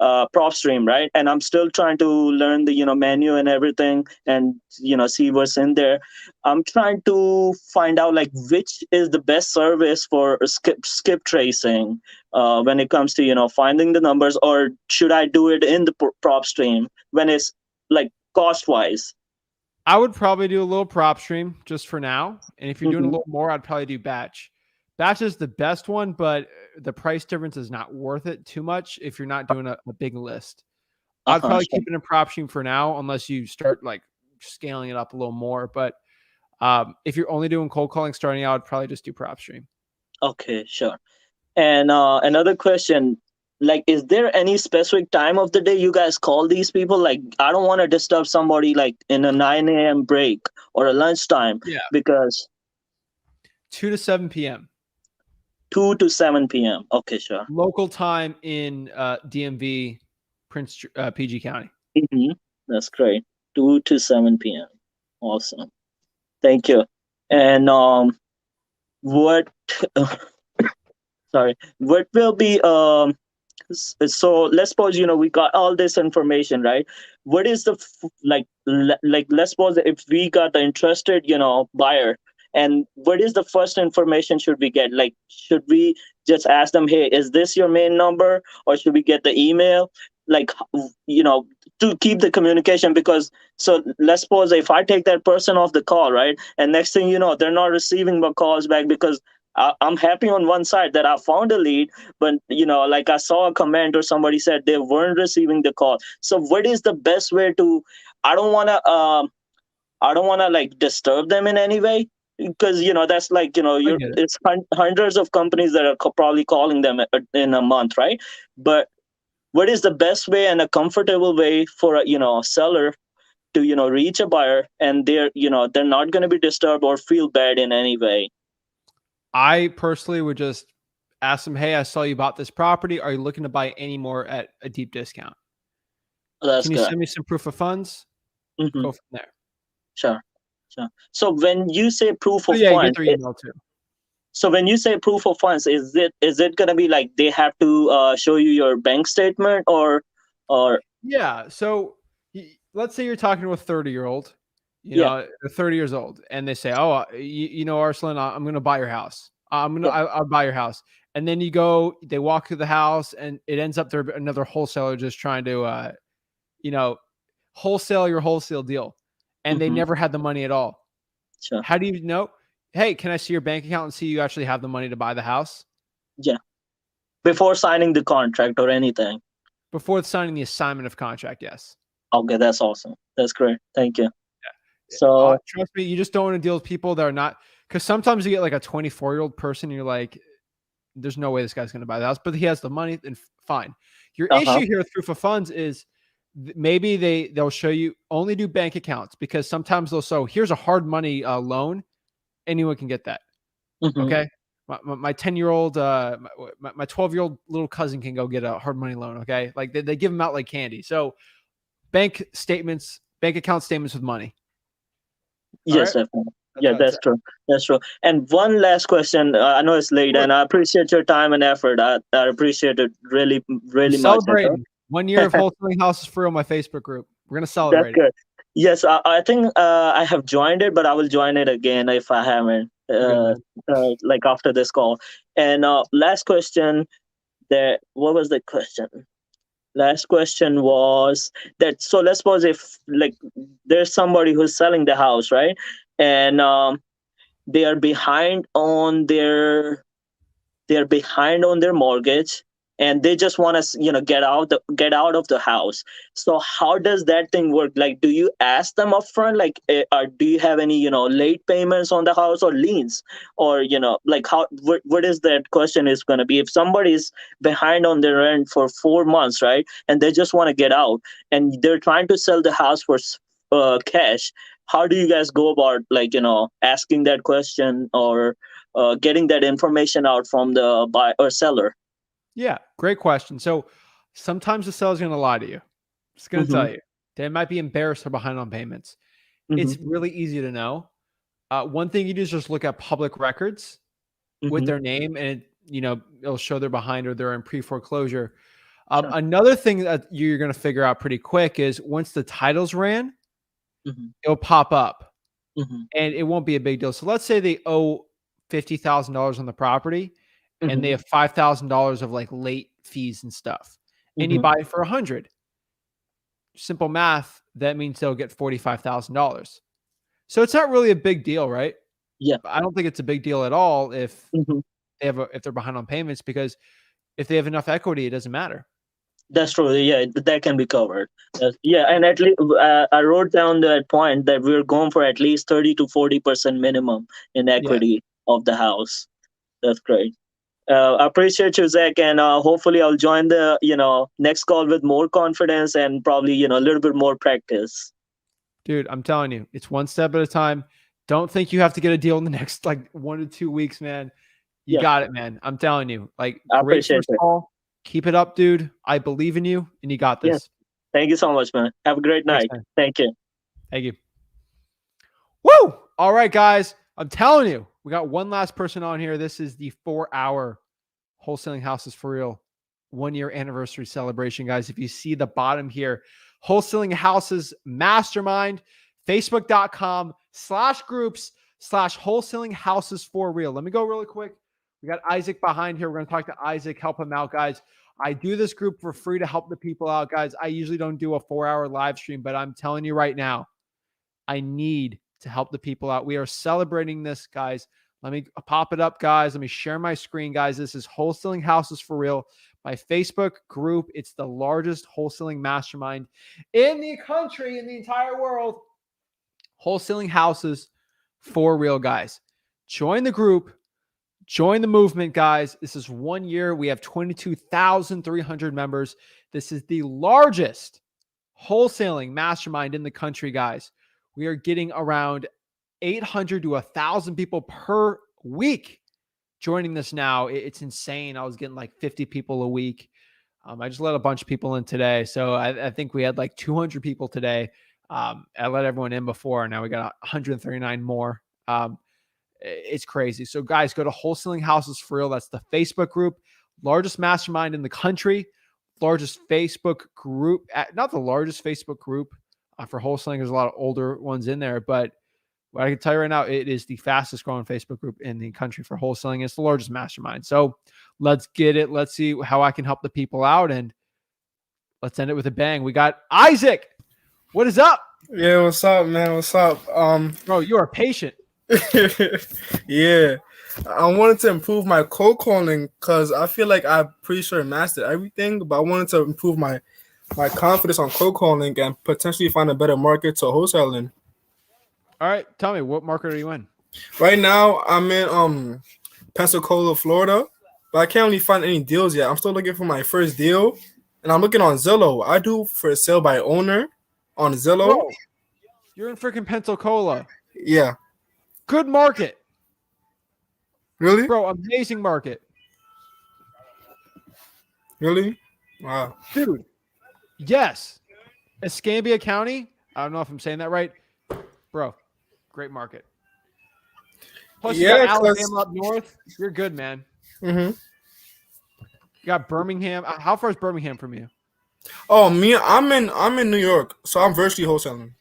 PropStream, right? And I'm still trying to learn the menu and everything, and see what's in there. I'm trying to find out like which is the best service for skip tracing when it comes to finding the numbers, or should I do it in the PropStream when it's like cost wise? I would probably do a little PropStream just for now. And if you're doing a little more, I'd probably do Batch. Batch is the best one, but the price difference is not worth it too much if you're not doing a big list. I'd probably keep it in PropStream for now, unless you start like scaling it up a little more. But if you're only doing cold calling starting out, I'd probably just do PropStream. Okay, sure. And another question, like, is there any specific time of the day you guys call these people? Like, I don't want to disturb somebody like in a 9 a.m. break or a lunchtime. Yeah. Because 2 to 7 p.m. 2 to 7 p.m. Okay, sure. Local time in DMV, PG County. That's great. 2 to 7 p.m. Awesome. Thank you. And what sorry, what will be so let's suppose we got all this information, right? What is the like let's suppose if we got the interested buyer, And what is the first information should we get? Like, should we just ask them, hey, is this your main number, or should we get the email? Like, to keep the communication, because so let's suppose if I take that person off the call, right, and next thing you know, they're not receiving my calls back because I'm happy on one side that I found a lead, but like I saw a comment or somebody said they weren't receiving the call. So what is the best way to? I don't want to. I don't want to like disturb them in any way, because that's like get it. it's hundreds of companies that are probably calling them in a month, right? But what is the best way and a comfortable way for a seller to reach a buyer, and they're not going to be disturbed or feel bad in any way? I personally would just ask them, hey, I saw you bought this property. Are you looking to buy any more at a deep discount? That's Can you good. send me some proof of funds? Mhm. Go from there. Sure. So when you say proof Oh, of yeah, you get funds, their email too. so when you say proof of funds, is it gonna be like they have to show you your bank statement, or Yeah. So let's say you're talking to a 30-year-old, yeah, they're 30 years old, and they say, oh, Arslan, I'm going to buy your house. yeah, I'll buy your house. And then they walk through the house, and it ends up there another wholesaler just trying to, wholesale your wholesale deal. And they mhm, never had the money at all. sure, How do you know? Hey, can I see your bank account and see you actually have the money to buy the house? yeah, before signing the contract or anything? Before signing the assignment of contract, yes. Okay, that's awesome. That's great. Thank you. So Trust me, you just don't want to deal with people that are not, because sometimes you get like a 24-year-old person, and you're like, there's no way this guy's going to buy the house, but he has the money, then fine. Your issue here with proof of funds is maybe they'll show you only do bank accounts, because sometimes they'll show, here's a hard money loan. Anyone can get that. mhm, Okay. My 10-year-old, my 12-year-old little cousin can go get a hard money loan. Okay. Like they give them out like candy. So bank account statements with money. yes, All right. definitely. That's Yeah, what I'd that's say. true. That's true. And one last question. I know it's late, Sure. and I appreciate your time and effort. I appreciate it really, I'm really much. celebrating 1 year of wholesaling houses for real, my Facebook group. We're going to That's celebrate it. good. Yes, I think I have joined it, but I will join it again if I haven't, Good, man. like after this call. And last question. What was the question? Last question was that. So let's suppose if like there's somebody who's selling the house, right, and they are behind on their mortgage, and they just want to get out of the house. So how does that thing work? Like, do you ask them upfront, like, or do you have any late payments on the house or liens, or like how what is that question is going to be if somebody's behind on their rent for 4 months, right, and they just want to get out, and they're trying to sell the house for cash? How do you guys go about, like, asking that question, or getting that information out from the buyer or seller? Yeah, great question. So sometimes the seller's going to lie to you. Just going to Mm-hmm. tell you. They might be embarrassed or behind on payments. Mm-hmm. It's really easy to know. One thing you do is just look at public records with Mm-hmm. their name, and it'll show they're behind or they're in pre-foreclosure. Sure. Another thing that you're going to figure out pretty quick is once the titles ran, Mm-hmm. it'll pop up, Mm-hmm. and it won't be a big deal. So let's say they owe $50,000 on the property, and they have $5,000 of like late fees and stuff, and you Mm-hmm. buy it for 100. Simple math, that means they'll get $45,000. So it's not really a big deal, right? Yeah. I don't think it's a big deal at all if Mm-hmm. if they're behind on payments, because if they have enough equity, it doesn't matter. That's true. Yeah, that can be covered. Yeah, and at least I wrote down that point that we're going for at least 30 to 40% minimum in Yeah. equity of the house. That's great. I appreciate you, Zach, and hopefully I'll join the next call with more confidence and probably a little bit more practice. Dude, I'm telling you, it's one step at a time. Don't think you have to get a deal in the next like 1 to 2 weeks, man. You Yeah, got it, man. I'm telling you. Like, I great appreciate first it. call. Keep it up, dude. I believe in you, and you got Yeah, this. thank you so much, man. Have a great Thanks, night. man. Thank you. Thank you. Woo! All right, guys. I'm telling you, we got one last person on here. This is the 4-hour Wholesaling Houses for Real 1 year anniversary celebration, guys. If you see the bottom here, Wholesaling Houses Mastermind, Facebook.com/groups/. wholesaling houses for real. Let me go really quick. We got Isaac behind here. We're going to talk to Isaac, help him out, guys. I do this group for free to help the people out, guys. I usually don't do a 4-hour live stream, but I'm telling you right now, I need to help the people out. We are celebrating this, guys. Let me pop it up, guys. Let me share my screen, guys. This is Wholesaling Houses for Real, my Facebook group. It's the largest wholesaling mastermind in the country, in the entire world. Wholesaling Houses for Real, guys. Join the group. Join the movement, guys. This is 1 year. We have 22,300 members. This is the largest wholesaling mastermind in the country, guys. We are getting around 800 to 1,000 people per week joining this now. It's insane. I was getting like 50 people a week. I just let a bunch of people in today. So I think we had like 200 people today. I let everyone in before. Now we got 139 more. It's crazy. So guys, go to Wholesaling Houses for Real. That's the Facebook group, largest mastermind in the country, largest Facebook group, not the largest Facebook group for wholesaling. There's a lot of older ones in there, but what I can tell you right now, it is the fastest growing Facebook group in the country for wholesaling. It's the largest mastermind. So let's get it. Let's see how I can help the people out, and let's end it with a bang. We got Isaac. What is up? Yeah, what's up, man? What's up? Bro, you are patient. Yeah, I wanted to improve my cold calling because I feel like I'm pretty sure I mastered everything, but I wanted to improve my confidence on cold calling and potentially find a better market to wholesale in. All right, tell me, what market are you in? Right now, I'm in Pensacola, Florida, but I can't really find any deals yet. I'm still looking for my first deal, and I'm looking on Zillow. I do for sale by owner on Zillow. Bro, you're in freaking Pensacola. Yeah. Good market. Really? Bro, amazing market. Really? Wow. Dude, yes. Escambia County, I don't know if I'm saying that right. Bro, great market. Plus, you got Alabama up north. You're good, man. Mm-hmm. You got Birmingham. How far is Birmingham from you? Oh, me, I'm in New York, so I'm virtually wholesaling.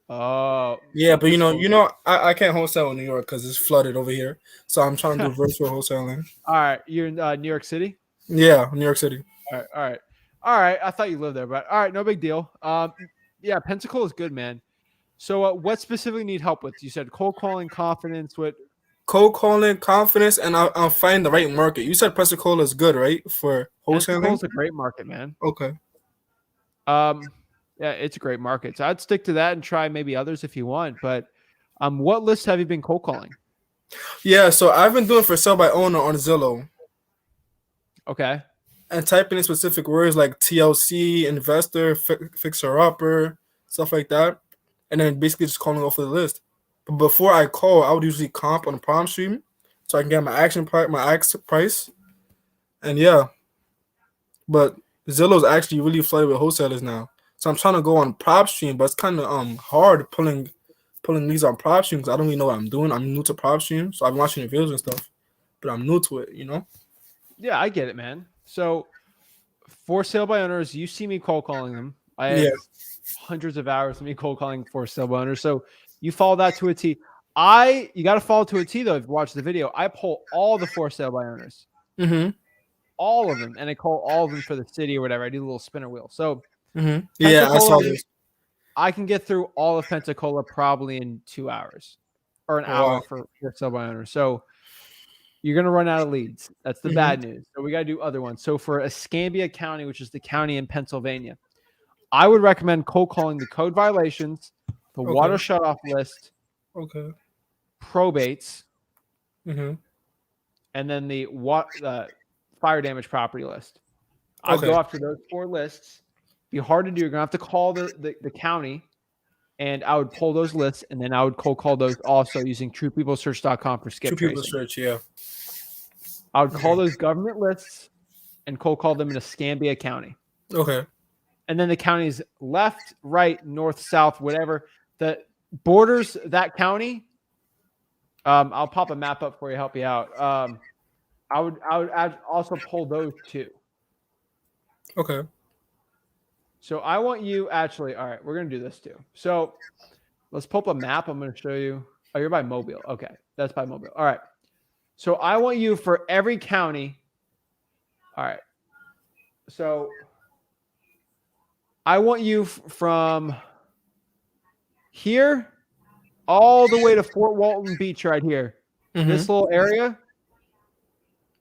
Oh. Yeah, but you know, I can't wholesale in New York because it's flooded over here. So I'm trying to do virtual wholesaling. All right, you're in New York City? Yeah, New York City. All right. I thought you lived there, but all right, no big deal. Yeah, Pensacola is good, man. So what specifically need help with? You said cold calling, confidence, what? Cold calling, confidence, and I'll find the right market. You said Pensacola is good, right? For wholesaling? Pensacola's a great market, man. Okay. Yeah, it's a great market. So I'd stick to that and try maybe others if you want. But what lists have you been cold calling? Yeah, so I've been doing for sale by owner on Zillow. Okay. And typing in specific words like TLC, investor, fixer upper, stuff like that. And then basically just calling off of the list. But before I call, I would usually comp on PropStream so I can get my action price. And yeah. But Zillow's actually really flooded with wholesalers now. So I'm trying to go on PropStream, but it's kind of hard pulling leads on PropStream because I don't really know what I'm doing. I'm new to PropStream, so I've been watching the videos and stuff, but I'm new to it, you know? Yeah, I get it, man. So for sale by owners, you see me cold calling them. I have hundreds of hours of me cold calling for sale by owners. So you follow that to a T. You got to follow to a T, though, if you watch the video. I pull all the for sale by owners. Mm-hmm. All of them. And I call all of them for the city or whatever. I do a little spinner wheel. So yeah, I saw this. I can get through all of Pensacola probably in 2 hours or an hour for sale by owner. So you're going to run out of leads. That's the bad news. So we got to do other ones. So for Escambia County, which is the county in Pennsylvania, I would recommend cold calling the code violations, the water shutoff list, probates, and then the fire damage property list. I'd go after those 4 lists. Be hard to do. You're gonna have to call the county, and I would pull those lists, and then I would cold call those also using TruePeopleSearch.com for skip tracing. TruePeopleSearch, yeah. I would call those government lists and cold call them in Escambia County. Okay. And then the counties left, right, north, south, whatever that borders that county. I'll pop a map up for you, help you out. I would also pull those 2. Okay. So I want you actually, all right, we're going to do this too. So let's pull up a map. I'm going to show you. Oh, you're by Mobile. Okay. That's by Mobile. All right. So I want you for every county. All right. So I want you from here all the way to Fort Walton Beach right here. This little area.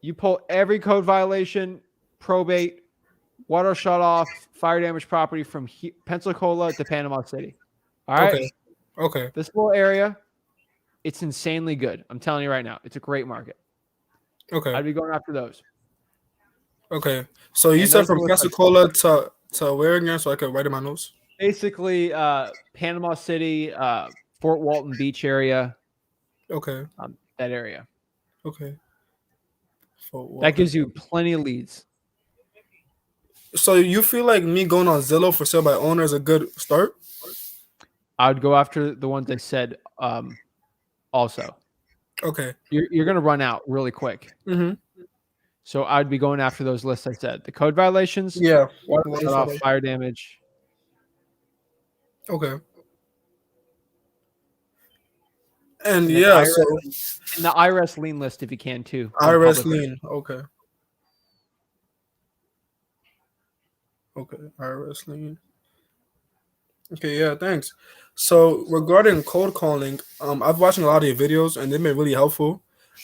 You pull every code violation, probate, water shut off, fire damage property from Pensacola to Panama City. All right. Okay. Okay. This little area, it's insanely good. I'm telling you right now, it's a great market. Okay. I'd be going after those. Okay. So you said from Pensacola to where again? So I could write in my notes. Basically, Panama City, Fort Walton Beach area. Okay. That area. Okay. That gives you plenty of leads. So you feel like me going on Zillow for sale by owner is a good start? I would go after the ones I said also. Okay. You're going to run out really quick. Mm-hmm. So I'd be going after those lists I said. The code violations. Yeah. Fire damage. Okay. And the yeah, and the IRS lien list if you can too. IRS lien. Okay. Okay. IRS lien. Okay, yeah, thanks. So regarding cold calling, I've watching a lot of your videos and they've been really helpful.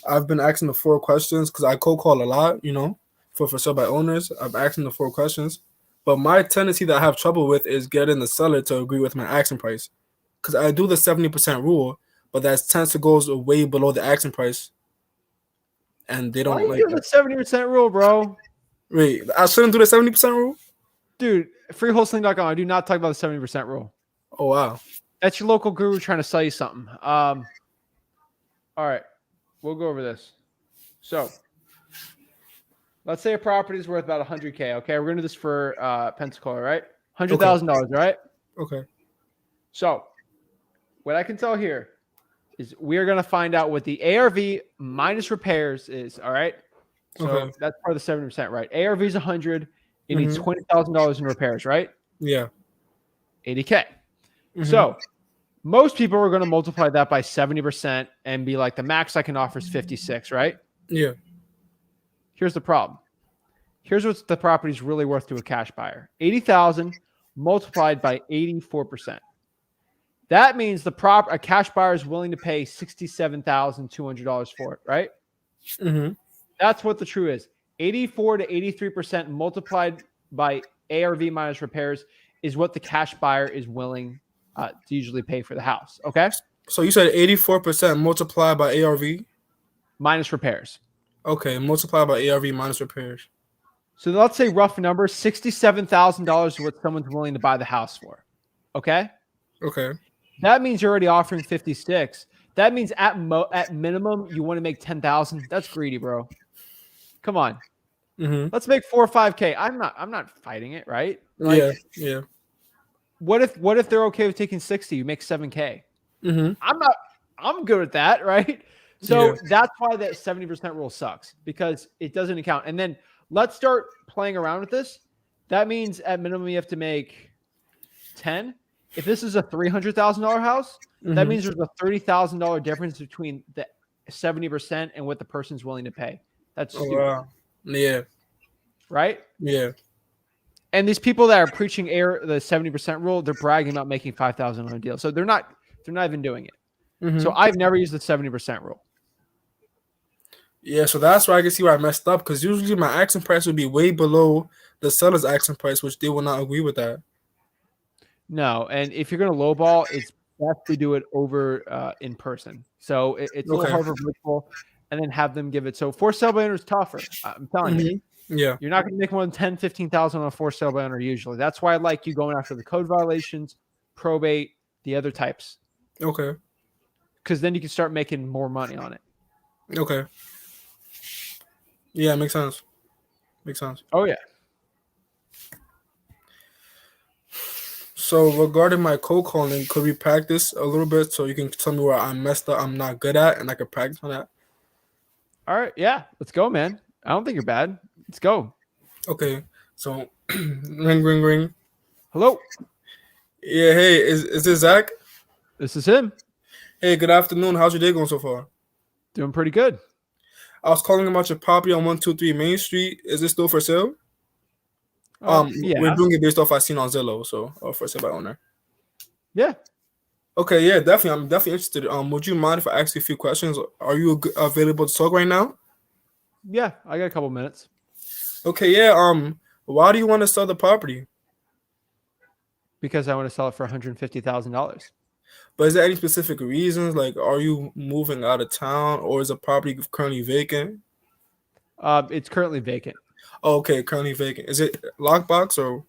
I've been asking the 4 questions because I cold call a lot, for sale by owners. I've asked them the 4 questions. But my tendency that I have trouble with is getting the seller to agree with my asking price. Because I do the 70% rule, but that tends to go way below the asking price. And they don't like the 70% rule, bro. Wait, I shouldn't do the 70% rule? Dude, freewholesaling.com. I do not talk about the 70% rule. Oh, wow. That's your local guru trying to sell you something. All right. We'll go over this. So let's say a property is worth about $100K. Okay. We're going to do this for Pensacola, right? $100,000, right? Okay. So what I can tell here is we are going to find out what the ARV minus repairs is. All right. So that's part of the 70%, right? ARV is 100. It needs $20,000 in repairs, right? Yeah. 80K. So most people are going to multiply that by 70% and be like, the max I can offer is 56, right? Yeah. Here's the problem. Here's what the property is really worth to a cash buyer. 80,000 multiplied by 84%. That means a cash buyer is willing to pay $67,200 for it, right? That's what the true is. 84 to 83% multiplied by ARV minus repairs is what the cash buyer is willing to usually pay for the house. Okay. So you said 84% multiplied by ARV minus repairs. Okay, multiplied by ARV minus repairs. So let's say rough number, $67,000 is what someone's willing to buy the house for. Okay. Okay. That means you're already offering 56. That means at minimum you want to make 10,000. That's greedy, bro. Come on. Let's make 4 or 5K. I'm not fighting it, right? Like, yeah. What if they're okay with taking 60? You make 7K. I'm good with that, right? So that's why that 70% rule sucks, because it doesn't account. And then let's start playing around with this. That means at minimum you have to make 10. If this is a $300,000 house, that means there's a $30,000 difference between the 70% and what the person's willing to pay. That's stupid. Wow. Yeah. Right? Yeah. And these people that are preaching the 70% rule, they're bragging about making $5,000 on a deal. So they're not even doing it. So I've never used the 70% rule. Yeah, so that's why I can see where I messed up, because usually my asking price would be way below the seller's asking price, which they will not agree with that. No, and if you're going to lowball, it's best to do it over in person. So it's a little harder virtual, and then have them give it. So for sale by owner is tougher. I'm telling you. Yeah. You're not going to make more than 10, 15,000 on a for sale by owner usually. That's why I like you going after the code violations, probate, the other types. Okay. Because then you can start making more money on it. Okay. Yeah, makes sense. Makes sense. Oh, yeah. So regarding my cold calling, could we practice a little bit so you can tell me where I messed up, I'm not good at, and I can practice on that? All right. Yeah. Let's go, man. I don't think you're bad. Let's go. Okay. So ring, ring, ring. Hello. Yeah, hey, is this Zach? This is him. Hey, good afternoon. How's your day going so far? Doing pretty good. I was calling about your property on 123 Main Street. Is it still for sale? Yeah. We're doing it based off I seen on Zillow, so for sale by owner. Yeah. Okay, yeah, definitely. I'm definitely interested. Would you mind if I ask you a few questions? Are you available to talk right now? Yeah, I got a couple minutes. Okay, yeah. Why do you want to sell the property? Because I want to sell it for $150,000. But is there any specific reasons? Like, are you moving out of town, or is the property currently vacant? It's currently vacant. Okay, currently vacant. Is it lockbox or?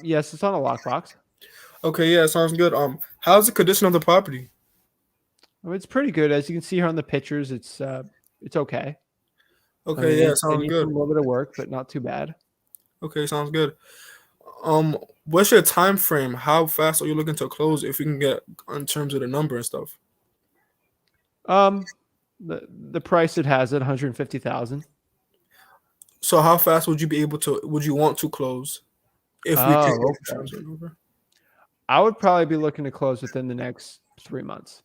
Yes, it's on a lockbox. Okay, yeah, sounds good. How's the condition of the property? It's pretty good. As you can see here on the pictures, it's okay. Okay, yeah, it sounds needs good. a little bit of work, but not too bad. Okay, sounds good. What's your time frame? How fast are you looking to close if you can get in terms of the number and stuff? The price it has at 150,000. So how fast would you want to close if we can get insurance over? I would probably be looking to close within the next 3 months.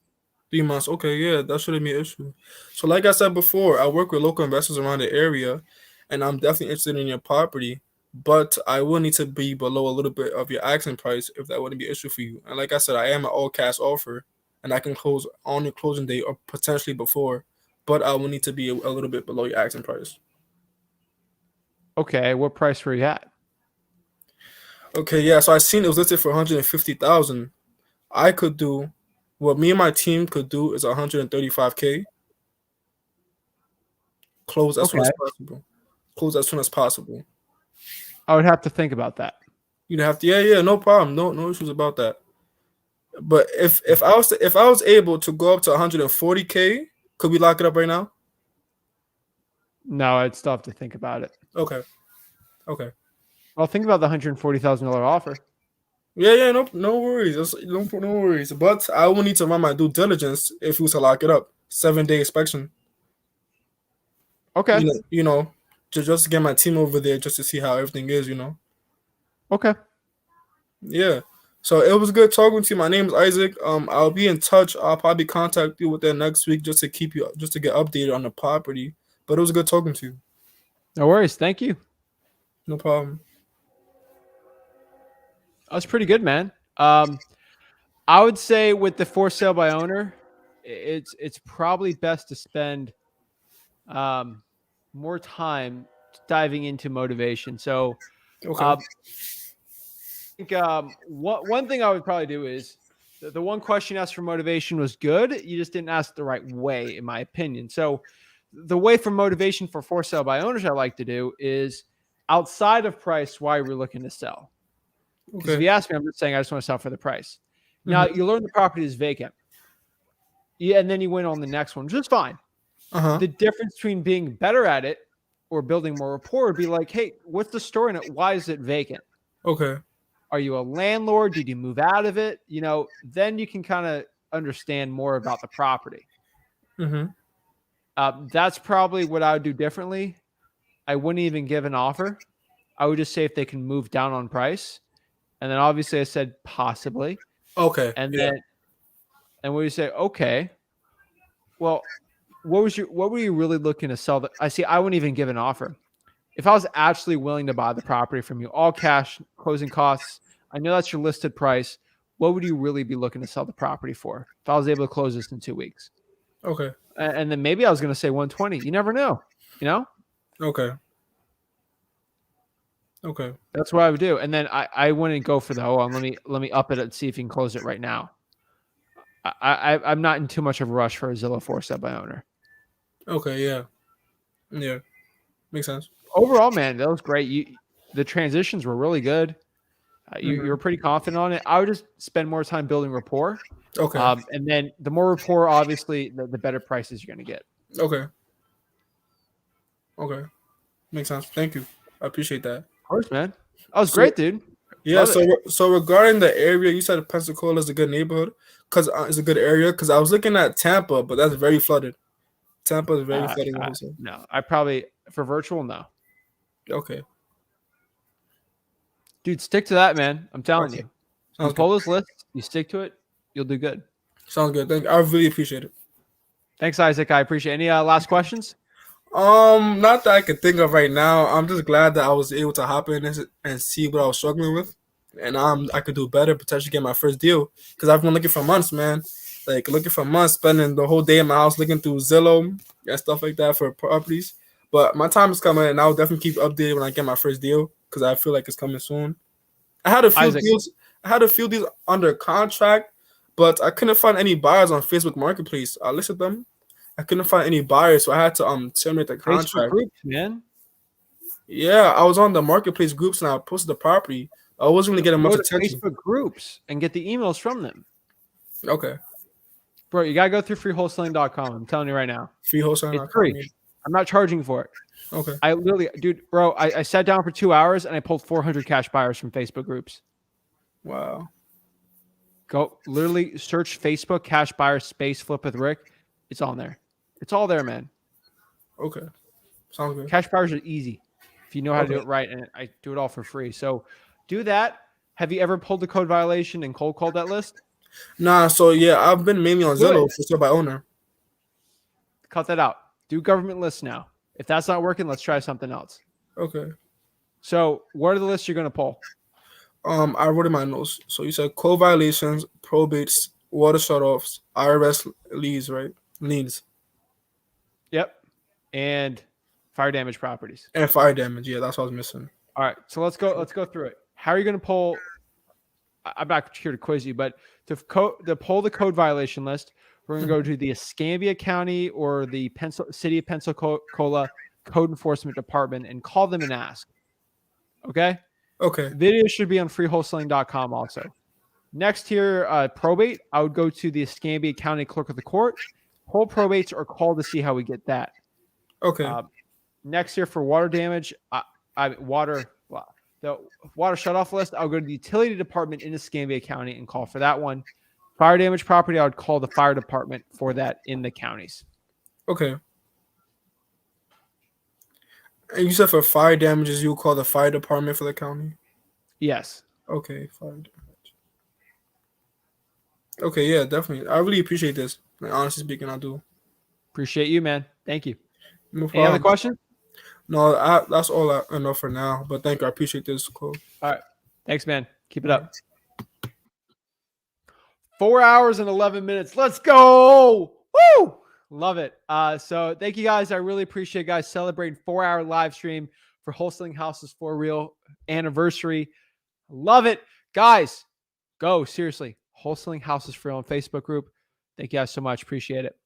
3 months. Okay, yeah, that shouldn't be an issue. So like I said before, I work with local investors around the area, and I'm definitely interested in your property, but I will need to be below a little bit of your asking price if that wouldn't be an issue for you. And like I said, I am an all cash offer, and I can close on your closing date or potentially before, but I will need to be a little bit below your asking price. Okay, what price were you at? Okay, yeah. So I seen it was listed for 150,000. I could do what me and my team could do is 135K. Close as soon as possible. Close as soon as possible. I would have to think about that. You'd have to, yeah, no problem, no issues about that. But if I was able to go up to 140K, could we lock it up right now? No, I'd still have to think about it. Okay. Well, think about the $140,000 offer. Yeah, no worries. No worries. But I will need to run my due diligence if we was to lock it up. 7-day inspection. Okay. Just to get my team over there just to see how everything is, Okay. Yeah. So it was good talking to you. My name is Isaac. I'll be in touch. I'll probably contact you within next week just to get updated on the property. But it was good talking to you. No worries. Thank you. No problem. That was pretty good, man. I would say with the for sale by owner, it's probably best to spend more time diving into motivation. So I think one thing I would probably do is the one question you asked for motivation was good. You just didn't ask the right way, in my opinion. So the way for motivation for sale by owners I like to do is outside of price, why we're looking to sell. Because if you ask me, I'm just saying I just want to sell for the price. Now, you learn the property is vacant. Yeah, and then you win on the next one, just fine. The difference between being better at it or building more rapport would be like, hey, what's the story in it? Why is it vacant? Okay. Are you a landlord? Did you move out of it? Then you can kind of understand more about the property. That's probably what I would do differently. I wouldn't even give an offer. I would just say if they can move down on price. And then obviously I said possibly. Okay. And then we say, okay, well, what were you really looking to sell? I wouldn't even give an offer. If I was actually willing to buy the property from you, all cash, closing costs, I know that's your listed price. What would you really be looking to sell the property for if I was able to close this in 2 weeks? Okay. And then maybe I was going to say 120. You never know, Okay. That's what I would do. And then I wouldn't go for let me up it and see if you can close it right now. I'm not in too much of a rush for a Zillow for sale by owner. Okay, yeah, makes sense. Overall, man, that was great. The transitions were really good. You were pretty confident on it. I would just spend more time building rapport. Okay. And then the more rapport, obviously, the better prices you're going to get. Okay. Makes sense. Thank you. I appreciate that. Of course, man. That was great, dude. Yeah. So regarding the area, you said Pensacola is a good neighborhood because it's a good area. Because I was looking at Tampa, but that's very flooded. Tampa is very flooded. No, I probably for virtual, no. Okay. Dude, stick to that, man. I'm telling you. You pull this list, you stick to it, you'll do good. Sounds good. Thank you. I really appreciate it. Thanks, Isaac. I appreciate it. Any last questions? Not that I can think of right now. I'm just glad that I was able to hop in this and see what I was struggling with, and I could do better, potentially get my first deal. Because I've been looking for months, man. Like looking for months, spending the whole day in my house looking through Zillow and stuff like that for properties. But my time is coming, and I'll definitely keep updated when I get my first deal because I feel like it's coming soon. I had a few Isaac. deals. I had a few deals under contract, but I couldn't find any buyers on Facebook Marketplace. I listed them. I couldn't find any buyers, so I had to terminate the Facebook contract. groups, man. Yeah, I was on the marketplace groups and I posted the property. I wasn't really getting much Go to attention. Facebook groups and get the emails from them. Okay. Bro, you gotta go through freewholesaling.com. I'm telling you right now. Freewholesaling.com. It's free. I'm not charging for it. Okay. I literally, dude, bro, I sat down for 2 hours and I pulled 400 cash buyers from Facebook groups. Wow. Go literally search Facebook cash buyer space flip with Rick. It's on there. It's all there, man. Okay. Sounds good. Cash buyers are easy if you know how to do Okay. it right, and I do it all for free. So do that. Have you ever pulled a code violation and cold called that list? Nah, so yeah, I've been mainly on Zillow for sale by owner. Cut that out. Do government lists now. If that's not working, let's try something else. Okay. So what are the lists you're going to pull? I wrote in my notes. So you said code violations, probates, water shutoffs, IRS liens, right? Liens. Yep. And fire damage properties. And fire damage. Yeah, that's what I was missing. All right. So let's go through it. How are you going to pull? I'm not here to quiz you, but to pull the code violation list, we're going to go to the Escambia County or the City of Pensacola Code Enforcement Department and call them and ask. Okay? Okay. Video should be on freewholesaling.com also. Next here, probate, I would go to the Escambia County Clerk of the Court, pull probates or call to see how we get that. Okay. Next here for water damage, the water shutoff list, I'll go to the utility department in Escambia County and call for that one. Fire damage property, I would call the fire department for that in the counties. Okay. And you said for fire damages, you would call the fire department for the county? Yes. Okay, fire damage. Okay, yeah, definitely. I really appreciate this. Like, honestly speaking, I do. Appreciate you, man. Thank you. No Any other questions? No, that's all I know for now. But thank you. I appreciate this, Cole. All right. Thanks, man. Keep it up. 4 hours and 11 minutes. Let's go. Woo! Love it. So thank you guys. I really appreciate guys celebrating 4-hour live stream for Wholesaling Houses for Real anniversary. Love it. Guys, go. Seriously. Wholesaling Houses for Real on Facebook group. Thank you guys so much. Appreciate it.